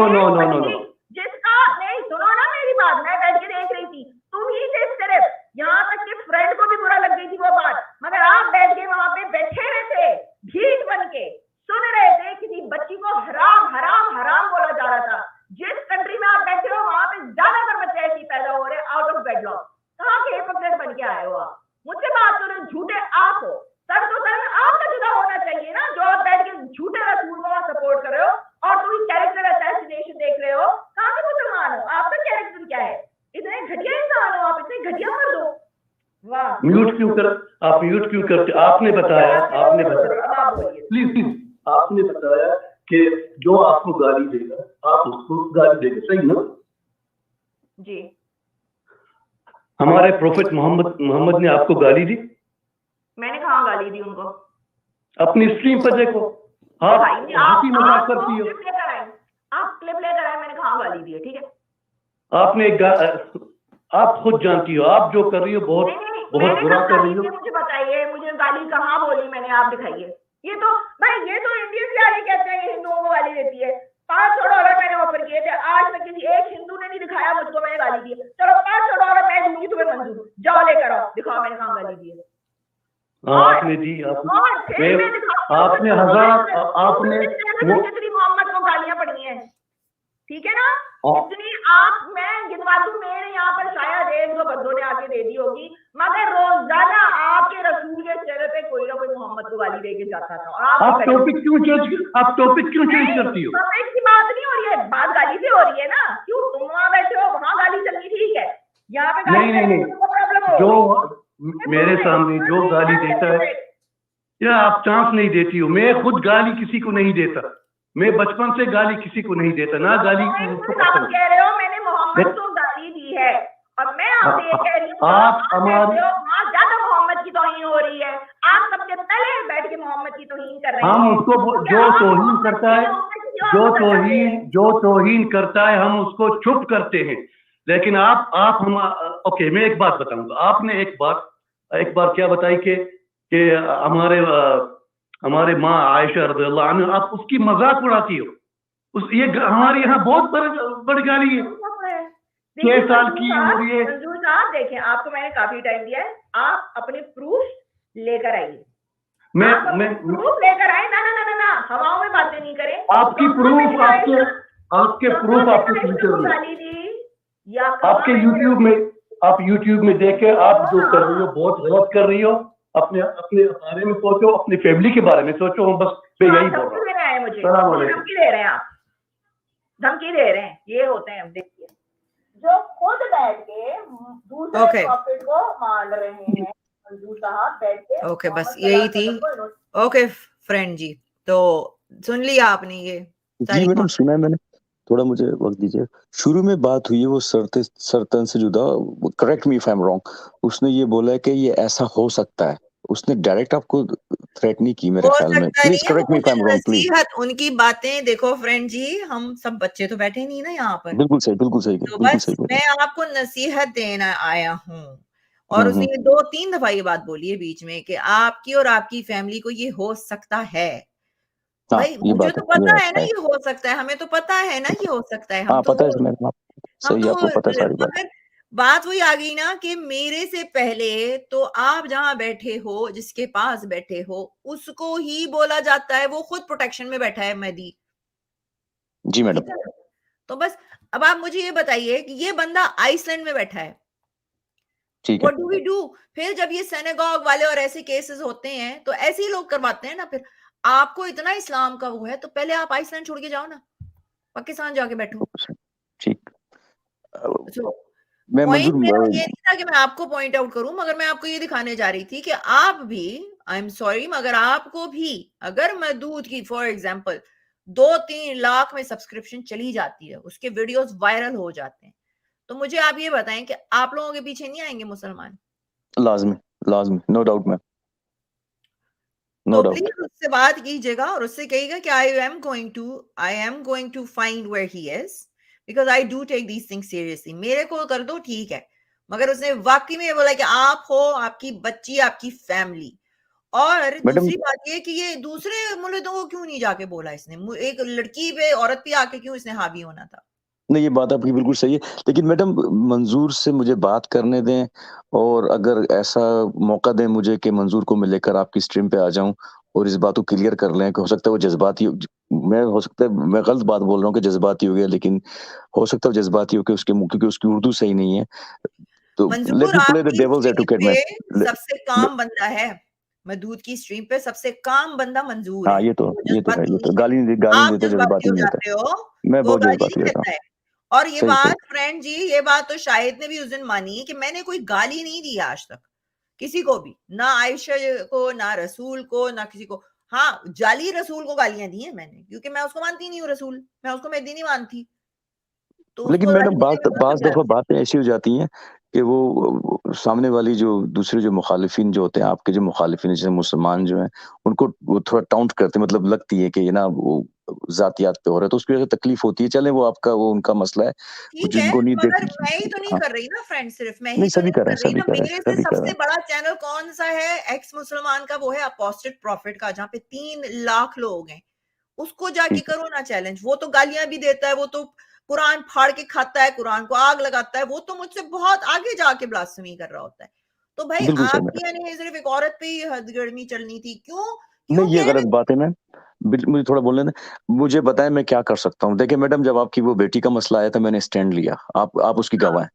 जिसका नहीं, सुनो ना मेरी बात, मैं बैठ के देख रही थी, तुम ही थे सिर्फ, यहाँ तक कि फ्रेंड को भी बुरा लग गई थी वो बात, मगर आप बैठ के वहां पे बैठे रहे थे भीड़ बन के, सुन रहे थे किसी बच्ची को हराम हराम हराम बोला जा रहा था। जिस कंट्री में आप बैठे हो वहां पे ज्यादातर बच्चे ऐसे पैदा हो रहे आउट ऑफ वेडलॉक। कहाँ के हिपोक्रेट बन के आए हो आप? मुझसे बात करो, झूठे आप हो। सर तो सर में आपका जुदा होना चाहिए ना, जो आप बैठ के झूठे रसूल को सपोर्ट कर रहे हो और तुम कैरेक्टर असैसिनेशन देख रहे हो। कहाँ के मुसलमान हो? आपका कैरेक्टर क्या है? इतने घटिया इंसान हो आप, इतने घटिया मर्द हो। वाह, म्यूट क्यों कर, आप म्यूट क्यों करते? आपने बताया प्लीज आपने बताया कि जो आपको गाली देगा आप उसको गाली देंगे, सही ना जी? हमारे प्रोफेट मोहम्मद ने आपको गाली दी? मैंने कहाँ गाली दी उनको? अपनी स्ट्रीम पर देखो, आप हंसी मजाक करती हो। आप क्लिप लेकर आए, मैंने कहाँ गाली दी है? ठीक है, आपने आप खुद जानती हो आप जो कर रही हो बहुत बुरा कर रही हो। मुझे बताइए, मुझे गाली कहाँ बोली मैंने? आप दिखाइए। ये तो भाई, ये तो इंडियन से आगे कहते हैं हिंदुओं को गाली देती है। $500 मैंने ऑफर किए थे, आज तक किसी एक हिंदू ने नहीं दिखाया मुझको मैंने गाली दी है। चलो $500 मैं दूंगी तुम्हें मंजूर, जाओ लेकर आओ, दिखाओ मैंने कहाँ गाली दी है। आपने दी, आपने हजार, आपने जितनी मोहम्मद को गालियां पड़ी हैं, ठीक है ना, इतनी आप मैं गिनवा दूं, मेरे यहाँ पर शायद 1-2 बंदों ने आके दे दी होगी, मगर रोजाना आपके रसूल के चेहरे पे कोई ना कोई मोहम्मद को गाली देके जाता था। आप टॉपिक क्यों चेंज करती हो? टॉपिक की बात नहीं हो रही है, बात गाली से हो रही है ना। क्यों तुम वहां बैठे हो, वहां गाली चलनी ठीक है, यहाँ पे नहीं, जो मेरे सामने जो गाली देता है या आप चांस नहीं देती हो। मैं खुद गाली किसी को नहीं देता, मैं बचपन से गाली किसी को नहीं देता, ना गाली उनको पसंद। कह रहे हो मैंने मोहम्मद को गाली दी है, और मैं आपसे ये कह रही हूँ आप हमारे वहाँ ज्यादा मोहम्मद की तौहीन हो रही है। आप सबसे पहले बैठ के मोहम्मद की तौहीन कर रहे हैं। हम उसको जो तौहीन करता है, जो तौहीन करता है हम उसको चुप करते हैं। लेकिन आप हम ओके, मैं एक बात बताऊंगा। आपने एक बार क्या बताई कि हमारे माँ आयशा रज़ियल्लाहु अन्हा, आप उसकी मजाक उड़ाती हो। ये हमारे यहाँ बहुत बड़ी गाली है। 6 साल की और ये मंजूर साहब देखें, आपको मैंने काफी टाइम दिया है, आप अपने प्रूफ लेकर आइए। मैं प्रूफ लेकर आए। ना ना ना ना ना, हवाओं में बातें नहीं करें। आपकी प्रूफ आपके प्रूफ आपके ट्विटर में, गाली दी या आपके यूट्यूब में देख के आप जो कर रही हो बहुत गलत कर रही हो। अपने बारे में सोचो, अपनी फैमिली के बारे में सोचो। हम बस मैं यही बोल रहा हूँ। मुझे धमकी दे रहे हैं आप, धमकी दे रहे हैं। ये होते हैं, देखिए, जो खुद बैठ के दूसरे प्रॉफिट को मान रहे हैं। मंजूर साहब बैठ के ओके, बस यही थी। ओके फ्रेंड जी, तो सुन लिया आपने ये जी मैडम, सुना है मैंने। थोड़ा मुझे वक्त दीजिए। शुरू में बात हुई है वो सरतन से जुदा, correct me if I am wrong, उसने ये बोला है कि ये ऐसा हो सकता है। उसने डायरेक्ट आपको थ्रेट नहीं की मेरे ख्याल में। Please correct me if I am wrong please. उनकी बातें देखो फ्रेंड जी, हम सब बच्चे तो बैठे नहीं ना यहाँ पर। बिल्कुल सही, बिल्कुल सही, तो बिल्कुल बस सही। मैं आपको नसीहत देना आया हूँ। और उसने 2-3 दफा ये बात बोली है बीच में कि आपकी और आपकी फैमिली को ये हो सकता है। भाई मुझे तो पता है ना ये हो सकता है, हमें तो पता है ना ये हो सकता है। हम पता है मैडम, सही, आपको पता है सारी बात। मगर बात वही आ गई ना कि मेरे से पहले तो आप जहां बैठे हो, जिसके पास बैठे हो, उसको ही बोला जाता है। वो खुद प्रोटेक्शन में बैठा है मेहदी। जी मैडम। तो बस अब आप मुझे ये बताइए कि ये बंदा आइसलैंड में बैठा है, व्हाट डू वी डू? फिर जब ये सिनेगॉग वाले और ऐसे केसेस होते हैं तो ऐसे ही लोग करवाते हैं ना। फिर आपको इतना इस्लाम का वो है तो पहले आप आइसलैंड छोड़ के जाओ ना, पाकिस्तान जाके बैठो। ठीक। पॉइंट मेरा ये नहीं था कि मैं आपको पॉइंट आउट करूं, मगर मैं आपको ये दिखाने जा रही थी कि आप भी, आई एम सॉरी, मगर आपको भी अगर मदूद की फॉर एग्जांपल 2-3 लाख में सब्सक्रिप्शन चली जाती है, उसके वीडियोस वायरल हो जाते हैं, तो मुझे आप ये बताएं कि आप लोगों के पीछे नहीं आएंगे मुसलमान? लाजमी, लाजमी, नो डाउट मैम, तो प्लीज उससे बात कीजिएगा और उससे कहिएगा कि I am going to find where he is, because I do take these things seriously. मेरे को कर दो ठीक है, मगर उसने वाकई में ये बोला कि आप हो, आपकी बच्ची, आपकी फैमिली। और दूसरी बात ये कि ये दूसरे मुल्कों को क्यों नहीं जाके बोला इसने? एक लड़की पे, औरत पे आके क्यों इसने हावी होना था? नहीं, ये बात आपकी बिल्कुल सही है, लेकिन मैडम मंजूर से मुझे बात करने दें, और अगर ऐसा मौका दें मुझे कि मंजूर को मैं लेकर आपकी स्ट्रीम पे आ जाऊं और इस बात को क्लियर कर लें कि हो सकता है वो जज्बाती, मैं हो सकता है मैं गलत बात बोल रहा हूँ कि जज्बाती हो गया, लेकिन हो सकता है जज्बाती हो के उसके मुंह, क्योंकि उसकी उर्दू सही नहीं है। तो let me play the devil's advocate में। सबसे काम बंदा है मदूद की स्ट्रीम पे, सबसे काम बंदा मंजूर हाँ, है। ये तो गाली नहीं देते, जज्बाती नहीं होता। मैं बहुत जज्बाती रहता हूँ। और ये बात फ्रेंड जी, ये बात तो शाहिद ने भी उस दिन मानी कि मैंने कोई गाली नहीं दी आज तक किसी को भी, ना आयशा को, ना रसूल को, ना किसी को। हाँ, जाली रसूल को गालियां दी हैं मैंने, क्योंकि मैं उसको मानती नहीं हूँ रसूल, मैं उसको मेहदी नहीं मानती। तो लेकिन मैडम बात दफा बातें ऐसी हो जाती हैं कि वो सामने वाली जो दूसरे जो मुखालिफिन जो होते हैं, आपके जो मुखालिफिन जैसे मुसलमान जो हैं, उनको वो थोड़ा टाउंट करते हैं, मतलब लगती है कि ये ना वो जातियात पे हो रहा है, तो उसकी वजह से तकलीफ होती है। चले, वो आपका वो उनका मसला है, जिनको नहीं मगर मैं ही तो नहीं कर रही ना फ्रेंड, सिर्फ मैं ही तो नहीं कर रही ना। मेरे से सबसे बड़ा चैनल कौन सा है? एक्स मुसलमान का, वो है अपोस्टेट प्रॉफिट का, जहाँ पे 3 लाख लोग हैं। उसको जाके करो ना चैलेंज। वो तो गालियां भी देता है, वो तो कुरान फाड़ के खाता है, कुरान को आग लगाता है, वो तो मुझसे बहुत आगे जाके ब्लास्फेमी कर रहा होता है। तो भाई आपकी यानी सिर्फ एक औरत पे ही हदगर्मी चलनी थी? क्यों? नहीं, ये गलत बात है मैम, मुझे थोड़ा बोलने दें, मुझे बताएं मैं क्या कर सकता हूँ। देखिए मैडम, जब आपकी वो बेटी का मसला आया था, मैंने स्टैंड लिया, आप उसकी गवाह हैं,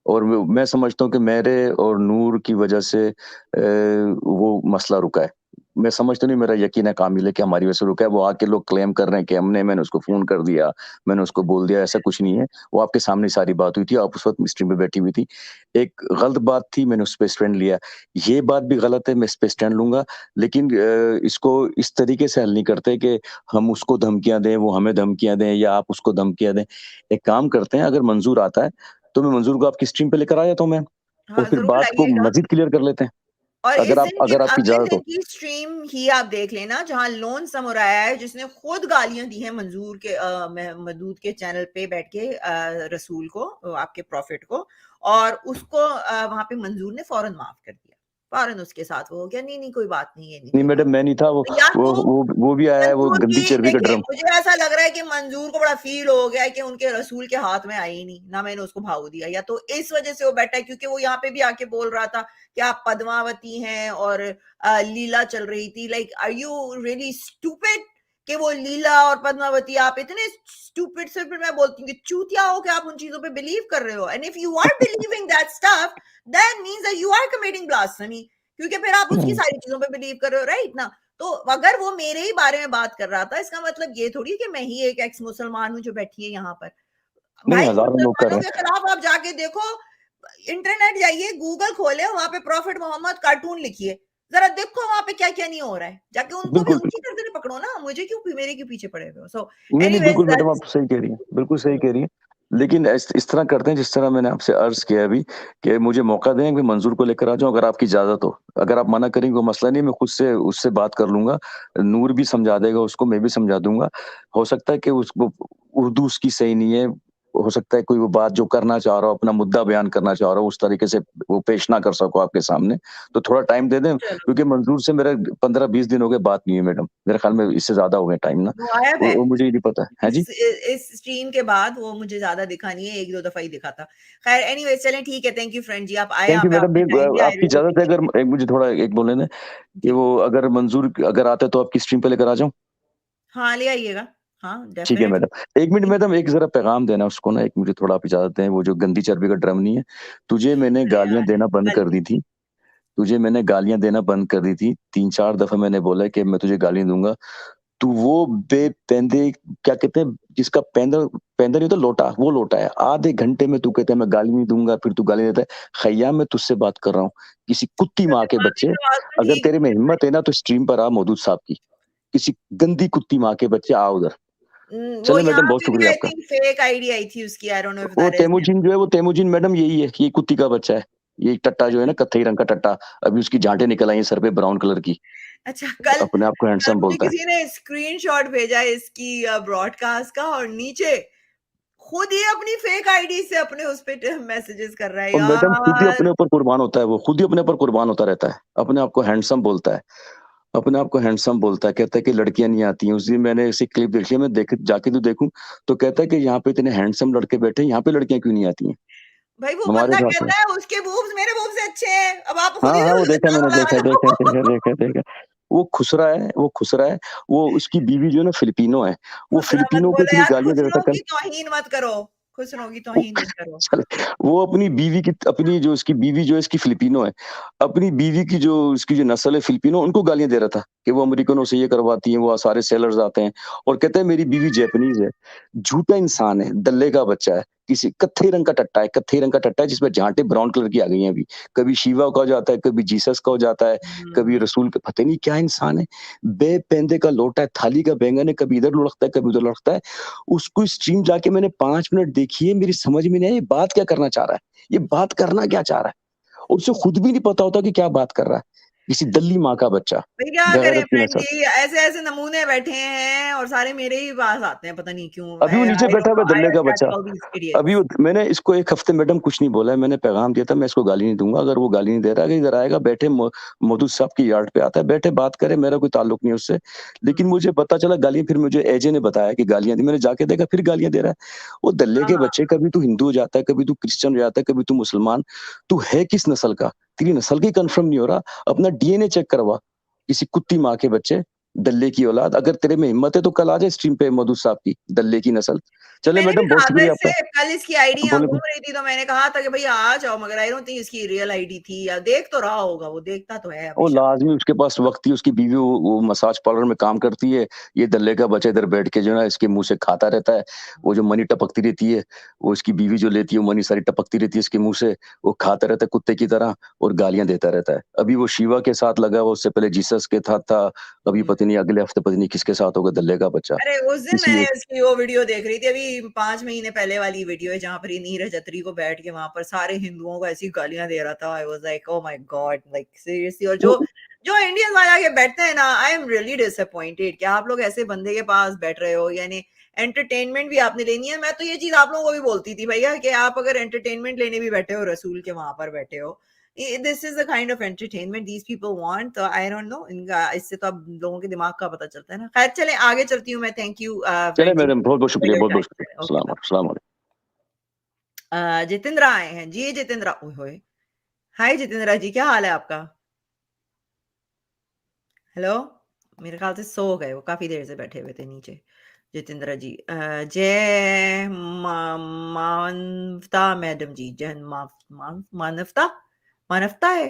और मैं समझता हूँ कि मेरे और नूर की वजह से वो मसला रुका है। मैं समझता नहीं, मेरा यकीन है कामिल है कि हमारी वजह से रुका है। वो आके लोग क्लेम कर रहे हैं कि मैंने उसको फोन कर दिया, मैंने उसको बोल दिया, ऐसा कुछ नहीं है। वो आपके सामने सारी बात हुई थी, आप उस वक्त स्ट्रीम पे बैठी हुई थी। एक गलत बात थी, मैंने उस पर स्टैंड लिया। ये बात भी गलत है, मैं इस पे स्टैंड लूंगा, लेकिन इसको इस तरीके से हल नहीं करते कि हम उसको धमकियां दें, वो हमें धमकियां दें, या आप उसको धमकियां दें। एक काम करते हैं, अगर मंजूर आता है तो मैं मंजूर को आपकी स्ट्रीम पे लेकर आ जाता हूँ मैम, और फिर बात को मजीद क्लियर कर लेते हैं। और अगर आपकी इजाजत हो की स्ट्रीम ही आप देख लेना, जहां लोन समराया है, जिसने खुद गालियां दी हैं मंजूर के मदूद के चैनल पे बैठ के रसूल को, आपके प्रॉफिट को, और उसको वहां पे मंजूर ने फौरन माफ कर दिया। फौरन उसके साथ वो हो गया, नहीं कोई बात नहीं, ये नहीं नहीं कोई बात मैडम मैं नहीं था, नहीं। यार वो भी आया है, वो मंजूर गंदी की चर्बी का देखिए, ड्रम। मुझे ऐसा लग रहा है कि मंजूर को बड़ा फील हो गया कि उनके रसूल के हाथ में आई नहीं, ना मैंने उसको भाव दिया, या तो इस वजह से वो बैठा है, क्योंकि वो यहाँ पे भी आके बोल रहा था कि आप पद्मावती हैं और लीला चल रही थी। Like are you really stupid कि वो लीला और पद्मावती, आप इतने स्टूपिड से, फिर मैं बोलती हूँ कि चूतिया हो कि आप उन चीजों पे बिलीव कर रहे हो। And if you are believing that stuff that means that you are committing blasphemy, क्योंकि फिर आप उसकी सारी चीजों पे बिलीव कर रहे हो, राइट ना। तो अगर वो मेरे ही बारे में बात कर रहा था, इसका मतलब ये थोड़ी कि मैं ही एक एक्स मुसलमान हूँ जो बैठी है यहाँ पर। नहीं भाई हजारों लोग कर मुसलमानों रहे के हैं। खिलाफ आप जाके देखो, इंटरनेट जाइए, गूगल खोले, वहां पे प्रॉफिट मोहम्मद कार्टून लिखिए, जरा देखो वहां पे क्या क्या नहीं हो रहा है, जाके उनको भी बिल्कुल उनकी तरफ से पकड़ो ना, मुझे क्यों मेरे क्यों पीछे पड़े हुए हो। सो नहीं एनीवेज बिल्कुल मैडम दैट्स आप सही कह रही हैं, बिल्कुल सही कह रही हैं। लेकिन इस तरह करते हैं जिस तरह मैंने आपसे अर्ज किया अभी, कि मुझे मौका दें कि मंजूर को लेकर आ जाऊं, अगर आपकी इजाजत हो। अगर आप मना करेंगे वो मसला नहीं, मैं खुद से उससे बात कर लूंगा, नूर भी समझा देगा उसको, मैं भी समझा दूंगा। हो सकता है कि उसको उर्दू उसकी सही नहीं है, हो सकता है कोई वो बात जो करना चाह रहा हो, अपना मुद्दा बयान करना चाह रहा हो, उस तरीके से वो पेश ना कर सको आपके सामने, तो थोड़ा टाइम दे दें, चलो, क्योंकि मंजूर से मेरा 15-20 दिन हो गए बात नहीं है मैडम, मेरे ख्याल में इससे ज्यादा हो गए टाइम ना। वो गायब है वो मुझे ये नहीं पता है जी। इस स्ट्रीम के बाद, वो मुझे ज्यादा दिखा नहीं है, एक दो दफा ही दिखा था। खैर एनीवेज चलें, ठीक है, थैंक यू फ्रेंड जी, आप आए, थैंक यू आप मैडम, आपने टाइम दिया, आई आपकी रियली इजाजत है, अप्रिशिएट अगर मुझे थोड़ा एक बोले ना कि जी। वो अगर मंजूर अगर आते तो आपकी स्ट्रीम पे लेकर आ जाऊं। हाँ, ले आइएगा, हाँ ठीक है डेफिनेटली। मैडम, एक मिनट मैडम, एक जरा पैगाम देना उसको ना, एक मुझे थोड़ा आप इजाजत दें, वो जो गंदी चर्बी का ड्रम नहीं है, तुझे मैंने अरे गालियां यार, देना बंद कर दी थी, तुझे मैंने गालियां देना बंद कर दी थी, 3-4 दफा मैंने बोला है कि मैं तुझे गालियां दूंगा, तू वो बेपेंदे, क्या कहते हैं जिसका पेंदा पेंदा नहीं होता लोटा, वो लोटा है, आधे घंटे में तू कहता है मैं गाली नहीं दूंगा, फिर तू गाली देता है। खैयाम मैं तुझसे बात कर रहा हूँ, किसी कुत्ती माँ के बाकी बच्चे, की आवाज तो अगर ठीक तेरे में हिम्मत है ना तो स्ट्रीम पर आ मौदूद साहब की, किसी गंदी कुत्ती माँ के बच्चे आ उधर। वो चले मैडम यहाँ बहुत पे भी शुक्रिया आई आपका। थिंक फेक आईडी आई थी उसकी, आई डोंट नो इफ वो दैट इज हिम। तेमुजीन जो है, वो तेमुजीन मैडम यही है, ये कुत्ती का बच्चा है, ये टट्टा जो है ना, कत्थई रंग का टट्टा, अभी उसकी जांटें निकल आई हैं सर पे ब्राउन कलर की, अच्छा, कल अपने आप को कल हैंडसम मुझे बोलता है। किसी ने स्क्रीनशॉट भेजा है इसकी ब्रॉडकास्ट का, और नीचे खुद ही अपनी फेक आईडी से अपने उस पे मैसेजेस कर रहा है और मैडम खुद ही यार। अपने ऊपर कुर्बान होता है, वो खुद ही अपने ऊपर कुर्बान होता रहता है, अपने आप को हैंडसम बोलता है, अपने आप को हैंडसम बोलता है, कहता है कि लड़कियां नहीं आती हैं। उस दिन मैंने ऐसी क्लिप देखी है, मैं देख जाके तो देखूं, तो कहता है कि यहाँ पे इतने हैंडसम लड़के बैठे हैं, यहाँ पे लड़कियां क्यों नहीं आती हैं भाई वो हमारे बंदा साथ में। कहता है उसके बूब्स मेरे बूब्स से अच्छे हैं, अब आप खुद हाँ ही हाँ वो देखा मैंने, इल्जाम लगा देखा। वो खुसरा है, वो खुसरा है, वो उसकी बीवी जो है ना फिलिपिनो है, वो खुसरा मत फिलिपिनो को बोलो इतनी यार, गालियां दे रहा खुसरों था कल। की तौहीन मत करो, खुसरों की वो तौहीन मत करो। चल, वो अपनी बीवी की, अपनी जो इसकी बीवी जो है इसकी फिलिपिनो है, अपनी बीवी की जो इसकी जो नस्ल है फिलिपिनो, उनको गालियां दे रहा था कि वो अमेरिकनों से ये करवाती हैं, वो सारे सेलर्स आते हैं, और कहते हैं मेरी बीवी जैपनीज है। झूठा इंसान है, दल्ले का बच्चा है, किसी कत्थई रंग का टट्टा है, कत्थई रंग का टट्टा है जिसमें झांटे ब्राउन कलर की आ गई हैं अभी, कभी शिवा का हो जाता है, कभी जीसस का हो जाता है, कभी रसूल का, पता नहीं क्या इंसान है, बेपेंदे का लोटा है, थाली का बैंगन है, कभी इधर लुढ़कता है, कभी उधर लुढ़कता है। उसको स्ट्रीम जाके मैंने 5 मिनट देखी है, मेरी समझ में नहीं आई ये बात क्या करना चाह रहा है, ये बात करना क्या चाह रहा है, और उसे खुद भी नहीं पता होता कि क्या बात कर रहा है, किसी दल्ली माँ का बच्चा, भाई क्या करें बेगैरत की फ्रेंड नस्ल। जी, ऐसे ऐसे नमूने बैठे हैं और सारे मेरे ही पास आते हैं, पता नहीं क्यों। अभी वो नीचे आई बैठा डोंट हुआ नो, है आई दल्ले का अटैच बच्चा, ऑल दीस अभी इडियट्स। वो, मैंने इसको 1 हफ्ते मैडम कुछ नहीं बोला है, मैंने पैगाम दिया था मैं इसको गाली नहीं दूंगा, अगर वो गाली नहीं दे रहा है, अगर इधर आएगा बैठे मौदूद साहब की यार्ड पे आता है, बैठे बात करे, मेरा कोई ताल्लुक नहीं है उससे। लेकिन मुझे पता चला गालियां, फिर मुझे एजे ने बताया कि गालियां दी, मैंने जाके देखा फिर गालियां दे रहा है। वो दल्ले के हाँ, बच्चे, कभी तू हिंदू हो जाता है, कभी तू क्रिश्चियन हो जाता है, कभी तू मुसलमान, तू है किस नस्ल का, तेरी नस्ल की कंफर्म नहीं हो रहा, अपना डीएनए चेक करवा, किसी कुत्ती माँ के बच्चे, दल्ले की औलाद। अगर तेरे में हिम्मत है तो कल आ जाए स्ट्रीम पे मधु साहब की, दल्ले की नस्ल। चले मेरे भी मैडम बहुत साथ है शुक्रिया इससे, आपका। कल इसकी आईडी यहाँ बोले घूम रही थी तो मैंने कहा था कि भाई आ जाओ, मगर आई डोंट थिंक इसकी रियल आईडी थी, या देख तो रहा होगा, वो देखता तो है वो हमेशा। लाजमी उसके पास वक्त ही, उसकी बीवी वो मसाज पार्लर में काम करती है, ये दल्ले का बच्चा इधर बैठ के जो है ना इसके मुंह से खाता रहता है, वो जो मनी टपकती रहती है, वो इसकी बीवी जो लेती है वो मनी सारी टपकती रहती है इसके मुंह से, वो खाता रहता है कुत्ते की तरह और गालियां देता रहता है। अभी वो शिवा के साथ लगा हुआ, उससे पहले जीसस के साथ था, अभी पता नहीं अगले हफ्ते पता नहीं किसके साथ होगा दल्ले का बच्चा, अरे उस दिन किसी मैंने एक। उसकी वो वीडियो देख रही थी, अभी 5 महीने पहले वाली वीडियो है, जहाँ पर ये नीरज अत्री को बैठ के वहां पर सारे हिंदुओं को ऐसी गालियां दे रहा था। I was like oh my God, like seriously. और जो वो जो इंडियन वाला के बैठते हैं ना, आई एम रियली डिसअपॉइंटेड कि आप लोग ऐसे बंदे के पास बैठ रहे हो, यानी एंटरटेनमेंट भी आपने लेनी है। मैं तो ये चीज आप लोगों को भी बोलती थी भैया कि आप अगर एंटरटेनमेंट लेने भी बैठे हो, रसूल के वहां पर बैठे हो, This is the kind of entertainment these people want. So I don't know. इनका इससे तो अब लोगों के दिमाग का पता चलता है ना. खैर चलें आगे चलती हूँ मैं. Thank you. चले मैडम, बहुत बहुत शुक्रिया, बहुत बहुत शुक्रिया. अस्सलाम वालेकुम. जितेंद्र आए हैं जी. जितेंद्र, ओए हाय जितेंद्र जी, क्या हाल है आपका? हेलो. मेरे ख्याल से सो गए, वो काफी देर से बैठे हुए थे नीचे. जितेंद्र जी, जय मानवता मैडम जी. जय मानवता, मानवता है.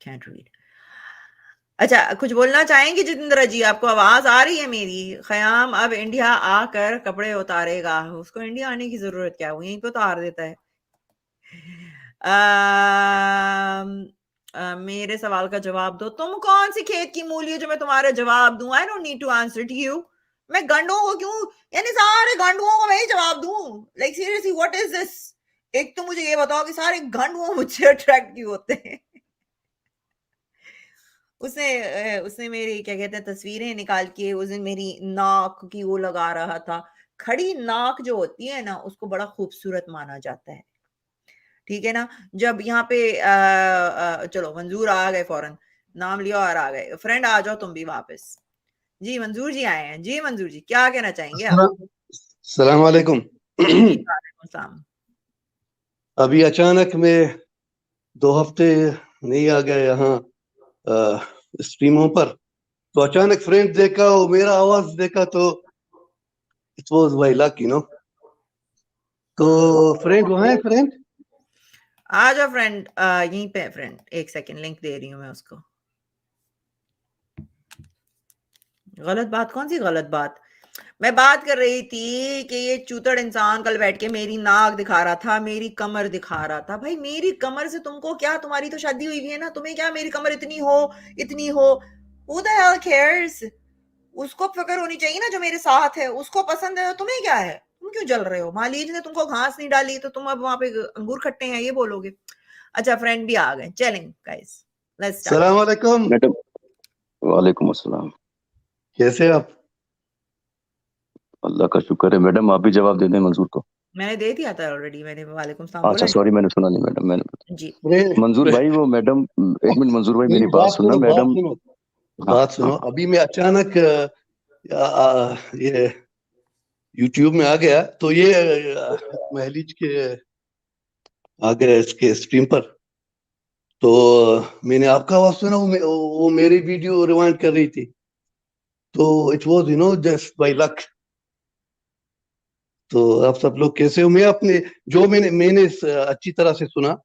Can't read. अच्छा, कुछ बोलना चाहेंगे जितेंद्र जी? आपको आवाज आ रही है मेरी? ख़याम अब इंडिया आकर कपड़े उतारेगा. उसको इंडिया आने की जरूरत क्या है, वो यहीं पे उतार देता है. मेरे सवाल का जवाब दो. तुम कौन सी खेत की मूली है जो मैं तुम्हारा जवाब दूं? I don't need to answer to you. मैं गंडों को क्यों, यानी सारे गंडुओं को मैं ही जवाब दूं? Like seriously, what is this? एक तो मुझे ये बताओ कि सारे गंडुओं मुझसे अट्रैक्ट क्यों होते हैं? उसने मेरी क्या कहते हैं तस्वीरें निकाल के उस दिन मेरी नाक की वो लगा रहा था. खड़ी नाक जो होती है ना, उसको बड़ा खूबसूरत माना जाता है. ठीक है ना. जब यहाँ पे चलो मंजूर आ गए, फौरन नाम लिया और आ गए. फ्रेंड आ जाओ तुम भी वापस. जी मंजूर जी आए हैं. जी मंजूर जी, क्या कहना चाहेंगे आप? सलाम वालेकुम. जी वालेकुम सलाम. अभी अचानक मैं 2 हफ्ते नहीं आ गया यहाँ स्ट्रीमों पर, तो अचानक फ्रेंड देखा और मेरा आवाज देखा, तो it was my luck, you know. तो फ्रेंड वहाँ है? फ्रेंड आ जाओ फ्रेंड. यहीं पे फ्रेंड, एक सेकंड लिंक दे रही हूँ मैं उसको. गलत बात? कौन सी गलत बात? मैं बात कर रही थी कि ये चूतड़ इंसान कल बैठ के मेरी नाक दिखा रहा था, मेरी कमर दिखा रहा था. भाई मेरी कमर से तुमको क्या? तुम्हारी तो शादी हुई है ना, तुम्हें क्या मेरी कमर इतनी हो इतनी हो? Who the hell cares? उसको फिक्र होनी चाहिए ना जो मेरे साथ है. उसको पसंद है, तुम्हें क्या है? तुम क्यों जल रहे हो? मालीज ने तुमको घास नहीं डाली तो तुम अब वहां पे अंगूर खट्टे हैं ये बोलोगे? अच्छा फ्रेंड भी आ गए. चलें गाइस, लेट्स स्टार्ट. सलाम वालेकुम. मैडम वालेकुम अस्सलाम. कैसे आप? अल्लाह का शुक्र है. मैडम आप भी जवाब दे दें मंजूर को. मैंने दे दिया था ऑलरेडी. मैंने वालेकुम सलाम अच्छा बोला सॉरी, मैंने सुना नहीं मैडम. मैंने जी. मंजूर भाई, वो मैडम एक मिनट, मंजूर भाई मेरी बात सुनना. मैडम बात सुनो. अभी मैं अचानक ये यूट्यूब में आ गया, तो ये महलीज के आ गया इसके स्ट्रीम पर, तो मैंने आपका आवाज सुना. वो मेरी वीडियो रिवाइंड कर रही थी, तो it was you know just by luck. तो आप सब लोग कैसे हो? मैं अपने जो मैंने अच्छी तरह से सुना,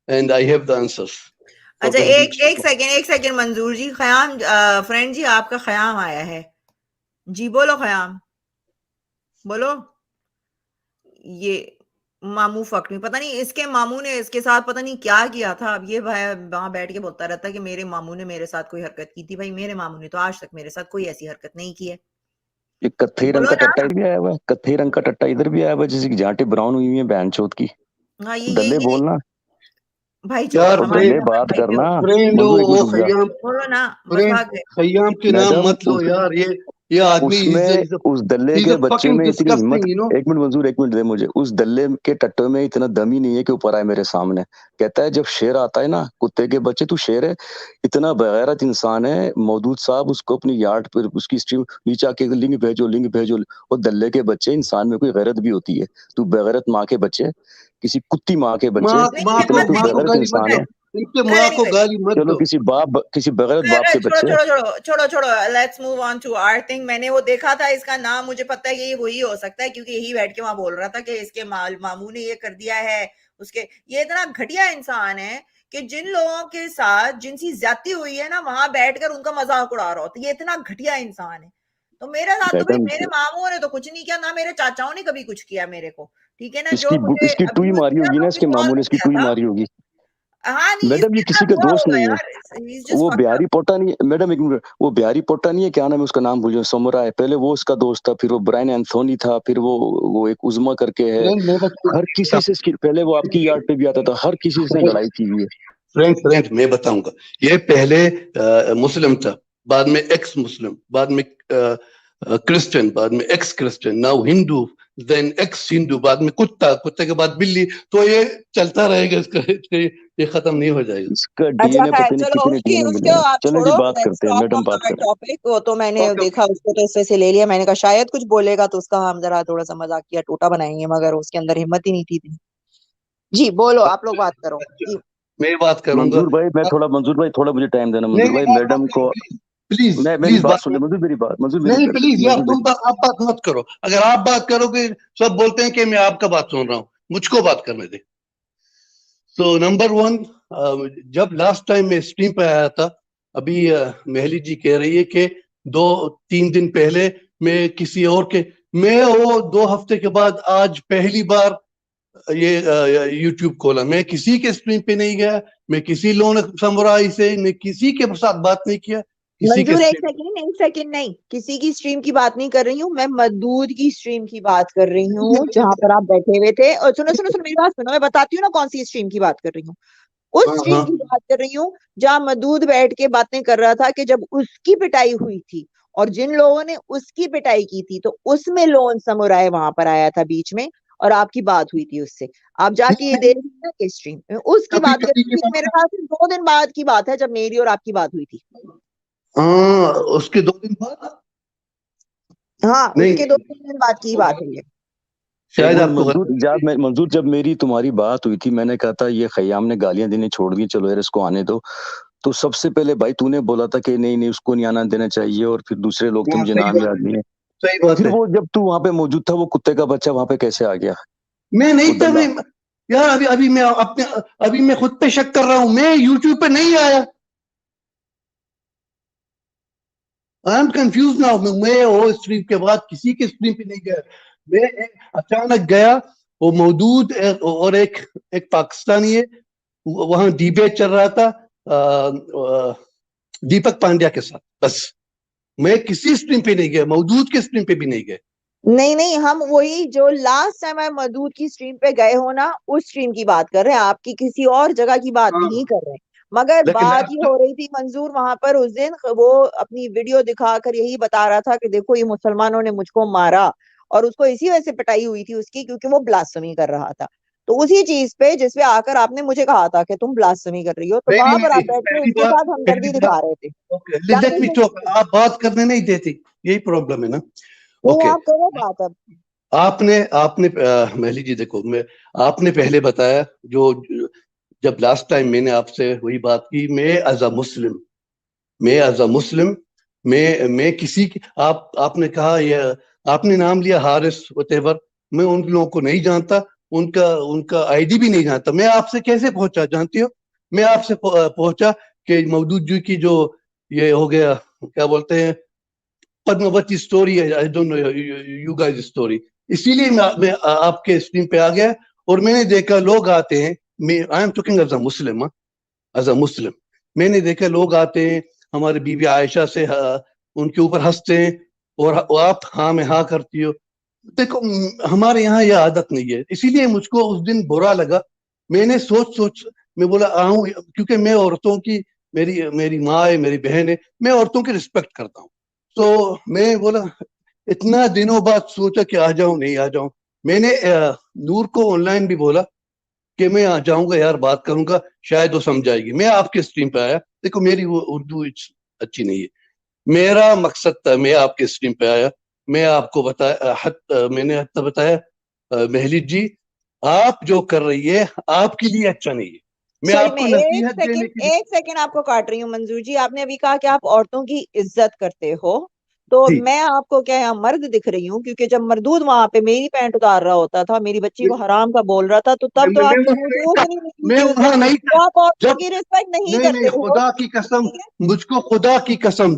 and I have the answers. अच्छा एक सेकंड मंजूर जी. ख़याम फ्रेंड जी, आपका ख़याम आया है जी. बोलो ख़याम, बोलो. ये मामू फक में, पता नहीं इसके मामू ने इसके साथ पता नहीं क्या किया था. अब ये भाई वहां बैठ के बोलता रहता है कि मेरे मामू ने मेरे साथ कोई हरकत की थी. भाई मेरे मामू ने तो आज तक मेरे साथ कोई ऐसी हरकत नहीं की है. एक कत्थई रंग का टट्टा इधर भी आया हुआ है. कत्थई रंग का टट्टा इधर भी आया हुआ है, जिसकी जांटें ब्राउन हुई हुई हैं. बहन चोद की हाँ, दल्ले बोलना भाई यार. दल्ले बात करना. फ्रेंड वो खयाम, बोलो ना. फ्रेंड खयाम के नाम मत लो यार. ये आदमी उसमें उस दल्ले के बच्चे में इतनी हिम्मत. you know? एक मिनट मंजूर, एक मिनट दे मुझे. उस दल्ले के टट्टे में इतना दम ही नहीं है कि ऊपर आए मेरे सामने. कहता है जब शेर आता है ना, कुत्ते के बच्चे तू शेर है. इतना बेगैरत इंसान है मौदूद साहब. उसको अपनी यार्ड पर उसकी स्ट्रीम नीचे आके लिंग भेजो. और दल्ले के बच्चे, इंसान में कोई गैरत भी होती है. तू बेगैरत माँ के बच्चे, किसी कुत्ती माँ के बच्चे, इतना तू बेगैरत इंसान है. इनके माँ को गाली मत चलो दो. किसी बेगैरत बाप के बच्चे. छोड़ो. Let's move on to our thing. मैंने वो देखा था, इसका नाम मुझे पता है कि ये वही हो सकता है, क्योंकि यही बैठ के वहां बोल रहा था कि इसके मामू ने ये कर दिया है. उसके ये इतना घटिया इंसान है कि जिन लोगों के साथ जिनसी ज्यादती हुई है ना, वहां बैठकर उनका मजाक उड़ा रहा होता है. ये इतना घटिया इंसान है. तो मेरे साथ तो भाई मेरे मामू ने तो कुछ नहीं किया, ना मेरे चाचाओं ने कभी कुछ किया मेरे को. ठीक है ना. जो मुझे इसकी टूई मारी होगी ना, इसके मामू ने इसकी टूई मारी होगी. हाँ नहीं, मैडम ये किसी का दोस्त नहीं है. वो बिहारी पोटा नहीं है मैडम. एक मिनट, वो बिहारी पोटा नहीं है. क्या नाम है उसका? नाम भूल जाओ. सोमरा है. पहले वो उसका दोस्त था, फिर वो ब्रायन एंथोनी था, फिर वो एक उज़मा करके है. हर किसी से पहले वो आपकी यार्ड पे भी आता था. हर किसी से लड़ाई की हुई है. फ्रेंड मैं बताऊंगा. ये पहले मुस्लिम था, बाद में एक्स मुस्लिम, बाद में क्रिश्चियन, बाद में ex Christian, now Hindu, then ex Hindu, बाद में कुत्ते के बाद बिल्ली. तो ये चलता रहेगा इसका ये खत्म नहीं हो जाएगा। इसका अच्छा डीएनए पता नहीं चलो कितने उसकी डीएनए उसको मिले हैं। आप चलो जी छोड़ो, बात लेट्स करते हैं, टॉक मैडम ऑन बात दैट करें। टॉपिक। वो तो मैंने ओके देखा, उसको तो इससे ले लिया। मैंने कहा शायद कुछ बोलेगा तो उसका हम जरा थोड़ा सा मजाकिया टोटा बनाएंगे, मगर उसके अंदर हिम्मत ही नहीं थी इतनी। जी बोलो, आप लोग बात करो जी। मैं बात करूंगा। मंजूर भाई थोड़ा मुझे टाइम देना। नहीं मंजूर भाई नहीं, आप बात मैडम करो को प्लीज मैं मेरी प्लीज बात बात सुन ले। करो। मंजूर मेरी बात, मंजूर मेरी नहीं बात, प्लीज यार, मंजूर मेरी। आप बात मत करो। अगर आप बात करोगे सब बोलते हैं कि मैं आपका बात सुन रहा हूँ, मुझको बात करने दे। तो नंबर वन, जब लास्ट टाइम मैं स्ट्रीम पे आया था, अभी महली जी कह रही है कि 2-3 दिन पहले मैं किसी और के, मैं वो 2 हफ्ते के बाद आज पहली बार ये यूट्यूब खोला। मैं किसी के स्ट्रीम पे नहीं गया, मैं किसी लोन समुराई से, मैं किसी के साथ बात नहीं किया, किसी के मंजूर एक स्ट्रीम। सेकंड नहीं, किसी की स्ट्रीम की बात नहीं कर रही हूँ मैं, मदूद की स्ट्रीम की बात कर रही हूँ जहां पर आप बैठे हुए थे। और सुनो सुनो सुनो, मेरी बात सुनो, मैं बताती हूँ ना कौन सी स्ट्रीम की बात कर रही हूँ। उस हाँ स्ट्रीम हाँ की बात कर रही हूँ जहां मदूद बैठ के बातें कर रहा था कि जब उसकी पिटाई हुई थी और जिन लोगों ने उसकी पिटाई की थी, तो उसमें लोन समुराय वहां पर आया था बीच में और आपकी बात हुई थी उससे। आप जाके ये देख लेना कि स्ट्रीम उसकी कभी बात कर कभी रही की थी। बात मेरे ख्याल से 2 दिन बाद की बात है जब मेरी और आपकी बात हुई थी। हाँ, उसके 2 दिन बाद हाँ, नहीं, उसके 2-3 दिन बाद की बात है ये। शायद आपको मंजूर जब मेरी तुम्हारी बात हुई थी, मैंने कहा था ये खयाम ने गालियां देने छोड़ दी, चलो यार इसको आने दो। तो सबसे पहले भाई तूने बोला था कि नहीं नहीं उसको नहीं आना देना चाहिए, और फिर दूसरे लोग थे, हाँ, मुझे सही नाम बात याद नहीं है। सही बात फिर है। वो जब तू वहां पे मौजूद था, वो कुत्ते का बच्चा वहां पे कैसे आ गया? मैं वो नहीं था। दल्ला। मैं यार अभी मैं अपने अभी मैं खुद पे शक कर रहा हूँ, मैं यूट्यूब पे नहीं आया। I am confuse now. मैं वो स्ट्रीम के बाद किसी के स्ट्रीम पे नहीं गया। मैं अचानक गया, वो मौजूद और एक पाकिस्तानी है, वहां डिबेट चल रहा था दीपक पांड्या के साथ। बस मैं किसी स्ट्रीम पे नहीं गया, मौजूद के स्ट्रीम पे भी नहीं गए। नहीं नहीं, हम वही जो लास्ट टाइम आप मदूद की स्ट्रीम पे गए हो ना, उस स्ट्रीम की बात कर रहे हैं, आपकी किसी और जगह की बात हाँ, नहीं कर रहे हैं। मगर लेकिन बात ये हो रही थी मंजूर, वहां पर उस दिन वो अपनी वीडियो दिखाकर यही बता रहा था कि देखो ये मुसलमानों ने मुझको मारा, और उसको इसी वजह से पिटाई हुई थी उसकी, क्योंकि वो ब्लास्फेमी कर रहा था। तो उसी चीज पे जिसपे आकर आपने मुझे कहा था कि तुम ब्लास्फेमी कर रही हो, तो नहीं वहां नहीं पर नहीं, आप बैठे उसके साथ पहली हमदर्दी बात दिखा रहे थे। ओके, क्या लेट नहीं मी टॉक। आप बात करने नहीं देती, यही प्रॉब्लम है ना। ओके, आप करो बात अब। आपने आपने महली जी देखो, मैं आपने पहले बताया, जो जब लास्ट टाइम मैंने आपसे वही बात की, मैं एज अ मुस्लिम, मैं किसी की, आपने कहा, ये आपने नाम लिया हारिस वटेवर, मैं उन लोगों को नहीं जानता, उनका उनका आईडी भी नहीं जानता। मैं आपसे कैसे पहुंचा जानती हो? मैं आपसे पहुंचा कि मौजूद जी की जो ये हो गया, क्या बोलते हैं, पद्मावती स्टोरी है, आई don't no you guys story, इसीलिए मैं आपके स्ट्रीम पे आ गया। और मैंने देखा लोग आते हैं, मैं I am talking as a Muslim, as a Muslim, मैंने देखा लोग आते हैं हमारे बीबी आयशा से उनके ऊपर हंसते हैं, और आप हाँ में हाँ करती हो। देखो हमारे यहाँ यह आदत नहीं है, इसीलिए मुझको उस दिन बुरा लगा। मैंने सोच मैं बोला आऊं, क्योंकि मैं औरतों की, मेरी मेरी माँ है, मेरी बहन है, मैं औरतों की रिस्पेक्ट करता हूँ। तो मैं बोला, इतना दिनों बाद सोचा कि आ जाऊं, नहीं आ जाऊं। मैंने नूर को ऑनलाइन भी बोला कि मैं आ जाऊंगा यार, बात करूंगा, शायद वो समझाएगी। मैं आपके स्ट्रीम पे आया। देखो मेरी वो उर्दू अच्छी नहीं है, मेरा मकसद था, मैं आपके स्ट्रीम पे आया, मैं आपको बताया, मैंने हत्ता बताया महलिद जी, आप जो कर रही है आपके लिए अच्छा नहीं है। मैं सॉरी, मैं आपको नसीहत देने के लिए, एक सेकंड आपको काट रही हूँ मंजूर जी। आपने अभी कहा कि आप औरतों की इज्जत करते हो, तो जी मैं आपको क्या यहाँ मर्द दिख रही हूँ? क्योंकि जब मरदूद वहां पे मेरी पैंट उतार रहा होता था, मेरी बच्ची को हराम का बोल रहा था, तो तब तो मैं आपकी वहां नहीं मुंह था, से नहीं निकली मैं थी उस वहां दिन। नहीं था। तो आप औरतों जब की रिस्पेक्ट नहीं नहीं करते नहीं, हो, खुदा की कसम, ठीक है? मुझको खुदा की कसम,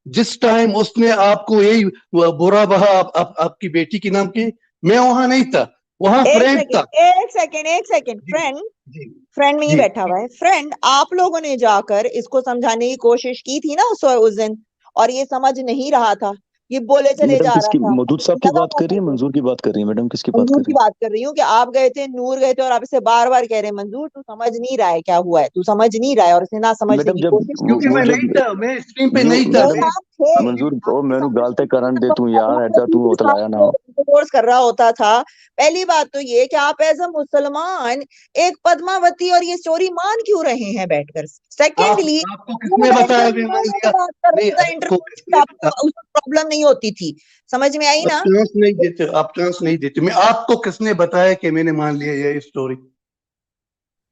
जिस टाइम उसने आपको यही बुरा बहा आपकी बेटी के नाम की, मैं वहां नहीं था, वहां फ्रेंड था। एक सेकंड जी फ्रेंड, जी फ्रेंड में ही जी, बैठा हुआ है फ्रेंड। आप लोगों ने जाकर इसको समझाने की कोशिश की थी ना उस दिन, और ये समझ नहीं रहा था, ये बोले चले मैडम जा रहा किसकी, था। मौजूद साहब की लगा बात कर रही है, था मंजूर की बात कर रही है? मैडम किसकी बात मंजूर कर की रही बात कर रही हूँ कि आप गए थे, नूर गए थे, और आप इसे बार बार कह रहे हैं मंजूर तू समझ नहीं रहा है क्या हुआ है, तू समझ नहीं रहा है, और इसे ना है? समझने मैडम की जब कोशिश की। क्योंकि वो मैं नहीं जब था, मैं स्ट्रीम पे जो नहीं था। नहीं, मैं आप मंजूर ओ मैंने गालते करन दे तू यार एडा तू उतलाया ना डिवोर्स कर रहा होता था। पहली बात तो ये कि आप एज अ मुसलमान एक पद्मावती और ये स्टोरी मान क्यों रहे हैं बैठकर। सेकेंडली आपको किसने बताया मैं मान लिया? नहीं, आपको प्रॉब्लम नहीं होती थी, समझ में आई ना? चांस नहीं देते, आप चांस नहीं देते। मैं आपको किसने बताया कि मैंने मान लिया ये स्टोरी?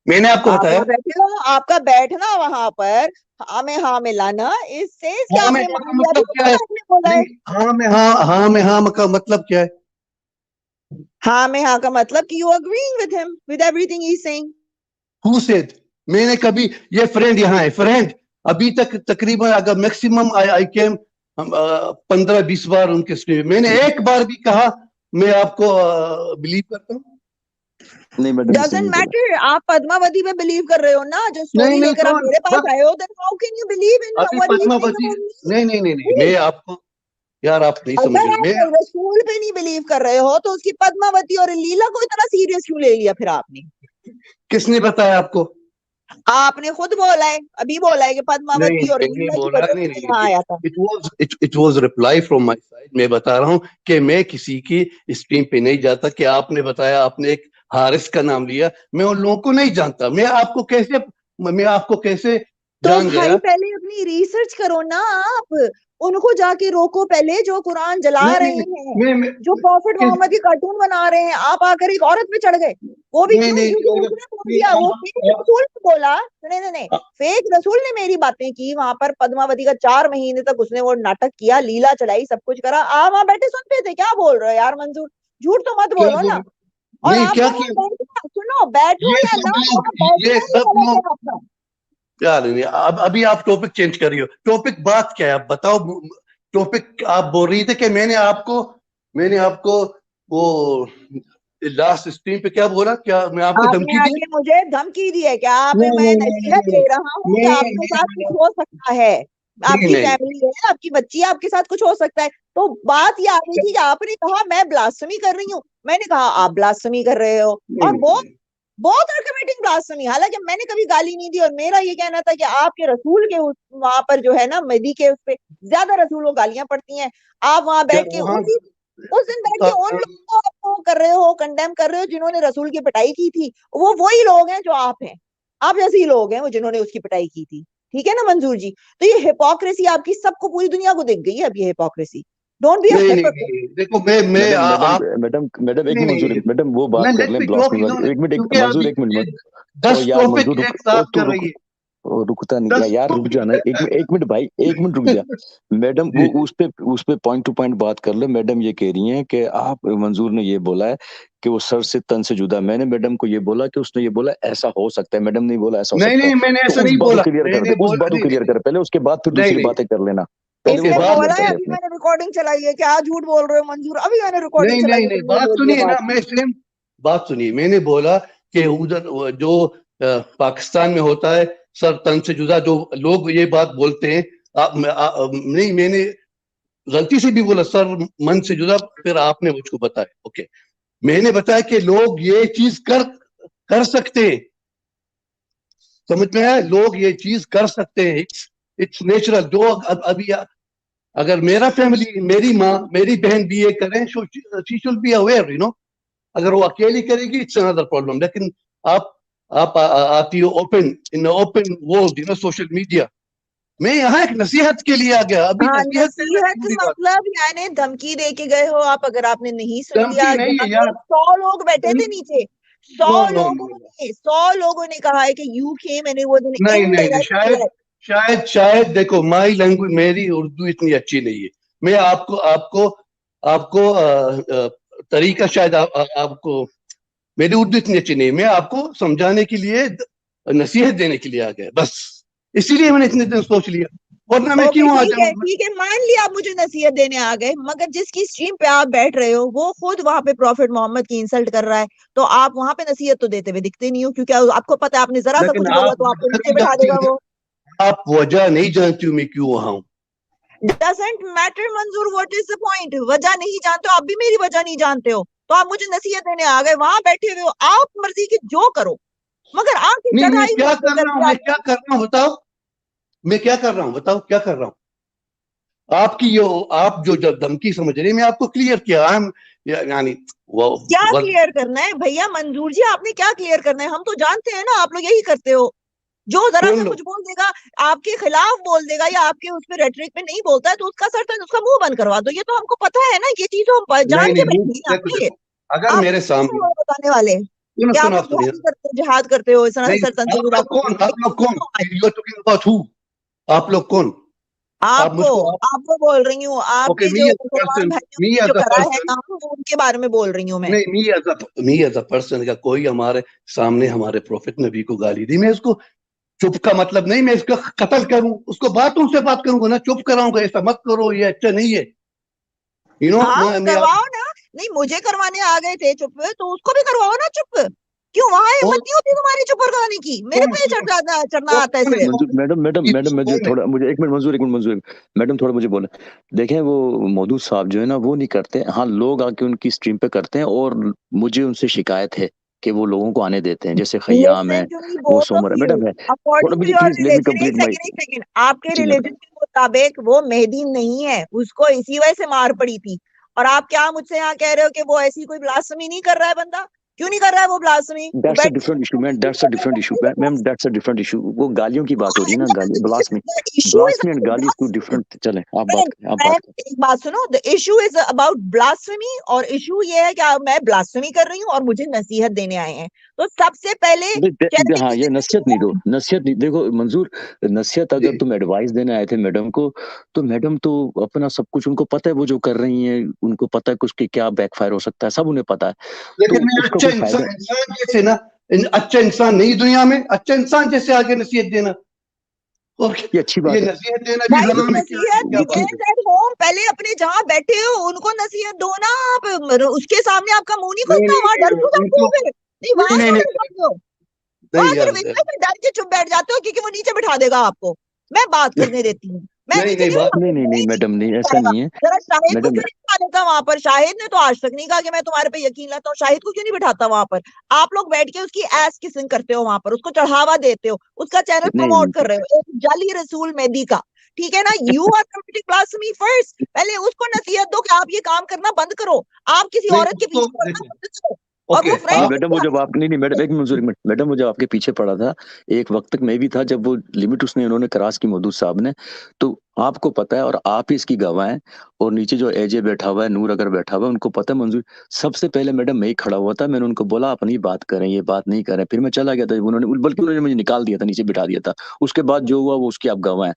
मैंने आपको आप बताया? वहाँ बैठे हो, आपका बैठना वहां पर हाँ में हाँ मिलाना इससे क्या हाँ में आपने मान हाँ लिया? मतलब क्या है? आपने बोला है नहीं, हाँ में हाँ का मतलब क्या है? हाँ में हाँ का मतलब कि you agreeing with him with everything he is saying. Who said? मैंने कभी ये फ्रेंड यहाँ है फ्रेंड अभी तक तकरीबन अगर मैक्सिमम आई केम 15-20 बार उनके स्क्रीन मैंने एक बार भी कहा मैं आपको बिलीव करता हूँ। नहीं मैडम डजंट मैटर, आप पद्मावती पे बिलीव कर रहे हो ना, जो स्टोरी नहीं लेकर आप मेरे पास आए हो, then how can you believe in अभी what he is saying Padmavati about me? नहीं मैं आपको यार आप नहीं समझ अगर रहे। मैं आप रसूल पे नहीं बिलीव कर रहे हो तो उसकी पद्मावती और लीला को इतना सीरियस क्यों ले लिया फिर आपने? किसने बताया आपको? आपने खुद बोला है, अभी बोला है कि नहीं पद्मावती और मैंने लीला की बोला वजह से मैं यहाँ आया था। It was reply from my side. मैं बता रहा हूँ कि मैं किसी की स्ट्रीम पे नहीं जाता कि आपने बताया आपने एक हारिस का नाम लिया, मैं उन लोगों को नहीं जानता। मैं आपको कैसे तो जान भाई गया? पहले अपनी रिसर्च करो ना, आप उनको जाके रोको पहले जो कुरान जला रहे हैं, मैं जो प्रॉफिट मोहम्मद की कार्टून बना रहे हैं। आप आकर एक औरत पे चढ़ गए, वो भी क्यों? क्योंकि उसने बोल दिया, वो फेक रसूल ने बोला। नहीं, फेक रसूल ने मेरी बातें की वहां पर पद्मावती का 4 महीने तक उसने वो नाटक किया, लीला चलाई, सब कुछ करा। आप वहां बैठे सुनते थे। क्या बोल रहे हो यार मंजूर, झूठ तो मत बोलो ना। और नहीं क्या आपका किया? सुनो, बैठो ये या सब ना, लोग बैठना ये ही सब गलत है लोग आपका। यार नहीं, अब अभी आप टॉपिक चेंज कर रही हो। टॉपिक बात क्या है आप बताओ। टॉपिक आप बोल रही थे कि मैंने आपको वो लास्ट स्ट्रीम पे क्या बोला? क्या मैं आपको आपने धमकी दी? आके मुझे धमकी दी है क्या? आप नहीं मैं नहीं नसीहत दे रहा हूँ कि आपके साथ कुछ हो सकता है, आपकी नहीं फैमिली है, आपकी बच्ची है, आपके साथ कुछ हो सकता है। तो बात ये आ गई थी कि आपने कहा मैं ब्लास्फेमी कर रही हूँ, मैंने कहा आप ब्लास्फेमी कर रहे हो, और बहुत आर कमिटिंग ब्लास्फेमी। हालांकि मैंने कभी गाली नहीं दी, और मेरा ये कहना था कि आपके रसूल के वहां पर जो है ना मदी के उस पे ज्यादा रसूल को गालियां पड़ती हैं। आप वहां बैठ के उस दिन बैठ के उन लोगों को आप वो कर रहे हो, कंडेम कर रहे हो जिन्होंने रसूल की पिटाई की थी। वो वही लोग हैं जो आप हैं, आप जैसे ही लोग हैं वो जिन्होंने उसकी पिटाई की थी। ठीक है ना मंजूर जी? तो ये हिपोक्रेसी आपकी सबको, पूरी दुनिया को दिख गई है अब ये hypocrisy. Don't be a hypocrite. देखो मैं आप मैडम एक मिनट मंजूर, मैडम वो बात कर लें ब्लास्फेमी वाली। एक मिनट मंजूर, एक मिनट ओ 10 यार टॉपिक मंजूर एक साथ तू कर रुक, रही है। रुकता नहीं है यार, रुक जाना। एक मिनट भाई, एक मिनट रुक जा। मैडम वो उस पे पॉइंट टू पॉइंट बात कर ले। मैडम ये कह रही हैं कि आप मंजूर ने ये बोला है कि वो सर से तन से जुदा। मैंने मैडम को ये बोला कि उसने ये बोला ऐसा हो सकता है। मैडम ने बोला ऐसा हो सकता है। नहीं मैंने ऐसा नहीं बोला। उस बात को क्लियर कर पहले, उसके बाद फिर दूसरी बातें कर लेना। पहले वो इसने बात बोला क्लियर है, कर ले अभी अपनी। मैंने रिकॉर्डिंग चलाई है। क्या झूठ बोल रहे हो मंजूर? अभी मैंने रिकॉर्डिंग चलाई है, नहीं तुमने बात बोल दिया सुनिए ना, बात। मैं सेम बात सुनिए। मैंने बोला कि उधर जो पाकिस्तान में होता है सर तन से जुदा, जो लोग ये बात बोलते हैं नहीं मैंने गलती से भी बोला सर मन से जुदा, फिर आपने मुझको बताया। ओके, मैंने बताया कि लोग ये चीज कर सकते हैं, समझ में है? लोग ये चीज कर सकते हैं, इट्स नेचुरल। जो अभी अगर मेरा फैमिली, मेरी माँ मेरी बहन भी ये करें, she should be aware, you know. अगर वो अकेली करेगी इट्स अनदर प्रॉब्लम। लेकिन आप आती हो open in open world, you know, social media. मैं यहाँ एक नसीहत के लिए आ गया। अभी हाँ, नसीहत करना नसीहत जरूरी बात। मतलब यानी धमकी दे के गए हो आप, अगर आपने नहीं सुन लिया। धमकी नहीं जहाँ है पे यार। 100 लोग बैठे थे नीचे, 100 नो नो लोगों नो ने 100 लोगों ने कहा है कि यू केम एंड वो नहीं इनडायरेक्ट। शायद देखो माई लैंग्वेज, मेरी उर्दू इतनी अच्छी नहीं है। मैं आपको तरीका शायद आपको, मेरी उर्दू इतनी अच्छी नहीं है। मैं आपको समझाने के लिए, नसीहत देने के लिए आ गया बस। इसीलिए मैंने इतने दिन सोच लिया, वरना मैं ओके क्यों आ ठीक है, जाऊं? ठीक है, मान लिया आप मुझे नसीहत देने आ गए, मगर जिसकी स्ट्रीम पे आप बैठ रहे हो वो खुद वहां पे प्रॉफिट मोहम्मद की इंसल्ट कर रहा है, तो आप वहां पे नसीहत तो देते हुए दिखते नहीं हो, क्योंकि आपको पता है आपने जरा सा लेकिन कुछ बोला आप तो आपको वजह नीचे नहीं बिठा जानती देगा हो, वो। आप वजह नहीं जानती हो मैं क्यों वहां हूं। डजंट मैटर मंजूर, व्हाट इज द पॉइंट? वजह नहीं जानते हो, आप भी मेरी वजह नहीं जानते हो, तो आप मुझे नसीहत देने आ गए। वहां बैठे हुए हो, आप मर्जी की जो करो, मगर आके नहीं मैं चढ़ाई क्या मुझ पे कर कर रहा हूं, दिया मैं क्या आपने। कर रहा हूं बताओ। मैं क्या कर रहा हूं बताओ, क्या कर रहा हूं? आपकी यो आप जो धमकी समझ रही, मैं आपको क्लियर किया। यानी वो क्या क्लियर करना है भैया? मंजूर जी आपने क्या क्लियर करना है? हम तो जानते हैं ना आप लोग यही करते हो। जो जरा सा कुछ बोल देगा, आपके खिलाफ बोल देगा या आपके उस पे रेटरिक में नहीं बोलता है तो उसका सर उसका मुंह बंद करवा दो। ये तो हमको पता है ना, ये चीज हम जान के बैठे हैं यहाँ पे। अगर आप मेरे सामने बताने वाले कि आप जिहाद करते हो सर तंजूर आप लोग कौन? आप लोग कौन? आपको बोल रही हूँ, आपके जो मुसलमान भाइयों ने जो करा है काम, वो उनके बारे में बोल रही हूँ मैं। नहीं, मी एज अ पर्सन का कोई हमारे सामने हमारे प्रोफेट नबी को गाली दी, मैं उसको चुप का मतलब नहीं मैं इसका कत्ल करूं, उसको बातों से बात करूंगा ना, चुप कराऊंगा, ऐसा मत करो, ये अच्छा नहीं है। करवाओ ना। नहीं, मुझे करवाने आ गए थे चुप, तो उसको भी करवाओ ना चुप। क्यों वहां हिम्मत नहीं होती तुम्हारी चुप करवाने की? मेरे पे चढ़ना आता है सिर्फ। मैडम थोड़ा मुझे एक मिनट मंजूर मैडम थोड़ा मुझे बोले। देखें वो मौदूद साहब जो है ना वो नहीं करते, हाँ लोग आके उनकी स्ट्रीम पे करते हैं और मुझे उनसे शिकायत है कि वो लोगों को आने देते हैं, जैसे खयाम है, वो सोमर है, मैडम है थोड़ा मुझे please let me complete my. आपके रिलीजन के मुताबिक वो मेहदी नहीं है, उसको इसी वजह से मार पड़ी थी। और आप क्या मुझसे यहाँ कह रहे हो कि वो ऐसी कोई ब्लास्फेमी नहीं कर रहा है? बंदा क्यों नहीं कर रहा है वो blasphemy? That's a different issue, man. That's a different issue, ma'am. That's a different issue. वो गालियों की बात हो रही है ना, गाली ब्लास्फेमी एंड गाली टू डिफरेंट। चले आप बात करें। एक बात सुनो, the issue is about blasphemy, और इशू ये है कि मैं ब्लास्फेमी कर रही हूँ और मुझे नसीहत देने आए हैं। तो सबसे पहले हाँ, ये नसीहत नहीं दो, नसीहत नहीं। देखो मंजूर, नसीहत अगर तुम एडवाइस देने आए थे मैडम को, तो मैडम तो अपना सब कुछ उनको पता है, वो जो कर रही हैं उनको पता है कुछ कि क्या बैकफायर हो सकता है, सब उन्हें पता है। लेकिन मैं अच्छा इंसान जैसे ना, अच्छा इंसान नहीं दुनिया में, अच्छा इंसान जैसे आगे नसीहत देना, और ये अच्छी बात है। नसीहत देना भी ज़रूरी होम, पहले अपने जहाँ बैठे हो उनको नसीहत दो ना। आप उसके सामने आपका मुंह नहीं खुलता, वहां डर क्यों जाते हो फिर? नहीं, वहां क्यों डर जाते हो? वहां सिर्फ इसलिए फिर डर के चुप बैठ जाते हो क्योंकि वो नीचे बिठा देगा आपको। मैं बात करने देती हूँ, मैं नीचे नहीं मैडम, नहीं ऐसा नहीं है। जरा शाहिद को क्यों नहीं बिठा देता वहां पर? शाहिद ने तो आज तक नहीं कहा कि मैं तुम्हारे पे यकीन लाता हूँ। शाहिद को क्यों नहीं बिठाता वहां पर? आप लोग बैठ के उसकी एस किसिंग करते हो वहां पर, उसको चढ़ावा देते हो, उसका चैनल प्रमोट कर रहे हो, एक जाली रसूल मेहदी का। ठीक है ना? You are committing blasphemy first. पहले उसको नसीहत दो कि आप ये काम करना बंद करो, आप किसी औरत के पीछे पड़ना बंद करो। और वो फ्रेंड मैडम वो जब आप नहीं मैडम एक मिनट मैडम, वो जब आपके पीछे पड़ा था एक वक्त तक मैं भी था, जब वो लिमिट उसने उन्होंने क्रॉस की मौदूद साहब ने, तो आपको पता है और आप ही इसकी गवाह हैं। और नीचे जो एजे बैठा हुआ है, नूर अगर बैठा हुआ है, उनको पता है मंजूर। सबसे पहले मैडम मैं ही खड़ा हुआ था, मैंने उनको बोला अपनी बात करें, ये बात नहीं करें, फिर मैं चला गया था। उन्होंने बल्कि उन्होंने मुझे निकाल दिया था, नीचे बिठा दिया था। उसके बाद जो हुआ वो उसकी आप गवाह हैं।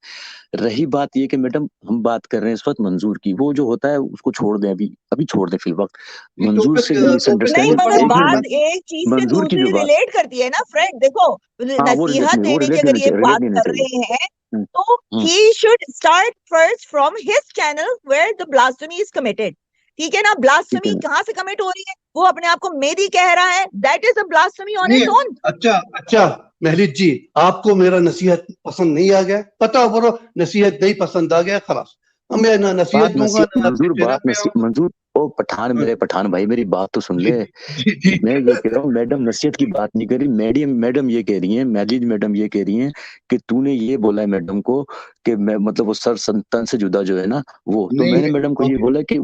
रही बात ये कि मैडम हम बात कर रहे हैं इस वक्त मंजूर की, वो जो होता है उसको छोड़ दें, अभी छोड़ दें फिल वक्त। मंजूर से ये नहीं, मगर बात एक चीज से मंजूर की दूसरी जो बात रिलेट करती है ना फ्रेंड। देखो, नसीहत देने की अगर ये बात कर रहे हैं तो he should start first from his channel where the blasphemy is committed. ठीक है ना? ब्लास्फेमी कहाँ से कमिट हो रही है? वो अपने आप को मेदी कह रहा है, that is a blasphemy on its own. अच्छा महलिद जी, आपको मेरा नसीहत पसंद नहीं आ गया, पता बोलो नसीहत नहीं पसंद आ गया, खलास मैं ना नसीहत दूंगा मंजूर। ओ पठान, मेरे पठान भाई मेरी बात तो सुन ले। मैं ये कह रहा हूँ मैडम नसीहत की बात नहीं करी, मैडम ये कह रही है, मैडम ये कह रही है कि तूने ये बोला है मैडम को कि मैं मतलब वो सर संतन से जुदा जो है ना वो, तो मैंने मैडम को ये बोला कि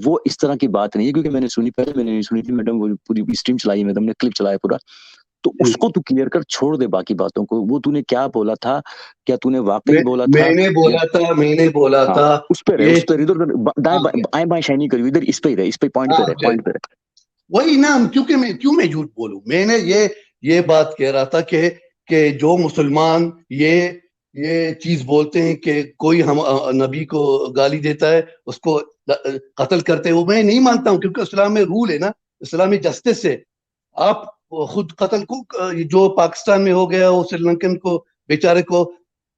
वो इस तरह की बात नहीं है, क्योंकि मैंने सुनी, पहले मैंने नहीं सुनी थी मैडम, वो पूरी स्ट्रीम चलाई मैडम ने, क्लिप चलाया पूरा, तो उसको तू क्लियर कर, छोड़ दे बाकी बातों को। वो तूने क्या बोला था, क्या तूने वाकई बोला था? मैंने बोला था उस पर इधर दाएं बाएं शाइनी करी, इधर इस पे ही रहे, इस पे पॉइंट पे रहे। वही ना, क्योंकि मैं झूठ बोलूं? मैंने ये बात कह रहा था कि जो मुसलमान ये चीज बोलते हैं कि कोई हम नबी को गाली देता है उसको कत्ल करते हैं, वो मैं नहीं मानता हूं, क्योंकि इस्लाम में रूल है ना, इस्लामी जस्टिस है। आप खुद कत्ल को, जो पाकिस्तान में हो गया, वो श्रीलंकन को बेचारे को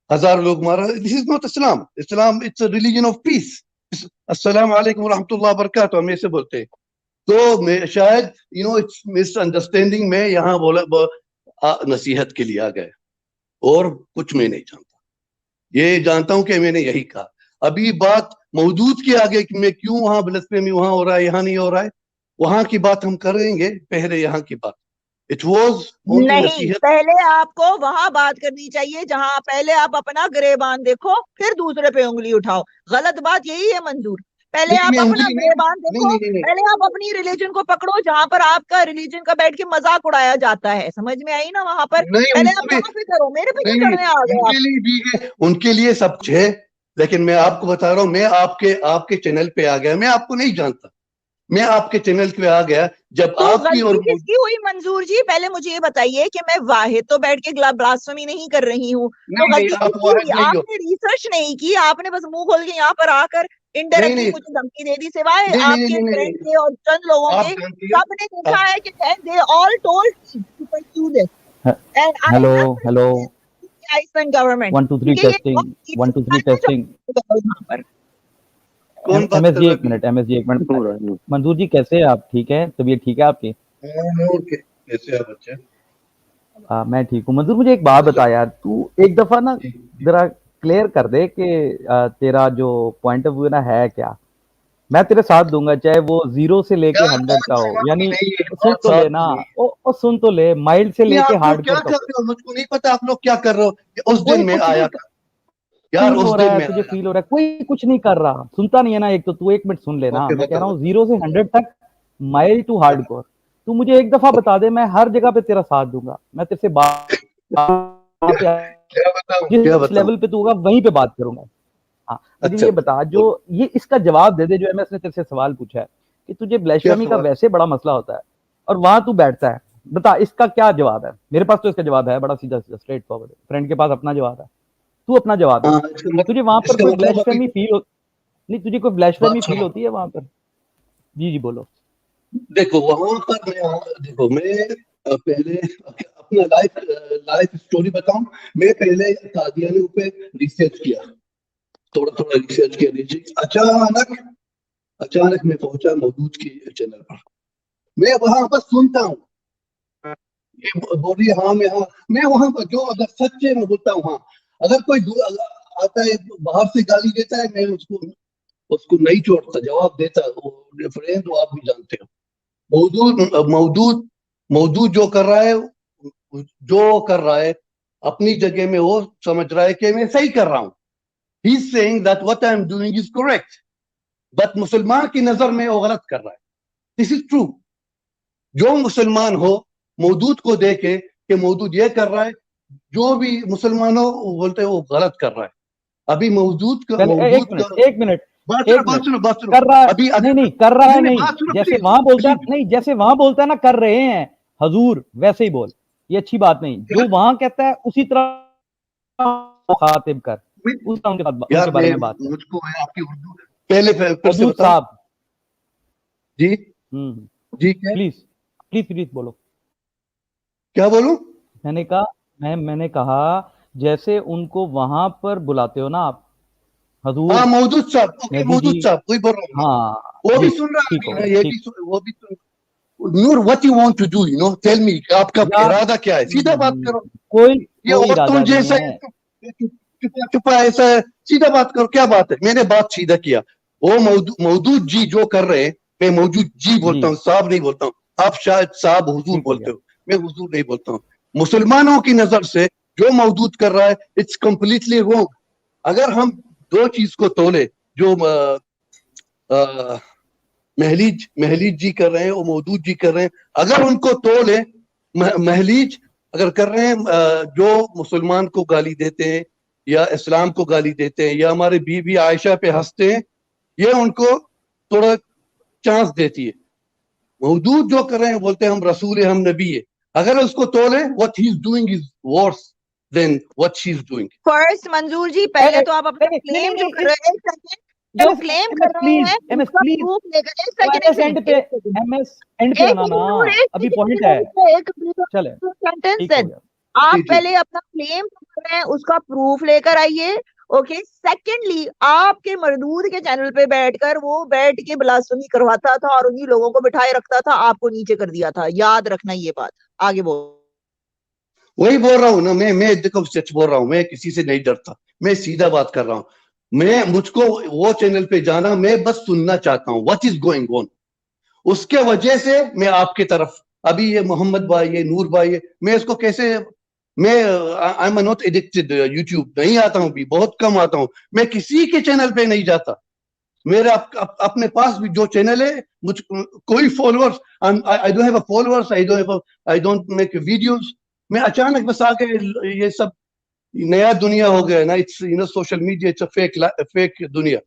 1000 लोग मारा, this is not Islam it's a religion of peace. अस्सलाम वालेकुम रहमतुल्लाह बरकातहू हम ऐसे बोलते हैं। तो मैं शायद इट्स मिसअंडरस्टैंडिंग में यहाँ बोला नसीहत के लिए आ गए, और कुछ मैं नहीं जानता। ये जानता हूं कि मैंने यही कहा। अभी बात मौजूद के आगे कि मैं क्यों वहां ब्लास्फेमी वहां हो रहा है यहाँ नहीं हो रहा है, वहां की बात हम करेंगे, पहले यहाँ की बात। It was only नहीं, नसीहत। पहले आपको वहां बात करनी चाहिए जहां पहले आप अपना गिरेबान देखो फिर दूसरे पे उंगली उठाओ। गलत बात यही है मंजूर, पहले नहीं, आप मैं अपना उंगली नहीं, गिरेबान नहीं, देखो, नहीं, नहीं, नहीं। पहले आप अपनी रिलीजन को पकड़ो जहां पर आपका रिलीजन का बैठ के मजाक उड़ाया जाता है। समझ में आई ना? वहां पर नहीं, पहले उनको आप भी वहां पे करो, मेरे पे नहीं, क्यों नहीं, चढ़ने आ गए आप? उनके लिए भी है, उनके लिए सब कुछ है, लेकिन मैं आपको बता रहा हूँ, मैं आपके चैनल पे आ गया, मैं आपको नहीं जानता, मैं आपके चैनल पे आ गया जब तो आपकी और गलती किसकी हुई मंजूर जी? पहले मुझे ये बताइए कि मैं वाहिद तो बैठ के ब्लास्फेमी नहीं कर रही हूँ, तो नहीं, गलती नहीं, आप किसकी वाहिद हुई? नहीं हो। आपने रिसर्च नहीं की, आपने बस मुंह खोल के यहाँ पर आकर नहीं, इनडायरेक्टली नहीं, मुझे धमकी दे दी, सिवाय नहीं, नहीं, आपके नहीं, नहीं, फ्रेंड नहीं, के और चंद लोगों आप के। जानती हो, सबने देखा आप है कि they all told me to pursue this and I hello have hello pursued the Iceland government 1 2 3 क्योंकि ये टेस्टिंग 1 2 3 टेस्टिंग यहाँ पर कौन बात एमएस कर जी रहा एक मिनट, एमएस जी एक मिनट। हो रहा है। मंजूर जी कैसे हैं आप? ठीक है, तबीयत ठीक है आपकी? कैसे आप बच्चे? मैं ठीक हूँ। मंजूर मुझे एक बात बता यार, तू एक दफा ना जरा क्लियर कर दे कि तेरा जो पॉइंट ऑफ व्यू ना है क्या। मैं तेरे साथ दूंगा चाहे वो 0 से लेके 100 का हो, यानी नहीं है, सुन तो साथ लेना, नहीं है। ओ सुन तो ले, माइल्ड से ये लेके आप लोग क्या हार्डकोर कर तक। रहे हो, मुझको नहीं पता आप लोग क्या कर रहे हो। उस कोई दिन में कुछ आया नहीं था यार, फील उस हो रहा दिन है में तुझे, आया। फील हो रहा है, कोई कुछ नहीं कर रहा। सुनता नहीं है ना, एक तो तू एक मिनट सुन लेना। ओके, मैं कह रहा बताओ। हूँ 0 से 100 तक, माइल्ड टू हार्डकोर। तू मुझे एक दफा बता दे, मैं हर जगह पे तेरा साथ दूंगा। मैं तेरे से बात पे क्या बताऊं, क्या जिस बताऊं? लेवल पे तू होगा वहीं पे बात करूंगा। हाँ, मुझे अच्छा ये बता, जो ये इसका जवाब दे दे जो एमएस ने तेरे से सवाल पूछा है कि तुझे क्या ब्lasphemy का सवाल? वैसे बड़ा मसला होता है और वहां तू बैठता है। बता इसका क्या जवाब है? मेरे पास तो इसका जवाब है, बड़ा सीधा सीधा स्ट्रेट फॉरवर्ड। फ्रेंड के पास अपना जवाब है, तू अपना जवाब दे। हाँ, तुझे वहां पर इसका कोई मतलब अभी ब्lasphemy फील हो नहीं, तुझे कोई ब्lasphemy बात फील सुनो। होती है वहां पर? जी जी बोलो। देखो वहां पर देखो मैं पहले अपना लाइफ स्टोरी बताऊं। मैं पहले कादियानियों पे रिसर्च किया, थोड़ा थोड़ा रिसर्च किया। अचानक मैं पहुंचा मौदूद के चैनल पर। मैं वहां पर सुनता हूँ, ये बोली हाँ मैं वहां पर जो अगर सच्चे में बोलता हूँ। हाँ, अगर कोई आता है बाहर से गाली देता है, मैं उसको नहीं छोड़ता, जवाब देता। फ्रेंड वो आप भी जानते हो। मौदूद जो कर रहा है अपनी जगह में, वो समझ रहा है कि मैं सही कर रहा हूँ। ही is saying that what I am doing is correct, but मुसलमान की नजर में वो गलत कर रहा है। This is true. जो मुसलमान हो मौदूद को देखे कि मौदूद ये कर रहा है, जो भी मुसलमान हो वो बोलते हैं वो गलत कर रहा है। अभी मौदूद का एक मिनट बात सुनो। कर रहा है, अभी नहीं नहीं कर रहा है, नहीं बात सुनो जैसे प्लीज, वहां बोलता है, प्लीज। नहीं जैसे वहां बोलता है ना कर रहे हैं हजूर, वैसे ही बोल। ये अच्छी बात नहीं, जो वहां कहता है उसी तरह मुखातिब कर, उनके यार बारे मैं में बात कर। मुझको है आपकी उर्दू पहले फिर से हदूद बताओ साहब जी। जी क्या प्लीज प्लीज प्लीज बोलो। क्या बोलूं? मैंने कहा जैसे उनको वहां पर बुलाते हो ना आप, हजूर हाँ मौदूद साहब, ओके नबी मौदूद जी, साहब वही बोल रहा हूँ। हाँ वो भी जी, सुन रहा है ठीक अभी हो ना, गया, ये ठीक। भी वो भी सुन। Noor what you want to do, you know, tell me, आपका यार इरादा क्या है? सीधा बात करो। कोई ये कोई औरतों इरादा नहीं जैसा है। चुपा ऐसा है, सीधा बात करो। क्या बात है? मैंने बात सीधा किया। वो मौदूद जी जो कर रहे हैं, मैं मौजूद जी बोलता हूँ, साहब नहीं बोलता हूँ। आप शायद साहब हुजूर ठीक हो बोलते हो, मैं हुजूर नहीं बोलता हूँ। मुसलमानों की नजर से जो मौजूद कर रहा है इट्स कंप्लीटली रॉन्ग। अगर हम दो चीज को तोले, जो महलीज जी कर रहे हैं और मौदूद जी कर रहे हैं, अगर उनको तोले, महलीज अगर कर रहे हैं जो मुसलमान को गाली देते हैं या इस्लाम को गाली देते हैं या हमारे बीबी आयशा पे हंसते हैं, ये उनको थोड़ा चांस देती है। मौदूद जो कर रहे हैं बोलते हैं हम रसूल है, हम नबी है। अगर उसको तोले, what he is doing is worse than what she is doing. First मंजूर जी, पहले तो आप अपना क्लेम जो कर रहे हैं, जो क्लेम कर रहे हैं उसका प्रूफ लेकर एक सेकंड एंड पे आना ना, अभी पॉइंट है, चले ठीक हो गया। आप पहले अपना क्लेम कर रहे हैं उसका प्रूफ लेकर आइए। ओके, सेकेंडली आपके मजदूर के चैनल पे बैठकर वो बैठ के ब्लास्फेमी करवाता था और उन्हीं लोगों को बिठाए रखता था, आपको नीचे कर दिया था। याद रखना ये बात। आगे बोल। वही बोल रहा हूँ ना, मैं देखो सच बोल रहा हूँ, मैं किसी से नहीं डरता, मैं सीधा बात कर रहा हूँ। मुझको वो चैनल पे जाना, मैं बस सुनना चाहता हूँ व्हाट इज गोइंग ऑन। उसके वजह से मैं आपके तरफ अभी ये मोहम्मद भाई, ये नूर भाई, मैं इसको कैसे, मैं I am not addicted YouTube, नहीं आता हूँ भी, बहुत कम आता हूँ, मैं किसी के चैनल पे नहीं जाता, मेरे अपने पास भी जो चैनल है, मुझ कोई followers, I don't have a followers, I don't make videos, मैं अचानक बस आ गए, ये सब नया दुनिया हो गया ना, it's you know social media, it's a fake दुनिया।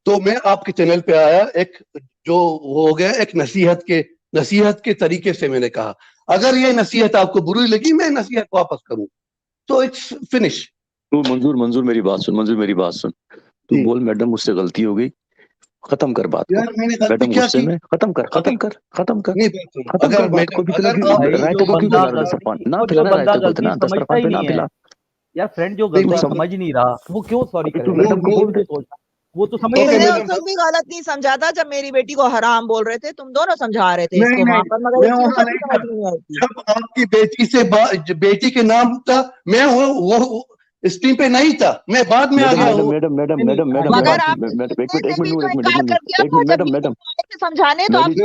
तो मैं आपके चैनल पे आया, एक जो हो गया एक नसीहत के तरीके से मैंने कहा, अगर ये नसीहत आपको बुरी लगी, मैं नसीहत वापस करूं, तो इट्स फिनिश। तू मंजूर मेरी बात सुन, तू बोल मैडम मुझसे गलती हो गई, खत्म कर बात को, यार मैंने गलती मैडम क्या गुस्से की? में, खत्म कर नहीं बात सुनो, खत्म कर बात को, भी अगर क्यों आप रायते को क्यों पिला रहा है, ना पिलाना रायते को, इतना 10 समझता ही पे ना नहीं है पिला। यार, फ्रेंड जो नहीं गलती बात, समझ नहीं रहा वो क्यों सॉरी तू करेगा, मैडम को बोल दे, वो तो समझ तुमने नहीं उस वक्त भी गलत नहीं समझा था जब मेरी बेटी को हराम बोल रहे थे, तुम दोनों समझा रहे थे नहीं इसको वहां नहीं, पर, मगर मैं एक चीज वहां उसको नहीं समझ था, नहीं आई थी। जब आपकी बेटी से बेटी के नाम था, मैं वो स्क्रीन पे नहीं था, मैं बाद में आ गया हूँ। मगर आपने से भी तो इनकार कर दिया था जब ये मैडम आए थे समझाने, तो आप आपकी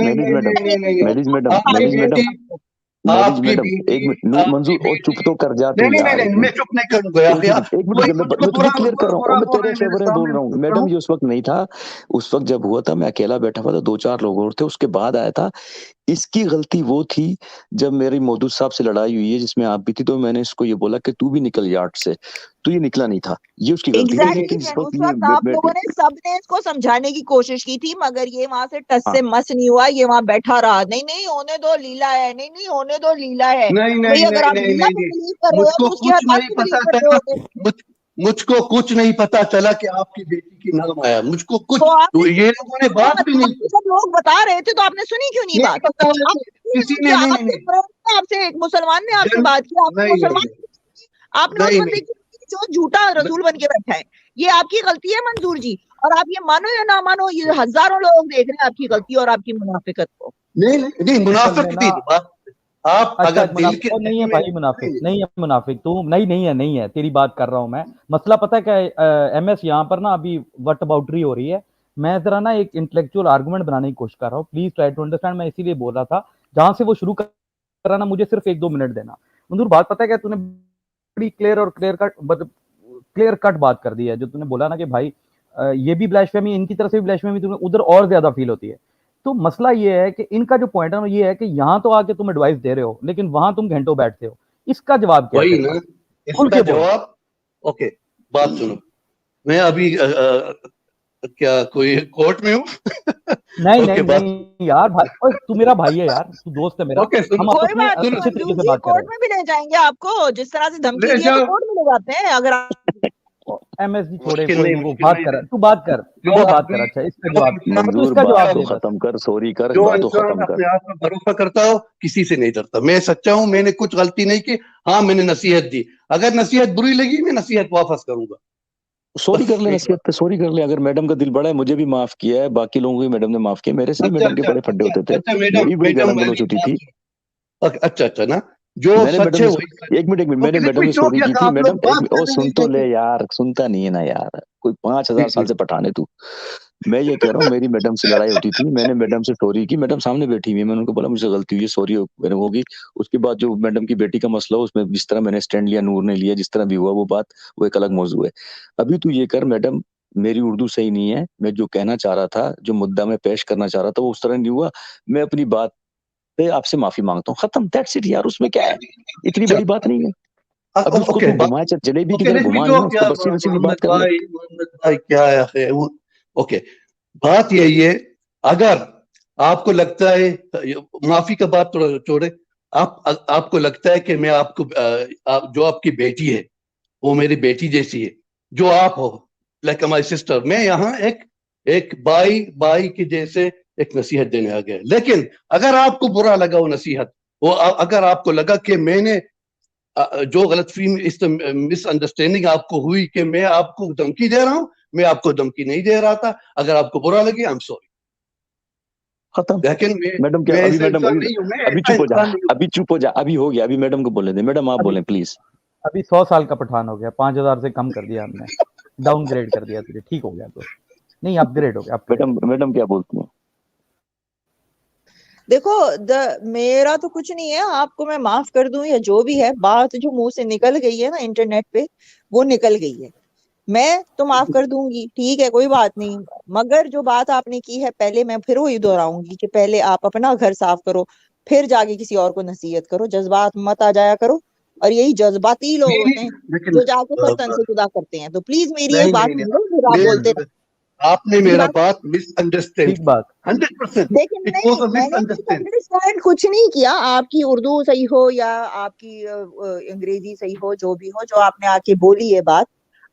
मैडम बेटी, एक मिनट, मंजूर और चुप तो कर जा तू यार, एक नहीं, मैं मिनट चुप नहीं करूंगा यार, एक कोई मिनट, मुझको मैं तुझे क्लियर कर रहा हूँ, मैं बोल तेरे रहा है मेरे फेवर में बोल सामने, रहा हूँ, मैडम ये उस वक्त नहीं था, उस वक्त जब हुआ था मैं अकेला बैठा हुआ था, 2-4 लोग और थे, उसके बाद आया था। इसकी गलती वो थी जब मेरी मौदूद साहब से लड़ाई हुई है जिसमें आप भी थी, तो मैंने इसको ये बोला कि तू भी निकल यार्ड से, तो ये निकला नहीं था, ये उसकी गलती थी, लेकिन जिस वक्त उस ये वक्त आप लोगों ने सबने इसको समझाने की कोशिश की थी, मगर ये वहां से टस से मस नहीं हुआ, ये वहां बैठा रहा, नहीं होने दो लीला है, नहीं होने दो लीला है। भाई अगर आप लीला पे बिलीव कर रहे हो मुझको तो उसकी कुछ हर बात नहीं पे बिलीव पता कर रहे चला, होगे। मुझको कुछ नहीं पता चला कि आपकी बेटी की नाम आया, मुझको कुछ, तो तो ये लोगों ने बात भी नहीं की, जब लोग बता रहे थे तो आपने सुनी क्यों नहीं बात? पता है, किसी ने नहीं, आपसे एक मुसलमान ने आपसे बात की, आपने नहीं मुसलमान आपने उस नहीं बंदे की जो झूठा रसूल बन के बैठा है, ये आपकी गलती है मंजूर जी, और आप ये मानो या ना मानो, ये हजारों लोग देख रहे हैं आपकी गलती और आपकी मुनाफिकत को। नहीं मुनाफिक थी बात, आप अच्छा, अगर दिल के नहीं है भाई मुनाफिक, नहीं है मुनाफिक, तू नहीं है, तेरी बात कर रहा हूँ मैं। मसला पता है क्या है, एमएस यहाँ पर ना अभी वट अबाउटरी हो रही है, मैं जरा ना एक इंटेलेक्चुअल आर्गुमेंट बनाने की कोशिश कर रहा हूँ, प्लीज ट्राई टू अंडरस्टैंड। मैं इसीलिए बोल रहा था, जहां से वो शुरू कर रहा ना, मुझे सिर्फ 1-2 मिनट देना। मंजूर, बात पता है क्या, तूने बड़ी क्लियर कट बात कर दी है, जो तूने बोला ना कि भाई ये भी ब्लैस्फेमी, इनकी तरफ से भी ब्लैस्फेमी, तुम्हें उधर और ज्यादा फील होती है। तो मसला ये है कि इनका जो पॉइंट है वो ये है कि यहाँ तो आके तुम एडवाइस दे रहे हो, लेकिन वहां तुम घंटों बैठते हो। इसका जवाब क्या है वही तेरे ना, पास? खुल इसका के बोल। जवाब, ओके बात सुनो, मैं अभी क्या कोई कोर्ट में हूँ? नहीं यार भाई, ओए, तू मेरा भाई है यार, तू दोस्त है मेरा, ओके हम कोई आपस में बात नहीं अच्छे तरीके मंजूर से जी, बात कर कोर्ट रहे में भी ले जाएंगे आपको, जिस तरह से धमकी दी है तो कोर्ट में ले जाते हैं। अगर आप हैं। एमएसजी छोड़े, मुश्किल कोई नहीं, नहीं, वो मुश्किल बात नहीं कर, है। तू बात कर, जो ये बात आदमी, कर। अच्छा, इसका जो जवाब, इंसान तू मंजूर इसका बात जवाब को दे बस। खत्म कर, सॉरी कर, जो बात को इंसान खत्म कर। अपने आप पर भरोसा करता हो, किसी से नहीं डरता। मैं सच्चा हूं, मैंने कुछ गलती नहीं की, हाँ मैंने नसीहत दी, अगर नसीहत बुरी लगी मैं नसीहत वापस करूंगा। सॉरी कर ले, नसीहत पे सॉरी कर ले, अगर मैडम का दिल बड़ा है, मुझे भी माफ किया है, बाकी लोगों को भी मैडम ने माफ किया, मेरे से भी मैडम के बड़े फड्डे होते थे, मेरी बड़ी गालन गलौच होती थी। अच्छा ना, जो मैंने सच मैडम है से, वही। एक मिनट, मैंने ओके, मैडम से कुछ हो सॉरी गया की था, थी, आप मैडम लोग बात कर ओ रहे सुन तो ले थे, यार, सुनता नहीं है ना यार, कोई 5000 साल से पठाने तू। मैं ये कह रहा हूँ, मेरी मैडम से लड़ाई होती थी, मैंने मैडम से सॉरी की, मैडम सामने बैठी हुई है, मैंने उनको बोला मुझसे गलती हुई है, सॉरी मैंने होगी। उसके बाद जो मैडम की बेटी का मसला हो, उसमें जिस तरह मैंने स्टैंड लिया, नूर ने लिया, जिस तरह भी हुआ वो बात, वो एक अलग मौजू है। अभी तू ये कर, मैडम मेरी उर्दू सही नहीं है, मैं जो कहना चाह रहा था, जो मुद्दा मैं पेश करना चाह रहा था, वो उस तरह नहीं हुआ, मैं अपनी बात पे आपसे माफी मांगता हूँ, खत्म, दैट्स इट यार, उसमें क्या है, इतनी बड़ी बात नहीं है। अभी उसको ओके तू घुमाए, चाहे जलेबी की ओके, तरह लेट मी घुमा, गो, ना क्या उसको बसी बसी की बात कर ले। मोहम्मद भाई क्या है वो, ओके, बात यही है, अगर आपको लगता है, माफी का बात छोड़े, आपको लगता है कि मैं आपको जो आपकी बेटी है वो मेरी बेटी जैसी है, जो आप हो, लाइक माई सिस्टर, मैं यहाँ एक बाई के जैसे एक नसीहत देने आ गया। लेकिन अगर आपको बुरा लगा वो नसीहत, वो अगर आपको लगा कि मैंने जो गलत फहमी, मिसअंडरस्टैंडिंग आपको हुई कि मैं आपको धमकी दे रहा हूं, मैं आपको धमकी नहीं दे रहा था, अगर आपको बुरा लगी, आई एम सॉरी, खत्म। लेकिन मैडम क्या, मैं अभी ऐसा मैडम इंसान नहीं हूं, मैं अभी ऐसा चुप हो जा, इंसान नहीं हूं। अभी चुप हो जा, अभी हो गया, अभी मैडम को बोले दे, मैडम आप बोलें प्लीज। अभी 100 साल का पठान हो गया, 5000 से कम कर दिया हमने, डाउनग्रेड कर दिया तुझे, ठीक हो गया तो नहीं, अपग्रेड हो गया, अपग्रेड। मैडम क्या बोलती हैं? देखो मेरा तो कुछ नहीं है, आपको मैं माफ कर दूं या जो भी है, बात जो मुंह से निकल गई है ना इंटरनेट पे, वो निकल गई है। मैं तो माफ कर दूंगी, ठीक है, कोई बात नहीं। मगर जो बात आपने की है, पहले मैं फिर वही दोहराऊंगी कि पहले आप अपना घर साफ करो, फिर जाके किसी और को नसीहत करो। जज्बात मत आ जाया करो। और यही जज्बाती लोग होते हैं लेकिन जो जाके फिर से जुदा करते हैं। तो प्लीज मेरी एक नहीं बात नहीं सुन नहीं, लो, फिर आप बोलते रहो। आपने मेरी मेरा बात, बात मिसअंडरस्टैंड ठीक की बात। 100%। लेकिन इट नहीं, वाज अ मैंने मिसअंडरस्टैंड। मिसअंडरस्टैंड कुछ नहीं किया। आपकी उर्दू सही हो या आपकी अंग्रेजी सही हो, जो भी हो, जो आपने आके बोली है बात,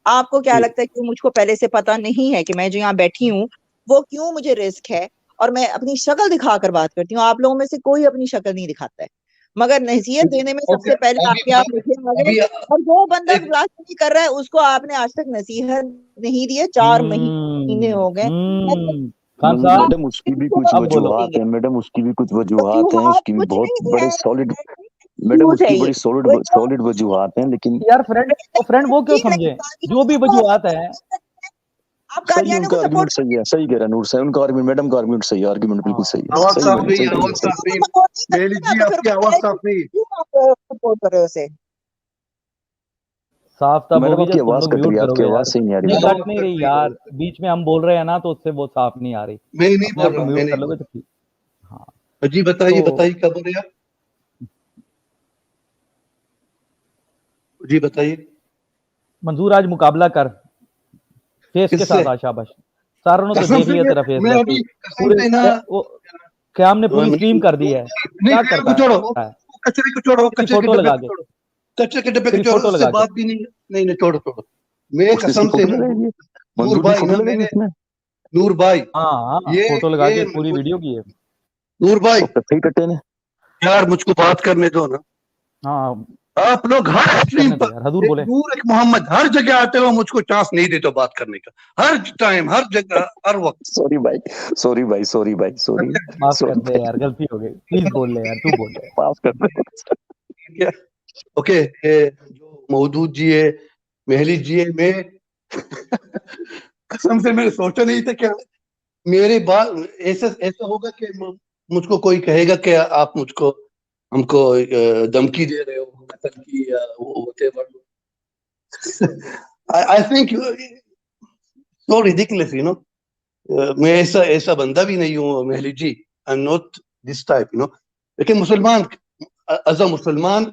आपको क्या लगता है कि मुझको पहले से पता नहीं है कि मैं जो यहाँ बैठी हूँ वो क्यों मुझे रिस्क है, और मैं अपनी शक्ल दिखाकर बात करती हूँ। आप लोगों में से कोई अपनी शक्ल नहीं दिखाता है, मगर नसीहत देने में ओके, सबसे पहले आपके आप मुझे आ गए। अभी और जो बंदा एक ब्लास्फेमी कर रहा है उसको आपने आज तक नसीहत नहीं दी है। 4 महीने हो गए। खान साहब मैडम उसकी भी कुछ अब बोलो। वजूहात हैं, मैडम उसकी भी कुछ वजूहात हैं, वजूहात उसकी भी कुछ बहुत नहीं बड़े है, सॉलिड, मैडम झूठ है उसकी ये। बड़ी सॉलिड वो जो सॉलिड वजूहात हैं, लेकिन यार फ्रेंड वो क्यों ठीक है, समझे, जो भी वजूहात है। आप सही, कादियानियों को उनका सपोर्ट आर्गुमेंट सही है, सही कह रहा है नूर साहब, उनका आर्गुमेंट, मैडम का आर्गुमेंट सही है, आर्गुमेंट बिल्कुल सही है, आवाज सही साफ मैडम, नहीं, सही कह रही आवाज है। साफ नहीं। सपोर्ट नहीं मेहली करते ना, जी तो फिर आपकी आवाज साफ नहीं। क्यों आप सपोर्ट कर रहे हो उसे? साफ तब मैडम होगी आपकी जब तुम आवाज लोग कट म्यूट रही है, आपकी करोगे आवाज यार। सही नहीं आ रही नहीं मैडम। कट नहीं रही यार, बीच में हम बोल रहे हैं ना तो उससे वो साफ नहीं आ रही। मैं नहीं अपने बोल आप रहा को हूँ, मैं म्यूट नहीं कर बोल लोगे तो ठीक। हाँ रहा। जी बताइए, तो बताइए क्या बोल रहे हैं आप? जी बताइए। मंजूर आज मुकाबला कर, फेस के किससे? साथ आ, शाबाश। सारों ने तो कसम देख से लिया तेरा फेस मैं जैसे अभी ही कसम पूरे से ना, वो क्या हमने पूरी स्ट्रीम कर दी है। नहीं क्या वो करता छोड़ो, है, वो कचरे को छोड़ो, वो तेरी कचरे के फोटो डब्बे लगा को के, छोड़ो, कचरे के डब्बे को तेरी छोड़ो, फोटो उससे लगा के। बात भी नहीं। नहीं नहीं, छोड़ो छोड़ो। मैं उसने इसकी कसम से फोटो ना, लगाई है, नूर मंजूर की भाई फोटो ना, लगाई है मैंने, उसने। नूर भाई, हाँ फोटो लगा ये के पूरी वीडियो की है। नूर भाई तो कट्टे ही कट्टे ने। यार मुझको बात करने दो ना। हाँ आप लोग हर स्ट्रीम करने दो पर यार, हजूर एक बोले। नूर एक मोहम्मद हर जगह आते हो, मुझको चांस नहीं देते हो बात करने का। हर टाइम, हर जगह, हर वक्त। सॉरी भाई, सॉरी भाई, सॉरी भाई, सॉरी, माफ कर सॉरी दे भाई, यार, गलती हो गई, प्लीज बोल ले यार, तू बोल ले। माफ कर दे। ठीक है, ओके। जो मौदूद जी है, महली जी है, मैं कसम से मैंने सोचा नहीं था कि मेरे बात ऐसा ऐसा होगा कि मुझको कोई कहेगा कि आप मुझको हमको धमकी दे रहे हो, कत्ल की या whatever. I think so ridiculous, you know. मैं ऐसा ऐसा बंदा भी नहीं हूँ Mahli ji, I am not this type, you know. लेकिन मुसलमान, एज अ मुसलमान,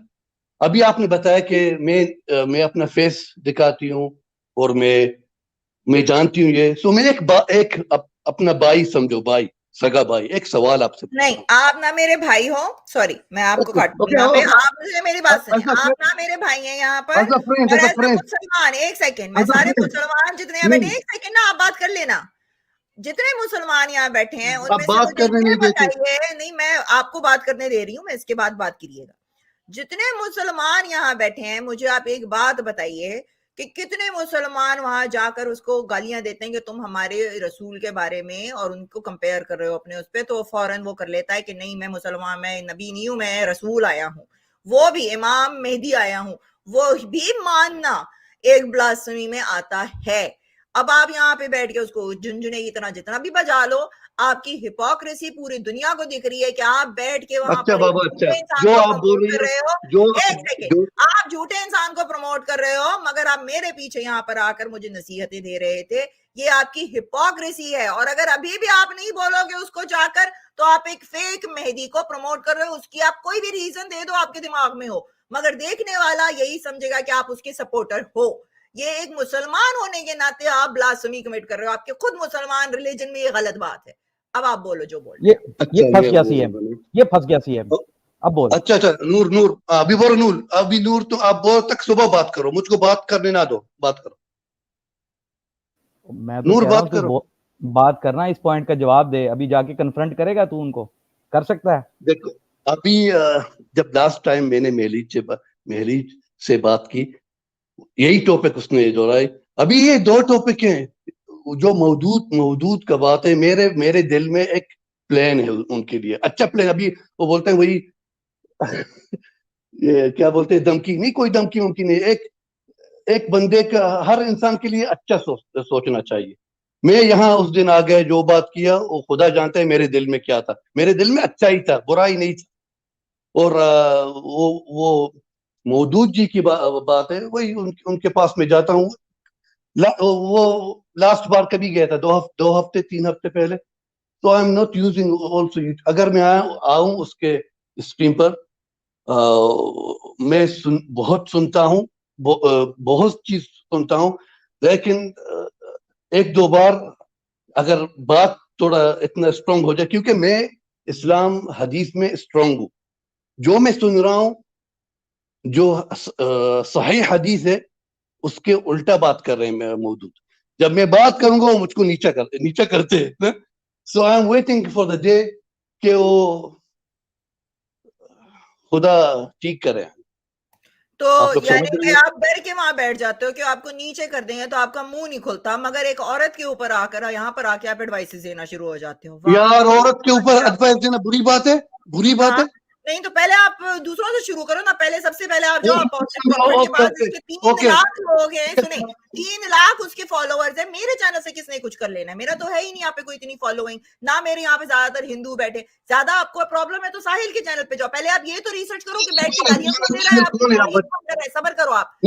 अभी आपने बताया कि मैं अपना फेस दिखाती हूँ और मैं जानती हूँ ये, सो मैं एक अपना भाई समझो, भाई, सगा भाई, एक सवाल आपसे नहीं, पूछता आप ना मेरे भाई हो। सॉरी, मैं आपको हूँ। काटूंगी ओके यहाँ पे। ओके, आप मुझे मेरी बात सुनिए। एज आप ना मेरे भाई हैं यहाँ पर, अ फ्रेंड, और एज अ ऐसे फ्रेंड, मुसलमान, एक सेकंड, मैं एज अ सारे फ्रेंड, मुसलमान जितने यहाँ बैठे प्लीज। हैं, एक सेकंड ना, आप बात कर लेना। जितने मुसलमान यहाँ बैठे हैं आप उनमें से बात मुझे करने ये नहीं देते। बताइए। नहीं, मैं आपको बात करने दे रही हूँ, मैं इसके बाद बात करिएगा। जितने मुसलमान यहाँ बैठे हैं, मुझे आप एक बात बताइए कि कितने मुसलमान वहां जाकर उसको गालियां देते हैं कि तुम हमारे रसूल के बारे में, और उनको कंपेयर कर रहे हो अपने उस पे, तो फौरन वो कर लेता है कि नहीं मैं मुसलमान, मैं नबी नहीं हूं, मैं रसूल आया हूं, वो भी इमाम मेहदी आया हूं, वो भी मानना एक ब्लास्फेमी में आता है। अब आप यहाँ पे बैठ के उसको झुनझुने की तरह जितना भी बजा लो, आपकी हिपोक्रेसी पूरी दुनिया को दिख रही है कि आप बैठ के वहां अच्छा पर एक बाबा, अच्छा, झूठे इंसान जो को आप बोल प्रमोट रही कर हो, रहे हो। जो एक सेकेंड, जो आप झूठे इंसान को प्रमोट कर रहे हो, मगर आप मेरे पीछे यहाँ पर आकर मुझे नसीहतें दे रहे थे। ये आपकी हिपोक्रेसी है। और अगर अभी भी आप नहीं बोलोगे उसको जाकर, तो आप एक फेक मेहदी को प्रमोट कर रहे हो। उसकी आप कोई भी रीजन दे दो आपके दिमाग में हो, मगर देखने वाला यही समझेगा कि आप उसके सपोर्टर हो। ये एक मुसलमान होने के नाते आप ब्लास्फेमी कमिट कर रहे हो। आपके खुद मुसलमान रिलीजन में ये गलत बात है। अब आप बोलो जो बोलना है। ये अच्छा, फंस गया सीएम, ये फंस गया सीएम। अब बोल। अच्छा अच्छा, नूर नूर, अभी बोलो नूर, अभी नूर, तो आप बोल तक सुबह बात करो, मुझको बात करने ना दो, बात करो, मैं तो नूर कह रहा बात हूँ तू करो। बात करना, इस पॉइंट का जवाब दे। अभी जाके कन्फ्रंट करेगा तू उनको, कर सकता है। देखो, अभी जब लास्ट टाइम मैंने मेहली से बात की, यही टॉपिक उसने दोहराई। अभी ये दो टॉपिक हैं जो मौजूद का बात है। मेरे मेरे दिल में एक प्लान है उनके लिए, अच्छा प्लान। अभी वो बोलते हैं वही ये क्या बोलते हैं, धमकी नहीं, कोई धमकी वमकी नहीं। एक एक बंदे का, हर इंसान के लिए अच्छा सोचना चाहिए। मैं यहाँ उस दिन आ गया, जो बात किया वो खुदा जानता है मेरे दिल में क्या था। मेरे दिल में अच्छा ही था, बुरा ही नहीं था। और वो मौदूद जी की बात है, वही उनके पास में जाता हूँ। वो लास्ट बार कभी गया था, 2 हफ्ते 3 हफ्ते पहले। तो आई एम नॉट यूजिंग ऑल्सो। अगर मैं आऊं उसके स्ट्रीम पर, मैं बहुत सुनता हूँ, बहुत चीज सुनता हूँ, लेकिन 1-2 बार अगर बात थोड़ा इतना स्ट्रांग हो जाए, क्योंकि मैं इस्लाम हदीस में स्ट्रांग हूँ। जो मैं सुन रहा हूँ, जो सही हदीस है, उसके उल्टा बात कर रहे हैं मौजूद। जब मैं बात करूंगा वो मुझको नीचा करते हैं। So I am waiting for the day कि वो खुदा ठीक करे। तो आप लोग यानी समझ रहे कि हैं? आप डर के वहां बैठ जाते हो कि आपको नीचे कर देंगे तो आपका मुंह नहीं खुलता, मगर एक औरत के ऊपर आकर यहाँ पर आके आप एडवाइसेस देना शुरू हो जाते हो। वाह! यार, औरत के ऊपर एडवाइस देना बुरी बात है, बुरी बात हाँ, है। नहीं तो पहले आप दूसरों से शुरू करो ना। पहले सबसे पहले आप जाओ अपोस्टल प्रॉफिट के ओके बाद, ओके उसके 3 ओके। लाख लोग हैं, सुने 3 लाख उसके फॉलोअर्स हैं। मेरे चैनल से किसने कुछ कर लेना है? मेरा तो है ही नहीं यहाँ पे कोई इतनी फॉलोइंग, ना मेरे यहाँ पे ज्यादातर हिंदू बैठे। ज्यादा आपको प्रॉब्लम है तो साहिल के चैनल पे जाओ। पहले आप ये तो रिसर्च करो कि बैठ के गालियां कौन दे रहा है आपको, तौहीन कौन कर रहा है। सबर करो आप,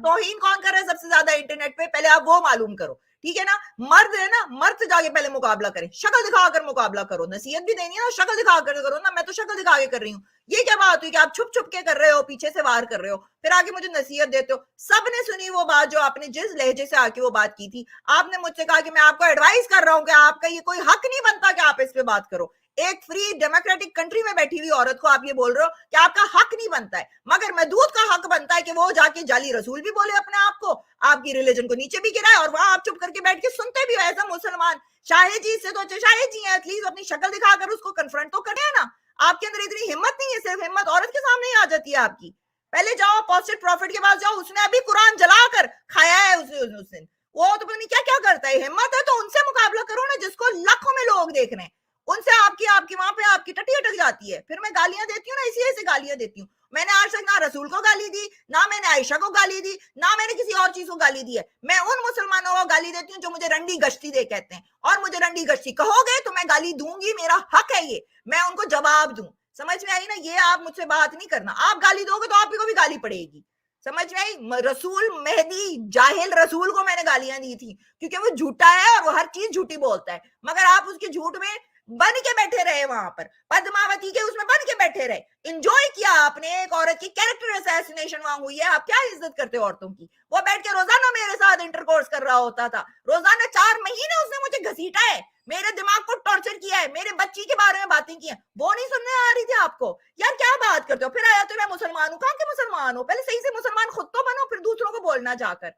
तौहीन कौन कर रहा है सबसे ज्यादा इंटरनेट पे, पहले आप वो मालूम करो, ठीक है ना। मर्द है ना, मर्द से जाके पहले मुकाबला करें, शक्ल दिखाकर मुकाबला करो। नसीहत भी देनी है ना, शक्ल दिखाकर करो ना। मैं तो शक्ल दिखा के कर रही हूँ। ये क्या बात हुई कि आप छुप छुप के कर रहे हो, पीछे से वार कर रहे हो, फिर आगे मुझे नसीहत देते हो। सबने सुनी वो बात जो आपने जिस लहजे से आके वो बात की थी। आपने मुझसे कहा कि मैं आपको एडवाइस कर रहा हूं कि आपका ये कोई हक नहीं बनता कि आप इस पे बात करो। एक फ्री डेमोक्रेटिक कंट्री में बैठी हुई औरत को आप ये बोल रहे हो कि आपका हक नहीं बनता है, मगर महदूद का हक बनता है कि वो जाके जाली रसूल भी बोले अपने आप को, आपकी रिलीजन को नीचे भी गिराए, और वहां आप चुप करके बैठ के सुनते भी हो। ऐसा मुसलमान शाहिद जी से तो अच्छे शाहिद जी हैं, एटलीस्ट अपनी शक्ल दिखाकर उसको कन्फ्रंट तो करें ना। आपके अंदर इतनी हिम्मत नहीं है, सिर्फ हिम्मत औरत के सामने ही आ जाती है आपकी। पहले जाओ अपोस्टल प्रॉफिट के पास जाओ, उसने अभी कुरान जलाकर खाया है उस दिन। वो तो पता नहीं क्या क्या करता है। हिम्मत है तो उनसे मुकाबला करो ना, जिसको लाखों में लोग देख रहे हैं। उनसे आपकी आपकी वहां पे आपकी टट्टी अटक जाती है। फिर मैं गालियां देती हूँ ना, इसी ऐसे गालियां देती हूँ। मैंने आज तक ना रसूल को गाली दी, ना मैंने आयशा को गाली दी, ना मैंने किसी और चीज को गाली दी है। मैं उन मुसलमानों को गाली देती हूँ जो मुझे रंडी गश्ती दे कहते हैं, और मुझे रंडी गश्ती कहोगे तो मैं गाली दूंगी, मेरा हक है ये, मैं उनको जवाब दूं। समझ में आई ना? ये आप मुझसे बात नहीं करना। आप गाली दोगे तो आपको भी गाली पड़ेगी। समझ में आई? रसूल मेहदी जाहिल रसूल को मैंने गालियां दी थी क्योंकि वो झूठा है और वो हर चीज झूठी बोलता है, मगर आप उसके झूठ में बन के बैठे रहे, वहां पर पद्मावती के उसमें बन के बैठे रहे। इंजॉय किया आपने। एक औरत की कैरेक्टर असैसिनेशन वहां हुई है। आप क्या इज्जत करते हो औरतों की? वो बैठ के रोजाना मेरे साथ इंटरकोर्स कर रहा होता था, रोजाना 4 महीने उसने मुझे घसीटा है, मेरे दिमाग को टॉर्चर किया है, मेरे बच्ची के बारे में बातें की है। वो नहीं सुनने आ रही थी आपको? यार क्या बात करते हो? फिर आया तो मैं मुसलमान हूँ। कहाँ के मुसलमान हो? पहले सही से मुसलमान खुद तो बनो, फिर दूसरों को बोलना जाकर।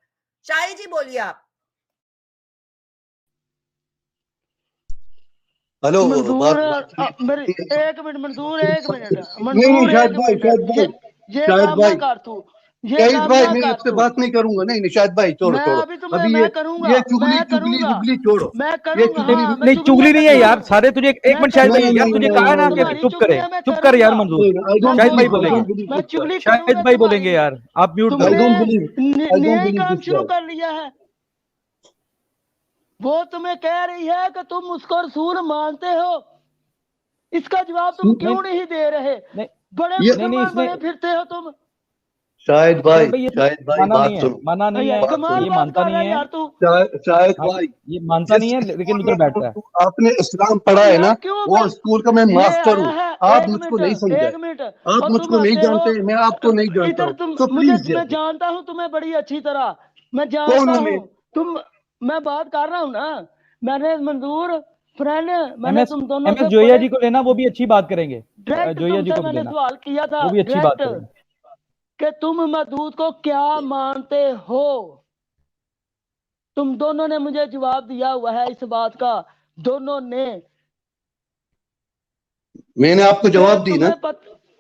शाही जी बोलिए आप। हेलो, मंजूर मेरी एक मिनट मंजूर, एक मिनट मंजूर, शाहिद एक भाई, मिनट। ये काम ना कर तू, ये शाहिद काम भाई, ना मैं कर आपसे तू। बात नहीं करूंगा। नहीं शाहिद भाई, छोड़ो मैं छोड़ो। अभी तुम्हें अभी मैं करूंगा, ये चुगली मैं चुगली करूंगा, चुगली छोड़ो। मैं ये करूंगा। चुगली हाँ, मैं नहीं चुगली नहीं है करूंगा, यार। सारे तुझे एक मैं मिनट शाहिद भाई, करूंगा। यार तुझे कहा है ना कि तुम्हारी चुप चुगली करे, है, मैं चुप कर यार करूंगा, मंजूर। मैं शाहिद भाई बोलूंगा, बोलेंगे, मैं चुगली शाहिद करूंगा भाई तुम्हारी। बोलेंगे यार, आप म्यूट तुमने करो। नया ही काम शुरू कर लिया है। वो तुम्हें कह रही है कि तुम उसको रसूल मानते हो, इसका जवाब तुम क्यों नहीं दे रहे? बड़े मुसलमान बने फिरते हो तुम। शाहिद भाई, ये शाहिद भाई, माना बात नहीं है, सुनो, माना नहीं है, कमाल ये बात मानता कर रहा नहीं है है। यार तू। शाहिद हाँ, भाई, ये मानता नहीं है, लेकिन उधर बैठता है। आपने इस्लाम पढ़ा है ना, वो स्कूल का मैं ये मास्टर आया हूँ। है, आप एक मुझको मिनट, नहीं समझे, एक मिनट। आप और तुम मुझको नहीं आते हो जानते, मैं आपको नहीं जानता इधर, हूँ। तुम तो प्लीज मैं जानता हूँ तुम्हें बड़ी अच्छी तरह, मैं कौन जानता हूँ मैं? हूँ तुम। मैं बात कर रहा हूँ ना, मैंने मंजूर फ्रेंड, मैंने एमएस तुम दोनों से जोया बड़े जी को लेना, वो भी अच्छी बात करेंगे। डायरेक्ट जोया जी तुमसे को भी मैंने लेना, सवाल किया था, वो भी अच्छी बात डायरेक्ट, करेंगे। कि तुम मदूद को क्या मानते हो। तुम दोनों ने मुझे जवाब दिया हुआ है इस बात का, दोनों ने। मैंने आपको जवाब दी ना।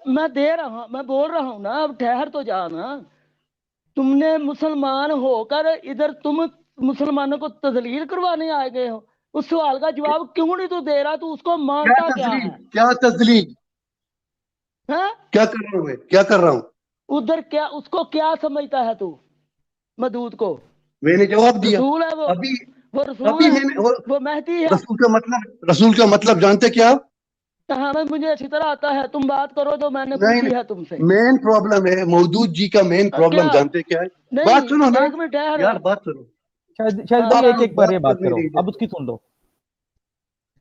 मैं दे रहा हूँ, मैं बोल रहा हूँ ना, अब ठहर तो जाना। तुमने मुसलमान होकर इधर तुम मुसलमानों को तजलील करवाने आ गए हो। उस सवाल का जवाब क्यों नहीं तू दे रहा? तू उसको मानता क्या है? क्या तजलील? हाँ? क्या कर रहा हूँ मैं? क्या कर रहा हूँ उधर? क्या उसको क्या समझता है तू? मदूद को मैंने जवाब दिया रसूल है वो? अभी। वो रसूल अभी है, मैंने वो मेहदी है। रसूल का मतलब जानते क्या आप? हाँ मुझे अच्छी तरह आता है, तुम बात करो जो मैंने नहीं पूछी है तुमसे। मेन प्रॉब्लम है मौदूद जी का मेन प्रॉब्लम क्या? जानते क्या है? नहीं, बात सुनो ना एक मिनट ठहर। यार, बात सुनो। शायद हाँ, भाई हाँ। एक एक बार ये बात करने करो, नहीं अब देते। उसकी सुन लो।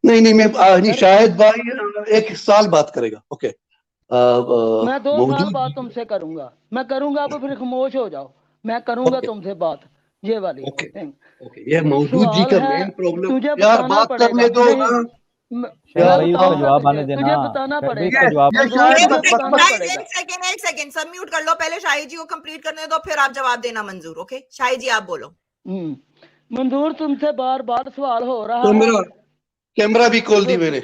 नहीं मैं नहीं, सर, शायद भाई एक साल बात करेगा। ओके मैं 2 साल मौदूद बाद जी तुमसे करूंगा, मैं करूंगा अब, फिर खामोश हो जाओ। मैं करूंगा ओके तुमसे बात ये वाली। ओके ये मौदूद जी सवाल का है, मेन प्रॉब्लम। तुझे यार बताना बात पड़ेगा। करने दो नहीं, ना। शायद मैं भाई उसका बताऊंगा जवाब आने तुझे, देना। तुझे बताना शायद भाई पड़ेगा। उसका जवाब ये मंजूर, शायद तुझे का बताना पता पड़ेगा। एक सेकंड सब म्यूट कर लो, पहले शाहिद जी को कंप्लीट करने दो, फिर आप जवाब देना मंजूर। ओके शाहिद जी आप बोलो। मंजूर, तुमसे बार बार सवाल हो रहा है। कैमरा भी खोल दी मैंने।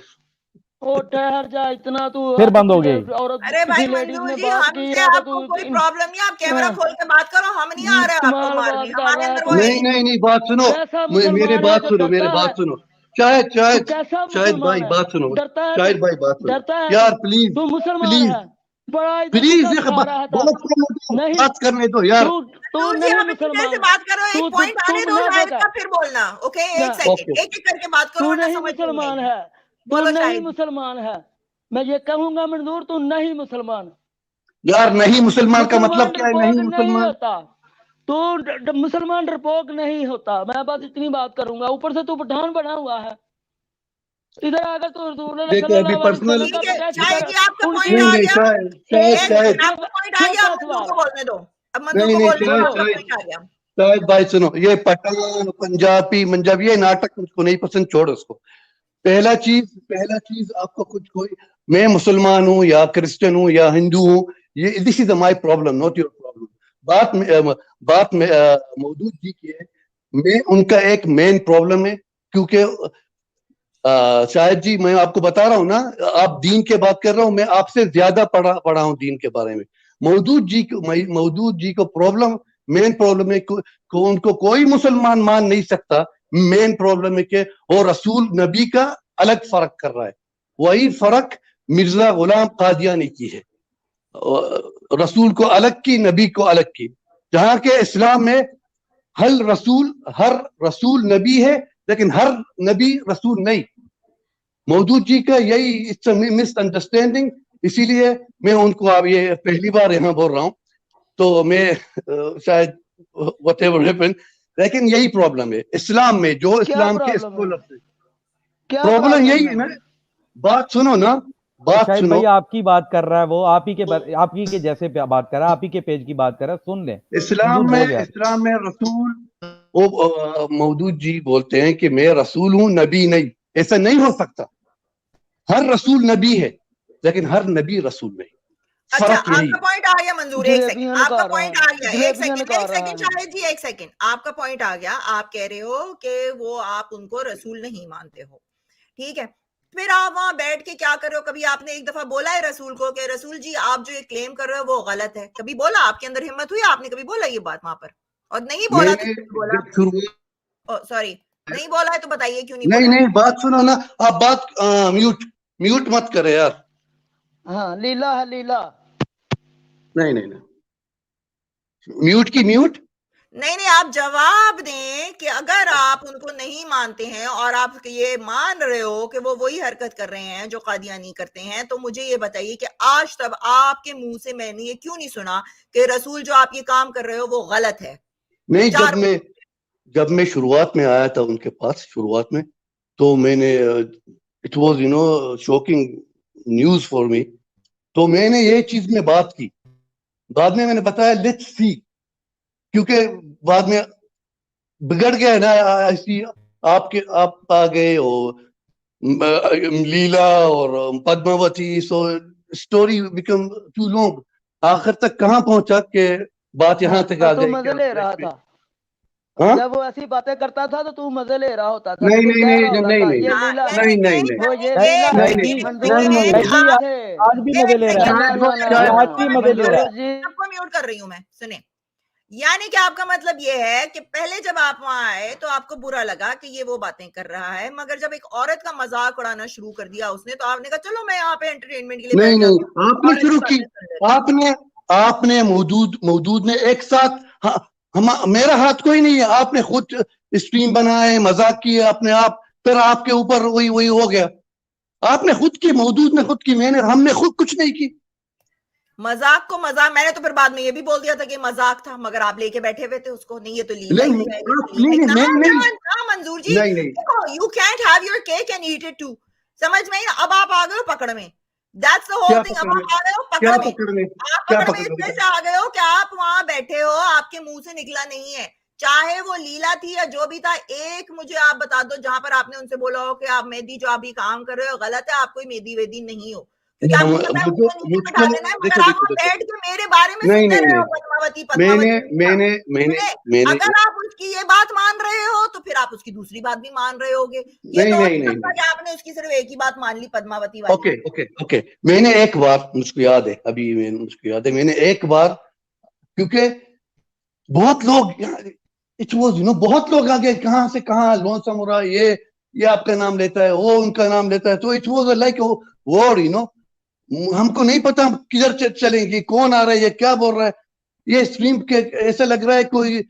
ओ ठहर जा, इतना तू फिर आज बंद हो किसी गई। औरत अरे किसी भाई लेडीज मंजूर ने जी, बात की हमसे है तो आपको तू कोई प्रॉब्लम नहीं, आप कैमरा खोल के बात करो, हम नहीं आ रहे आपको इस्तेमाल मारने, बात कर हमारे रहा है अंदर तू। वो है ही नहीं। नहीं बात सुनो, कैसा मेरे मुसलमान है बात जो सुनो, मेरे डरता है? बात सुनो। शायद तू शायद कैसा शायद मुसलमान भाई है? बात सुनो, डरता है शायद तू? भाई बात सुनो डरता है यार, तू? तू मुसलमान प्लीज है? बड़ा इज्जत प्लीज का खा रहा था। बात करने दो, नहीं, बात करने दो यार। तू तू मंजूर जी नहीं आप इतनी देर से मुसलमान। बात करो, तू एक तू पॉइंट तू आने दो मुनाफिक शाहिद है। का, फिर बोलना। ओके एक क्या? सेकंड, एक एक करके बात करो तू वरना नहीं समझ नहीं मुसलमान आएगी। है, तू बोलो नहीं शाहिद। मुसलमान है। मैं ये कहूंगा मंजूर, तू नहीं मुसलमान। यार नहीं मुसलमान का मतलब मुसलमान क्या है? डरपोक नहीं नहीं मुसलमान होता। तू मुसलमान डरपोक नहीं होता। मैं बस इतनी बात करूंगा, ऊपर से तू पठान बना हुआ है। इधर आकर तू देखो अभी सल्लल्लाहु अलैहि पर्सनल। वसल्लम का ठीक है टेस्ट शाहिद कर। जी आपका उनकी पॉइंट नहीं आ नहीं गया। शायद एक शायद सेकंड, आपका पॉइंट आ गया, छोटा अब मंजूर सवाल। को बोलने दो, अब मंजूर नहीं को नहीं बोलने दो, शायद आपका शायद पॉइंट आ गया। शायद भाई सुनो, ये पठान पंजाबी ये नाटक मुझको नहीं पसंद, छोड़ उसको। पहला चीज आपको कुछ कोई, मैं मुसलमान हूँ या क्रिश्चियन हूँ या हिंदू हूँ, ये this is my problem not your problem. बात में मौदूद जी की है। मैं उनका एक मेन प्रॉब्लम है, क्योंकि शायद जी मैं आपको बता रहा हूँ ना, आप दीन के बात कर रहा हूँ, मैं आपसे ज्यादा पढ़ा हूँ दीन के बारे में। मौदूद जी को प्रॉब्लम, मेन प्रॉब्लम है को उनको कोई मुसलमान मान नहीं सकता। मेन प्रॉब्लम है कि वो रसूल नबी का अलग फर्क कर रहा है। वही फर्क मिर्जा गुलाम कादियानी की है, रसूल को अलग की, नबी को अलग की। जहां के इस्लाम में हर रसूल नबी है, लेकिन हर नबी रसूल नहीं। मौदूद जी का यही इट्स मिसअंडरस्टैंडिंग। इसीलिए मैं उनको अब ये पहली बार यहाँ बोल रहा हूँ, तो मैं शायद व्हाटएवर हैपन, लेकिन यही प्रॉब्लम है इस्लाम में, जो क्या इस्लाम के प्रॉब्लम है? स्कॉलर, क्या प्रॉब्लम यही है है? ना। बात सुनो ना, बात शायद सुनो। भाई आपकी बात कर रहा है वो, आप ही के जैसे बात कर रहा है, आप ही के पेज की बात कर रहा है, सुन ले। मंजूर बोल यार। इस्लाम में रसूल, वो मौदूद जी बोलते हैं कि मैं रसूल हूं, नबी नहीं। ऐसा नहीं हो सकता। हर रसूल नबी है, लेकिन हर नबी रसूल नहीं। अच्छा फर्क यही आपका है। पॉइंट आ गया मंजूर, एक सेकंड, जलेबियां आपका निकाल रहा पॉइंट है, आ गया। एक जलेबियां सेकंड, निकाल एक रहा सेकंड है। शाहिद जी, एक सेकंड, आपका पॉइंट आ गया। आप कह रहे हो कि वो आप उनको रसूल नहीं मानते हो, ठीक है। फिर आप वहां बैठ के क्या कर रहे हो? कभी आपने एक दफा बोला है रसूल को कि रसूल जी आप जो ये क्लेम कर रहे हो वो गलत है? कभी बोला? आपके अंदर हिम्मत हुई? आपने कभी बोला ये बात वहां पर? और नहीं बोला तो मैंने क्यों बोला? जब शुरू, सॉरी, नहीं बोला है तो बताइए क्यों नहीं नहीं बोला है? नहीं बात सुनो ना, आप बात म्यूट मत करे यार। हाँ लीला है, लीला। नहीं नहीं नहीं, म्यूट की म्यूट। नहीं नहीं, आप जवाब दें कि अगर आप उनको नहीं मानते हैं और आप ये मान रहे हो कि वो वही हरकत कर रहे हैं जो कादियानी करते हैं, तो मुझे ये बताइए कि आज तक आपके मुंह से मैंने ये क्यों नहीं सुना कि रसूल जो आप ये काम कर रहे हो वो गलत है? नहीं, चार जब मैं शुरुआत में आया था उनके पास, शुरुआत में, तो मैंने, it was shocking news for me. तो मैंने ये चीज में बात की, बाद में मैंने बताया लेट्स सी, क्योंकि बाद में बिगड़ गया ना ऐसी। आप आ गए और लीला और Padmavati, so story become too long. आखिर तक कहाँ पहुंचा के बात यहाँ तक हाँ, आ तू गई मजे कि ले रहा था। हाँ? जब वो ऐसी बातें करता था तो तू मजे ले रहा होता था, नहीं तुझे नहीं कह नहीं रहा होता नहीं था नहीं ये हाँ, लीला है, नहीं नहीं नहीं वो ये यानी लीला है। नहीं जी नहीं मंजूर नहीं जी, शायद जी आज आज भी मजे ले रहा है। ना ना ना शायद आज भी मजे ले रहा है। मंजूर जी। आपको म्यूट कर रही हूं मैं, सुने। यानी कि आपका मतलब ये है कि पहले जब आप वहां आए तो आपको बुरा लगा कि ये वो बातें कर रहा है, मगर जब एक औरत का मजाक उड़ाना शुरू कर दिया उसने, तो आपने कहा चलो मैं यहाँ पे एंटरटेनमेंट के लिए नहीं बैठ नहीं, जाता हूँ, आपने औरत शुरू की की। बातें सुन लेता हूँ। आपने मौदूद ने एक साथ, हाँ, मेरा हाथ कोई नहीं है, आपने खुद स्ट्रीम बनाए, मजाक किए अपने आप, फिर आपके ऊपर वही हो गया। आपने खुद की, मौजूद ने खुद की, हमने खुद कुछ नहीं की। मजाक को मजाक, मैंने तो फिर बाद में ये भी बोल दिया था कि मजाक था, मगर आप लेके बैठे हुए थे उसको, नहीं ये तो लीला ही है, ये तो लीला है। मंजूर जी देखो, you can't have your cake and eat it too, समझ में? अब आप आ गए हो पकड़ में, दैट्स द होल थिंग। अब आप आ गए हो पकड़ में, आप पकड़ में इसलिए से आ गए हो कि आप वहां बैठे हो, आपके मुंह से निकला नहीं है, चाहे वो लीला थी या जो भी था। एक मुझे आप बता दो जहां पर आपने उनसे बोला हो कि आप मेहदी जो अभी काम कर रहे हो गलत है, आप कोई मेहदी वेदी नहीं हो, क्योंकि आपको पता है उनको नीचे बैठा देना है, मगर आप बैठ के मेरे बारे में सुनते रहे हो पद्मावती पद्मावती। अगर आप उसकी ये बात मान रहे हो तो फिर आप उसकी दूसरी बात भी मान रहे होगे। ये तो नहीं, आपने उसकी सिर्फ एक ही बात मान ली पद्मावती वाली। ओके मैंने एक बार, मुझको याद है अभी, मैंने एक बार, क्योंकि बहुत लोग इट वाज बहुत लोग आ गए, कहां से कहां, लोन समुरा ये आपका नाम लेता है, वो उनका नाम लेता है, तो इट वाज लाइक वॉर, हमको नहीं पता किधर चलेंगे, कौन आ रहा है, ये क्या बोल रहा है, ये स्ट्रीम के ऐसा लग रहा है कोई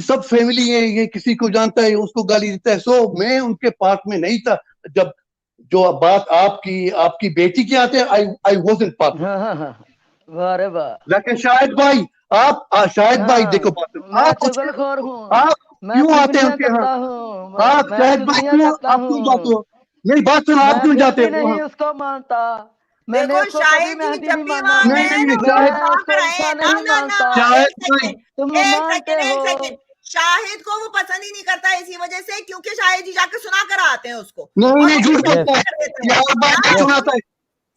सब फैमिली है, ये किसी को जानता है, उसको गाली देता है। सो मैं उनके पार्ट में नहीं था। जब जो बात आपकी बेटी की आते हैं, आई वाजंट पार्ट। वाह वाह। लेकिन शाहिद भाई, शाहिद भाई देखो, आप चुगलखोर हूँ, आप क्यों आते हैं उनके यहाँ? आप शाहिद भाई क्यों जाते हो? नहीं, बात सुनो, आप क्यों जाते हो? नहीं उसको मानता, मैंने देखो उसको शाहिद कभी जी मेहदी जब नहीं भी माना, वहां गए ना, मैं उसको इंसान नहीं मानता। तुम मानते हो। एक सेकंड, शाहिद को वो पसंद ही नहीं करता इसी वजह से, क्योंकि शाहिद जी जाकर सुना कर आते हैं उसको। नहीं, झूठ बोलता है, सुनाता है।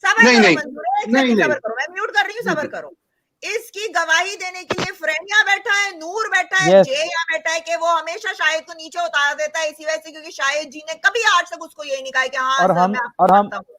सबर करो मंजूर, एक सेकंड सबर करो, मैं म्यूट कर रही हूँ, सबर करो। इसकी गवाही देने के लिए फ्रेंड यहाँ बैठा है, नूर बैठा है, जे यहाँ बैठा है, कि वो हमेशा शाहिद को नीचे उतार देता है इसी वजह से, क्योंकि शाहिद जी ने कभी आज तक उसको यही नहीं कहा कि हाँ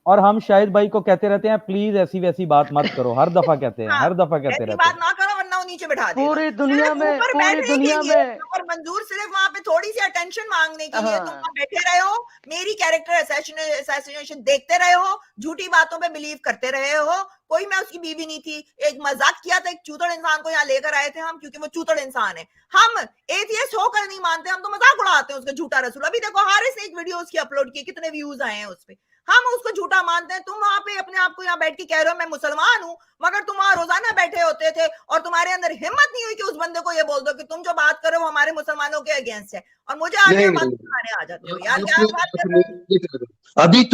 और हम शाहिद भाई को कहते रहते हैं प्लीज ऐसी वैसी बात मत करो, हर दफा कहते हैं, हर दफा कहते रहते हैं, बात ना करो वरना वो नीचे बैठा देगा पूरी दुनिया में, पूरी दुनिया में। और मंजूर सिर्फ वहां पे थोड़ी सी अटेंशन मांगने के लिए तुम वहां बैठे रहे हो, मेरी कैरेक्टर असैसिनेशन देखते रहे हो, झूठी बातों पे बिलीव करते रहे हो। कोई मैं उसकी बीवी नहीं थी, एक मजाक किया था, एक चूतड़ इंसान को यहाँ लेकर आए थे हम, क्योंकि वो चूतड़ इंसान है। हम एथियस्ट होकर नहीं मानते, हम तो मजाक उड़ाते हैं उसका झूठा रसूल। अभी देखो हारिस ने एक वीडियो उसकी अपलोड की, कितने व्यूज आए हैं उस पे, हम उसको झूठा मानते हैं। तुम वहां पे अपने आप को यहाँ बैठ के कह रहे हो मैं मुसलमान हूँ, मगर तुम वहां रोजाना बैठे होते थे और तुम्हारे अंदर हिम्मत नहीं हुई कि उस बंदे को ये बोल दो कि तुम जो बात कर रहे हो हमारे मुसलमानों के अगेंस्ट है, और मुझे आगे बात सुनाने आ जाते हो। यार क्या बात कर रहे हो? अभी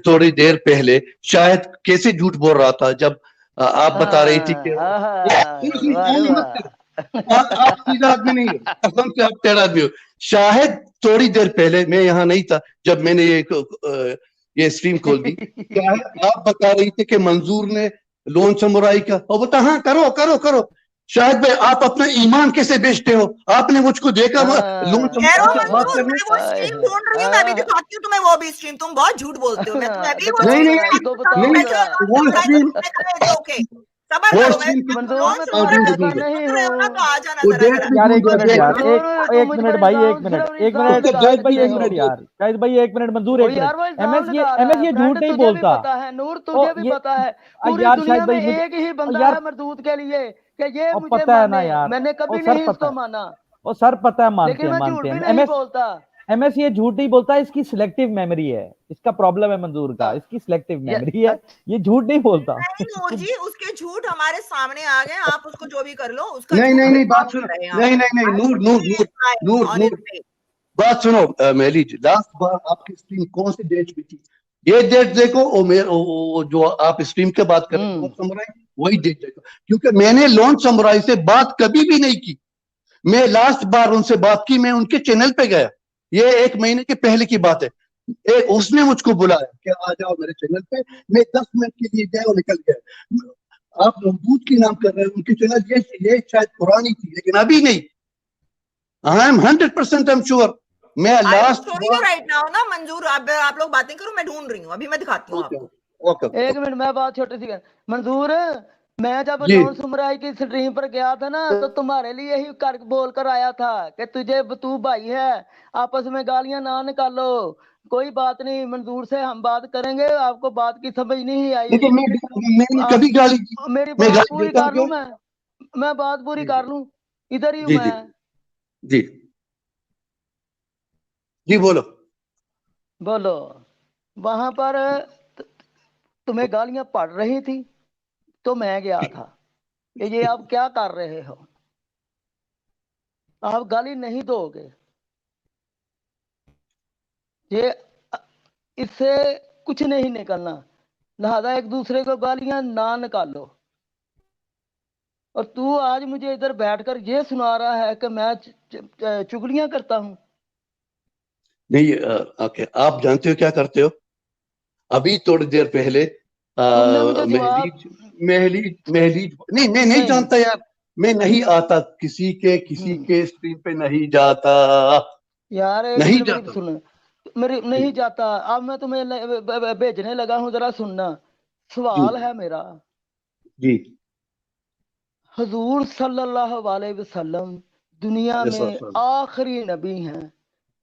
थोड़ी देर पहले शायद कैसे झूठ बोल रहा था, जब आप बता रही थी कि आप सीधा आदमी नहीं हो, कसम से आप टेढ़ा आदमी हो। शायद थोड़ी देर पहले, मैं यहाँ नहीं था जब मैंने ये स्ट्रीम खोल दी, आप बता रही थी कि मंजूर ने लोन समुराई का, और बता हाँ करो करो करो। शायद भाई आप अपना ईमान कैसे बेचते हो? आपने मुझको देखा लोन समुराई बात करने, वो स्ट्रीम ढूंढ रही हूँ, मैं भी दिखाती हूँ तुम्हें वो भी स्ट्रीम। तुम बहुत झूठ बोलते हो, मैं भी वो मंजूर ये झूठ नहीं बोलता है, नूर तुझे भी पता है, पूरी दुनिया में एक ही बंदा है मरदूद के लिए कि ये मुझे पता है ना यार, मैंने कभी नहीं इसको माना, वो सर पता है, मानते लेकिन हैं मैं मानते झूठ भी हैं। नहीं बोलता। एमएस ये झूठ नहीं बोलता, इसकी सिलेक्टिव मेमोरी है, इसका प्रॉब्लम है मंजूर का, इसकी सिलेक्टिव मेमोरी है, ये झूठ नहीं बोलता। नहीं नूर जी, उसके झूठ हमारे सामने आ गए, आप उसको जो भी कर लो, उसका नहीं बात सुनो, नहीं नूर बात सुनो मेली जी, लास्ट बार आपकी स्ट्रीम कौन सी डेट में थी? ये डेट देखो, और जो आप स्ट्रीम के बात कर रहे हैं लोन समुराई, वही डेट देखो, क्योंकि मैंने लोन समुराई से बात कभी भी नहीं की। मैं लास्ट बार उनसे बात की, मैं उनके चैनल पे गया, ये 1 महीने के पहले की बात है। उसने मुझको बुलाया कि आ जाओ मेरे चैनल पे, मैं 10 मिनट के लिए गया और निकल गया। आप मजबूत की नाम कर रहे हैं, उनकी चैनल ये शायद पुरानी थी, लेकिन अभी नहीं। I am 100% I am sure. मैं लास्ट राइट नाउ ना मंजूर, आप लोग बातें करो, मैं ढूंढ रही हूँ, अभी मैं दिखाती हूँ आपको। एक मिनट, मैं बात छोटी सी मंजूर, मैं जब लोन समुराई की स्ट्रीम पर गया था ना, तो तुम्हारे लिए ही कर बोल कर आया था कि तू भाई है, आपस में गालियां ना निकालो, कोई बात नहीं, मंजूर से हम बात करेंगे, आपको बात की समझ नहीं आई। मैंने कभी गाली, मेरी बात पूरी कर लूं, मैं बात पूरी कर लूं, इधर ही हूँ जी जी मैं। जी जी बोलो। बोलो। वहां पर तुम्हें गालियां पड़ रही थी तो मैं गया था कि ये आप क्या कर रहे हो, आप गाली नहीं दोगे, ये इससे कुछ नहीं निकलना, लिहाजा एक दूसरे को गालियां ना निकालो। और तू आज मुझे इधर बैठकर ये सुना रहा है कि मैं चुगलियां करता हूँ। नहीं ओके, आप जानते हो क्या करते हो? अभी थोड़ी देर पहले तुमने मुझे जवाब महलीज नहीं, मैं नहीं जानता यार, मैं नहीं आता किसी के स्क्रीन पे नहीं जाता यार। एक नहीं मिनट मेरी जाता सुन, मेरी नहीं जाता। अब मैं तुम्हें भेजने लगा हूँ, जरा सुनना। सवाल है मेरा, जी हुजूर सल्लल्लाहु अलैहि वसल्लम दुनिया में आखिरी नबी हैं,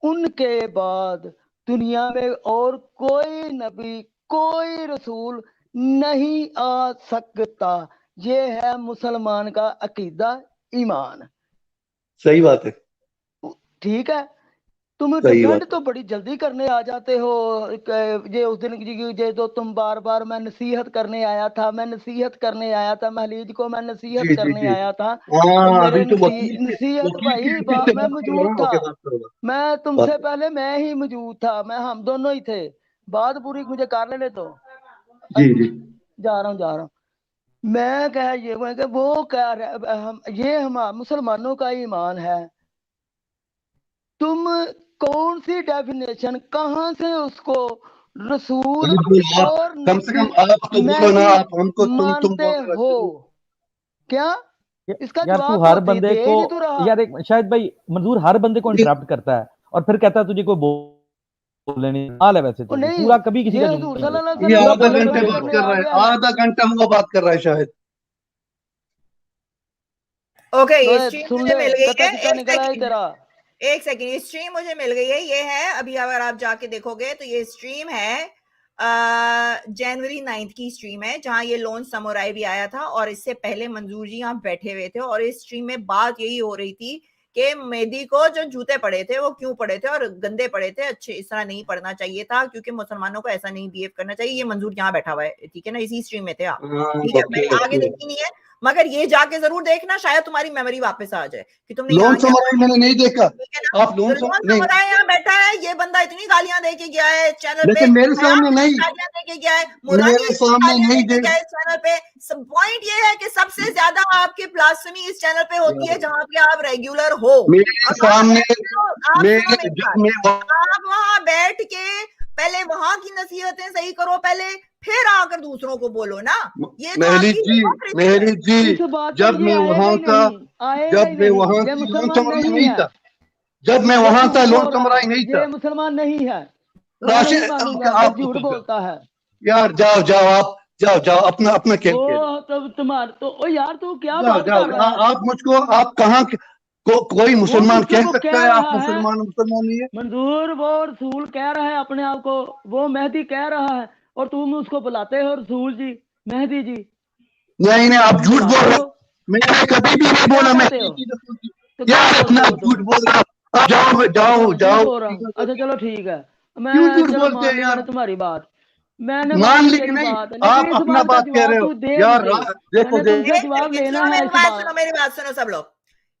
उनके बाद दुनिया में और कोई नबी कोई रसूल नहीं आ सकता। ये है मुसलमान का अकीदा, ईमान। सही बात है, ठीक है। तुम सही डिफेंड बात तो बड़ी जल्दी करने आ जाते हो। ये उस दिन ये तो तुम बार बार मैं नसीहत करने आया था, मैं नसीहत करने आया था, महलीज को मैं नसीहत जी जी करने जी आया था। और हाँ, मेरे अभी तो नसीहत वकील भाई के से मैं बात करो मौजूद ना, था, ओके बात करो मैं तुमसे बात पहले मैं ही मौजूद था, मैं हम दोनों ही थे। बात पूरी मुझे कर लेने दो। जी जी जा रहा हूँ। मैं कह ये मैं कि वो कह रहे ये हम मुसलमानों का ईमान है। तुम कौन सी डेफिनेशन कहां से उसको रसूल और कम से नबी कम आप तो बोलो ना, मेहदी आप हमको तुम मानते बोल हो रहे क्या? इसका यार तू जवाब हर तो बंदे दे को ही नहीं तू रहा। यार एक शायद भाई मंजूर हर बंदे को इंटरप्ट करता है और फिर कहता है तुझे कोई बोलने नहीं हाल है। वैसे ओ तुझे नहीं, पूरा कभी किसी ये का हुजूर जुम्मन सल्लल्लाहु अलैहि ये वसल्लम पूरा मुझे आधा बोलने तो घंटे दे डिफेंड बात इसको। करने कर आ रहा है, गया है। आधा घंटा हुआ बात कर रहा है शायद। ओके, ये तो स्ट्रीम सुन मुझे ले, मिल गई कच्चा है। पिच्चा निकला है तेरा। एक सेकंड, ये स्ट्रीम मुझे मिल गई है। ये है अभी, अगर आप जाके देखोगे तो ये स्ट्रीम है जनवरी 9 की स्ट्रीम है, जहां ये लोन समुराई भी आया था और इससे पहले मंजूर जी यहाँ बैठे हुए थे। और इस स्ट्रीम में बात यही हो रही थी कि मेहदी को जो जूते पड़े थे वो क्यों पड़े थे, और गंदे पड़े थे, अच्छे इस तरह नहीं पड़ना चाहिए था, क्योंकि मुसलमानों को ऐसा नहीं बिहेव करना चाहिए। ये मंजूर यहाँ बैठा हुआ है, ठीक है ना, इसी स्ट्रीम में थे आप, ठीक है। मैंने आगे देखी नहीं है, मगर ये जाके जरूर देखना, शायद तुम्हारी मेमोरी वापस आ जाए कि तुमने लोन यहाँ क्या, समाई मैंने नहीं देखा। ठीक है ना। आप लोन जो लोन नहीं, समुदाय यहाँ बैठा है, ये बंदा इतनी गालियां दे के गया है चैनल पे, लेकिन मेरे हयात सामने नहीं, गालियां दे के गया है, मुरानी मेरे सामने गालियां दे नहीं के दे। गया है इस चैनल पे। सब पॉइंट ये है कि सबसे ज्यादा आपकी ब्लास्फेमी इस चैनल पे होती है जहां पे आप रेगुलर हो। मेरे और सामने आप मेरे सुनो मेरी जब बात, मैं आप वहां बैठ के पहले वहां की नसीहतें सही करो पहले, फिर आकर दूसरों को बोलो ना। ये तो महलीज आपकी जी, हिपोक्रेसी है। महलीज जी, इस बात पर जब ये मैं आएगा वहां ही था, नहीं, आएगा ही जब मैं नहीं। वहां ये था लोन मुसलमान समराई नहीं नहीं है, था, जब मैं ये वहां था झूठ लोन बोल रहा समराई है, नहीं ये था। मुसलमान नहीं है। मैं नहीं राशिद मानूंगा, ये आप झूठ बोलता है। यार जाओ जाओ, आप जाओ जाओ, अपना अपना खेल खेलो, वो तब तुम्हारे तो ओ यार तू क्या जाओ बात जाओ। कर रहा है? आप मुझको, आप कहाँ कोई वो मुसलमान दूसरे कह को सकता कह है आप रहा है मुसलमान नहीं है? मंजूर, वो रसूल कह रहा है अपने आप को, वो मेहदी कह रहा है, और तुम उसको बुलाते हो रसूल जी, मेहदी जी। नहीं नहीं, आप तुम झूठ बोल बुलाते रहे हो, हो, मैंने कभी भी नहीं क्या बोला मैं कहते हो? तो क्या यार बोलते इतना हो तुम? झूठ बोल रहा हूं। आप जाओ जाओ अच्छा झूठ जाओ, बोल रहा हूँ, अच्छा चलो ठीक है। क्यों मैं झूठ चलो बोलते मान हैं ली यार? मैंने तुम्हारी बात, मैंने मान मान ली ली कि तेरी नहीं? बात, लेकिन आप इस अपना बात का बात कह रहे जवाब हो तू दे यार। मुझे। देखो मैंने देखो, तुमसे एक जवाब सेकंड, लेना सुनो है मेरी इस बात, बात। सुनो मेरी बात, सुनो सब लोग।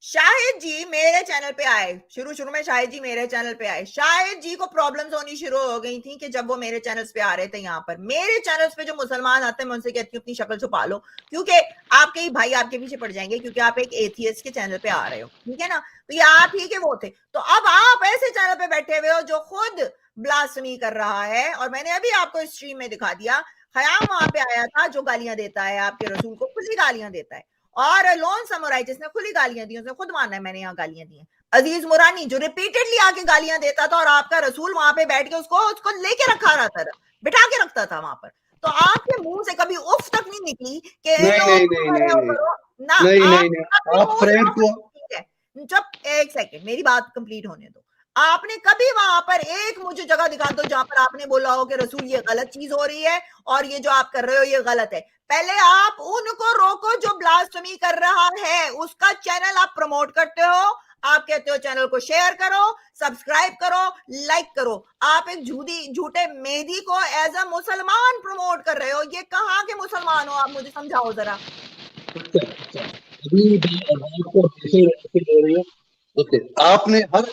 शाहिद जी मेरे चैनल पे आए, शुरू में शाहिद जी मेरे चैनल पे आए। शाहिद जी को प्रॉब्लम्स होनी शुरू हो गई थी कि जब वो मेरे चैनल्स पे आ रहे थे, यहाँ पर मेरे चैनल्स पे जो मुसलमान आते हैं मैं उनसे कहती हूँ अपनी शक्ल छुपा लो, क्योंकि आपके ही भाई आपके पीछे पड़ जाएंगे, क्योंकि आप एक एथियस्ट के चैनल पे आ रहे हो, ठीक है ना। तो ये आप ही के वो थे। तो अब आप ऐसे चैनल पे बैठे हुए हो जो खुद ब्लास्फेमी कर रहा है, और मैंने अभी आपको स्ट्रीम में दिखा दिया, खयाम वहां पे आया था जो गालियां देता है आपके रसूल को, खुली गालियां देता है। और लोन समुराई जिसने खुली गालियां दी, उसने खुद माना है मैंने यहाँ गालियां दी हैं। अजीज मुरानी जो रिपीटेडली आके गालियां देता था, और आपका रसूल वहां पे बैठ के उसको लेके रखा रहता था, बिठा के रखता था वहां पर। तो आपके मुंह से कभी उफ तक नहीं निकली कि इन नहीं लोगों नहीं को नहीं खड़े नहीं हो नहीं करो ना। नहीं आप नहीं नहीं, अपने आप मुंह से फ्रेंड को ठीक है, जब एक सेकंड मेरी बात कंप्लीट होने दो। आपने कभी वहां पर एक मुझे जगह दिखा दो जहां पर आपने बोला हो कि रसूल ये गलत चीज हो रही है और ये जो आप कर रहे हो ये गलत है। पहले आप उनको रोको जो ब्लास्फेमी कर रहा है, उसका चैनल आप प्रमोट करते हो, आप कहते हो चैनल को शेयर करो, सब्सक्राइब करो, लाइक करो। आप एक झूठे मेहदी को एज अ मुसलमान प्रमोट कर रहे हो। ये कहाँ के मुसलमान हो आप, मुझे समझाओ जरा। अभी आपको ऐसे ले रही है। ओके, आपने हर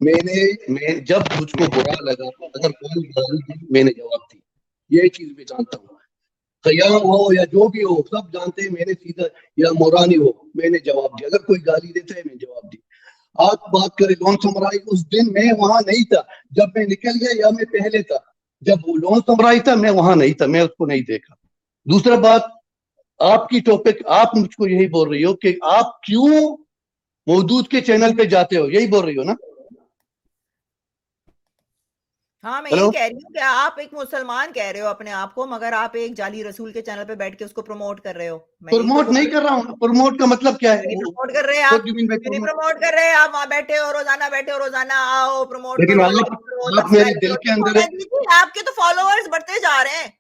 मैं जब मुझको बुरा लगा, अगर कोई गाली दी मैंने जवाब दी, ये चीज मैं जानता हूँ। खयाम हो या जो भी हो, सब जानते हैं मैंने सीधा, या मोरानी हो, मैंने जवाब दिया। अगर कोई गाली देता है मैंने जवाब दी। आप बात करें लोन समराई, उस दिन मैं वहां नहीं था। जब मैं निकल गया या मैं पहले था, जब वो लोन समराई था मैं वहां नहीं था, मैं उसको नहीं देखा। दूसरा बात, आपकी टॉपिक, आप मुझको यही बोल रही हो कि आप क्यों मौजूद के चैनल पे जाते हो, यही बोल रही हो ना? हाँ, मैं यही कह रही हूँ कि आप एक मुसलमान कह रहे हो अपने आप को, मगर आप एक जाली रसूल के चैनल पे बैठ के उसको प्रमोट कर रहे हो। प्रमोट नहीं कर रहा हूँ। प्रमोट का मतलब क्या है? प्रमोट कर रहे हैं आप, क्यों नहीं प्रमोट कर रहे हैं आप? वहां बैठे हो रोजाना आओ प्रमोट लेकिन करो, आप मेरे दिल के अंदर है। आपके तो फॉलोअर्स बढ़ते जा रहे हैं।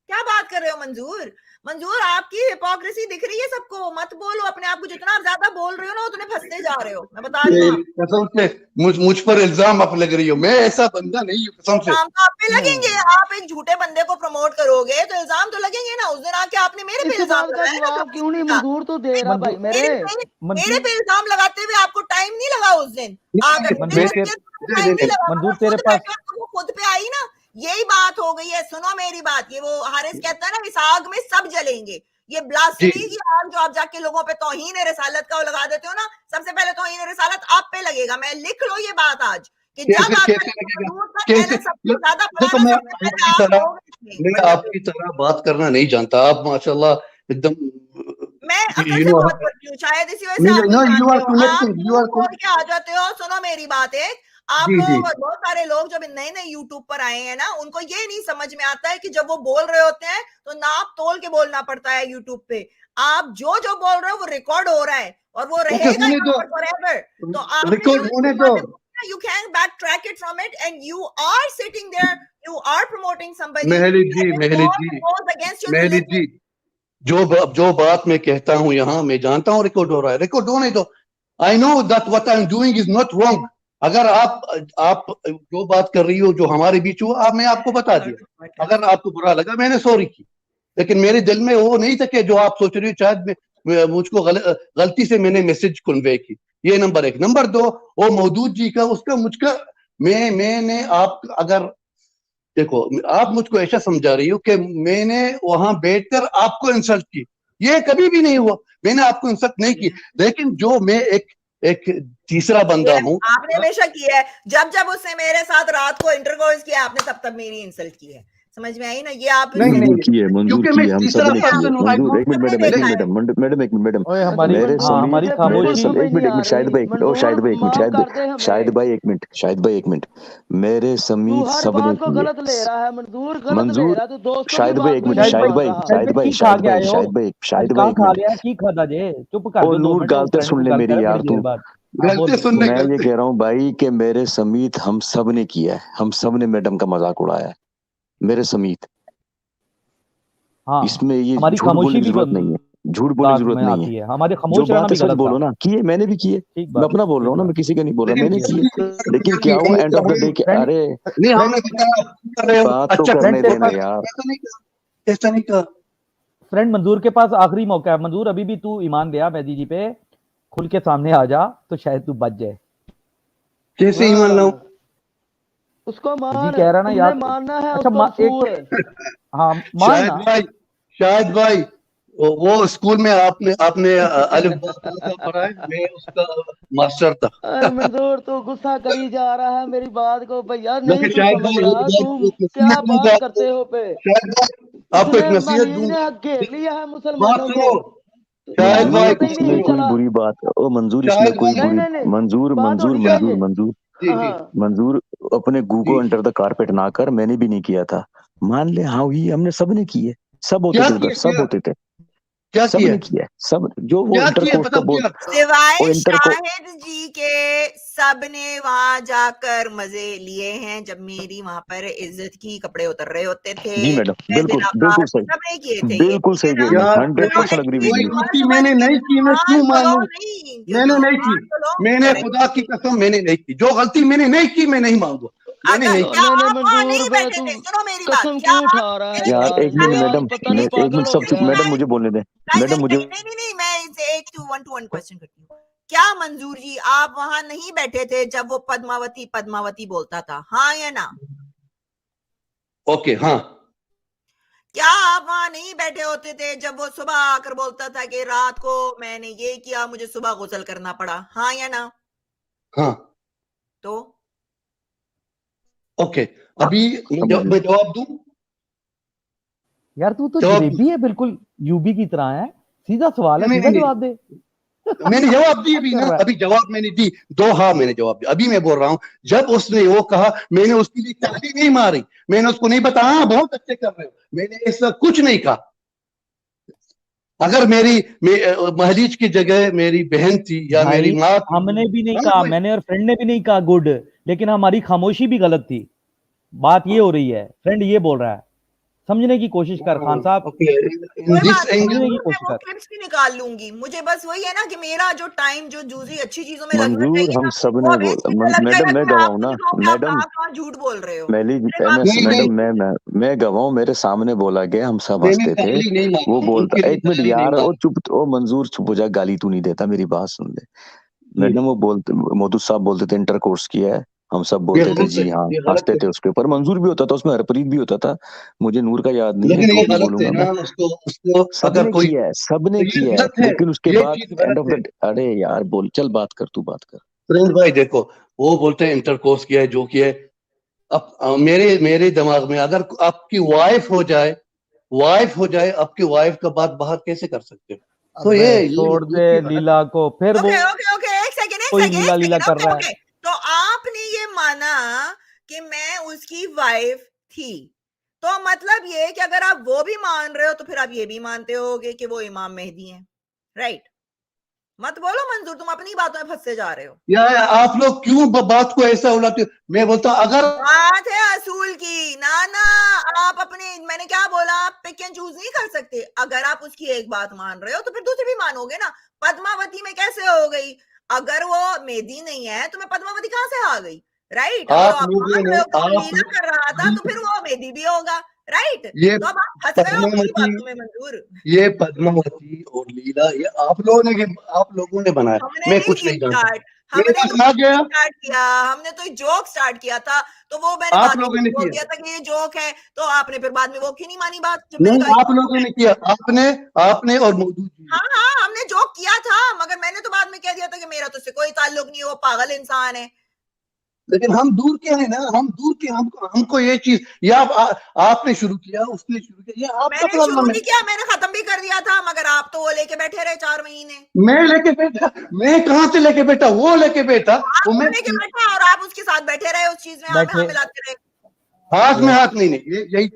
क्या बात कर रहे हो मंजूर? मंजूर, आपकी हिपोक्रेसी दिख रही है सबको। मत बोलो अपने आप को, जितना आप ज्यादा बोल रहे हो ना उतने फंसते जा रहे हो, मैं बता रही हूँ। कसम से मुझ पर इल्जाम आप लग रही हो, मैं ऐसा बंदा नहीं हूँ, कसम से। इल्जाम तो आप पे लगेंगे। आप एक झूठे बंदे को प्रमोट करोगे तो इल्जाम तो लगेंगे ना। उस दिन आके आपने मेरे पे इस इल्जाम बात का लगाया ना, जवाब क्यों नहीं मंजूर तो दे रहा भाई मेरे पे इल्जाम लगाते हुए आपको टाइम नहीं लगा उस दिन आकर टाइम नहीं लगा। मंजूर खुद तेरे पास बैठे तो वो खुद पे आई ना। यही बात हो गई है। सुनो मेरी बात, ये वो हारिस कहता है ना, इस आग में सब जलेंगे। ये ब्लास्फेमी की आग जो आप जाके लोगों पे तौहीन रिसालत का लगा देते हो ना, सबसे पहले तौहीन रिसालत आप पे लगेगा। मैं लिख लो ये बात आज कि जब मैं आपकी तरह बात करना नहीं जानता। आप माशाल्लाह एकदम, मैं अकल से बहुत पढ़ती हूँ, शायद इसी वजह से आप नहीं जानते हो। आप खोल के आ जाते हो। सुनो मेरी बात है, आप लोग बहुत सारे लोग जब नए नए यूट्यूब पर आए हैं ना, उनको ये नहीं समझ में आता है कि जब वो बोल रहे होते हैं तो नाप तोल के बोलना पड़ता है यूट्यूब पे। आप जो जो बोल रहे हो वो रिकॉर्ड हो रहा है और वो रहेगा फॉरएवर। तो आप you can backtrack it from it and you are sitting there, you are promoting somebody Mahali जी, जो बात मैं कहता हूँ यहाँ, मैं जानता हूँ रिकॉर्ड हो रहा है। रिकॉर्ड होने दो। I know that what I am doing is not wrong. अगर आप जो बात कर रही हो जो हमारे बीच हुआ, मैं आपको बता दिया। अगर आपको बुरा लगा, मैंने सॉरी की, लेकिन मेरे दिल में वो नहीं था कि जो आप सोच रही हो शायद मुझको गलती से मैंने मैसेज कन्वे की। ये नंबर एक। नंबर दो, वो मौदूद जी का, उसका मुझका, मैंने आप अगर देखो, आप मुझको ऐसा समझा रही हो कि मैंने वहां बैठकर आपको इंसल्ट की। ये कभी भी नहीं हुआ। मैंने आपको इंसल्ट नहीं की। लेकिन जो मैं एक तीसरा बंदा हूँ। आपने हमेशा किया है। जब जब उसने मेरे साथ रात को इंटरकोर्स किया, आपने तब मेरी इंसल्ट की है। समझ में आई ना? ये आप मंजूर की है, हम सब ने की है। मंजूर, एक मिनट मैडम, हमारी खामोशी शाहिद भाई एक मिनट, मेरे समीत सब ने की है। गलत ले रहा है मंजूर, गलत ले मंजूर, रहा है। तो दोस्तों शाहिद भाई एक मिनट, शाहिद भाई चुप कर ओ दो 2 नूर, मिनट। गालते सुन ले मेरी यार तू। मैं ये कह रहा हूँ भाई कि मेरे समीत हम सब ने किया है। हम सब ने मैडम का मजाक उड़ाया है, मेरे समीत। हाँ, इसमें ये हमारी झूठ बोलने खामोशी की भी जरूरत नहीं है। झूठ बोलने की जरूरत नहीं है। हमारे जो खामोश रहना बात भी है सच गलत बोलो ना। किए, मैंने भी किए, मैं अपना बोल रहा हूँ ना, मैं किसी का नहीं बोल रहा, मैंने किए। लेकिन क्या हुआ एंड ऑफ द डे कि अरे बात तो करने देना यार। ऐसा नहीं कहा फ्रेंड। मंजूर के पास आखिरी मौका है। मंजूर, अभी भी तू ईमान दिया मैदी जी पे, खुल के सामने आ जा तो शायद तू बच जाए। कैसे ईमान लाऊं? उसको मान, कह रहा ना यार, मानना है। अच्छा हाँ मानना। शायद भाई वो स्कूल में आपने अलिफ पढ़ा है, मैं उसका मास्टर था। अरे मंजूर, तू गुस्सा करी जा रहा है मेरी बात को भैया। नहीं तू शायद समझ भाई रहा, तू क्या बात करते हो पे। आपको एक नसीहत दूं, घेर लिया है मुसलमानों को। शायद भाई इसमें कोई बुरी बात है ओ मंजूर, इसमें कोई बुरी मंजूर अपने गू को अंडर द कारपेट ना कर। मैंने भी नहीं किया था, मान ले। हाँ, ही हमने सब ने किए, सब होते थे उधर, सब होते थे। क्या सब किया ने किया है, सब जो वो क्या किया इंटरकोर्स का बताओ बोल क्या सिवाय वो इंटरको शाहिद जी के सबने वहां जाकर मजे लिए हैं। जब मेरी वहां पर इज्जत की कपड़े उतर रहे होते थे, जी मैडम, मैं बिल्कुल बिलाकार सही, सबने किए थे ये, बिल्कुल ठीक है सही ना? गई, यार 100% अग्री विद कोई यू। गलती मैंने नहीं की, मैं क्यों मानूं? मैंने नहीं की, मैंने खुदा की कसम मैंने नहीं की। जो गलती मैंने नहीं की मैं नहीं मांगू, मैंने अगर नहीं क्या की। नहीं आप वहां मंजूर नहीं बे बैठे तू थे? सुनो मेरी बात, कसम क्या क्यों आप उठा रहा है यार यार? एक मिनट ये मैडम, पता नहीं एक पागल मिनट हो सब चुप, गया है। मैडम मुझे बोलने दें, मैडम मुझे नहीं मैं इसे एक 1-to-1 क्वेश्चन करती हूँ। क्या मंजूर जी आप वहां नहीं बैठे थे जब वो पद्मावती पद्मावती बोलता था, हाँ या ना? ओके हाँ क्या आप वहां नहीं बैठे होते थे जब वो सुबह आकर बोलता था कि रात को मैंने ये किया, मुझे सुबह गुस्ल करना पड़ा, हाँ या ना? हाँ तो ओके अभी समझ मैं जवाब दूं? यार तू तो जवाब जलेबी है, बिल्कुल यूबी की तरह है। सीधा सवाल है, नहीं सीधा नहीं जवाब दे। मैंने जवाब दी क्या अभी कर ना, रहा है? अभी जवाब मैंने दी, 2 हाँ मैंने जवाब दिया। अभी मैं बोल रहा हूँ जब उसने वो कहा मैंने उसके लिए ताली नहीं मारी, मैंने उसको नहीं बताया हाँ बहुत अच्छे कर रहे हो, मैंने ऐसा कुछ नहीं कहा। अगर मेरी महलीज की जगह मेरी बहन थी या मेरी भाई माँ थी, हमने भी नहीं हाँ कहा, भाई, मैंने और फ्रेंड ने भी नहीं कहा गुड, लेकिन हमारी खामोशी भी गलत थी। बात ये हो रही है, फ्रेंड ये बोल रहा है, समझने की कोशिश कर खान साहब, ओके इन कोई दिस बात नहीं एंगल समझने की मंजूर, मैं कोशिश वो कर। क्लिप्स भी निकाल लूंगी। मुझे बस वही है ना कि मेरा जो टाइम जो जूसी अच्छी चीजों में लगना मंजूर चाहिए हम ना, सब वो ने अभी बोला, इसमें लग जाएगा मैडम कि मैं मैं गवाऊं आपको ना, दिखाऊं कि आप मैडम कहाँ झूठ बोल रहे हो। मैली सिर्फ आप नहीं नहीं मैडम मैं गवाऊं, मेरे सामने बोला गया, हम सब मैंने हंसते थे, ताली नहीं वो मारी, बोलता उनके लिए एक मिनट ताली नहीं यार, ओ मारी चुप, ओ मंजूर चुप हो जा, गाली तू नहीं देता, मेरी बात सुन ले। जी मैडम वो बोलते, मोदू साहब बोलते थे इंटरकोर्स किया है, हम सब ये बोलते थे गलत है, जी हाँ, ये गलत हंसते है, थे उसके ऊपर। मंजूर भी होता था उसमें, हरप्रीत भी होता था, मुझे नूर का याद नहीं है, लेकिन जो ये भी गलत है बोलूंगा ना, मैं। उसको अगर सबने कोई किया है, सबने तो ये किया है, गलत है, लेकिन उसके ये बाद चीज एंड गलत ऑफ है। द, अरे यार बोल, चल बात कर, तू बात कर। सुरेंद्र भाई देखो, वो बोलते हैं इंटरकोर्स किया है जो किया है। अब मेरे मेरे दिमाग में अगर आपकी वाइफ हो जाए आपकी वाइफ का बात बाहर कैसे कर सकते हो? तो अबे ये छोड़ मतलब दे की बात लीला को, फिर वो ओके ओके ओके, एक कोई लीला लीला सेकंड, कर ओके रहा है। ओके। तो आपने ये माना कि मैं उसकी वाइफ थी, तो मतलब ये कि अगर आप वो भी मान रहे हो तो फिर आप ये भी मानते होगे कि वो इमाम मेहदी हैं, राइट? मत बोलो मंजूर, तुम अपनी बातों में फंसते जा रहे हो। यार आप लोग क्यों बात को ऐसा उड़ाते हो? मैं बोलता हूं, अगर बात है असूल की ना ना, आप अपने, मैंने क्या बोला, आप पिक एंड चूज नहीं कर सकते। अगर आप उसकी एक बात मान रहे हो तो फिर दूसरी भी मानोगे ना। पद्मावती में कैसे हो गई? अगर वो मेहदी नहीं है तो मैं पद्मावती कहाँ से आ गई? राइट? अगर आप आप लोगों मान ने रहे हो कि वो आप लीला कर रहा था तो फिर वो मेहदी भी होगा, राइट? ये तो अब आप फंस गए हो अपनी पद्मावती बातों में मंजूर। ये पद्मावती और लीला ये आप लोगों ने बनाया, हमने मैं नहीं कुछ की नहीं जानता। स्टार्ट, मेरा हमने बना गया, स्टार्ट किया, हमने तो जोक स्टार्ट किया था। तो वो मैंने आप बाद में लोगों ने बोल किया। दिया था कि ये जोक है, तो आपने फिर बाद में वो क्यों नहीं मानी बात जब मैंने नहीं कहा आप लोगों ने किया, आपने और मौजूद जी ने हाँ किया। हाँ हमने जोक किया था, मगर मैंने तो बाद में कह दिया था कि मेरा तो उससे कोई ताल्लुक नहीं है, वो पागल इंसान है। लेकिन हम दूर के हैं ना, हम दूर के, हमको ये चीज ये आपने शुरू किया, उसने शुरू किया, ये आपका मैंने शुरू प्रॉब्लम है। नहीं किया, मैंने खत्म भी कर दिया था, मगर आप तो वो लेके बैठे रहे 4 महीने। मैं लेके बैठा, मैं कहाँ से लेके बैठा, वो लेके बैठा, वो आप वो मैं लेके बैठा और आप उसके साथ बैठे रहे, उस चीज में हाँ में हाँ बैठे मिलाते रहे। हाथ में यस हाथ नहीं नहीं,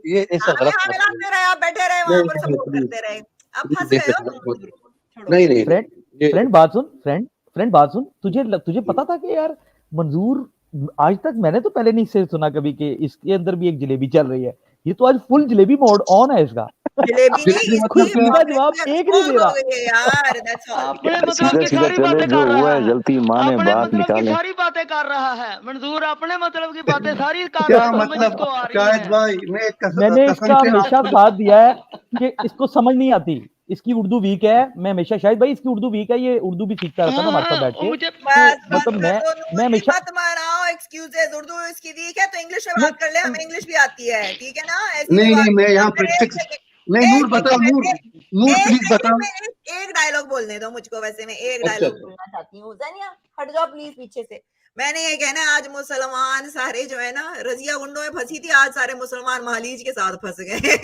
ये ऐसा हाँ में गलत हाँ मत करिए। मिलाते रहे, आप बैठे रहे वहां नहीं पर नहीं सपोर्ट प्लीज करते रहे। अब फंस प्लीज गए ऐसा हो गलत तुम मत, मंजूर, छोड़ो। नहीं नहीं फ्रेंड, ये फ्रेंड बात सुन, फ्रेंड बात सुन, तुझे पता था कि यार मंजूर, आज तक मैंने तो पहले नहीं से सुना कभी कि इसके अंदर भी एक जलेबी चल रही है। ये तो आज फुल जलेबी मोड ऑन है इसका। जलेबी नहीं, जलेबी इसकी मतलब क्या? सीधा पब्लिक जवाब में एक नहीं एक्सपोज दे हो रहा। गई है यार, दैट्स ऑल। अपने यार मतलब सीधा की सीधा सारी चले, बातें जो कर हुआ रहा है है, जलती माँ ने अपने बात मतलब की निकाले। सारी बातें कर रहा है मंजूर, अपने मतलब की बातें सारी क्या समझ मतलब इसको आ रही शायद हैं। भाई मैं मैंने कसम इसका से हमेशा आपको साथ दिया है कि इसको समझ नहीं आती, इसकी उर्दू वीक है। मैं हमेशा, शायद भाई इसकी उर्दू वीक है, ये उर्दू भी सीखता रहता है ना हमारे साथ बैठ वो के। मुझे तो बस बस मतलब बस, वो मैं नूर जी हमेशा मत मानाओ एक्सक्यूजेस। उर्दू इसकी वीक है तो इंग्लिश में मैं बात कर ले, हमें इंग्लिश भी आती है, ठीक है ना? ऐसी कोई नहीं बात नहीं मैं नहीं है। यहाँ अरे एक प्रैक्टिस नहीं, सेकंड, नूर एक बताओ, सेकंड, नूर एक प्लीज सेकंड बताओ। में एक डायलॉग बोलने दो मुझको। वैसे मैं एक अच्छा डायलॉग अच्छा बोलना चाहती हूँ। जानिया हट जाओ प्लीज पीछे से। मैंने ये कहना है, आज मुसलमान सारे जो है ना, रजिया गुंडों में फंसी थी, आज सारे मुसलमान महालीज के साथ फंस गए।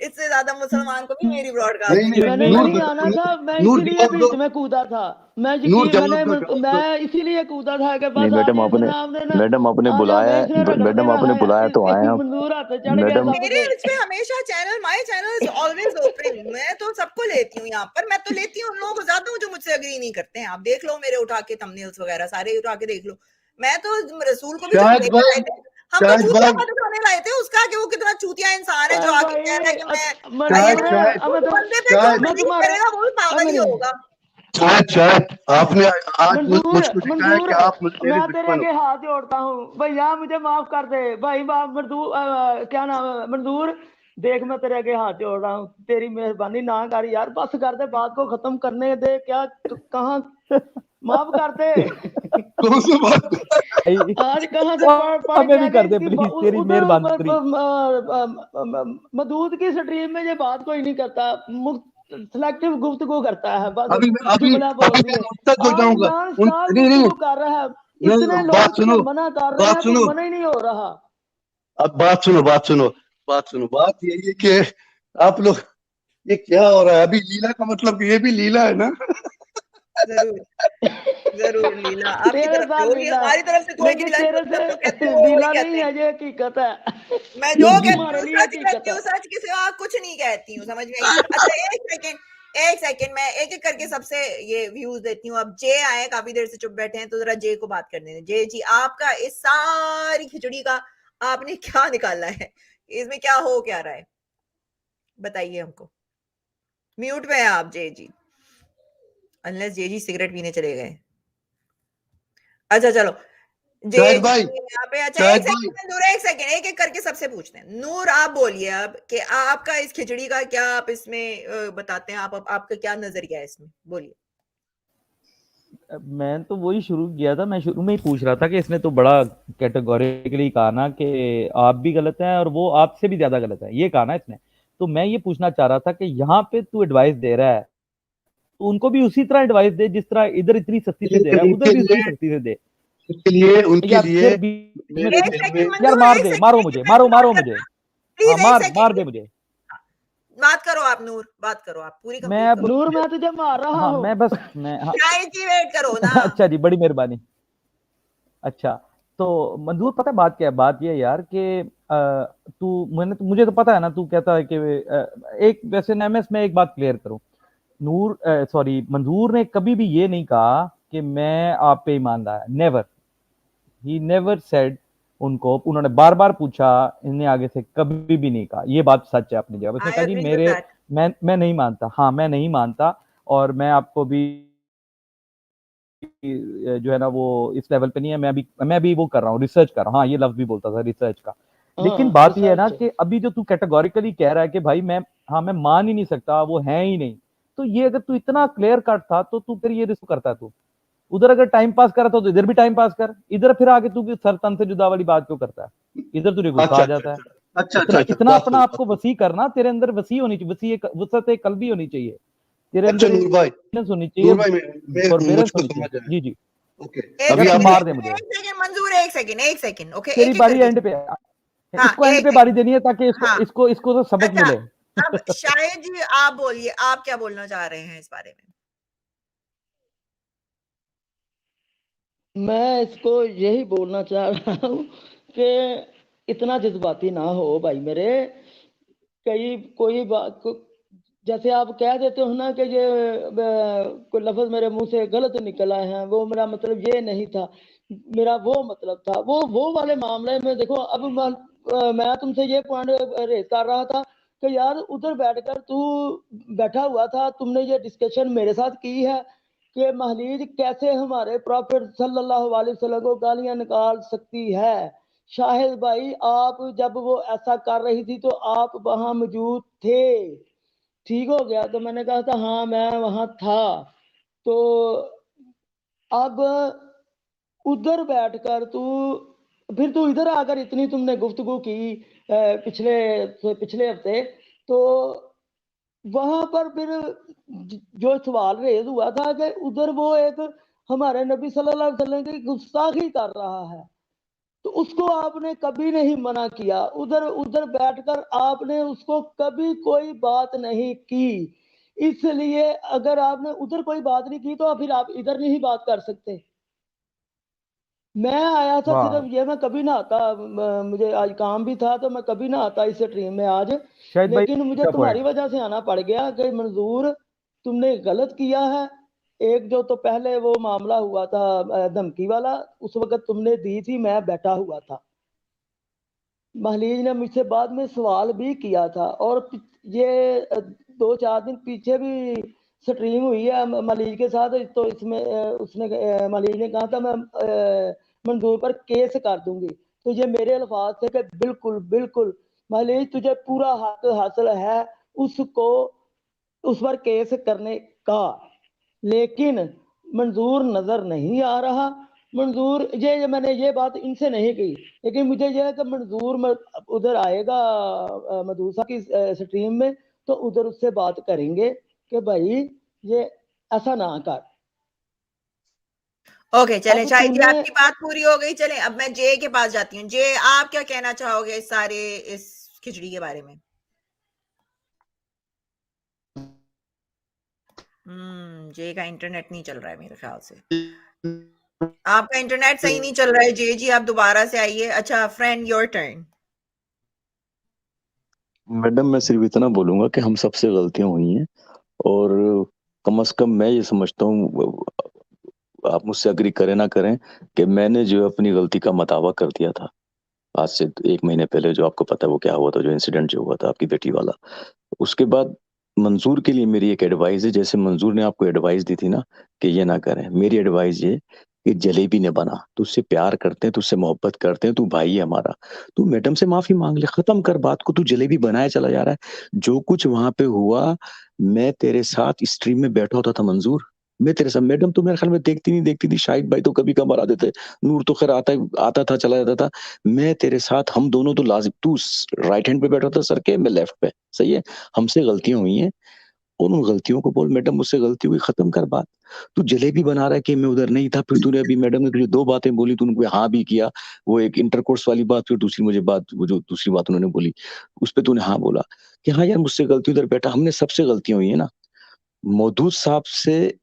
इससे ज्यादा मुसलमान को भी मेरी नहीं ब्रॉडकास्ट नहीं मैंने नूर नहीं आना था, मैं नूर इसीलिए जवाब दो, बीच में कूदा था। मैं नूर यकीन जवाब दो, जवाब दो। मैं इसीलिए कूदा था कि नहीं बस आज इसने आपने ना मैडम आपने आज बुलाया हमें है, इसने रगड़ मैडम के आपने रहा बुलाया तो आए है। हम। मंजूर हाथ चढ़ गया मैडम सबके। मेरे इसमें हमेशा channel, my channel is always open. मैं तो सबको लेती हूँ यहाँ पर, मैं तो लेती हूँ उन लोगों को ज्यादा जो मुझसे अग्री नहीं करते हैं। आप देख लो मेरे उठा के थंबनेल्स वगैरह सारे उठा के देख लो। मैं तो रसूल को भी जो शाहिद लेकर भाई, आए थे, हम तो शाहिद चूतिया भाई, पद उठाने लाए थे उसका कि वो कितना चूतिया इंसान है जो आके कह रहा है कि मैं शाहिद शाहिद उस बंदे पे जो शाहिद मैं बिलीव तुम्हारा करेगा वो भी पागल ही होगा। शाहिद आपने आज मंजूर मुझको दिखाया मंजूर कि आप मेरे मैं तेरे दुश्मन आगे हो। हाथ जोड़ता हूँ भैया, मुझे माफ कर दे भाई। क्या नाम है मंजूर, देख मैं तेरे आगे हाथ जोड़ रहा हूँ, तेरी मेहरबानी ना कर यार, बस कर दे, बात को खत्म करने दे। क्या कहाँ माफ कर दे। कौन सी बात? आज कहाँ से पढ़ हमें के भी आ कर गए दे इसकी प्लीज, तेरी उधर मेहरबानी। मदूद की स्ट्रीम में ये बात कोई नहीं करता, सिलेक्टिव गुफ्तगू करता है, बस अभी जुमला बोल मैं दिए। मुंतज हो आज जाऊंगा। नॉन स्टॉप नहीं नहीं गुफ्तगू कर रहा है, इतने नहीं, लोग बात तुझे सुनो, मना कर रहे हैं, तू सुनो, मना ही नहीं हो रहा। अब बात यही है कि आप लोग, ये क्या हो रहा है अभी? लीला का मतलब ये भी लीला है ना? जरूर लीला आपकी तेरे तरफ से साथ होगी, लीला है, हमारी तरफ से कोई नहीं लेकिन लीला। तेरे जो कहते हैं से वो वही लीला कहते नहीं हैं। है, ये हकीकत है। मैं जो कहती तुम्हारे हूँ लिए सच हकीकत कहती हूँ, है। सच के सिवा कुछ नहीं कहती हूँ, समझ में आई? अच्छा एक सेकंड मैं एक एक करके सबसे ये व्यूज देती हूँ। अब जे आए, काफी देर से चुप बैठे हैं, तो जरा जे को बात करने दें। जे जी, आपका इस सारी खिचड़ी का आपने क्या निकाला है? इसमें क्या हो क्या रहा है, बताइए हमको। म्यूट पे है आप जे जी, अनलेस जे जी सिगरेट पीने चले गए। अच्छा चलो जे शाहिद जी भाई, यहाँ पे। अच्छा शाहिद एक भाई, सेकंड नूर, एक सेकंड, एक एक करके सबसे पूछते हैं। नूर आप बोलिए अब कि आपका इस खिचड़ी का क्या आप इसमें बताते हैं, आपका क्या नजरिया है इसमें, बोलिए। मैं तो वही शुरू किया था, मैं शुरू में ही पूछ रहा था कि इसने तो बड़ा कैटेगोरिकली कहा ना कि आप भी गलत हैं और वो आपसे भी ज्यादा गलत है, ये कहा ना इसने। तो मैं ये पूछना चाह रहा था कि यहाँ पे तू एडवाइस दे रहा है तो उनको भी उसी तरह एडवाइस दे जिस तरह इधर इतनी सख्ती से दे रहा है, उधर भी उतनी सख्ती से दे। उनके या लिए फिर बीच में एक सेकंड यार मंजूर, मार एक दे, सेकंड, मारो मुझे, मैं बात मारो कर, मुझे। हाँ, प्लीज एक मार दे सेकंड मुझे। बात करो आप। नूर बात करो आप, पूरी मैं कंप्लीट अब करो। नूर मैं तुझे मार रहा हाँ हूँ। मैं बस मैं हाँ, शायद जी वेट करो ना। अच्छा जी, बड़ी मेहरबानी। अच्छा, तो मंजूर पता है बात क्या है? बात ये है यार कि तू मुझे तो पता है ना, तू कहता है कि एक वैसे ना, मैं इसमें एक बात क्लियर करूं। मंजूर ने कभी भी ये नहीं कहा कि मैं आप पे ईमानदार, नेवर, ही नेवर सेड। उन्होंने बार बार पूछा, इन्हें आगे से कभी भी नहीं कहा। ये बात सच है अपनी जगह। उसने आई कहा जी एग्री विद दैट। मैं नहीं मानता, हाँ मैं नहीं मानता, और मैं आपको भी जो है ना वो इस लेवल पे नहीं है, मैं भी वो कर रहा हूँ, रिसर्च कर रहा हूँ। हाँ, ये लफ्ज भी बोलता था, रिसर्च का। लेकिन हाँ बात ये है ना रिसर्च। कि अभी जो तू कैटेगोरिकली कह रहा है कि भाई मैं मान ही नहीं सकता, वो है ही नहीं। तो ये अगर तू इतना क्लियर कट था तो तू फिर ये रिस्क करता, तू उधर अगर टाइम पास कर रहा था तो इधर भी टाइम पास कर, इधर फिर आगे तू सर तन से जुदा वाली बात क्यों करता है? इधर तुझे गुस्सा अच्छा आ अच्छा जाता है। अच्छा अच्छा इतना अच्छा, इतना बात अपना सुनो, आपको वसी करना, तेरे अंदर वसी होनी चाहिए, वसत कल्बी होनी चाहिए, तेरे अच्छा अंदर नूर भाई, होनी चाहिए, फॉरबेरेंस मुझको होनी चाहिए। समझ आया। जी जी, ओके, एक या अभी तू आप सेकंड, मार एक दे सेकंड, मुझे। एक सेकंड मंजूर, एक सेकंड, ओके, तेरी एक एक बारी करके। एंड पे है, हाँ इसको एंड एक पे बारी सेकंड। देनी है ताकि हाँ इसको तो सबक अच्छा, मिले। अब शायद जी आप बोलिए, आप क्या बोलना चाह रहे हैं इस बारे में? मैं इसको यही बोलना चाह रहा हूँ कि इतना जज्बाती ना हो भाई मेरे। कोई बात जैसे आप कह देते हो ना कि ये कोई लफ्ज मेरे मुंह से गलत निकल आए हैं, वो मेरा मतलब ये नहीं था, मेरा वो मतलब था, वो वाले मामले में देखो। अब मैं तुमसे ये पॉइंट रेज कर रहा था कि यार उधर बैठकर तू बैठा हुआ था, तुमने ये डिस्कशन मेरे साथ की है कि महलीज कैसे हमारे प्रॉफिट सल्लल्लाहु अलैहि वसल्लम को गालियां निकाल सकती है। शाहिद भाई, आप जब वो ऐसा कर रही थी तो आप वहां मौजूद थे, ठीक हो गया। तो मैंने कहा था हाँ मैं वहां था। तो अब उधर बैठकर फिर तू इधर आकर इतनी तुमने गुफ्तगू की पिछले हफ्ते, तो वहां पर फिर जो सवाल रेज हुआ था कि उधर वो एक हमारे नबी सल्लल्लाहु अलैहि वसल्लम की गुस्ताखी कर रहा है। तो उसको आपने कभी नहीं मना किया, उधर उधर बैठकर आपने उसको कभी कोई बात नहीं की। इसलिए अगर आपने उधर कोई बात नहीं की तो फिर आप इधर नहीं बात कर सकते। मैं आया था वाह सिर्फ ये, मैं कभी ना आता, मुझे आज काम भी था तो मैं कभी ना आता इस स्ट्रीम में आज, शाहिद भाई लेकिन मुझे का तुम्हारी पॉइंट वजह से आना पड़ गया कि मंजूर तुमने गलत किया है। एक जो तो पहले वो मामला हुआ था धमकी वाला, उस वक्त तुमने दी थी, मैं बैठा हुआ था। महलीज ने मुझसे बाद में सवाल भी किया था, और ये 2-4 दिन पीछे भी स्ट्रीम हुई है महलीज के साथ, तो इसमें उसने महलीज ने कहा था मैं मंजूर पर केस कर दूंगी। तो ये मेरे अल्फाज थे कि बिल्कुल बिल्कुल महलीज तुझे पूरा हक हासिल है उसको उस पर केस करने का, लेकिन मंजूर नजर नहीं आ रहा। मंजूर ये मैंने ये बात इनसे नहीं की, लेकिन मुझे यह है कि मंजूर उधर आएगा मधुसा की स्ट्रीम में, तो उधर उससे बात करेंगे कि भाई ये ऐसा ना कर। ओके चलें, अब शायद जी तूने आपकी बात पूरी हो गई। चलें अब मैं जे के पास जाती हूँ। जे, आप क्या कहना चाहोगे इस खिचड़ी के बारे में? जे का इंटरनेट नहीं चल रहा है मेरे ख्याल से। आपका इंटरनेट सही नहीं चल रहा है जे जी, आप दोबारा से आइए। अच्छा फ्रेंड, योर टर्न। मैडम मैं सिर्फ इतना बोलूंगा कि हम सबसे गलतियां हुई हैं, और कम से कम मैं ये समझता हूँ, आप मुझसे अग्री करें ना करें, कि मैंने जो अपनी गलती का मतावा कर दिया था आज से 1 महीने पहले, जो आपको पता है वो क्या हुआ था, जो इंसिडेंट जो हुआ था आपकी बेटी वाला। उसके बाद मंजूर के लिए मेरी एक एडवाइस है, जैसे मंजूर ने आपको एडवाइस दी थी ना कि ये ना करें, मेरी एडवाइस ये कि जलेबी ने बना, तुझसे प्यार करते हैं, तुझसे मोहब्बत करते हैं, तू भाई है हमारा, तू मैडम से माफी मांग ले, खत्म कर बात को, तू जलेबी बनाया चला जा रहा है। जो कुछ वहां पे हुआ, मैं तेरे साथ स्ट्रीम में बैठा होता था मंजूर, मैं तेरे साथ, मैडम तो मेरे ख्याल में देखती थी, शाहिद भाई तो कभी कभार आते थे, नूर तो खैर आता था चला जाता था, मैं तेरे साथ, हम दोनों तो लाजिम, तू राइट हैंड पे बैठा था सर के, मैं लेफ्ट पे, सही है, हमसे गलतियां हुई हैं, और उन गलतियों को बोल, मैडम मुझसे गलती हुई, खत्म कर बात। तू जलेबी बना रहा है कि मैं उधर नहीं था, फिर तूने अभी मैडम ने तुझे 2 बातें बोली, तूने कोई हाँ भी किया, वो एक इंटरकोर्स वाली बात, फिर दूसरी मुझे बात, वो जो दूसरी बात उन्होंने बोली उस पे तूने हाँ बोला कि हाँ यार मुझसे गलती, उधर बैठा, हमने सबसे गलतियां हुई है ना। मौदूद साहब से,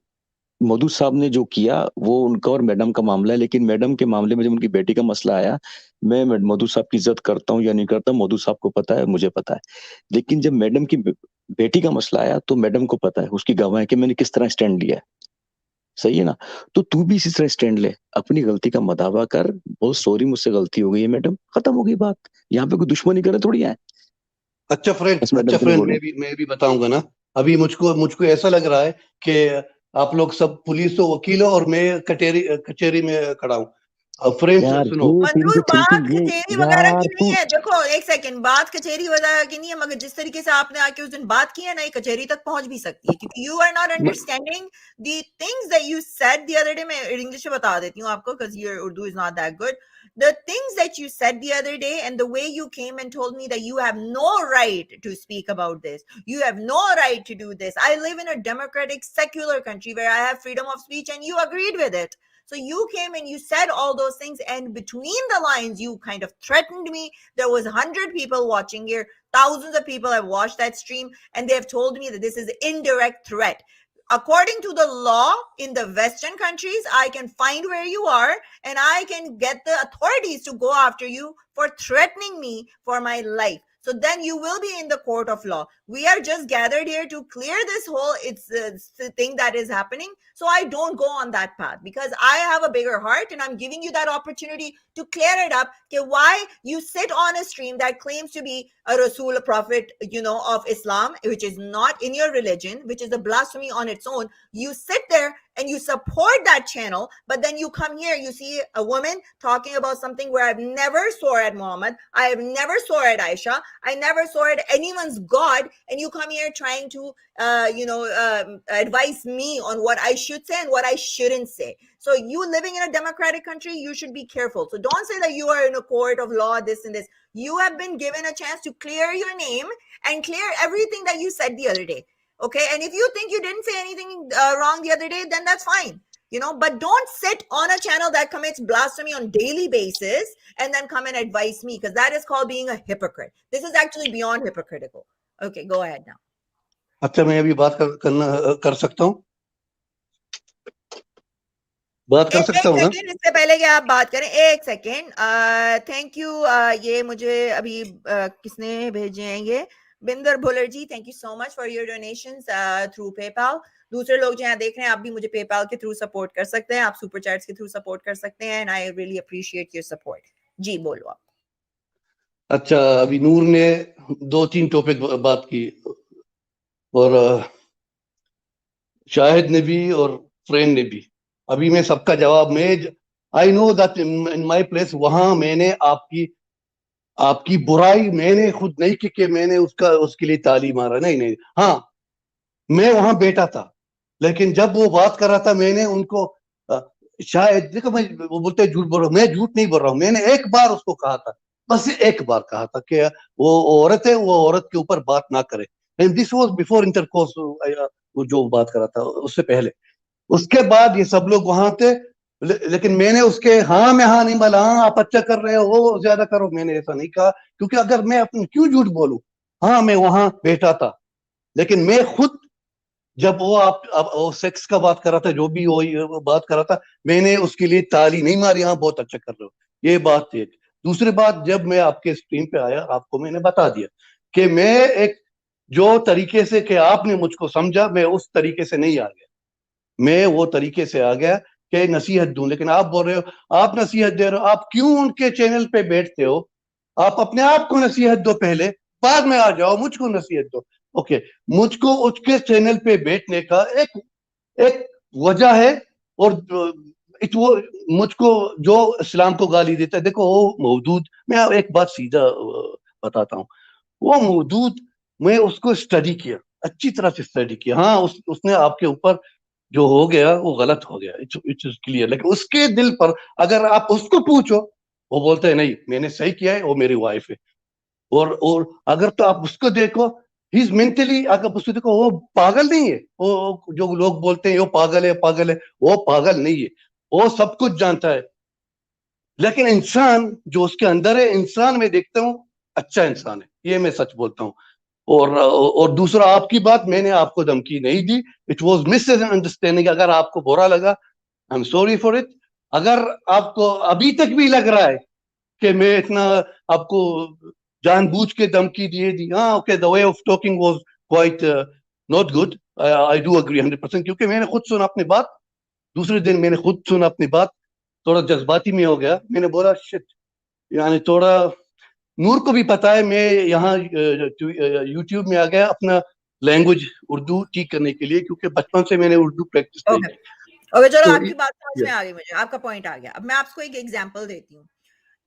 मधु साहब ने जो किया वो उनका और मैडम का मामला है, लेकिन मैडम के मामले में जब उनकी बेटी का मसला आया, मैं मधु साहब की इज्जत करता हूँ या नहीं करता, मधु साहब को पता है, मुझे पता है, लेकिन जब मैडम की बेटी का मसला आया तो मैडम को पता है, उसकी गवाह है कि मैंने किस तरह स्टैंड लिया है, सही है ना। तो तू भी इसी तरह स्टैंड ले, अपनी गलती का मदावा कर, बहुत सॉरी मुझसे गलती हो गई है मैडम, खत्म हो गई बात, यहाँ पे कोई दुश्मनी करे थोड़ी है। अच्छा फ्रेंड, बस मैडम अच्छा के लिए फ्रेंड, बोलो। मैं भी बताऊंगा ना। अभी मुझको मुझको ऐसा लग रहा है कि आप लोग सब पुलिस हो, वकील हो, और मैं कचहरी में खड़ा हूँ। फ्रेंड्स यार सुनो, ये तेरी मंजूर जो बात थिंकिंग, ये कचेरी वगैरह यार की नहीं तू, है। देखो एक सेकंड, बात कचेरी वगैरह की नहीं है, मगर जिस तरीके से आपने आके उस दिन बात की है ना, ये कचेरी तक पहुंच भी सकती है, क्योंकि you are not understanding the things that you said the other day. मैं इंग्लिश में बता देती हूँ आपको, because your Urdu is not that good. The things that you said the other day and the way you came and told me that you have no right to speak about this, you have no right to do this. I live in a democratic secular country where I have freedom of speech, and you agreed with it. So you came and you said all those things, and between the lines you kind of threatened me. There was 100 people watching here, thousands of people have watched that stream, and they have told me that this is indirect threat. According to the law in the Western countries, I can find where you are and I can get the authorities to go after you for threatening me for my life. So then you will be in the court of law. We are just gathered here to clear this whole thing that is happening. So I don't go on that path, because I have a bigger heart, and I'm giving you that opportunity to clear it up. Okay, why you sit on a stream that claims to be a Rasul, a prophet, of Islam, which is not in your religion, which is a blasphemy on its own. You sit there and you support that channel, but then you come here, you see a woman talking about something where I've never swore at Muhammad, I have never swore at Aisha, I never swore at anyone's God, and you come here trying to advise me on what I should say and what I shouldn't say. So you living in a democratic country, you should be careful. So don't say that you are in a court of law, this and this. You have been given a chance to clear your name and clear everything that you said the other day. Okay, and if you think you didn't say anything wrong the other day, then that's fine. you know, but don't sit on a channel that commits blasphemy on daily basis and then come and advise me, because that is called being a hypocrite. This is actually beyond hypocritical. Okay, go ahead now. अच्छा, मैं अभी बात कर सकता हूँ, बात कर सकता हूँ ना? सेकंड, इससे पहले कि आप बात करें, एक सेकंड, थैंक यू। ये मुझे अभी किसने भेजे हैं, ये Binder Bhullar ji, thank you so much for your donations through PayPal. दूसरे लोग जो यहाँ देख रहे हैं, आप भी मुझे पेपाल के थ्रू सपोर्ट कर सकते हैं, आप सुपर चैट्स के थ्रू सपोर्ट कर सकते हैं, and I really appreciate your support. जी बोलो आप। अच्छा, अभी नूर ने 2-3 टॉपिक बात की, और शाहिद ने भी और फ्रेंड ने भी। अभी मैं सबका जवाब, I know that in my place, वहां मैंने आपकी बुराई मैंने खुद नहीं की कि मैंने उसके लिए ताली मारा, नहीं। हाँ, मैं वहां बैठा था, लेकिन जब वो बात कर रहा था, मैंने उनको शायद देखो, वो बोलते झूठ बोल रहा हूं, मैं झूठ नहीं बोल रहा हूं, मैंने एक बार उसको कहा था, बस एक बार कहा था कि वो औरत है, वो औरत के ऊपर बात ना करे। And this was before intercourse, वो जो बात कर रहा था उससे पहले। उसके बाद ये सब लोग वहां थे, लेकिन मैंने उसके हाँ में हाँ नहीं बोला, हाँ आप अच्छा कर रहे हो, वो ज्यादा करो, मैंने ऐसा नहीं कहा, क्योंकि अगर मैं अपने क्यों झूठ बोलूं। हाँ, मैं वहां बैठा था, लेकिन मैं खुद जब वो सेक्स का बात कर रहा था, जो भी वो बात कर रहा था, मैंने उसके लिए ताली नहीं मारी, हाँ बहुत अच्छा कर रहे हो, ये बात एक। दूसरी बात, जब मैं आपके स्ट्रीम पे आया, आपको मैंने बता दिया कि मैं एक जो तरीके से कि आपने मुझको समझा, मैं उस तरीके से नहीं आ गया, मैं वो तरीके से आ गया कि नसीहत दूं। लेकिन आप बोल रहे हो, आप नसीहत दे रहे हो, आप क्यों उनके चैनल पे बैठते हो? आप अपने आप को नसीहत दो पहले, बाद में आ जाओ मुझको नसीहत दो। ओके, मुझको उसके चैनल पे बैठने का एक वजह है, और वो मुझको जो इस्लाम को गाली देता है, देखो वो मौदूद, मैं एक बात सीधा बताता हूँ, वो मौदूद, मैं उसको स्टडी किया, अच्छी तरह से स्टडी किया। हाँ, उसने आपके ऊपर जो हो गया वो गलत हो गया, इट्स क्लियर, लेकिन उसके दिल पर अगर आप उसको पूछो, वो बोलते हैं नहीं मैंने सही किया है, वो मेरी वाइफ है। और अगर तो आप उसको देखो, ही इज मेंटली, अगर उसको देखो, वो पागल नहीं है। वो जो लोग बोलते हैं वो पागल है, वो पागल नहीं है, वो सब कुछ जानता है। लेकिन इंसान जो उसके अंदर है, इंसान में देखता हूँ अच्छा इंसान है, ये मैं सच बोलता हूँ। और दूसरा, आपकी बात, मैंने आपको धमकी नहीं दी, इट वॉज मिस अंडरस्टैंडिंग। अगर आपको बुरा लगा, I am sorry for it. अगर आपको अभी तक भी लग रहा है कि मैं इतना आपको जानबूझ के धमकी दी, हाँ okay, the way of talking was quite not good, I do agree 100%, क्योंकि मैंने खुद सुना अपनी बात, दूसरे दिन मैंने खुद सुना अपनी बात, थोड़ा जज्बाती में हो गया, मैंने बोला शिट, यानी थोड़ा। नूर को भी पता है, मैं यहाँ यूट्यूब में आ गया अपना लैंग्वेज उर्दू ठीक करने के लिए, क्योंकि बचपन से मैंने उर्दू प्रैक्टिस नहीं की। ओके, चलो तो आपकी बात समझ में आ गई मुझे, आपका पॉइंट आ गया। अब मैं आपको एक एग्जांपल देती हूँ।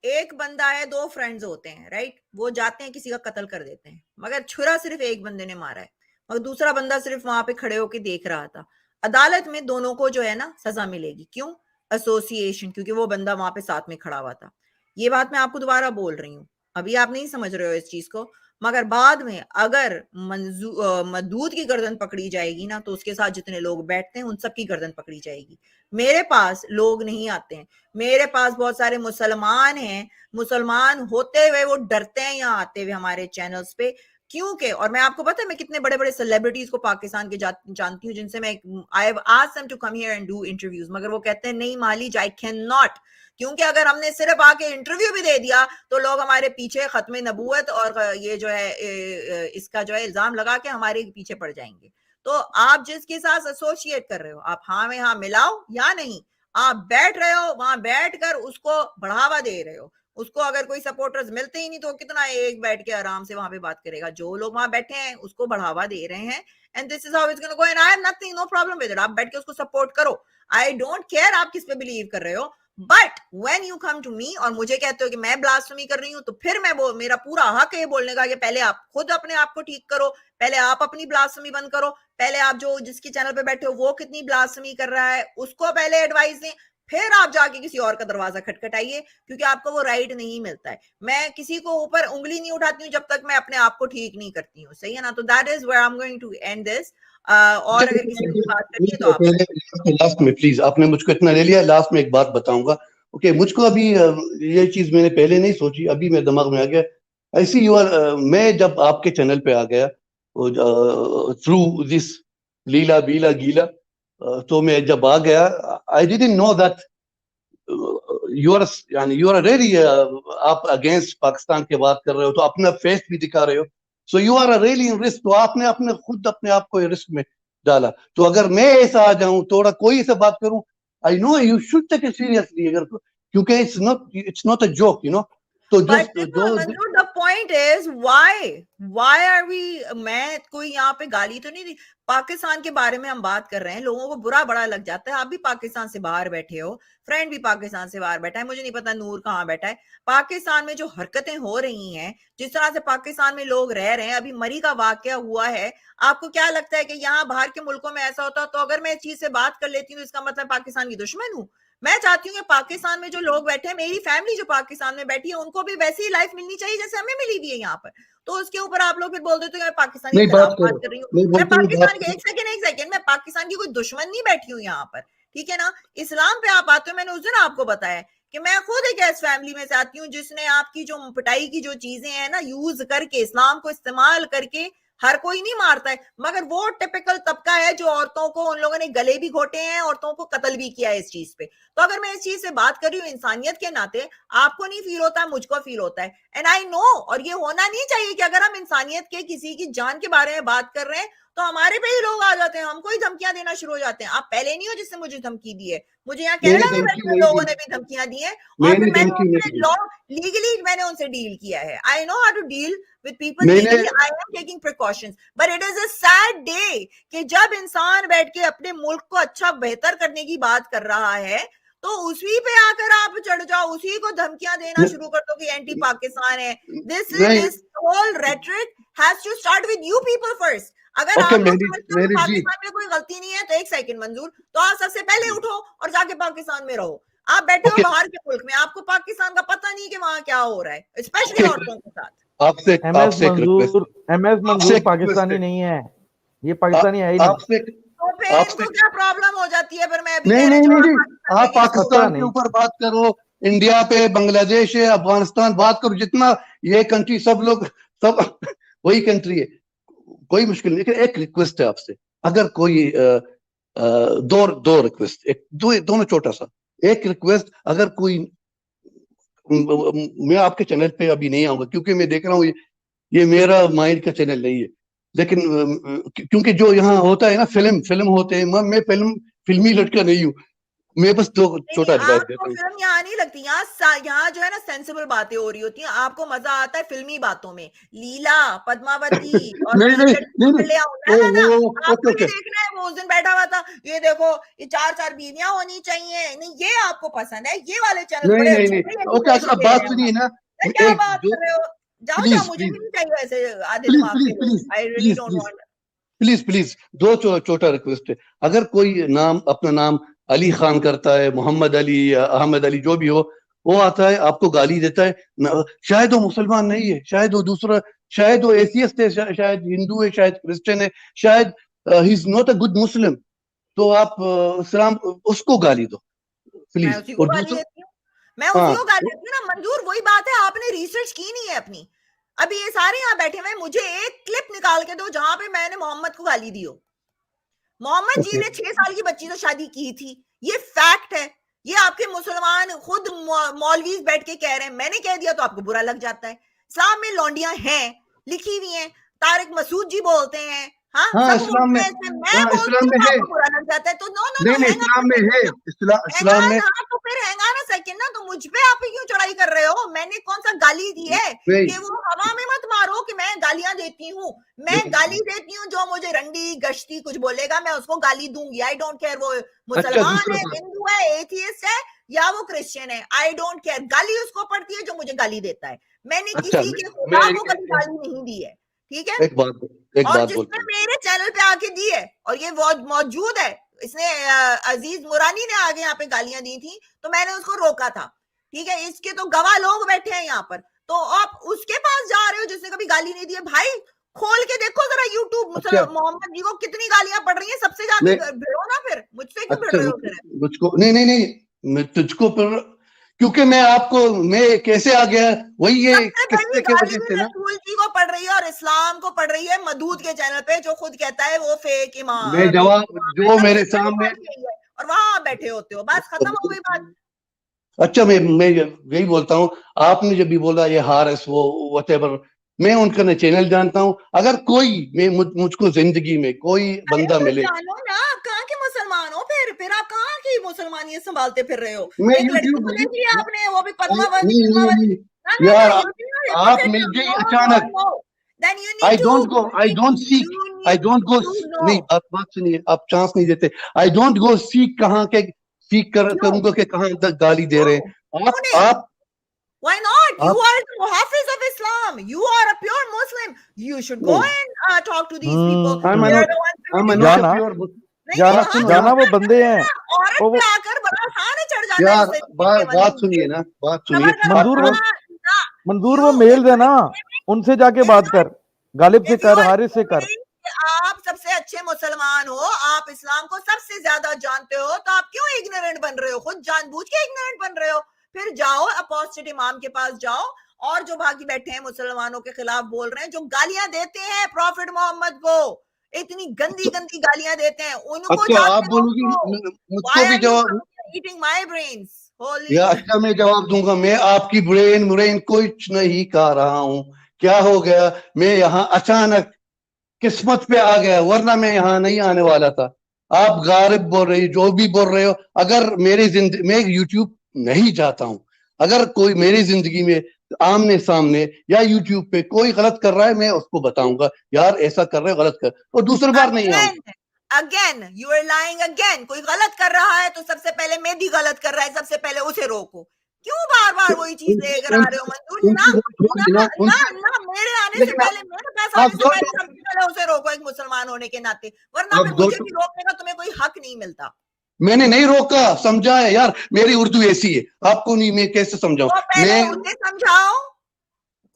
एक बंदा है, 2 फ्रेंड्स होते हैं, राइट? वो जाते हैं, किसी का कत्ल कर देते हैं, मगर छुरा सिर्फ एक बंदे ने मारा है, मगर दूसरा बंदा सिर्फ वहां पे खड़े होके देख रहा था। अदालत में दोनों को जो है ना सजा मिलेगी। क्यों? एसोसिएशन, क्योंकि वो बंदा वहां पे साथ में खड़ा हुआ था। ये बात मैं आपको दोबारा बोल रही हूँ, अभी आप नहीं समझ रहे हो इस चीज को, मगर बाद में अगर मदूद की गर्दन पकड़ी जाएगी ना, तो उसके साथ जितने लोग बैठते हैं उन सब की गर्दन पकड़ी जाएगी। मेरे पास लोग नहीं आते हैं, मेरे पास बहुत सारे मुसलमान हैं, मुसलमान होते हुए वो डरते हैं यहाँ आते हुए हमारे चैनल्स पे, क्योंकि, और मैं आपको पता है मैं कितने बड़े बड़े सेलिब्रिटीज को पाकिस्तान के जानती हूँ, जिनसे मैं I have asked them to come here and do interviews, मगर वो कहते हैं नहीं मालिज, आई कैन नॉट, क्योंकि अगर हमने सिर्फ आके इंटरव्यू भी दे दिया तो लोग हमारे पीछे खत्म नबूवत और ये जो है इसका जो है इल्जाम लगा के हमारे पीछे पड़ जाएंगे। तो आप जिसके साथ एसोसिएट कर रहे हो, आप हाँ में हाँ मिलाओ या नहीं, आप बैठ रहे हो वहां बैठकर उसको बढ़ावा दे रहे हो। उसको अगर कोई सपोर्टर्स मिलते ही नहीं तो कितना एक बैठ के आराम से वहां पे बात करेगा। जो लोग वहां बैठे हैं उसको बढ़ावा दे रहे हैं, and this is how it's gonna go, and I have nothing, no problem with it. आप बैठ के उसको सपोर्ट करो, आई डोंट केयर आप किस पे बिलीव कर रहे हो, but when you come to me और मुझे कहते हो कि मैं ब्लास्फेमी कर रही हूँ, तो फिर मैं मेरा पूरा हक है बोलने का कि पहले आप खुद अपने आप को ठीक करो, पहले आप अपनी ब्लास्फेमी बंद करो, पहले आप जो जिसके चैनल पे बैठे हो वो कितनी ब्लास्फेमी कर रहा है उसको पहले एडवाइस दें, फिर आप जाके किसी और का दरवाजा खटखटाइए, क्योंकि आपको वो राइट नहीं मिलता है। मैं किसी को ऊपर उंगली नहीं उठाती हूँ जब तक मैं अपने आप को ठीक नहीं करती हूँ, सही है ना? तो that is where I am going to end this. और अगर किसी की बात करनी है तो आप लास्ट में प्लीज, आपने मुझको इतना ले लिया, लास्ट में एक बात बताऊंगा। ओके, मुझको अभी ये चीज मैंने पहले नहीं सोची, अभी मेरे दिमाग में आ गया। ऐसी यू आर, मैं जब आपके चैनल पे आ गया थ्रू दिस लीला बीला गीला, तो मैं जब आ गया, I didn't know that you are, यानी यू आर रियली, आप अगेंस्ट पाकिस्तान की बात कर रहे हो तो अपना फेस भी दिखा रहे हो, so you are really in risk. तो आपने अपने खुद अपने आप को रिस्क में डाला। तो अगर मैं ऐसा आ जाऊं, थोड़ा कोई ऐसा बात करूं, I know you should take it seriously, अगर क्योंकि it's not a joke, you know. तो जो But Manzoor, the point is why are we, मैं कोई यहाँ पे गाली तो नहीं दी, पाकिस्तान के बारे में हम बात कर रहे हैं, लोगों को बुरा बड़ा लग जाता है। आप भी पाकिस्तान से बाहर बैठे हो, फ्रेंड भी पाकिस्तान से बाहर बैठा है, मुझे नहीं पता नूर कहाँ बैठा है। पाकिस्तान में जो हरकतें हो रही हैं, जिस तरह से पाकिस्तान में लोग रह रहे हैं, अभी मरी का वाकया हुआ है, आपको क्या लगता है कि यहाँ बाहर के मुल्कों में ऐसा होता? तो अगर मैं इस चीज से बात कर लेती हूँ, इसका मतलब पाकिस्तान की दुश्मन हूँ? मैं चाहती हूँ कि पाकिस्तान में जो लोग बैठे हैं, मेरी फैमिली जो पाकिस्तान में बैठी है, उनको भी वैसी ही लाइफ मिलनी चाहिए जैसे हमें मिली हुई है यहाँ पर। तो उसके ऊपर आप लोग फिर बोल देते हो मैं पाकिस्तान के खिलाफ बात कर रही हूँ। मैं पाकिस्तान के, एक सेकंड, मैं पाकिस्तान की कोई दुश्मन नहीं बैठी हूँ यहाँ पर, ठीक है ना। इस्लाम पे आप आते हो, मैंने उस दिन आपको बताया कि मैं खुद एक ऐसी फैमिली में से आती हूँ जिसने आपकी जो पिटाई की जो चीजें हैं ना, यूज करके, इस्लाम को इस्तेमाल करके, हर कोई नहीं मारता है, मगर वो टिपिकल तबका है जो औरतों को, उन लोगों ने गले भी घोटे हैं, औरतों को कत्ल भी किया है इस चीज पे। तो अगर मैं इस चीज से बात कर रही हूँ इंसानियत के नाते, आपको नहीं फील होता है, मुझको फील होता है, एंड आई नो। और ये होना नहीं चाहिए कि अगर हम इंसानियत के किसी की जान के बारे में बात कर रहे हैं तो हमारे पे ही लोग आ जाते हैं, हमको ही धमकियां देना शुरू हो जाते हैं। आप पहले नहीं हो जिसने मुझे धमकी दी है, मुझे यहाँ कनाडा में बैठे हुए लोगों ने भी धमकियां दी हैं, और फिर मैंने उनसे लॉ लीगली मैंने उनसे डील किया है। I know how to deal with people legally. I am taking precautions, but it is a sad day कि जब इंसान बैठ के अपने मुल्क को अच्छा बेहतर करने की बात कर रहा है, तो उसी पे आकर आप चढ़ जाओ, उसी को धमकियां देना शुरू कर दो कि एंटी पाकिस्तान है। This whole rhetoric has to start with you people first. अगर आप लोग समझते हो कि पाकिस्तान में कोई गलती नहीं है, तो एक सेकंड मंजूर, तो आप सबसे पहले उठो और जाके पाकिस्तान में रहो। आप बैठे हो बाहर के मुल्क में, आपको पाकिस्तान का पता नहीं कि वहां क्या हो रहा है, स्पेशली औरतों के साथ। एमएस मंजूर पाकिस्तानी नहीं है, ये पाकिस्तानी है ही नहीं। तो फिर इनको क्या प्रॉब्लम हो जाती है? फिर मैं अभी नहीं, आप पाकिस्तान के ऊपर बात करो, इंडिया पे, बांग्लादेश है, अफगानिस्तान बात करो, जितना ये कंट्री सब लोग सब वही कंट्री है, कोई मुश्किल नहीं। लेकिन एक रिक्वेस्ट है आपसे, अगर कोई दो रिक्वेस्ट, एक दोनों छोटा सा। एक रिक्वेस्ट, अगर कोई, मैं आपके चैनल पे अभी नहीं आऊंगा क्योंकि मैं देख रहा हूँ ये मेरा माइंड का चैनल नहीं है, लेकिन क्योंकि जो यहाँ होता है ना, फिल्म होते हैं, मैं फिल्मी लड़का नहीं हूँ, मैं बस दो छोटा एडवाइस देता हूँ। फिल्म यहाँ नहीं लगती, यहाँ जो है ना सेंसिबल बातें हो रही होती हैं, आपको मजा आता है फिल्मी बातों में, लीला, पद्मावती और नहीं, आपको भी देखना है। वो उस दिन बैठा हुआ था, ये देखो ये 4 बीवियां होनी चाहिए, नहीं ये आपको पसंद है, ये वाले चैनल बड़े अच्छे। ओके, आप बात सुनिए ना, क्या बात कर रहे हो? जाओ, मुझे भी नहीं चाहिए ऐसे आधे दिमाग के लोग। I really don't want. Please दो छोटा रिक्वेस्ट है। अगर कोई अपना नाम अली खान करता है, मोहम्मद अली या अहमद अली जो भी हो, वो आता है आपको गाली देता है, शायद वो मुसलमान नहीं है, शायद वो दूसरा, शायद वो एथियस्ट है, शायद हिंदू है, शायद क्रिश्चियन है, शायद he is not a good Muslim, तो आप इस्लाम उसको गाली दो प्लीज। मैं उसी को गाली देती हूँ ना मंजूर। वही बात है, आपने रिसर्च की नहीं है अपनी। अभी ये सारे यहाँ बैठे हुए, मुझे एक क्लिप निकाल के दो जहां पे मैंने मोहम्मद को गाली दी हो। मोहम्मद जी ने 6 साल की बच्ची से शादी की थी, ये फैक्ट है। ये आपके मुसलमान खुद मौलवीज बैठ के कह रहे हैं, मैंने कह दिया तो आपको बुरा लग जाता है। इस्लाम में लौंडियां हैं, लिखी हुई हैं, तारिक मसूद जी बोलते हैं, इस्लाम में, इस्लाम में है, बुरा लग जाता है। तो नो, इस्लाम में है, इस्लाम में। तो फिर हैंग ऑन अ सेकंड ना, तो मुझ पे आप क्यों चढ़ाई कर रहे हो? मैंने कौन सा गाली दी है? कि वो हवा में मत मारो कि मैं गालियां देती हूँ। मैं गाली देती हूँ, जो मुझे रंडी गश्ती कुछ बोलेगा मैं उसको गाली दूंगी। आई डोंट केयर वो मुसलमान है, हिंदू है, एथियस्ट है या वो क्रिश्चियन है, आई डोंट केयर। गाली उसको पड़ती है जो मुझे गाली देता है। मैंने किसी के खुदा को कभी गाली नहीं दी है, ठीक है? एक बात जिसने मेरे चैनल पे आके दी है और ये मौजूद है, इसने अजीज मुरानी ने आगे यहाँ पे गालियां दी थी, तो मैंने उसको रोका था, ठीक है? इसके तो गवाह लोग बैठे हैं यहाँ पर, तो आप उसके पास जा रहे हो जिसने कभी गाली नहीं दी है। भाई खोल के देखो जरा यूट्यूब, अच्छा मोहम्मद जी को कितनी गालियां पड़ रही हैं, सबसे जाके मैं भिड़ो ना, फिर मुझसे क्यों भिड़ अच्छा रहे हो फिर? मुझको नहीं मैं तुझको पर क्योंकि मैं कैसे आ गया वही ये सबसे बड़ी किस्से के गाली वजह भी से ना। रसूल जी को पड़ रही है और इस्लाम को पड़ रही है मदूद के चैनल पे, जो खुद कहता है वो फेक मैं इमाम जवाब जो सबसे मेरे बड़ी सामने गाली यही है, और वहां बैठे होते हो, बस खत्म हो गई बात। अच्छा मैं यही बोलता हूँ, आपने जब भी बोला ये हारिस वो व्हाटएवर, मैं उनका न चैनल जानता हूँ। अगर कोई मुझको जिंदगी में कोई अरे बंदा तो मिले, जानो ना, कहाँ के मुसलमान हो फिर आप कहाँ की मुसलमानियत संभालते फिर रहे हो? मैं एक लड़की यूट्यूब को देख लिया आपने, वो भी पद्मावत नहीं नहीं पद्मावत नहीं ना ना ना, यार, you are आप hypocrite मिल now. गई No no अचानक। no, then you I need to don't go I don't seek you I need don't go to नहीं, know. आप बात सुनिए, आप चांस नहीं देते। आई डोंट गो सीक कहाँ के सीक क्यों करूंगा कि कहाँ तक गाली दे रहे क्यों हैं क्यों नहीं? आप Why not? You आप are the Muhafiz of Islam. You are a pure Muslim. You should go and talk to these people. They are the ones committing not a जाना प्योर। नहीं जाना नहीं, बात हाँ सुनो जाना ना वो बंदे हैं औरत वो पे आकर बड़ा आसान है चढ़ जाना यार, इससे के बात मंजूर सुनिए जी। ना, बात सुनिए। सबर करो मंजूर वो ना, मंजूर you वो मेल्स है if ना, उनसे जाके बात कर, गालिब से if you कर, are हारिस से कर। saying कि आप सबसे अच्छे मुसलमान हो, आप इस्लाम को सबसे ज्यादा जानते हो, तो आप क्यों इग्नोरेंट बन रहे हो? खुद जानबूझ के इग्नोरेंट बन रहे हो। फिर जाओ अपोस्टेट इमाम के पास जाओ, और जो बाकी बैठे हैं मुसलमानों के खिलाफ बोल रहे हैं, जो गालियां देते हैं प्रॉफिट मोहम्मद को, इतनी गंदी गंदी गालियां देते हैं, उनको अच्छा आप जाके बोलोगी रोको। मुझको Why भी are you जवाब eating my brains? Holy या अच्छा मैं जवाब दूंगा। मैं आपकी ब्रेन कुछ नहीं खा रहा हूँ। क्या हो गया, मैं यहाँ अचानक किस्मत पे आ गया, वरना मैं यहाँ नहीं आने वाला था। आप गालिब बोल रही, जो भी बोल रहे हो, अगर मेरी जिंदगी मैं यूट्यूब नहीं जाता हूँ, अगर कोई मेरी जिंदगी में आमने सामने या यूट्यूब पे कोई गलत कर रहा है, मैं उसको बताऊंगा यार ऐसा कर रहे हो, गलत कर, और दूसरी बार नहीं आऊंगा। Again you are lying again. कोई गलत कर रहा है तो सबसे पहले मेहदी गलत कर रहा है, सबसे पहले उसे रोको। क्यों बार बार वही चीज लेकर आ रहे हो मंजूर जी? ना उनसे वो छोड़ ना देना ना उनसे, ना, मेरे आने से लेकिन पहले, मेरे पास आप आने से दो पहले सबसे पहले उसे रोको, एक मुसलमान होने के नाते, वरना आप फिर दो मुझे भी रोकने का तुम्हें कोई हक नहीं मिलता। मैंने नहीं रोका, समझा है यार, मेरी उर्दू ऐसी है, आपको नहीं, मैं कैसे समझाऊं? तो पहले मैं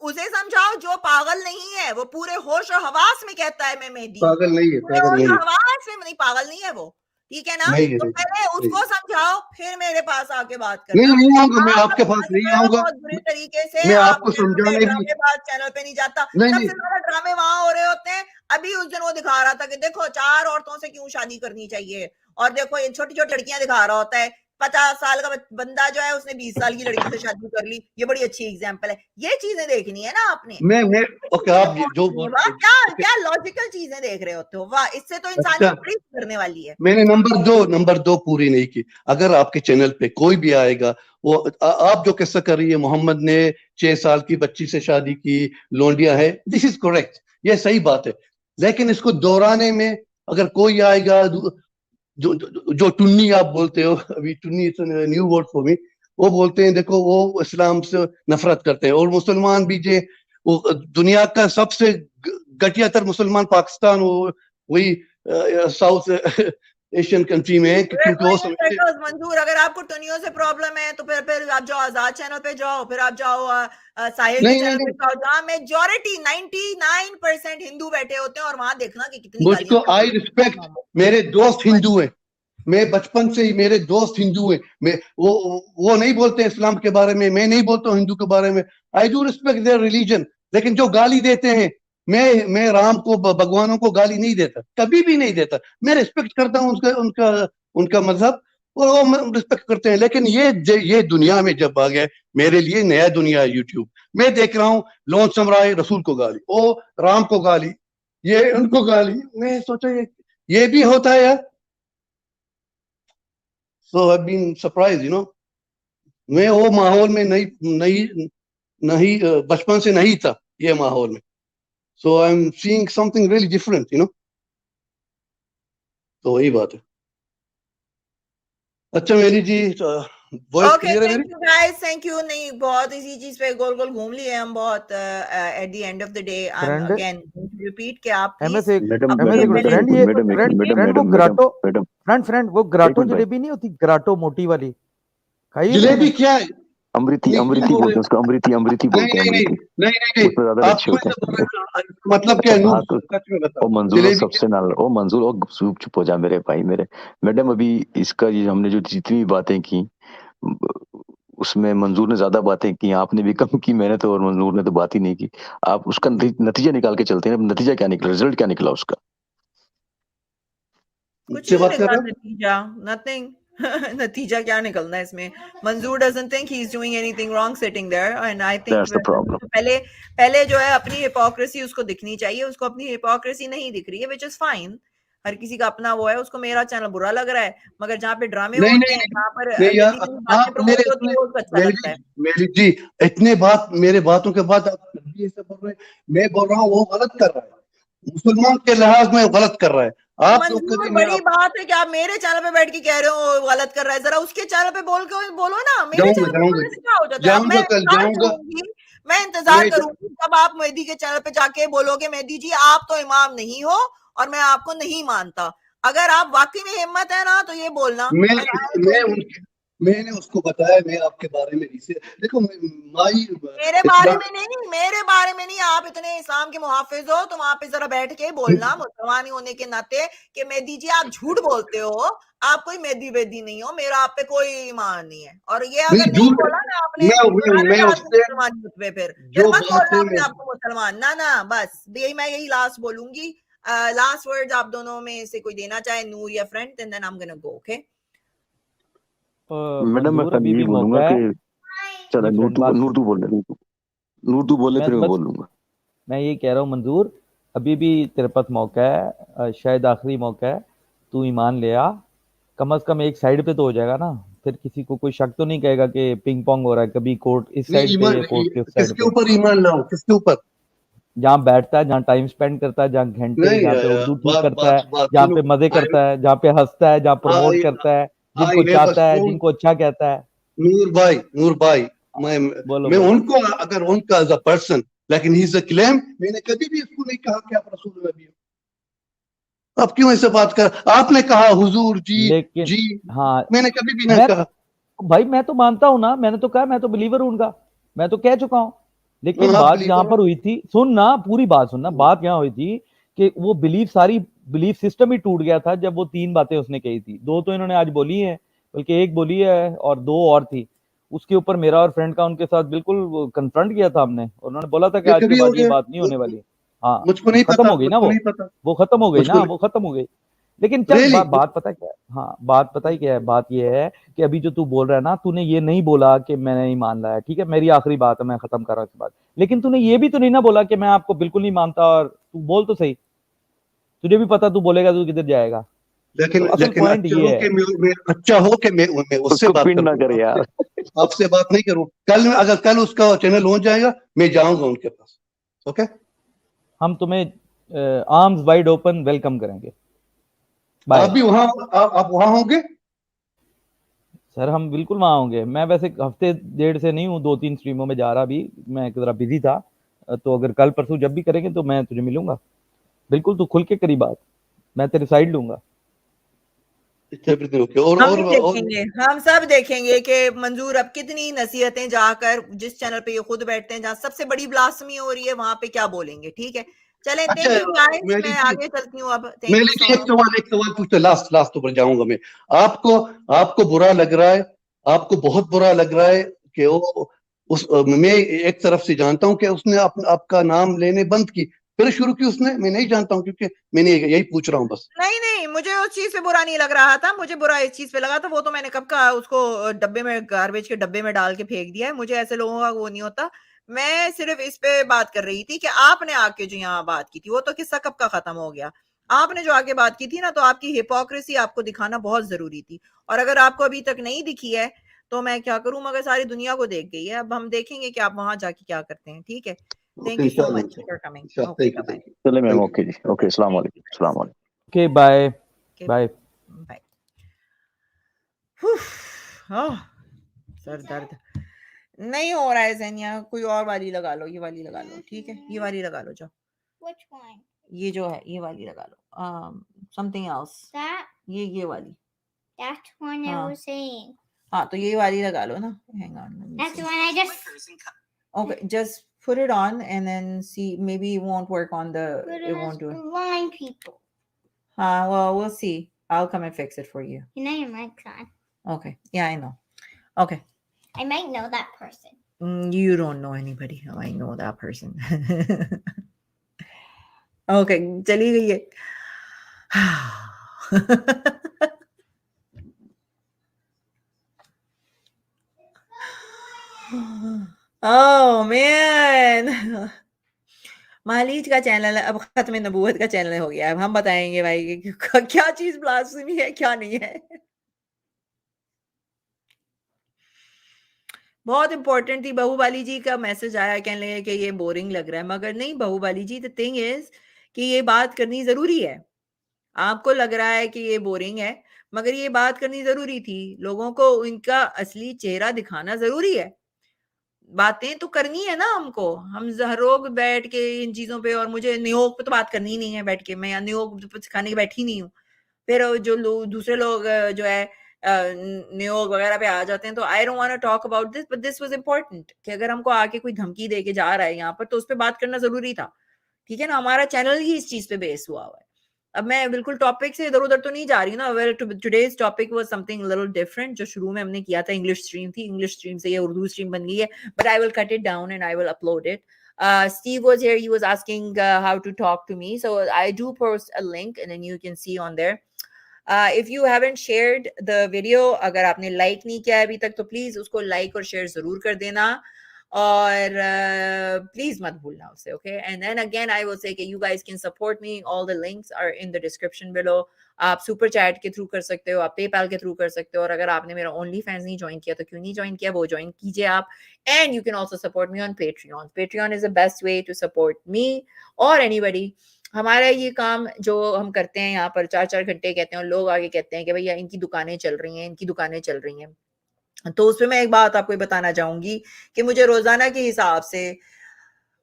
उसे समझाओ जो पागल नहीं है, वो पूरे होश और हवास में कहता है मैं मेहदी हूँ। पागल नहीं है, पूरे पागल होश नहीं और है, हवास में नहीं, पागल नहीं है वो, ठीक है ना? नहीं है, तो नहीं पहले नहीं उसको समझाओ, फिर मेरे पास आके बात नहीं करना। नहीं आऊंगा, मैं आप आपके पास बदमाश नहीं रहे हो आऊंगा। बहुत बुरी तरीके से। मैं आप आपको चैनल पे समझाने की ड्रामेबाज चैनल पे नहीं जाता। नहीं सबसे नहीं ज्यादा ड्रामे वहां हो रहे होते हैं। अभी उस दिन वो दिखा रहा था कि देखो 4 औरतों से क्यों शादी करनी चाहिए, और देखो ये छोटी छोटी लड़कियां दिखा रहा होता है। 50 साल का बंदा जो है उसने 20 साल की लड़की से शादी कर ली, ये बड़ी अच्छी एग्जाम्पल है। ये चीजें देखनी है ना आपने। मैं ओके, आप जो बोल वाह, रहे क्या हैं, ओके, क्या लॉजिकल चीजें देख रहे होते हो, वाह, इससे तो अच्छा इंसानियत बड़ी करने वाली है। मैंने नंबर 2 पूरी नहीं की। अगर आपके चैनल पे कोई भी आएगा, वो आप जो किस्सा कर रही है, मोहम्मद ने 6 साल की बच्ची से शादी की, लोंडिया है, दिस इज करेक्ट, ये सही बात है। लेकिन इसको दोहराने में अगर कोई आएगा, जो टुन्नी आप बोलते हो, अभी टुन्नी is new word for me, वो बोलते हैं देखो वो इस्लाम से नफरत करते हैं, और मुसलमान भी जे वो दुनिया का सबसे घटिया तर मुसलमान पाकिस्तान, वो वही साउथ एशियन कंट्री में है, क्योंकि वो समझते हैं। मंजूर, अगर आपको टुनियों से प्रॉब्लम है तो फिर आप जाओ आजाद चैनल पे जाओ, फिर आप जाओ साहिल के नहीं चैनल नहीं पे जाओ, जहाँ मेजोरिटी 99% हिंदू बैठे होते हैं, और वहां देखना कि कितनी मुझको गालियां आई रिस्पेक्ट, मेरे दोस्त हिंदू हैं, मैं बचपन से ही मेरे दोस्त हिंदू हैं, मैं वो नहीं बोलते इस्लाम के बारे में, मैं नहीं बोलता हूँ हिंदू के बारे में। I do respect their religion, लेकिन जो गाली देते हैं, मैं राम को, भगवानों को गाली नहीं देता, कभी भी नहीं देता। मैं रिस्पेक्ट करता हूँ उनका उनका उनका मजहब, और वो रिस्पेक्ट करते हैं। लेकिन ये दुनिया में जब आ गया, मेरे लिए नया दुनिया है यूट्यूब। मैं देख रहा हूँ लोन समराय रसूल को गाली, ओ राम को गाली, ये उनको गाली, मैं सोचा ये भी होता है यार। So I've been surprised, you know. मैं वो माहौल में नहीं बचपन से नहीं था, ये माहौल में। So I'm seeing something really different, you know. तो वही बात है। अच्छा मेरी जी, वॉइस क्लियर है मेरी? Thank you guys, thank you. नहीं, बहुत इसी चीज पे गोल गोल घूम लिए हम बहुत। Eight the end of the day I am again repeat कि आप एमएस प्लीज फ्रेंड वो ग्राटो फ्रेंड वो ग्राटो जलेबी नहीं होती, ग्राटो मोटी वाली, खाइए जलेबी क्या है? अमृति नहीं अमृति बोल बोलते रहे हैं उसको, अमृति अमृति नहीं बोलते हैं, नहीं नहीं अमृति। नहीं नहीं नहीं उसमें ज्यादा आप अच्छे क्यों होते ऐसा बोल हैं। रहे हो मतलब क्या नूर हाँ तो सच में बता ओ मंजूर जलेबी सबसे ना ओ मंजूर ओ चुप चुप हो जा मेरे भाई मेरे। मैडम अभी इसका ये हमने जो जितनी भी बातें की उसमें मंजूर ने ज्यादा बातें की, आपने भी कम की, मैंने तो और मंजूर ने तो बात ही नहीं की। आप उसका नतीजा निकाल के चलते हैं, नतीजा क्या निकला, रिजल्ट क्या निकला उसका? कुछ मुझसे नहीं बात कर निकला रहे हो नतीजा, नथिंग। नतीजा क्या निकलना है इसमें? Manzoor doesn't think he is doing anything wrong sitting there, and I think that's the problem. तो पहले पहले जो है अपनी हिपोक्रेसी उसको दिखनी चाहिए, उसको अपनी हिपोक्रेसी नहीं दिख रही है, व्हिच इज फाइन। हर किसी का अपना वो है, उसको मेरा चैनल बुरा लग रहा है, मगर जहाँ पे ड्रामे नहीं होते नहीं हैं, नहीं जहाँ पर नहीं यार गंदी-गंदी बातें आप मेरे प्रमोट होती इतने है, वो उसको अच्छा लगता है। मेरी जी इतने बात मेरे बातों के बाद आप ये सब बोल रहे हैं। मैं बोल रहा हूँ वो गलत कर रहा है, मुसलमान के लिहाज में वो गलत कर रहा है। आप जो मंजूर कभी बड़ी बात है कि आप मेरे चैनल पे बैठ के कह रहे हो वो गलत कर रहा है, जरा उसके चैनल पे बोलो ना, मेरे जाऊंगा चैनल पे जाऊंगा बोलने से क्या हो जाता है? अब मैं जाऊंगा कल इंतजार जाऊंगा करूंगी, मैं इंतजार मैं करूंगी जब आप मेहदी के चैनल पे जाके बोलोगे मेहदी जी आप तो इमाम नहीं हो और मैं आपको नहीं मानता। अगर आप वाकई में हिम्मत है ना तो ये बोलना, मैं and I मैं will- उनके मैंने उसको बताया मैं आपके बारे में इसे देखो माई मेरे बारे इस्लाम में नहीं, मेरे बारे में नहीं, आप इतने इस्लाम के मुहाफिज हो, तुम वहां पे जरा बैठ के बोलना मुसलमान होने के नाते कि मेहदी जी आप झूठ बोलते हो, आप कोई मेहदी वेदी नहीं हो, मेरा आप पे कोई ईमान नहीं है। और ये नहीं अगर नहीं झूठ बोला ना आपने, मैं लानत है आपकी उससे मुसलमानियत पे, फिर जो मत बात बोलना है अपने आप को मुसलमान, ना ना, बस यही लास्ट बोलूंगी। लास्ट वर्ड्स आप दोनों में से कोई देना चाहे, नूर या friend, then I am gonna go, okay? Madam मैं मंजूर खाली अभी यही भी बोलूंगा मौका है कि चलो जी फ्रेंड, बात नूर तू बोले, नूर तू बोले मैं फिर मैं बस बोलूंगा। मैं ये कह रहा हूँ मंजूर, अभी भी तेरे पास मौका है, शायद आखिरी मौका है, तू ईमान ले आ, कम से कम एक साइड पे तो हो जाएगा ना, फिर किसी को कोई शक तो नहीं कहेगा कि पिंग पोंग हो रहा है, कभी कोर्ट इस नहीं साइड पे ईमान कोर्ट के उस साइड किसके पे। ऊपर ईमान लाऊं किसके ऊपर जहाँ बैठता है, जहाँ टाइम स्पेंड करता है, जहाँ घंटे, नहीं जहाँ पे उर्दू ठीक बात करता बात है, बात जहाँ सुनो पे मजे करता है, जहाँ पे हंसता है, जहाँ प्रमोट आई करता है, जिनको आई हैव अ चाहता है, स्ट्रॉन्ग जिनको अच्छा कहता है। नूर भाई मैं बोलो मैं बोलो। उनको अगर उनका एज अ पर्सन लेकिन ही इज अ क्लेम मैंने कभी भी इसको नहीं कहा कि आप रसूल नबी हो। आप क्यों ऐसे बात कर आपने कहा हुजूर जी लेकिन जी हाँ, मैंने कभी भी नहीं मैं कहा भाई मैं तो मानता हूँ ना, मैंने तो कहा मैं तो बिलीवर हूँ उनका, मैं तो कह चुका हूँ। लेकिन आप बात जहां बिलीवर पर हुई थी, सुन ना पूरी बात सुनना, हो बात यहाँ हुई थी कि वो सारी बिलीफ सिस्टम ही टूट गया था जब वो 3 बातें उसने कही थी। 2 तो इन्होंने आज बोली है, बल्कि 1 बोली है और 2 और थी। उसके ऊपर मेरा और फ्रेंड का उनके साथ बिल्कुल कन्फ्रंट किया था हमने, और उन्होंने बोला था कि ये आज के कभी हो बाद ये गया बात नहीं होने वाली। हाँ, मुझको नहीं खत्म पता हो गई ना मुझको नहीं पता वो खत्म हो गई मुझको ना, नहीं वो खत्म हो गई। लेकिन चल रियली बात पता क्या है, हाँ बात पता ही क्या है, बात ये है कि अभी जो तू बोल रहा है ना, तूने ये नहीं बोला कि मैंने नहीं मान लाया, ठीक है, मेरी आखिरी बात है, मैं खत्म कर रहा हूँ इस बात। लेकिन तूने ये भी तो नहीं ना बोला कि मैं आपको बिल्कुल नहीं मानता, और तू बोल तो सही, तुझे भी पता तू बोलेगा तू किधर जाएगा। तो असल लेकिन पॉइंट अच्छा ये हो है। कि मैं अच्छा हो कि मैं उससे उसको बात पिन कर ना लूं करे यार। आपसे बात नहीं करूं कल अगर कल उसका चैनल हो जाएगा मैं जाऊंगा उनके पास ओके हम तुम्हें आर्म्स वाइड ओपन वेलकम करेंगे। आप बाय भी वहां आप वहां होंगे सर, हम बिल्कुल वहां होंगे। मैं वैसे हफ्ते 1.5 से नहीं हूँ, 2-3 स्ट्रीमों में जा रहा अभी, मैं जरा बिजी था। तो अगर कल परसों जब भी करेंगे तो मैं तुझे मिलूंगा, बिल्कुल तू खुल के करी बात, मैं तेरी साइड लूंगा। एवरीथिंग ओके हम सब देखेंगे कि मंजूर अब कितनी नसीहतें जाकर जिस चैनल पे ये खुद बैठते हैं, जहाँ सबसे बड़ी ब्लास्फेमी हो रही है, वहां पे क्या बोलेंगे, ठीक है? चलें, अच्छा थैंक यू गाइस, मेरी मैं जी आगे चलती हूँ अब, थैंक यू मेरी सो जी मच। एक सवाल पूछते लास्ट ऊपर जाऊंगा मैं आपको आपको बुरा लग रहा है आपको बहुत बुरा लग रहा है कि वो मैं एक तरफ से जानता हूं कि उसने आपका नाम लेने बंद की फिर शुरू की उसने मैं नहीं जानता हूं क्योंकि मैंने यही पूछ रहा हूं बस नहीं नहीं, मुझे उस चीज पे बुरा नहीं लग रहा था, मुझे बुरा इस चीज पे लगा था, वो तो मैंने कब का उसको डब्बे में, गार्बेज के डब्बे में डाल के फेंक दिया है। मुझे ऐसे लोगों का वो नहीं होता। मैं सिर्फ इस पे बात कर रही थी कि आपने आके जो यहाँ बात की थी, वो तो किस्सा कब का खत्म हो गया। आपने जो आगे बात की थी ना, तो आपकी हिपोक्रेसी आपको दिखाना बहुत जरूरी थी, और अगर आपको अभी तक नहीं दिखी है तो मैं क्या करूं, मगर सारी दुनिया को देख गई है। अब हम देखेंगे कि आप वहां जाके क्या करते हैं, ठीक है? थैंक ओके यू सो इंशाल्लाह मच फॉर कमिंग। इंशाल्लाह ओके, थैंक बाय यू चले मैम, थैंक ओके जी, ओके, अस्सलाम वालेकुम, अस्सलाम वालेकुम। Okay bye bye. बाय। सर दर्द नहीं हो रहा है ज़ेनिया, कोई और वाली लगा लो, ये वाली लगा लो, ठीक है? ये वाली लगा लो, जाओ। ये जो है ये वाली लगा लो, समथिंग एल्स, ये वाली। हाँ हाँ तो ये वाली लगा लो ना. Hang on. Let me That's see. when I just Okay, just put it on and then see. Maybe it won't work on the. put It won't do it. blind people. Well, we'll see. I'll come and fix it for you. You know your mic's on. Okay. Yeah, I know. Okay. I might know that person. You don't know anybody. I know that person. Okay, चली गई है. Oh man. मालीज का channel अब खत्म नबूवत का channel हो गया. अब हम बताएंगे भाई कि क्या चीज ब्लास्फेमी है क्या नहीं है. बहुत इंपॉर्टेंट थी. बाहुबली जी का मैसेज आया, कहने लगे कि ये बोरिंग लग रहा है, मगर नहीं बाहुबली जी, द थिंग इज कि ये बात करनी जरूरी है. आपको लग रहा है कि ये बोरिंग है, मगर ये बात करनी जरूरी थी. लोगों को इनका असली चेहरा दिखाना जरूरी है. बातें तो करनी है ना हमको. हम हर रोज बैठ के इन चीजों पे, और मुझे न्यूयॉर्क पे तो बात करनी ही नहीं है बैठ के. मैं यहाँ न्यूयॉर्क पे सिखाने की बैठी नहीं हूँ. फिर जो लोग दूसरे लोग जो है न्यूयॉर्क वगैरह पे आ जाते हैं, तो I don't want to talk about this, but this was important कि अगर हमको आके कोई धमकी दे के जा रहा है यहाँ पर, तो उस पर बात करना जरूरी था. ठीक है ना. हमारा चैनल ही इस चीज पे बेस हुआ हुआ है. अब मैं बिल्कुल टॉपिक से इधर उधर तो नहीं जा रही ना. Well today's topic was something little different. जो शुरू में हमने किया था इंग्लिश स्ट्रीम थी, इंग्लिश स्ट्रीम से ये उर्दू स्ट्रीम बन गई है, but I will cut it down and I will upload it. Steve was here. He was asking how to talk to me, so I do post a link and then you can see on there. If you haven't shared the video, अगर आपने like नहीं किया है अभी तक, तो please उसको like और शेयर जरूर कर देना. और प्लीज मत भूलना उसे. Okay. And then again I will say कि you guys can support me. All the links are in the description below. आप सुपर चैट के थ्रू कर सकते हो, आप पेपैल के थ्रू कर सकते हो, और अगर आपने मेरा ओनली फैंस नहीं ज्वाइन किया तो क्यों नहीं ज्वाइन किया, वो ज्वाइन कीजिए आप. And you can also support me on Patreon. Patreon is the best way to support me और एनीबडी. हमारा ये काम जो हम करते हैं यहाँ पर 4-4 घंटे कहते हैं, और लोग आगे कहते हैं कि भैया इनकी दुकानें चल रही हैं, इनकी दुकानें चल रही हैं. तो उसमें मैं एक बात आपको बताना चाहूंगी कि मुझे रोजाना के हिसाब से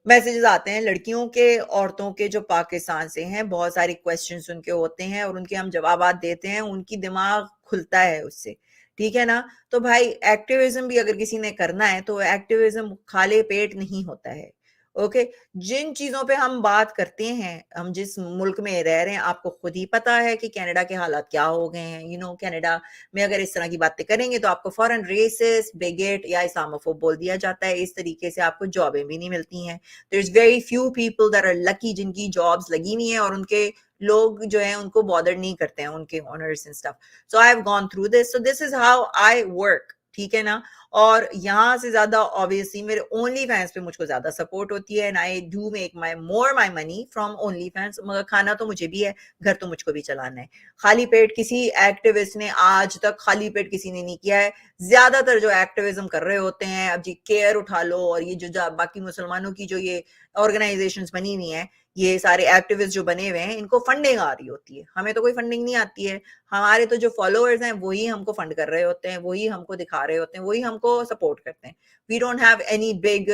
मैसेजेस आते हैं लड़कियों के, औरतों के, जो पाकिस्तान से हैं. बहुत सारे क्वेश्चंस उनके होते हैं और उनके हम जवाबात देते हैं. उनकी दिमाग खुलता है उससे. ठीक है ना. तो भाई एक्टिविज्म भी अगर किसी ने करना है तो एक्टिविज्म खाली पेट नहीं होता है. ओके. जिन चीजों पे हम बात करते हैं, हम जिस मुल्क में रह रहे हैं, आपको खुद ही पता है कि कनाडा के हालात क्या हो गए हैं. यू नो, कनाडा में अगर इस तरह की बातें करेंगे तो आपको फौरन रेसिस्ट, बिगेट या इस्लामोफोब बोल दिया जाता है. इस तरीके से आपको जॉबें भी नहीं मिलती हैं. There is very few people that are lucky जिनकी जॉब्स लगी हुई हैं और उनके लोग जो हैं उनको बॉदर नहीं करते हैं, उनके owners and stuff. So I have gone through this, so this is how I work. ठीक है ना. और यहाँ से ज्यादा ऑब्वियसली मेरे ओनली फैंस पे मुझको ज्यादा सपोर्ट होती है. And I do make my money from only fans. मगर खाना तो मुझे भी है, घर तो मुझको भी चलाना है. खाली पेट किसी एक्टिविस्ट ने आज तक खाली पेट किसी ने नहीं किया है. ज्यादातर जो एक्टिविज्म कर रहे होते हैं, अब जी केयर उठा लो, और ये जो बाकी मुसलमानों की जो ये ऑर्गेनाइजेशंस बनी हुई हैं, ये सारे एक्टिविस्ट जो बने हुए हैं, इनको फंडिंग आ रही होती है. हमें तो कोई फंडिंग नहीं आती है. हमारे तो जो फॉलोअर्स हैं वही हमको फंड कर रहे होते हैं, वही हमको दिखा रहे होते हैं, वही हमको सपोर्ट करते हैं. We don't have any big,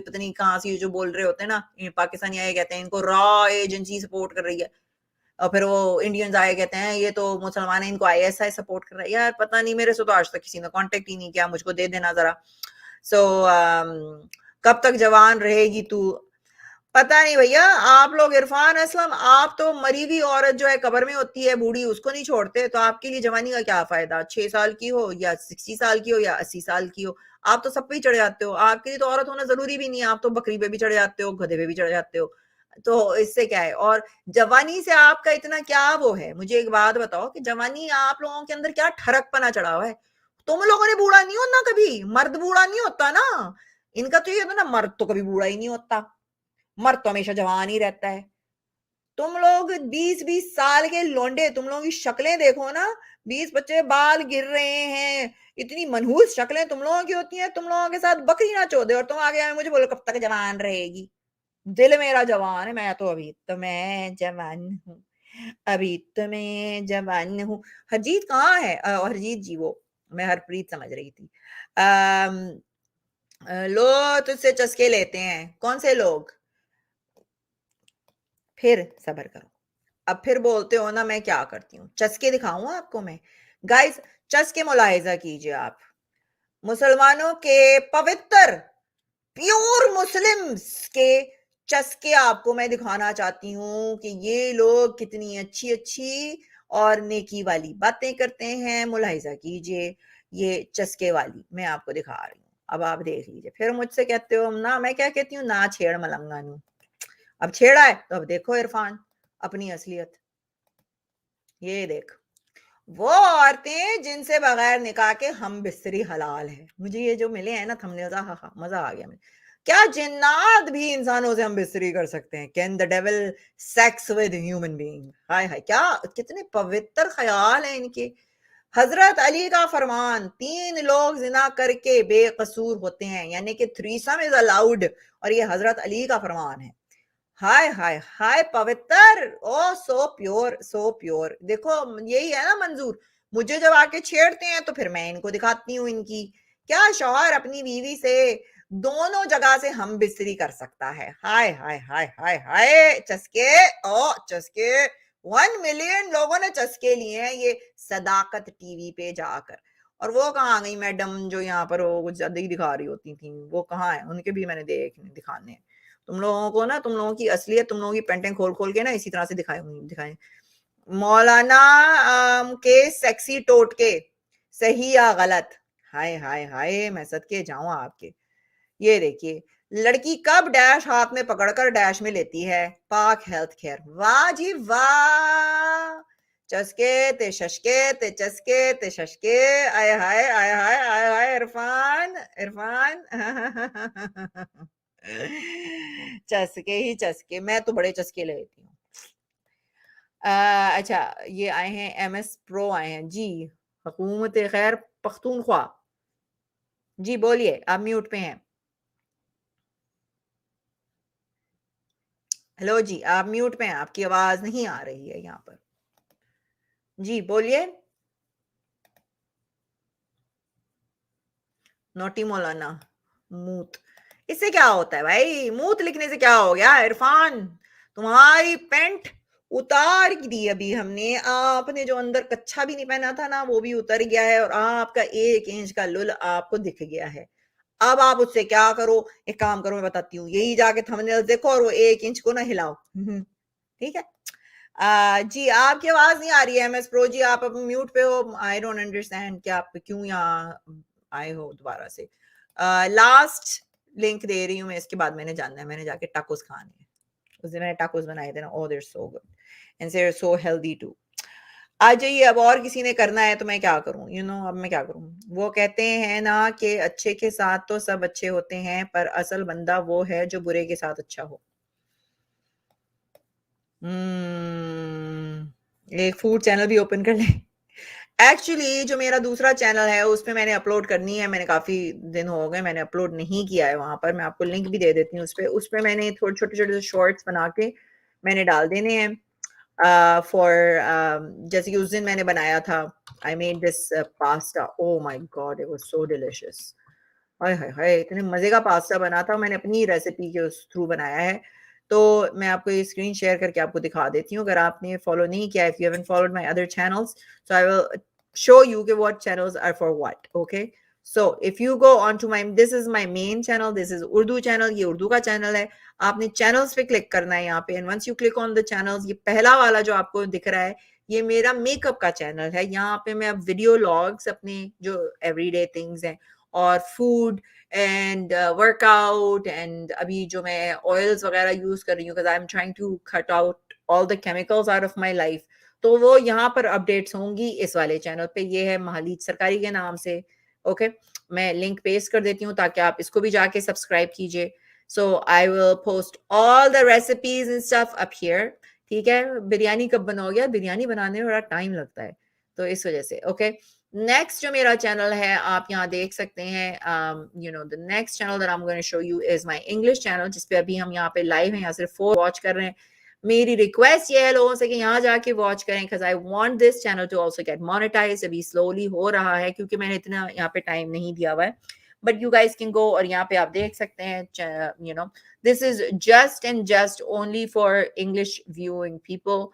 पता नहीं कहाँ से जो बोल रहे होते हैं ना पाकिस्तानी आए, कहते हैं इनको रॉ एजेंसी सपोर्ट कर रही है, और फिर वो इंडियंस आए कहते हैं ये तो मुसलमान है, इनको ISI सपोर्ट कर रहा है. यार पता नहीं, मेरे से तो आज तक किसी ने कांटेक्ट ही नहीं किया. मुझको दे देना जरा. सो कब तक जवान रहेगी तू, पता नहीं भैया. आप लोग, इरफान असलम, आप तो मरी हुई औरत जो है कब्र में होती है बूढ़ी, उसको नहीं छोड़ते. तो आपके लिए जवानी का क्या फायदा? 6 साल की हो या 60 साल की हो या 80 साल की हो, आप तो सब पे ही चढ़ जाते हो. आपके लिए तो औरत होना जरूरी भी नहीं है. आप तो बकरी पे भी चढ़ जाते हो, गधे पे भी चढ़ जाते हो. तो इससे क्या है? और जवानी से आपका इतना क्या वो है? मुझे एक बात बताओ कि जवानी आप लोगों के अंदर क्या ठरकपना चढ़ा हुआ है? तुम लोगों ने बूढ़ा नहीं होना कभी. मर्द बूढ़ा नहीं होता ना. इनका तो ये ना, मर्द तो कभी बूढ़ा ही नहीं होता, मर्द तो हमेशा जवान ही रहता है. तुम लोग 20-20 साल के लोंडे, तुम लोगों की शक्लें देखो ना. 20 बच्चे बाल गिर रहे हैं, इतनी मनहूस शक्लें तुम लोगों की होती हैं. तुम लोगों के साथ बकरी ना चौदे और तुम आगे आए मुझे बोलो कब तक जवान रहेगी. दिल मेरा जवान है. मैं तो अभी तो मैं जवान हूँ, अभी तो मैं जवान हूँ. हरजीत कहाँ है? हरजीत जी, वो मैं हरप्रीत समझ रही थी. लो तुझसे चस्के लेते हैं. कौन से लोग? फिर सब्र करो. अब फिर बोलते हो ना मैं क्या करती हूँ. चस्के दिखाऊं आपको मैं? गाइस चस्के मुलाहिजा कीजिए आप. मुसलमानों के पवित्र प्योर मुस्लिम्स के चस्के आपको मैं दिखाना चाहती हूँ कि ये लोग कितनी अच्छी अच्छी और नेकी वाली बातें करते हैं। मुलाहिजा कीजिए, ये चस्के वाली मैं आपको दिखा रही हूँ, अब आप देख लीजिए। फिर मुझसे कहते हो ना, मैं क्या कहती हूँ, ना छेड़ मलंगा। अब छेड़ा है तो अब देखो इरफान अपनी असलियत। ये देख, वो औरतें जिनसे बगैर निकाह के हम बिस्तरी हलाल है। मुझे ये जो मिले हैं ना थंबनेल्स, हा हा मजा आ गया मुझे। क्या जिन्नात भी इंसानों से हम बिस्तरी कर सकते हैं? Can the devil sex with human being? हाय हाय, क्या कितने पवित्र ख्याल हैं इनके। हजरत अली का फरमान, 3 लोग जिना करके बेकसूर होते हैं, यानी कि थ्रीसम इज अलाउड, और ये हजरत अली का फरमान है। हाय हाय हाय, पवित्र, ओ सो प्योर, सो प्योर। देखो यही है ना मंजूर, मुझे जब आके छेड़ते हैं तो फिर मैं इनको दिखाती हूँ इनकी। क्या शौहर अपनी बीवी से दोनों जगह से हम बिस्तरी कर सकता है? हाय हाय हाय हाय हाय, चस्के, ओ चस्के, 1 मिलियन लोगों ने चस्के लिए हैं ये सदाकत टीवी पे जाकर। और वो कहाँ गई मैडम जो यहाँ पर वो कुछ ज्यादा ही दिखा रही होती थी, वो कहाँ है? उनके भी मैंने दिखाने हैं। तुम लोगों को ना, तुम लोगों की असलियत, तुम लोगों की पेंटें खोल खोल के ना इसी तरह से दिखाए। मौलाना के सेक्सी टोटके, सही या गलत? हाय हाय हाय, मैं सदके जाऊं आपके। ये देखिए, लड़की कब डैश हाथ में पकड़कर डैश में लेती है? पाक हेल्थ केयर। वाह जी वाह, चस्के ते शशके ते चस्के ते शशके, आय हाय आय हाय आय हाय, इरफान इरफान चस्के ही चस्के, मैं तो बड़े चस्के लेती हूँ। अच्छा, ये आए हैं MS प्रो आए हैं जी, हुकूमत खैर पख्तूनख्वा। जी बोलिए, आप म्यूट पे हैं। हेलो जी, आप म्यूट पे हैं, आपकी आवाज नहीं आ रही है यहाँ पर। जी बोलिए। नोटी मौलाना, मूत, इससे क्या होता है भाई? मूत लिखने से क्या हो गया इरफान? तुम्हारी पैंट उतार दी अभी हमने, आपने जो अंदर कच्छा भी नहीं पहना था ना वो भी उतर गया है, और आपका 1 इंच का लुल आपको दिख गया है। अब आप उससे क्या करो? एक काम करो, मैं बताती हूँ, यही जाके थंबनेल देखो और वो 1 इंच को ना हिलाओ। ठीक है। जी आपकी आवाज नहीं आ रही है MS प्रो जी, आप अब म्यूट पे हो। आई डोंट अंडरस्टैंड कि आप क्यों यहाँ आए हो दोबारा से। लास्ट लिंक दे रही हूँ मैं, इसके बाद मैंने जानना है, मैंने जाके टाकोस खाने हैं। उस दिन मैंने टाकोस बनाए थे ना, oh they're so good and they are so healthy too. आ जाइए, अब और किसी ने करना है तो मैं क्या करूं? अब मैं क्या करूं? वो कहते हैं ना कि अच्छे के साथ तो सब अच्छे होते हैं, पर असल बंदा वो है जो बुरे के साथ अच्छा हो। एक फूड चैनल भी ओपन कर लें। एक्चुअली जो मेरा दूसरा चैनल है उसमें मैंने अपलोड करनी है, मैंने काफी दिन हो गए मैंने अपलोड नहीं किया है वहां पर। मैं आपको लिंक भी दे देती हूँ उस पे मैंने थोड़े छोटे छोटे शॉर्ट्स बना के मैंने डाल देने हैं। फॉर जैसे कि उस दिन मैंने बनाया था, I made this pasta, oh my god it was so delicious. हाय हाय हाय, इतने मजे का पास्ता बना था, मैंने अपनी रेसिपी के उस थ्रू बनाया है। तो मैं आपको ये स्क्रीन शेयर करके आपको दिखा देती हूँ, अगर आपने फॉलो नहीं किया, if you haven't followed my other channels, so I will show you कि what channels are for what. Okay, so if you go on to my, this is my main channel, this is Urdu channel, ये उर्दू का channel है। आपने channels पे click करना है यहाँ पे, and once you click on the channels, ये पहला वाला जो आपको दिख रहा है ये मेरा मेकअप का चैनल है। यहाँ पे मैं अब वीडियो लॉग्स अपने जो एवरीडे थिंग्स हैं और फूड एंड वर्कआउट, एंड अभी जो मैं ऑयल्स वगैरह यूज कर रही हूँ, because I am trying to cut out all the chemicals out of my life, तो वो यहाँ पर अपडेट्स होंगी इस वाले चैनल पे। ये है महालीज सरकारी के नाम से। ओके, मैं लिंक पेस्ट कर देती हूँ ताकि आप इसको भी जाके सब्सक्राइब कीजिए। So I will post all the recipes and stuff up here. ठीक है, बिरयानी कब बनाओगे? बिरयानी बनाने में बड़ा टाइम लगता है तो इस वजह से। ओके, नेक्स्ट जो मेरा चैनल है आप यहाँ देख सकते हैं, the next channel that I am going to show you is my English channel, जिसपे अभी हम यहाँ पे लाइव हैं, यहाँ सिर्फ 4 वॉच कर रहे हैं। मेरी रिक्वेस्ट ये है लोगों से कि यहाँ जाके वॉच करें, because I want this channel to also get monetize. अभी स्लोली हो रहा है क्योंकि मैंने इतना यहाँ पे टाइम नहीं दिया हुआ है, but you guys can go और यहाँ पे आप देख सकते हैं। This is just and just only for English viewing people.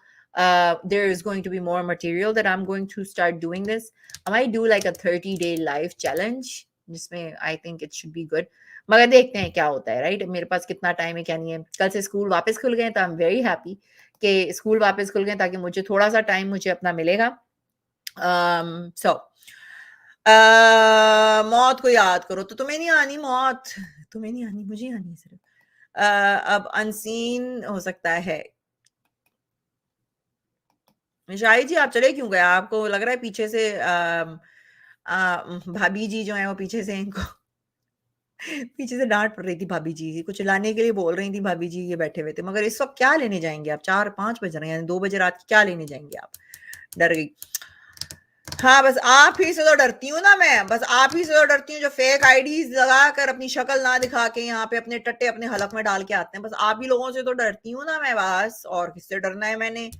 There is going to be more material that I'm going to start doing this. I might do like a 30-day live challenge. जिसमें I think it should be good, मगर देखते हैं क्या होता है, right? मेरे पास कितना time है क्या नहीं है। कल से स्कूल वापस खुल गए तो आई एम वेरी हैप्पी कि स्कूल वापस खुल गए, ताकि मुझे थोड़ा सा टाइम मुझे अपना मिलेगा। सो मौत को याद करो, तो तुम्हें नहीं आनी मौत, तुम्हें नहीं आनी, मुझे आनी है सिर्फ। अब अनसीन हो सकता है। शाहिद जी आप चले क्यों गए? आपको लग रहा है पीछे से भाभी जी जो है वो पीछे से इनको पीछे से डांट पड़ रही थी। भाभी जी कुछ लाने के लिए बोल रही थी, भाभी जी ये बैठे हुए थे, मगर इस वक्त क्या लेने जाएंगे आप? 4-5 बज रहे हैं, 2 बजे रात की, क्या लेने जाएंगे आप? डर गई। हाँ, बस आप ही से तो डरती हूँ ना मैं, बस आप ही से तो डरती हूँ जो फेक आईडीज लगा कर अपनी शक्ल ना दिखा के यहाँ पे अपने टट्टे अपने हलक में डाल के आते हैं। बस आप ही लोगों से तो डरती हूँ ना मैं, बस और किससे डरना है मैंने?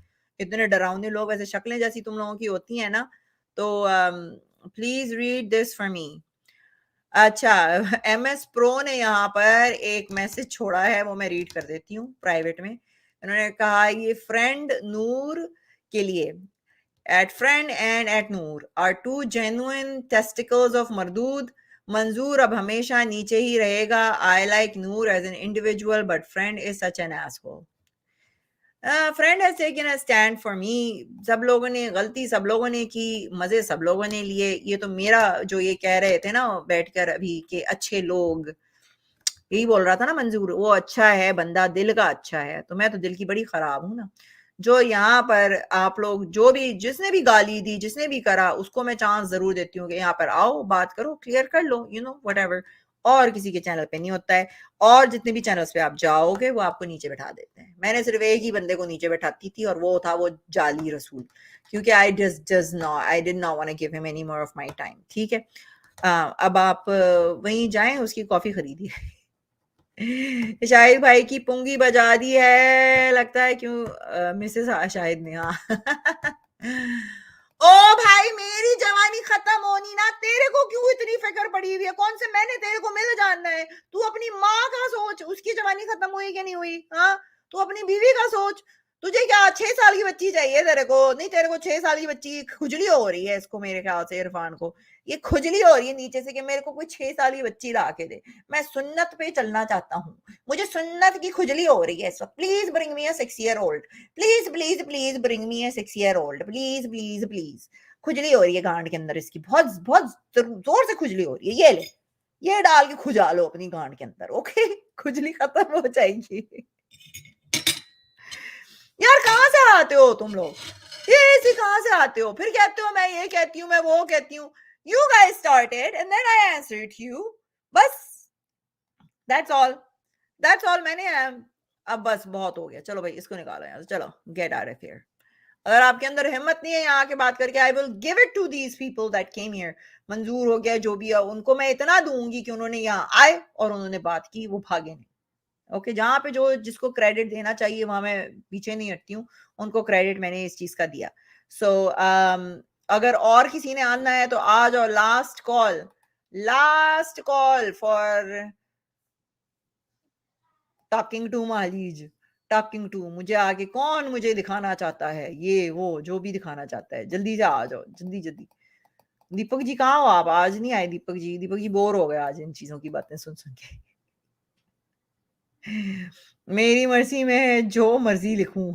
इतने डरावने लोग, वैसे शक्लें जैसी तुम लोगों की होती है ना। तो please read this for me. अच्छा, MS प्रो ने यहाँ पर एक मैसेज छोड़ा है, वो मैं रीड कर देती हूँ प्राइवेट में। इन्होंने कहा ये फ्रेंड नूर के लिए, at friend and at Noor are two genuine testicles of Mardud. Manzoor अब हमेशा नीचे ही रहेगा. I like Noor as an individual, but friend is such an asshole. Friend has taken a stand for me. सब लोगों ने गलती सब लोगों ने की, मजे सब लोगों ने लिए। ये तो मेरा जो ये कह रहे थे ना बैठकर अभी कि अच्छे लोग, यही बोल रहा था ना मंजूर, वो अच्छा है बंदा, दिल का अच्छा है। तो मैं तो दिल की बड़ी खराब हूं ना। जो यहाँ पर आप लोग जो भी, जिसने भी गाली दी, जिसने भी करा, उसको मैं चांस जरूर देती हूँ कि यहाँ पर आओ, बात करो, क्लियर कर लो, यू नो व्हाटएवर। और किसी के चैनल पे नहीं होता है। और जितने भी चैनल्स पे आप जाओगे वो आपको नीचे बैठा देते हैं। मैंने सिर्फ एक ही बंदे को नीचे बैठाती थी, और वो था वो जाली रसूल, क्योंकि I did not want to give him any more of my time. ठीक है, अब आप वहीं जाएं, उसकी कॉफी खरीदिए। शाहिद भाई की पुंगी बजा दी है लगता है, क्यों मिसेस शाहिद ने। हाँ ओ भाई, मेरी जवानी खत्म होनी ना, तेरे को क्यों इतनी फिक्र पड़ी हुई है? कौन से मैंने तेरे को मिल जानना है? तू अपनी माँ का सोच, उसकी जवानी खत्म हुई कि नहीं हुई? हाँ, तू अपनी बीवी का सोच। तुझे क्या 6 साल की बच्ची चाहिए? तेरे को नहीं, तेरे को 6 साल की बच्ची खुजली हो रही है इसको, मेरे ख्याल से इरफान को ये खुजली हो रही है नीचे से कि मेरे को कोई 6 साल की बच्ची ला के दे। मैं सुन्नत पे चलना चाहता हूँ, मुझे सुन्नत की खुजली हो रही है इस वक्त। Please bring me a 6 year old, please please please bring me a 6 year old, please please please. खुजली हो रही है गांड के अंदर इसकी, बहुत बहुत जोर से खुजली हो रही है। ये ले, ये डाल के खुजा लो अपनी गांड के अंदर, ओके? खुजली खत्म हो जाएगी। यार कहाँ से आते हो तुम लोग? ये ऐसे कहाँ से आते हो? फिर कहते हो मैं ये कहती हूँ, मैं वो कहती हूँ। You guys started and then I answered you. बस that's all मैंने अब बस बहुत हो गया। चलो भाई इसको निकालो यहाँ से, चलो get out of here. अगर आपके अंदर हिम्मत नहीं है यहाँ आके बात करके, I will give it to these people that came here. मंजूर हो गया, जो भी है उनको मैं इतना दूंगी कि उन्होंने यहाँ आए और उन्होंने बात की, वो भागे नहीं। ओके, जहां पे जो जिसको क्रेडिट देना चाहिए वहां मैं पीछे नहीं हटती हूँ, उनको क्रेडिट मैंने इस चीज का दिया। सो अगर और किसी ने आना है तो आ जाओ। Last call for talking to मालीज, टॉकिंग टू। मुझे आगे कौन मुझे दिखाना चाहता है, ये वो जो भी दिखाना चाहता है, जल्दी से आ जाओ, जल्दी जल्दी। दीपक जी कहाँ हो आप? आज नहीं आए दीपक जी? दीपक जी बोर हो गए आज इन चीजों की बातें सुन सुन के। मेरी मर्जी में जो मर्जी लिखूं,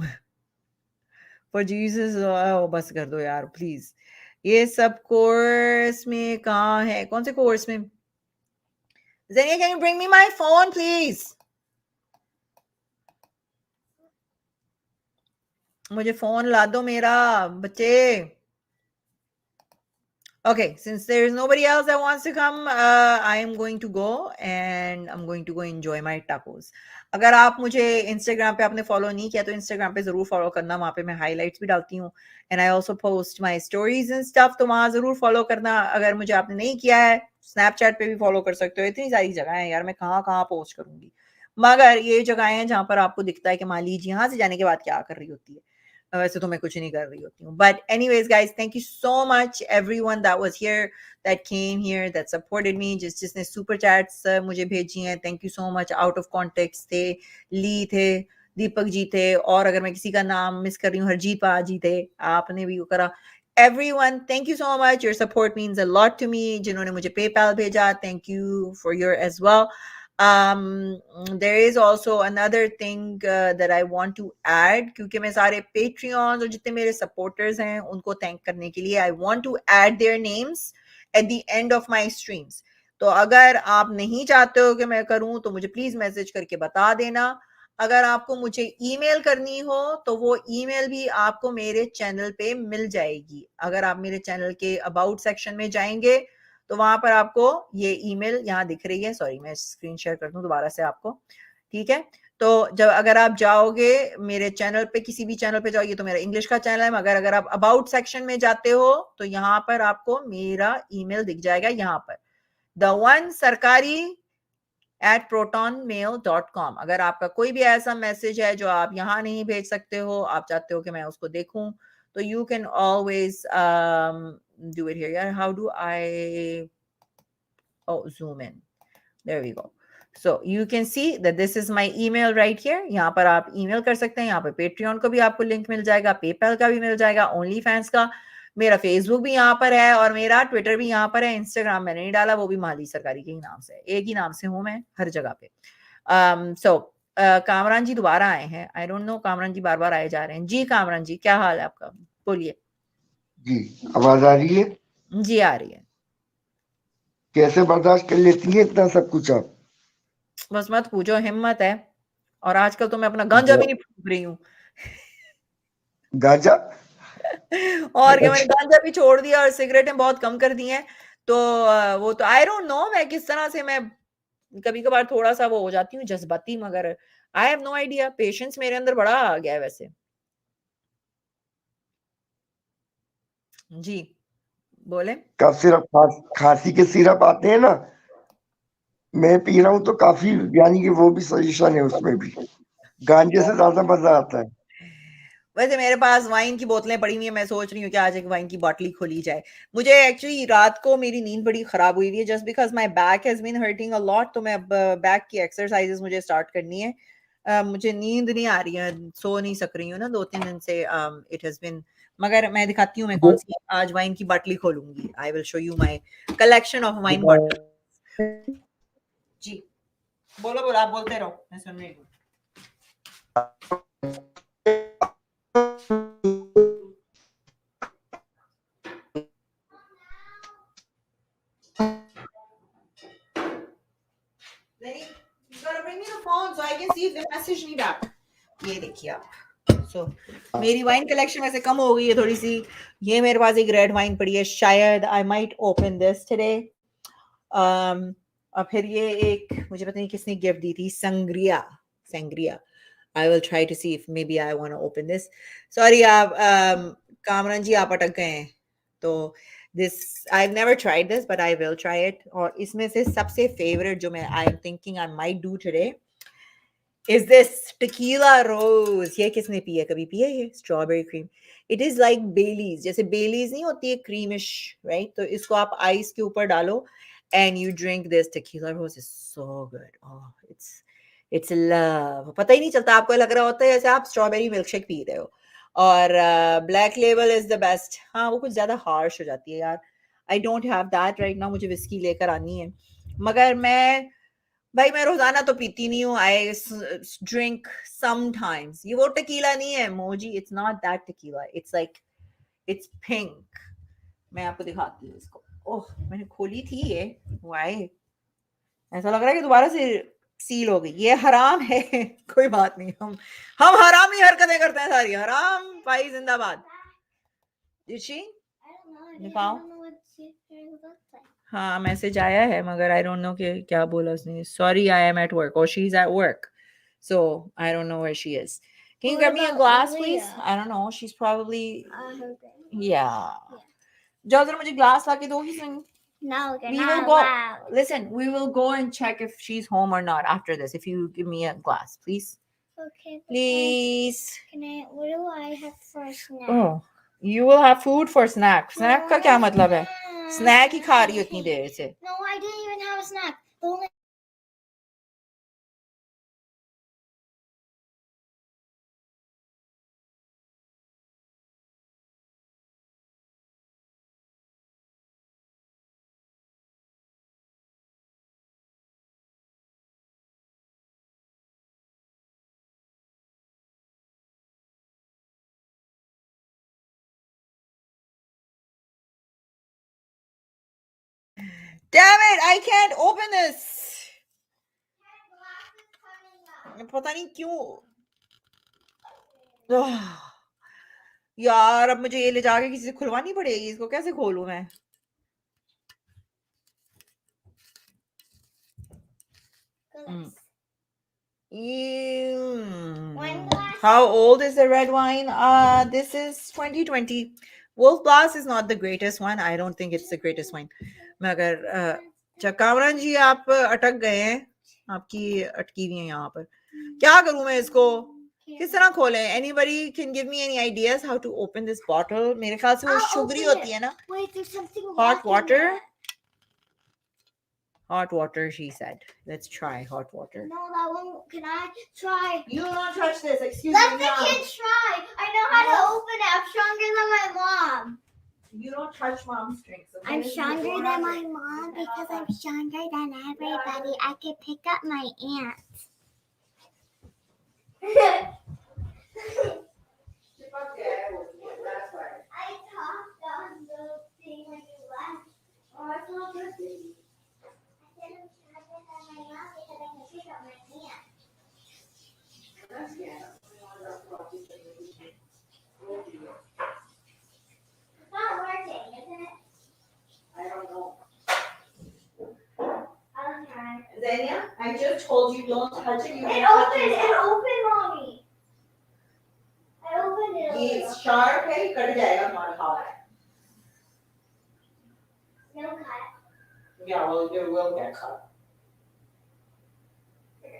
पर जीसस बस कर दो यार प्लीज। ये सब कोर्स में कहाँ है? कौन से कोर्स में? Zenia, can you bring me my phone please? मुझे फोन ला दो मेरा, बच्चे। Okay, since there is nobody else that wants to come, I am going to go and I'm going to go enjoy my tacos. अगर आप मुझे Instagram पे आपने follow नहीं किया तो Instagram पे जरूर follow करना, वहाँ पे मैं highlights भी डालती हूँ and I also post my stories and stuff, तो वहाँ जरूर follow करना। अगर मुझे आपने नहीं किया है, Snapchat पे भी follow कर सकते हो। इतनी सारी जगह है यार, मैं कहाँ कहाँ post करूंगी, मगर ये जगह है जहाँ पर आपको दिखता है कि मान लीजिए यहाँ से जाने के बाद क्या कर रही होती है। वैसे तो मैं कुछ नहीं कर रही होती हूँ, but anyways guys, thank you so much everyone that was here, that came here, that supported me, जिसने super chats मुझे भेजी हैं, thank you so much। out of context थे, ली थे, दीपक जी थे, और अगर मैं किसी का नाम मिस कर रही हूँ, हरजीत पाजी थे, आपने भी वो करा, everyone, thank you so much. Your support means a lot to me. जिन्होंने मुझे PayPal भेजा, thank you for your as well. There is also another thing that I want to add, क्योंकि मैं सारे Patreons और जितने मेरे supporters हैं उनको thank करने के लिए I want to add their names at the end of my streams. तो अगर आप नहीं चाहते हो कि मैं करूं तो मुझे प्लीज मैसेज करके बता देना. अगर आपको मुझे ईमेल करनी हो तो वो ईमेल भी आपको मेरे चैनल पे मिल जाएगी. अगर आप मेरे चैनल के अबाउट सेक्शन में जाएंगे तो वहां पर आपको ये ईमेल यहाँ दिख रही है. सॉरी, मैं स्क्रीन शेयर कर दूं दोबारा से आपको. ठीक है, तो जब अगर आप जाओगे मेरे चैनल पे, किसी भी चैनल पे जाओगे, तो मेरा इंग्लिश का चैनल है, मगर अगर आप अबाउट सेक्शन में जाते हो तो यहाँ पर आपको मेरा ईमेल दिख जाएगा. यहाँ पर द वन सरकारी @protonmail.com. अगर आपका कोई भी ऐसा मैसेज है जो आप यहाँ नहीं भेज सकते हो, आप चाहते हो कि मैं उसको देखूं, तो you can always do it here. Yeah, how do I zoom in? There we go. So you can see that this is my email right here. यहाँ पर आप ईमेल कर सकते हैं. यहाँ पर Patreon को भी आपको लिंक मिल जाएगा, PayPal का भी मिल जाएगा, OnlyFans का, मेरा Facebook भी यहाँ पर है और मेरा Twitter भी यहाँ पर है. Instagram मैंने नहीं डाला, वो भी माली सरकारी के ही नाम से. एक ही नाम से हूँ मैं हर जगह पे. So कामरान जी दोबारा आए हैं. I don't know, कामरान जी बार बार आए जा रहे हैं. जी कामरान जी, क्या हाल है आपका? बोलिए. जी, आवाज आ रही है? जी आ रही है. कैसे बर्दाश्त कर लेती है इतना सब कुछ आप? बस मत पूछो, हिम्मत है. और आजकल तो मैं अपना गांजा भी नहीं फूक रही हूँ. गांजा? और क्या, मैंने गांजा भी छोड़ दिया और सिगरेटें बहुत कम कर दी हैं. तो वो तो आई डोंट नो मैं किस तरह से, मैं कभी कभार थोड़ा सा वो हो जाती हूँ जज्बाती, मगर I have no idea. Patience मेरे अंदर बड़ा आ गया है वैसे. जी बोले. कफ सिरप, खांसी के सिरप आते हैं ना, मैं पी रहा हूँ तो काफी, यानी कि वो भी सजेशन है उसमें भी. गांजे से ज्यादा मजा आता है. वैसे मेरे पास वाइन की बोतलें पड़ी हुई है. मैं सोच रही हूँ कि आज एक वाइन की बॉटल ही खोली जाए. मुझे एक्चुअली रात को मेरी नींद बड़ी खराब हुई हुई है, just because my back has been hurting a lot. तो मैं अब बैक की एक्सरसाइजेस मुझे स्टार्ट करनी है. मुझे नींद नहीं आ रही है, सो नहीं सक रही हूँ ना 2-3 दिन से. इट हैज बीन, मगर मैं दिखाती हूँ मैं कौन सी आज वाइन की बॉटल खोलूंगी. I will show you my collection of wine bottle. जी बोलो बोलो, आप बोलते रहो, मैं सुन रही हूँ. You gotta bring me the phone so I can see if they message me back. ये देखिए आप. So मेरी वाइन कलेक्शन वैसे कम हो गई है थोड़ी सी. ये मेरे पास एक रेड वाइन पड़ी है, शायद I might open this today. और फिर ये एक मुझे पता नहीं किसने गिफ्ट दी थी, संग्रिया. I will try to see if maybe I want to open this. Sorry आप कामरान जी आप अटक गए हैं. तो this I've never tried this but I will try it. और इसमें से सबसे favorite जो मैं I'm thinking I might do today is this tequila rose. ये किसने पिया, कभी पिया ये strawberry cream? It is like Baileys. जैसे Baileys नहीं होती है creamish, right? तो इसको आप आइस के ऊपर डालो and you drink this tequila rose. Is so good. Oh, it's love. पता ही नहीं चलता, आपको लग रहा होता है जैसे आप स्ट्रॉबेरी मिल्क शेक पी रहे हो. और black label is the best. हाँ वो कुछ ज्यादा हार्श हो जाती है यार. I don't have that right now. मुझे विस्की लेकर आनी है, मगर मैं रोजाना तो पीती नहीं हूँ. I drink sometimes. ये वो टेकीला नहीं है मोजी, it's not that tequila. It's like it's pink. मैं आपको दिखाती हूँ इसको. ओह मैंने खोली थी ये. वाई ऐसा लग रहा है कि दोबारा से सील हो गई. ये हराम है. कोई बात नहीं, हम हरामी हरकतें करते हैं सारी. हराम भाई जिंदाबाद. दिखाओ. हाँ मैसेज आया है मगर आई डोंट नो कि क्या बोला उसने. Sorry I am at work, और she is at work, so I don't know where she is. Can you get me a glass please? I don't know, she's probably yeah. जाओ जरा मुझे glass लाके दोगी. No, you're We not will go. allowed. Listen, we will go and check if she's home or not after this. If you give me a glass, please. Okay. Please. What do I have for a snack? Oh, you will have food for snack. Snack का क्या मतलब है? Snack ही खा रही हो इतनी देर से. No, I didn't even have a snack. The only Damn it, I can't open this. पता नहीं क्यों यार, अब मुझे ये ले जाके किसी से खुलवानी पड़ेगी, इसको कैसे खोलूं मैं? How old is the red wine? This is 2020. Wolf Blass is not the greatest one. I don't think it's the greatest wine. मगर कामरान जी आप अटक गए हैं, आपकी अटकी हुई है यहाँ पर. क्या करूं मैं इसको? किस तरह खोलें? Anybody can give me any ideas how to open this bottle? मेरे ख्याल से वो शुगरी होती है ना? Wait, there's something Hot black in water? there. Hot water, she said. Let's try hot water. No, that one. Can I try? You don't touch this. Excuse Let me. the Mom. kid try. I know how to open it. I'm stronger than my mom. You don't touch mom's drinks. Okay? I'm stronger than my mom because I'm stronger than everybody. I can pick up my aunt. I talked on the thing when you left. Oh, it's not good. I said I'm stronger than my mom because I can pick up my aunt. It's not working, isn't it? I don't know. I'll try. Zenia, I just told you don't touch it. You It don't touch opened. It opened, mommy. I opened it. It's sharp है, cut जाएगा तुम्हारा हाथ. No cut. Yeah, well, it will get cut.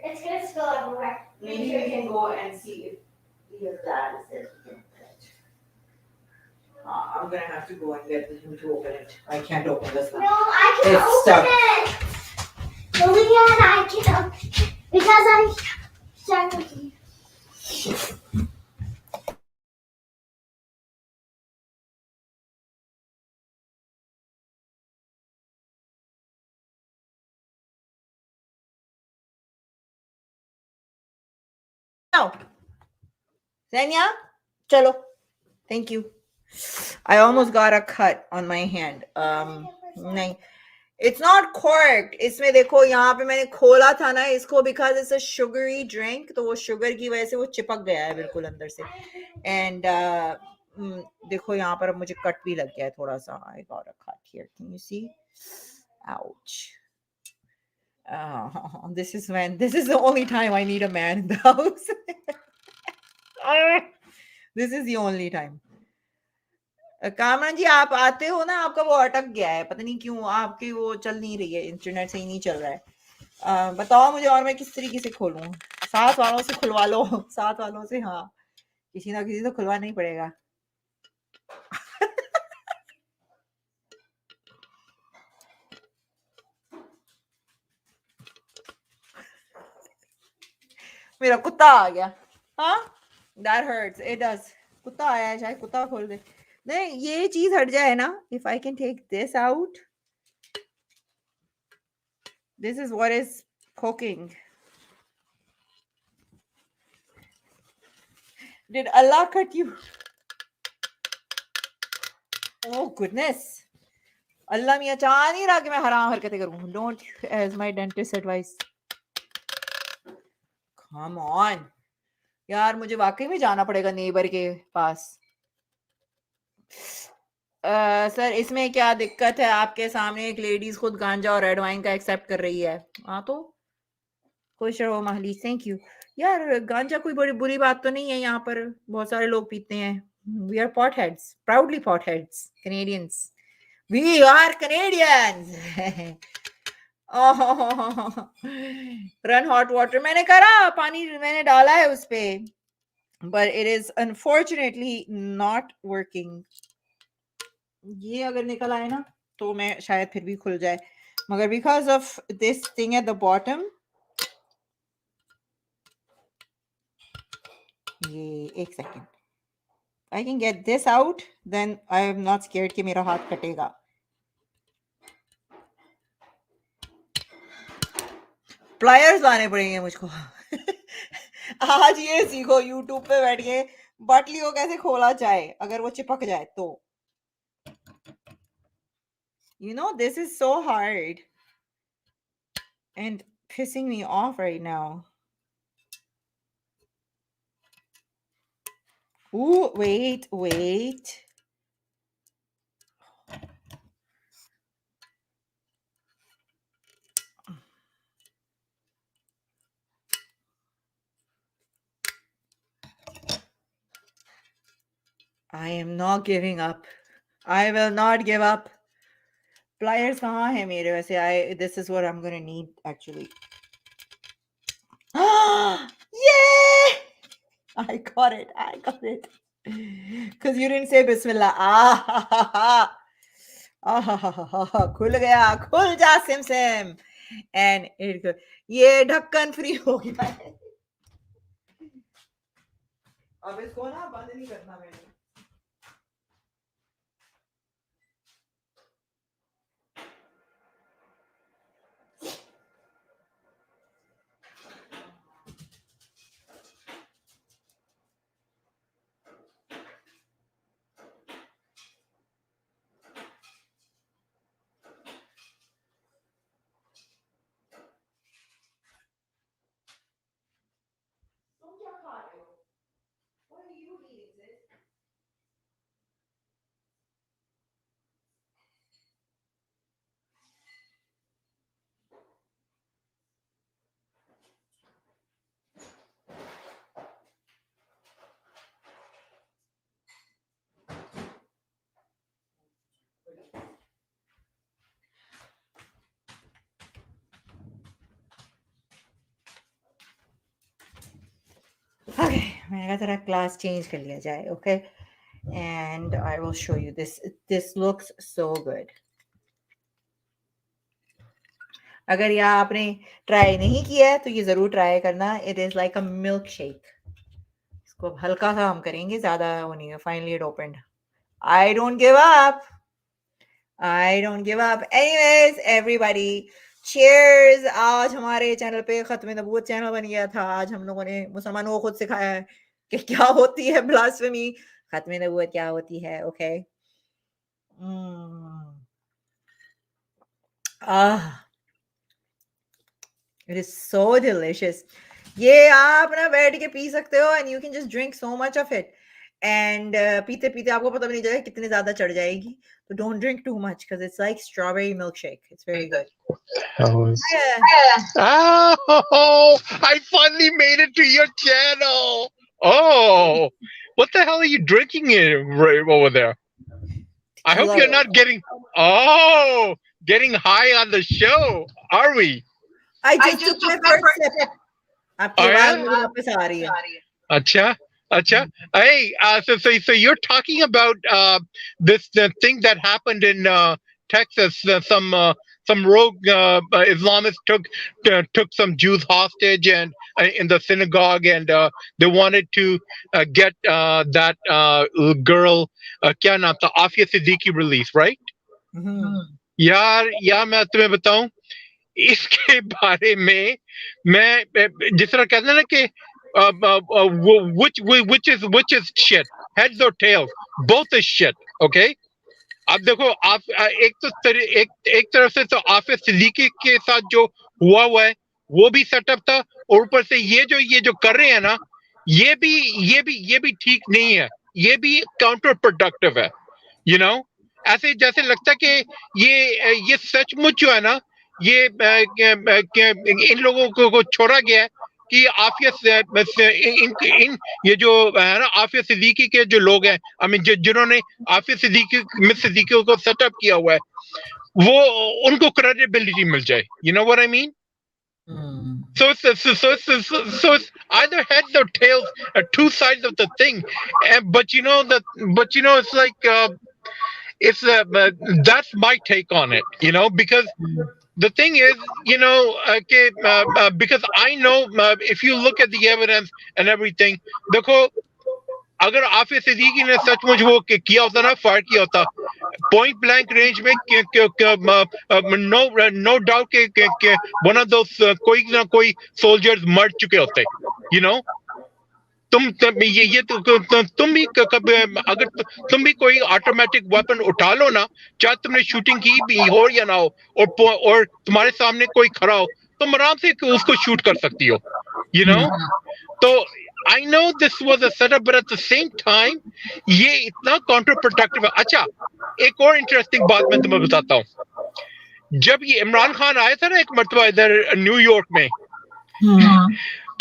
It's gonna spill everywhere. Maybe we can go and see if that is it. I'm gonna have to go and get him to open it. I can't open this No, now. I can It's open stuck. it. Lillian, I can open it because I'm stronger. No. Zenia, chalo. Thank you. I almost got a cut on my hand. नहीं. It's not corked. इसमें देखो यहाँ पे मैंने खोला था ना इसको because it's a sugary drink, तो वो sugar की वजह से वो चिपक गया है बिल्कुल अंदर से. And देखो यहाँ पर अब मुझे कट भी लग गया है थोड़ा सा. I got a cut here. Can you see? Ouch. This is the only time I need a man in the house. This is the only time. Kamran ji आप आते हो ना, आपका वो अटक गया है, पता नहीं क्यों आपकी वो चल नहीं रही है, इंटरनेट से ही नहीं चल रहा है. बताओ मुझे और मैं किस तरीके से खोलूं. साथ वालों से खुलवा लो. साथ वालों से, हाँ, किसी ना किसी से खुलवाना ही पड़ेगा. मेरा कुत्ता आ गया. हाँ, that hurts. It does. कुत्ता आया है, शायद कुत्ता खोल दे. नहीं, ये चीज हट जाए ना. If I can take this out. This is what is cooking. Did Allah cut you? Oh goodness. Allah मियां चाह नहीं रहा कि मैं हराम हरकतें करूं. Don't, as my dentist advice. Come on. यार मुझे वाकई में जाना पड़ेगा नेबर के पास. सर इसमें क्या दिक्कत है? आपके सामने एक लेडीज खुद गांजा और रेड वाइन का एक्सेप्ट कर रही है. हाँ तो खुश रहो माहली. Thank you. यार गांजा कोई बड़ी बुरी बात तो नहीं है, यहाँ पर बहुत सारे लोग पीते हैं. We are pot heads, proudly pot heads, Canadians. We are Canadians. Run hot water मैंने करा, पानी मैंने डाला है उस पे, but it is unfortunately not working. ये अगर निकल आए ना तो मैं शायद फिर भी खुल जाए, मगर because of this thing at the bottom. ये एक second. I can get this out, then I am not scared कि मेरा हाथ कटेगा. प्लायर्स लाने पड़ेंगे मुझको. आज ये सीखो YouTube पे बैठ के बाटली को कैसे खोला जाए अगर वो चिपक जाए तो. You know, this is so hard and pissing me off right now. Ooh, wait. I am not giving up. I will not give up. Pliers कहाँ है मेरे वैसे? This is what I'm gonna need actually. Yay! I got it. Because you didn't say Bismillah. खुल गया, खुल जा SIM. And ये ढक्कन फ्री हो गया है. अब इसको ना बंद नहीं करना मैंने. तुम क्या खा रहे हो? What are you eating, sis? Okay, मैंने कहा तेरा क्लास चेंज कर लिया जाए, okay? And I will show you this. This looks so good. अगर यह आपने ट्राई नहीं किया है तो ये जरूर ट्राई करना. It is like a milkshake. इसको अब हल्का सा हम करेंगे, ज्यादा वो नहीं है. Finally it opened. I don't give up. Anyways, everybody, cheers. आज हमारे चैनल पे खत्म नबूवत चैनल बन गया था. आज हम लोगों ने मुसलमानों को खुद सिखाया है कि क्या होती है ब्लास्फेमी, खत्म नबूवत क्या होती है. Okay. It is so delicious. ये आप ना बैठ के पी सकते हो and you can just drink so much of it. And पीते पीते आपको पता भी नहीं चलेगा कितने ज्यादा चढ़ जाएगी. So don't drink too much because it's like strawberry milkshake. It's very good. Oh, I finally made it to your channel. Oh, what the hell are you drinking right over there? I hope you're not getting high on the show, are we? I just took my first sip. आपकी आवाज मेरे वापस आ रही है. Acha. Hey, so you're talking about this thing that happened in Texas. Some rogue Islamists took some Jews hostage and in the synagogue, and they wanted to get that girl, क्या नाम था, Afia Siddiqui released, right? यार मैं तुम्हें बताऊं इसके बारे में. मैं जिस तरह कहते हैं ना कि which is shit, heads or tails, both is shit. Okay, अब देखो आप एक तरफ से तो आफिया सिद्दीकी के साथ जो हुआ है वो भी सेटअप था, और ऊपर से ये जो कर रहे हैं ना, ये भी ठीक नहीं है, ये भी काउंटर प्रोडक्टिव है. यू नो, ऐसे जैसे लगता है कि ये सचमुच जो है ना, ये इन लोगों को छोड़ा गया है कि आफिया इन ये जो है ना आफिया सिद्दीकी के जो लोग हैं, आई मीन जिन्होंने आफिया सिद्दीकी को सेटअप किया हुआ है, वो उनको क्रेडिबिलिटी मिल जाए. You know what I mean? So it's either heads or tails, two sides of the thing. But you know it's like that's my take on it. You know, because the thing is, you know, because I know if you look at the evidence and everything, देखो अगर आफिया सिद्दीकी ने सचमुच वो किया होता ना, fire किया होता पॉइंट ब्लैंक रेंज में, नो डाउट के वन ऑफ दोस कोई ना कोई सोल्जर्स मर चुके होते. यू नो, तुम भी कभी अगर तुम भी कोई ऑटोमेटिक वेपन उठा लो ना, चाहे तुमने शूटिंग की भी हो या ना हो, और तुम्हारे सामने कोई खड़ा हो, तुम आराम से उसको शूट कर सकती हो, you know? तो I know this was a setup, but at the same time ये इतना काउंटर प्रोडक्टिव है। अच्छा, एक और इंटरेस्टिंग बात मैं तुम्हें बताता हूँ। जब ये इमरान खान आया था ना एक मर्तबा इधर न्यूयॉर्क में,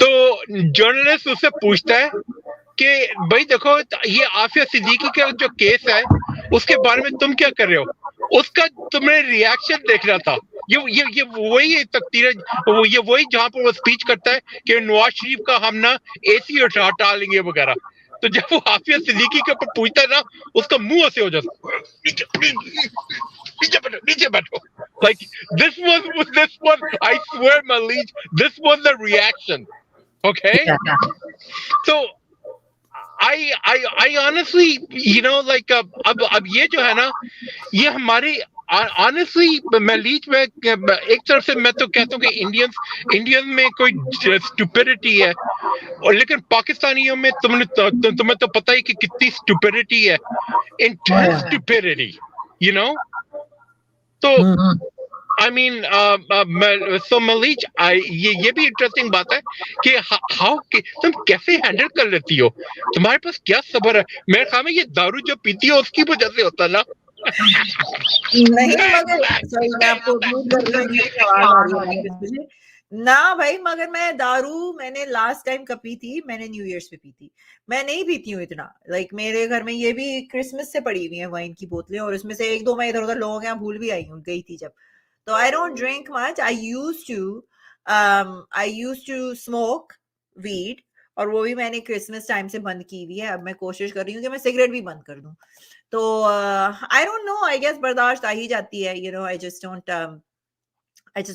तो जर्नलिस्ट उससे पूछता है कि भाई देखो ये आफिया सिद्दीकी का जो केस है उसके बारे में तुम क्या कर रहे हो, उसका तुम्हें रिएक्शन देखना था। ये वही तकदीर है, ये वही जहां पर वो स्पीच करता है कि नवाज शरीफ का हम ना एसी हटा लेंगे वगैरह। तो जब वो आफिया सिद्दीकी के ऊपर पूछता है ना, उसका मुंह ऐसे हो जाता है, नीचे बैठो। Like this was I swear my liege, this was the reaction. Okay? So I honestly, you know, like अब ये जो है ना, ये हमारी honestly मैं लीच में एक तरफ से मैं तो कहता हूँ कि इंडियंस में कोई स्टुपिडिटी है, और लेकिन पाकिस्तानियों में तुम्हें तो पता ही कि कितनी स्टुपिडिटी है, इंटेंस स्टुपिडिटी, you know? तो I mean, so Malik, ये भी इंटरेस्टिंग बात है कि हाउ तुम कैसे हैंडल कर लेती हो, तुम्हारे पास क्या सब्र है। मेरे ख्याल में ये दारू जो पीती हो उसकी वजह से होता है ना। नहीं मगर सॉरी, मैं आपको म्यूट कर रही हूँ, आवाज आ रही है वापस मुझे ना भाई। मगर मैं दारू मैंने लास्ट टाइम कब पी थी, मैंने न्यू ईयर्स पे पी थी। मैं नहीं पीती हूँ इतना, लाइक मेरे घर में ये भी क्रिसमस से पड़ी हुई है वाइन की बोतलें, और उसमें से एक दो मैं इधर उधर लोगों के यहाँ भूल भी आई हूँ, गई थी जब। तो I don't drink much. I use to smoke weed, और वो भी मैंने क्रिसमस टाइम से बंद की हुई है। अब मैं कोशिश कर रही हूँ कि मैं सिगरेट भी बंद कर दूं। तो I don't know, I guess बर्दाश्त आ ही जाती है, you know. I just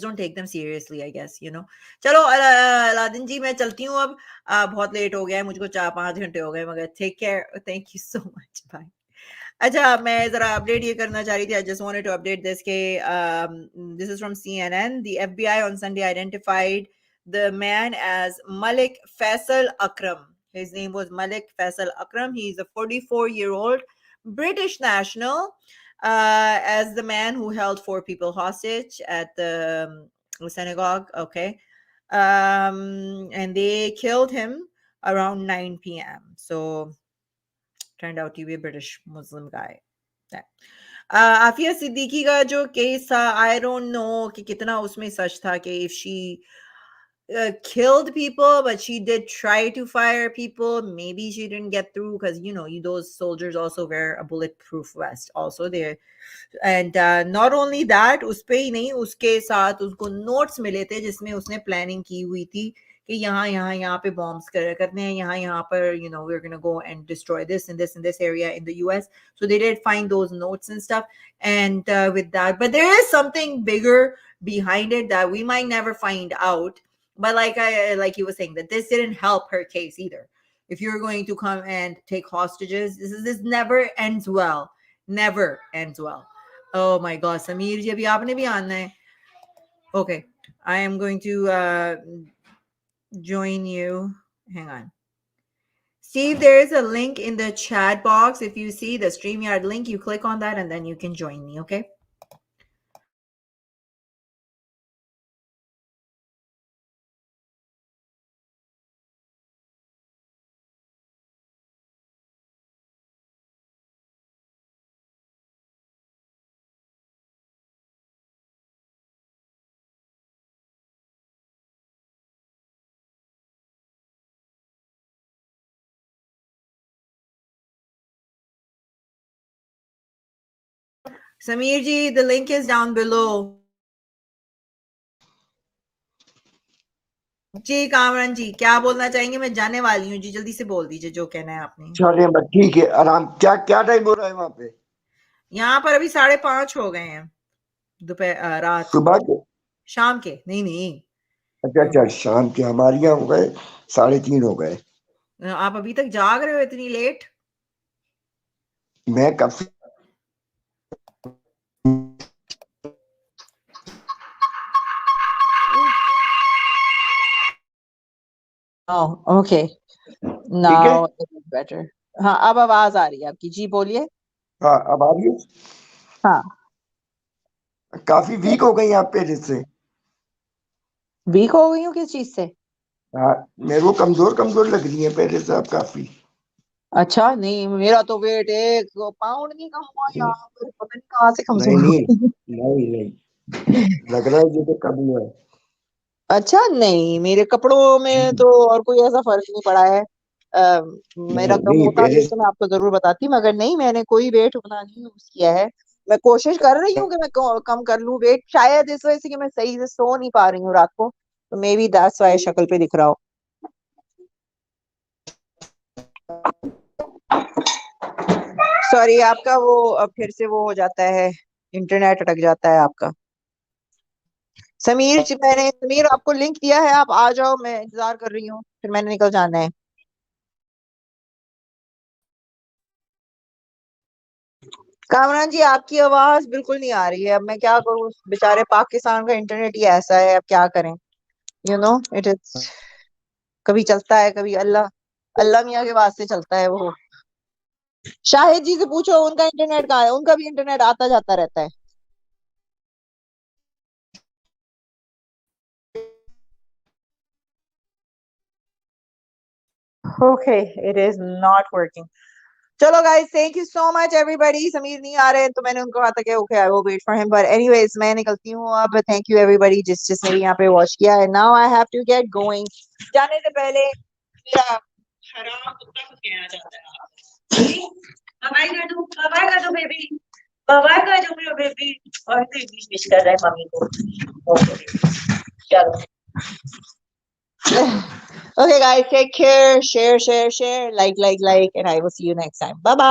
don't take them seriously, I guess, you know. चलो अलादीन जी, मैं चलती हूँ अब। बहुत लेट हो गया है, मुझको 4-5 घंटे हो गए, मगर take care, thank you so much, bye. अच्छा, मैं जरा अपडेट ये करना चाह रही थी। I just wanted to update this के this is from CNN. The FBI on Sunday identified the man as Malik Faisal Akram. His name was Malik Faisal Akram. He is a 44-year-old British national, as the man who held 4 people hostage at the synagogue. Okay. And they killed him around 9 p.m. So turned out to be a British Muslim guy. Aafia Siddiqui का जो case था, आई don't no कि कितना उसमें सच था, कि if she killed people, but she did try to fire people. Maybe she didn't get through, because you know, those soldiers also wear a bulletproof vest also there. And not only that, उस पे ही नहीं, उसके साथ उसको notes मिले थे जिसमें उसने प्लानिंग की हुई थी कि यहाँ पे बॉम्ब्स करने हैं, यहाँ पर, you know, we're gonna go and destroy this and this and this area in the US. So they did find those notes and stuff. And with that, but there is something bigger behind it that we might never find out. But like you were saying, that this didn't help her case either. If you're going to come and take hostages, this never ends well. Never ends well. Oh my God, Sameer ji, abhi aapne bhi aana hai. Okay, I am going to join you. Hang on. Steve, there is a link in the chat box. If you see the StreamYard link, you click on that and then you can join me, okay? Sameer ji, the link is down below. जी कामरान जी, क्या बोलना चाहेंगे? मैं जाने वाली हूँ जी, जल्दी से बोल दीजिए जो कहना है आपने। चलिए बस ठीक है, आराम। क्या टाइम हो रहा है वहाँ पे? यहाँ पर अभी 5:30 हो गए हैं, दोपहर, रात, सुबह के, शाम के। नहीं। अच्छा, शाम के। हमारे यहाँ हो गए 3:30 हो गए। आप अभी तक जाग रहे हो इतनी लेट? मैं कब से Oh, okay. Now it is better. हाँ अब आवाज आ रही है आपकी, जी बोलिए। हाँ अब आ रही है। हाँ काफी वीक हो गई आप पहले से। वीक हो गई हूँ किस चीज से? हाँ मेरे को कमजोर कमजोर लग रही है पहले से आप काफी। अच्छा नहीं, मेरा तो वेट 1 पाउंड नहीं कम हुआ यहाँ पर, पता नहीं कहाँ से नहीं कमजोर हो नहीं गई। नहीं नहीं लग रहा है ये तो कम हुआ है। अच्छा नहीं, मेरे कपड़ों में तो और कोई ऐसा फर्क नहीं पड़ा है। मेरा नहीं कम नहीं होता पहले वेट तो मैं आपको जरूर बताती, मगर नहीं मैंने कोई वेट उतना नहीं यूज किया है। मैं कोशिश कर रही हूँ कि मैं कम कर लूँ वेट, शायद इस वजह से कि मैं सही से सो नहीं पा रही हूँ रात को, तो मे बी दैट्स व्हाई शक्ल पे दिख रहा हो। सॉरी आपका वो अब फिर से वो हो जाता है, इंटरनेट अटक जाता है आपका। मैंने समीर आपको लिंक दिया है, आप आ जाओ, मैं इंतजार कर रही हूँ, फिर मैंने निकल जाना है। कामरान जी आपकी आवाज बिल्कुल नहीं आ रही है, अब मैं क्या करूँ, बेचारे पाकिस्तान का इंटरनेट ही ऐसा है, अब क्या करें। यू नो इट इज, कभी चलता है कभी अल्लाह अल्लाह मियाँ के वास्ते चलता है वो। शाहिद जी से पूछो उनका इंटरनेट कहाँ है, उनका भी इंटरनेट आता जाता रहता है। Okay it is not working. चलो guys thank you so much everybody. Sameer नहीं आ रहे हैं तो मैंने उनको कहा था कि okay I will wait for him, but anyways मैं निकलती हूँ अब। थैंक यू एवरीबॉडी जिसने भी यहाँ पे वॉच किया है। Now I have to get going. जाने से पहले मेरा हराम कुत्ता कुछ कहना चाहता है। बाय कर दो, बाय कर दो बेबी, बाय कर दो मेरा बेबी। और फिर विश कर रहा है मम्मी को। चलो okay guys, take care, share, like, and I will see you next time. Bye bye.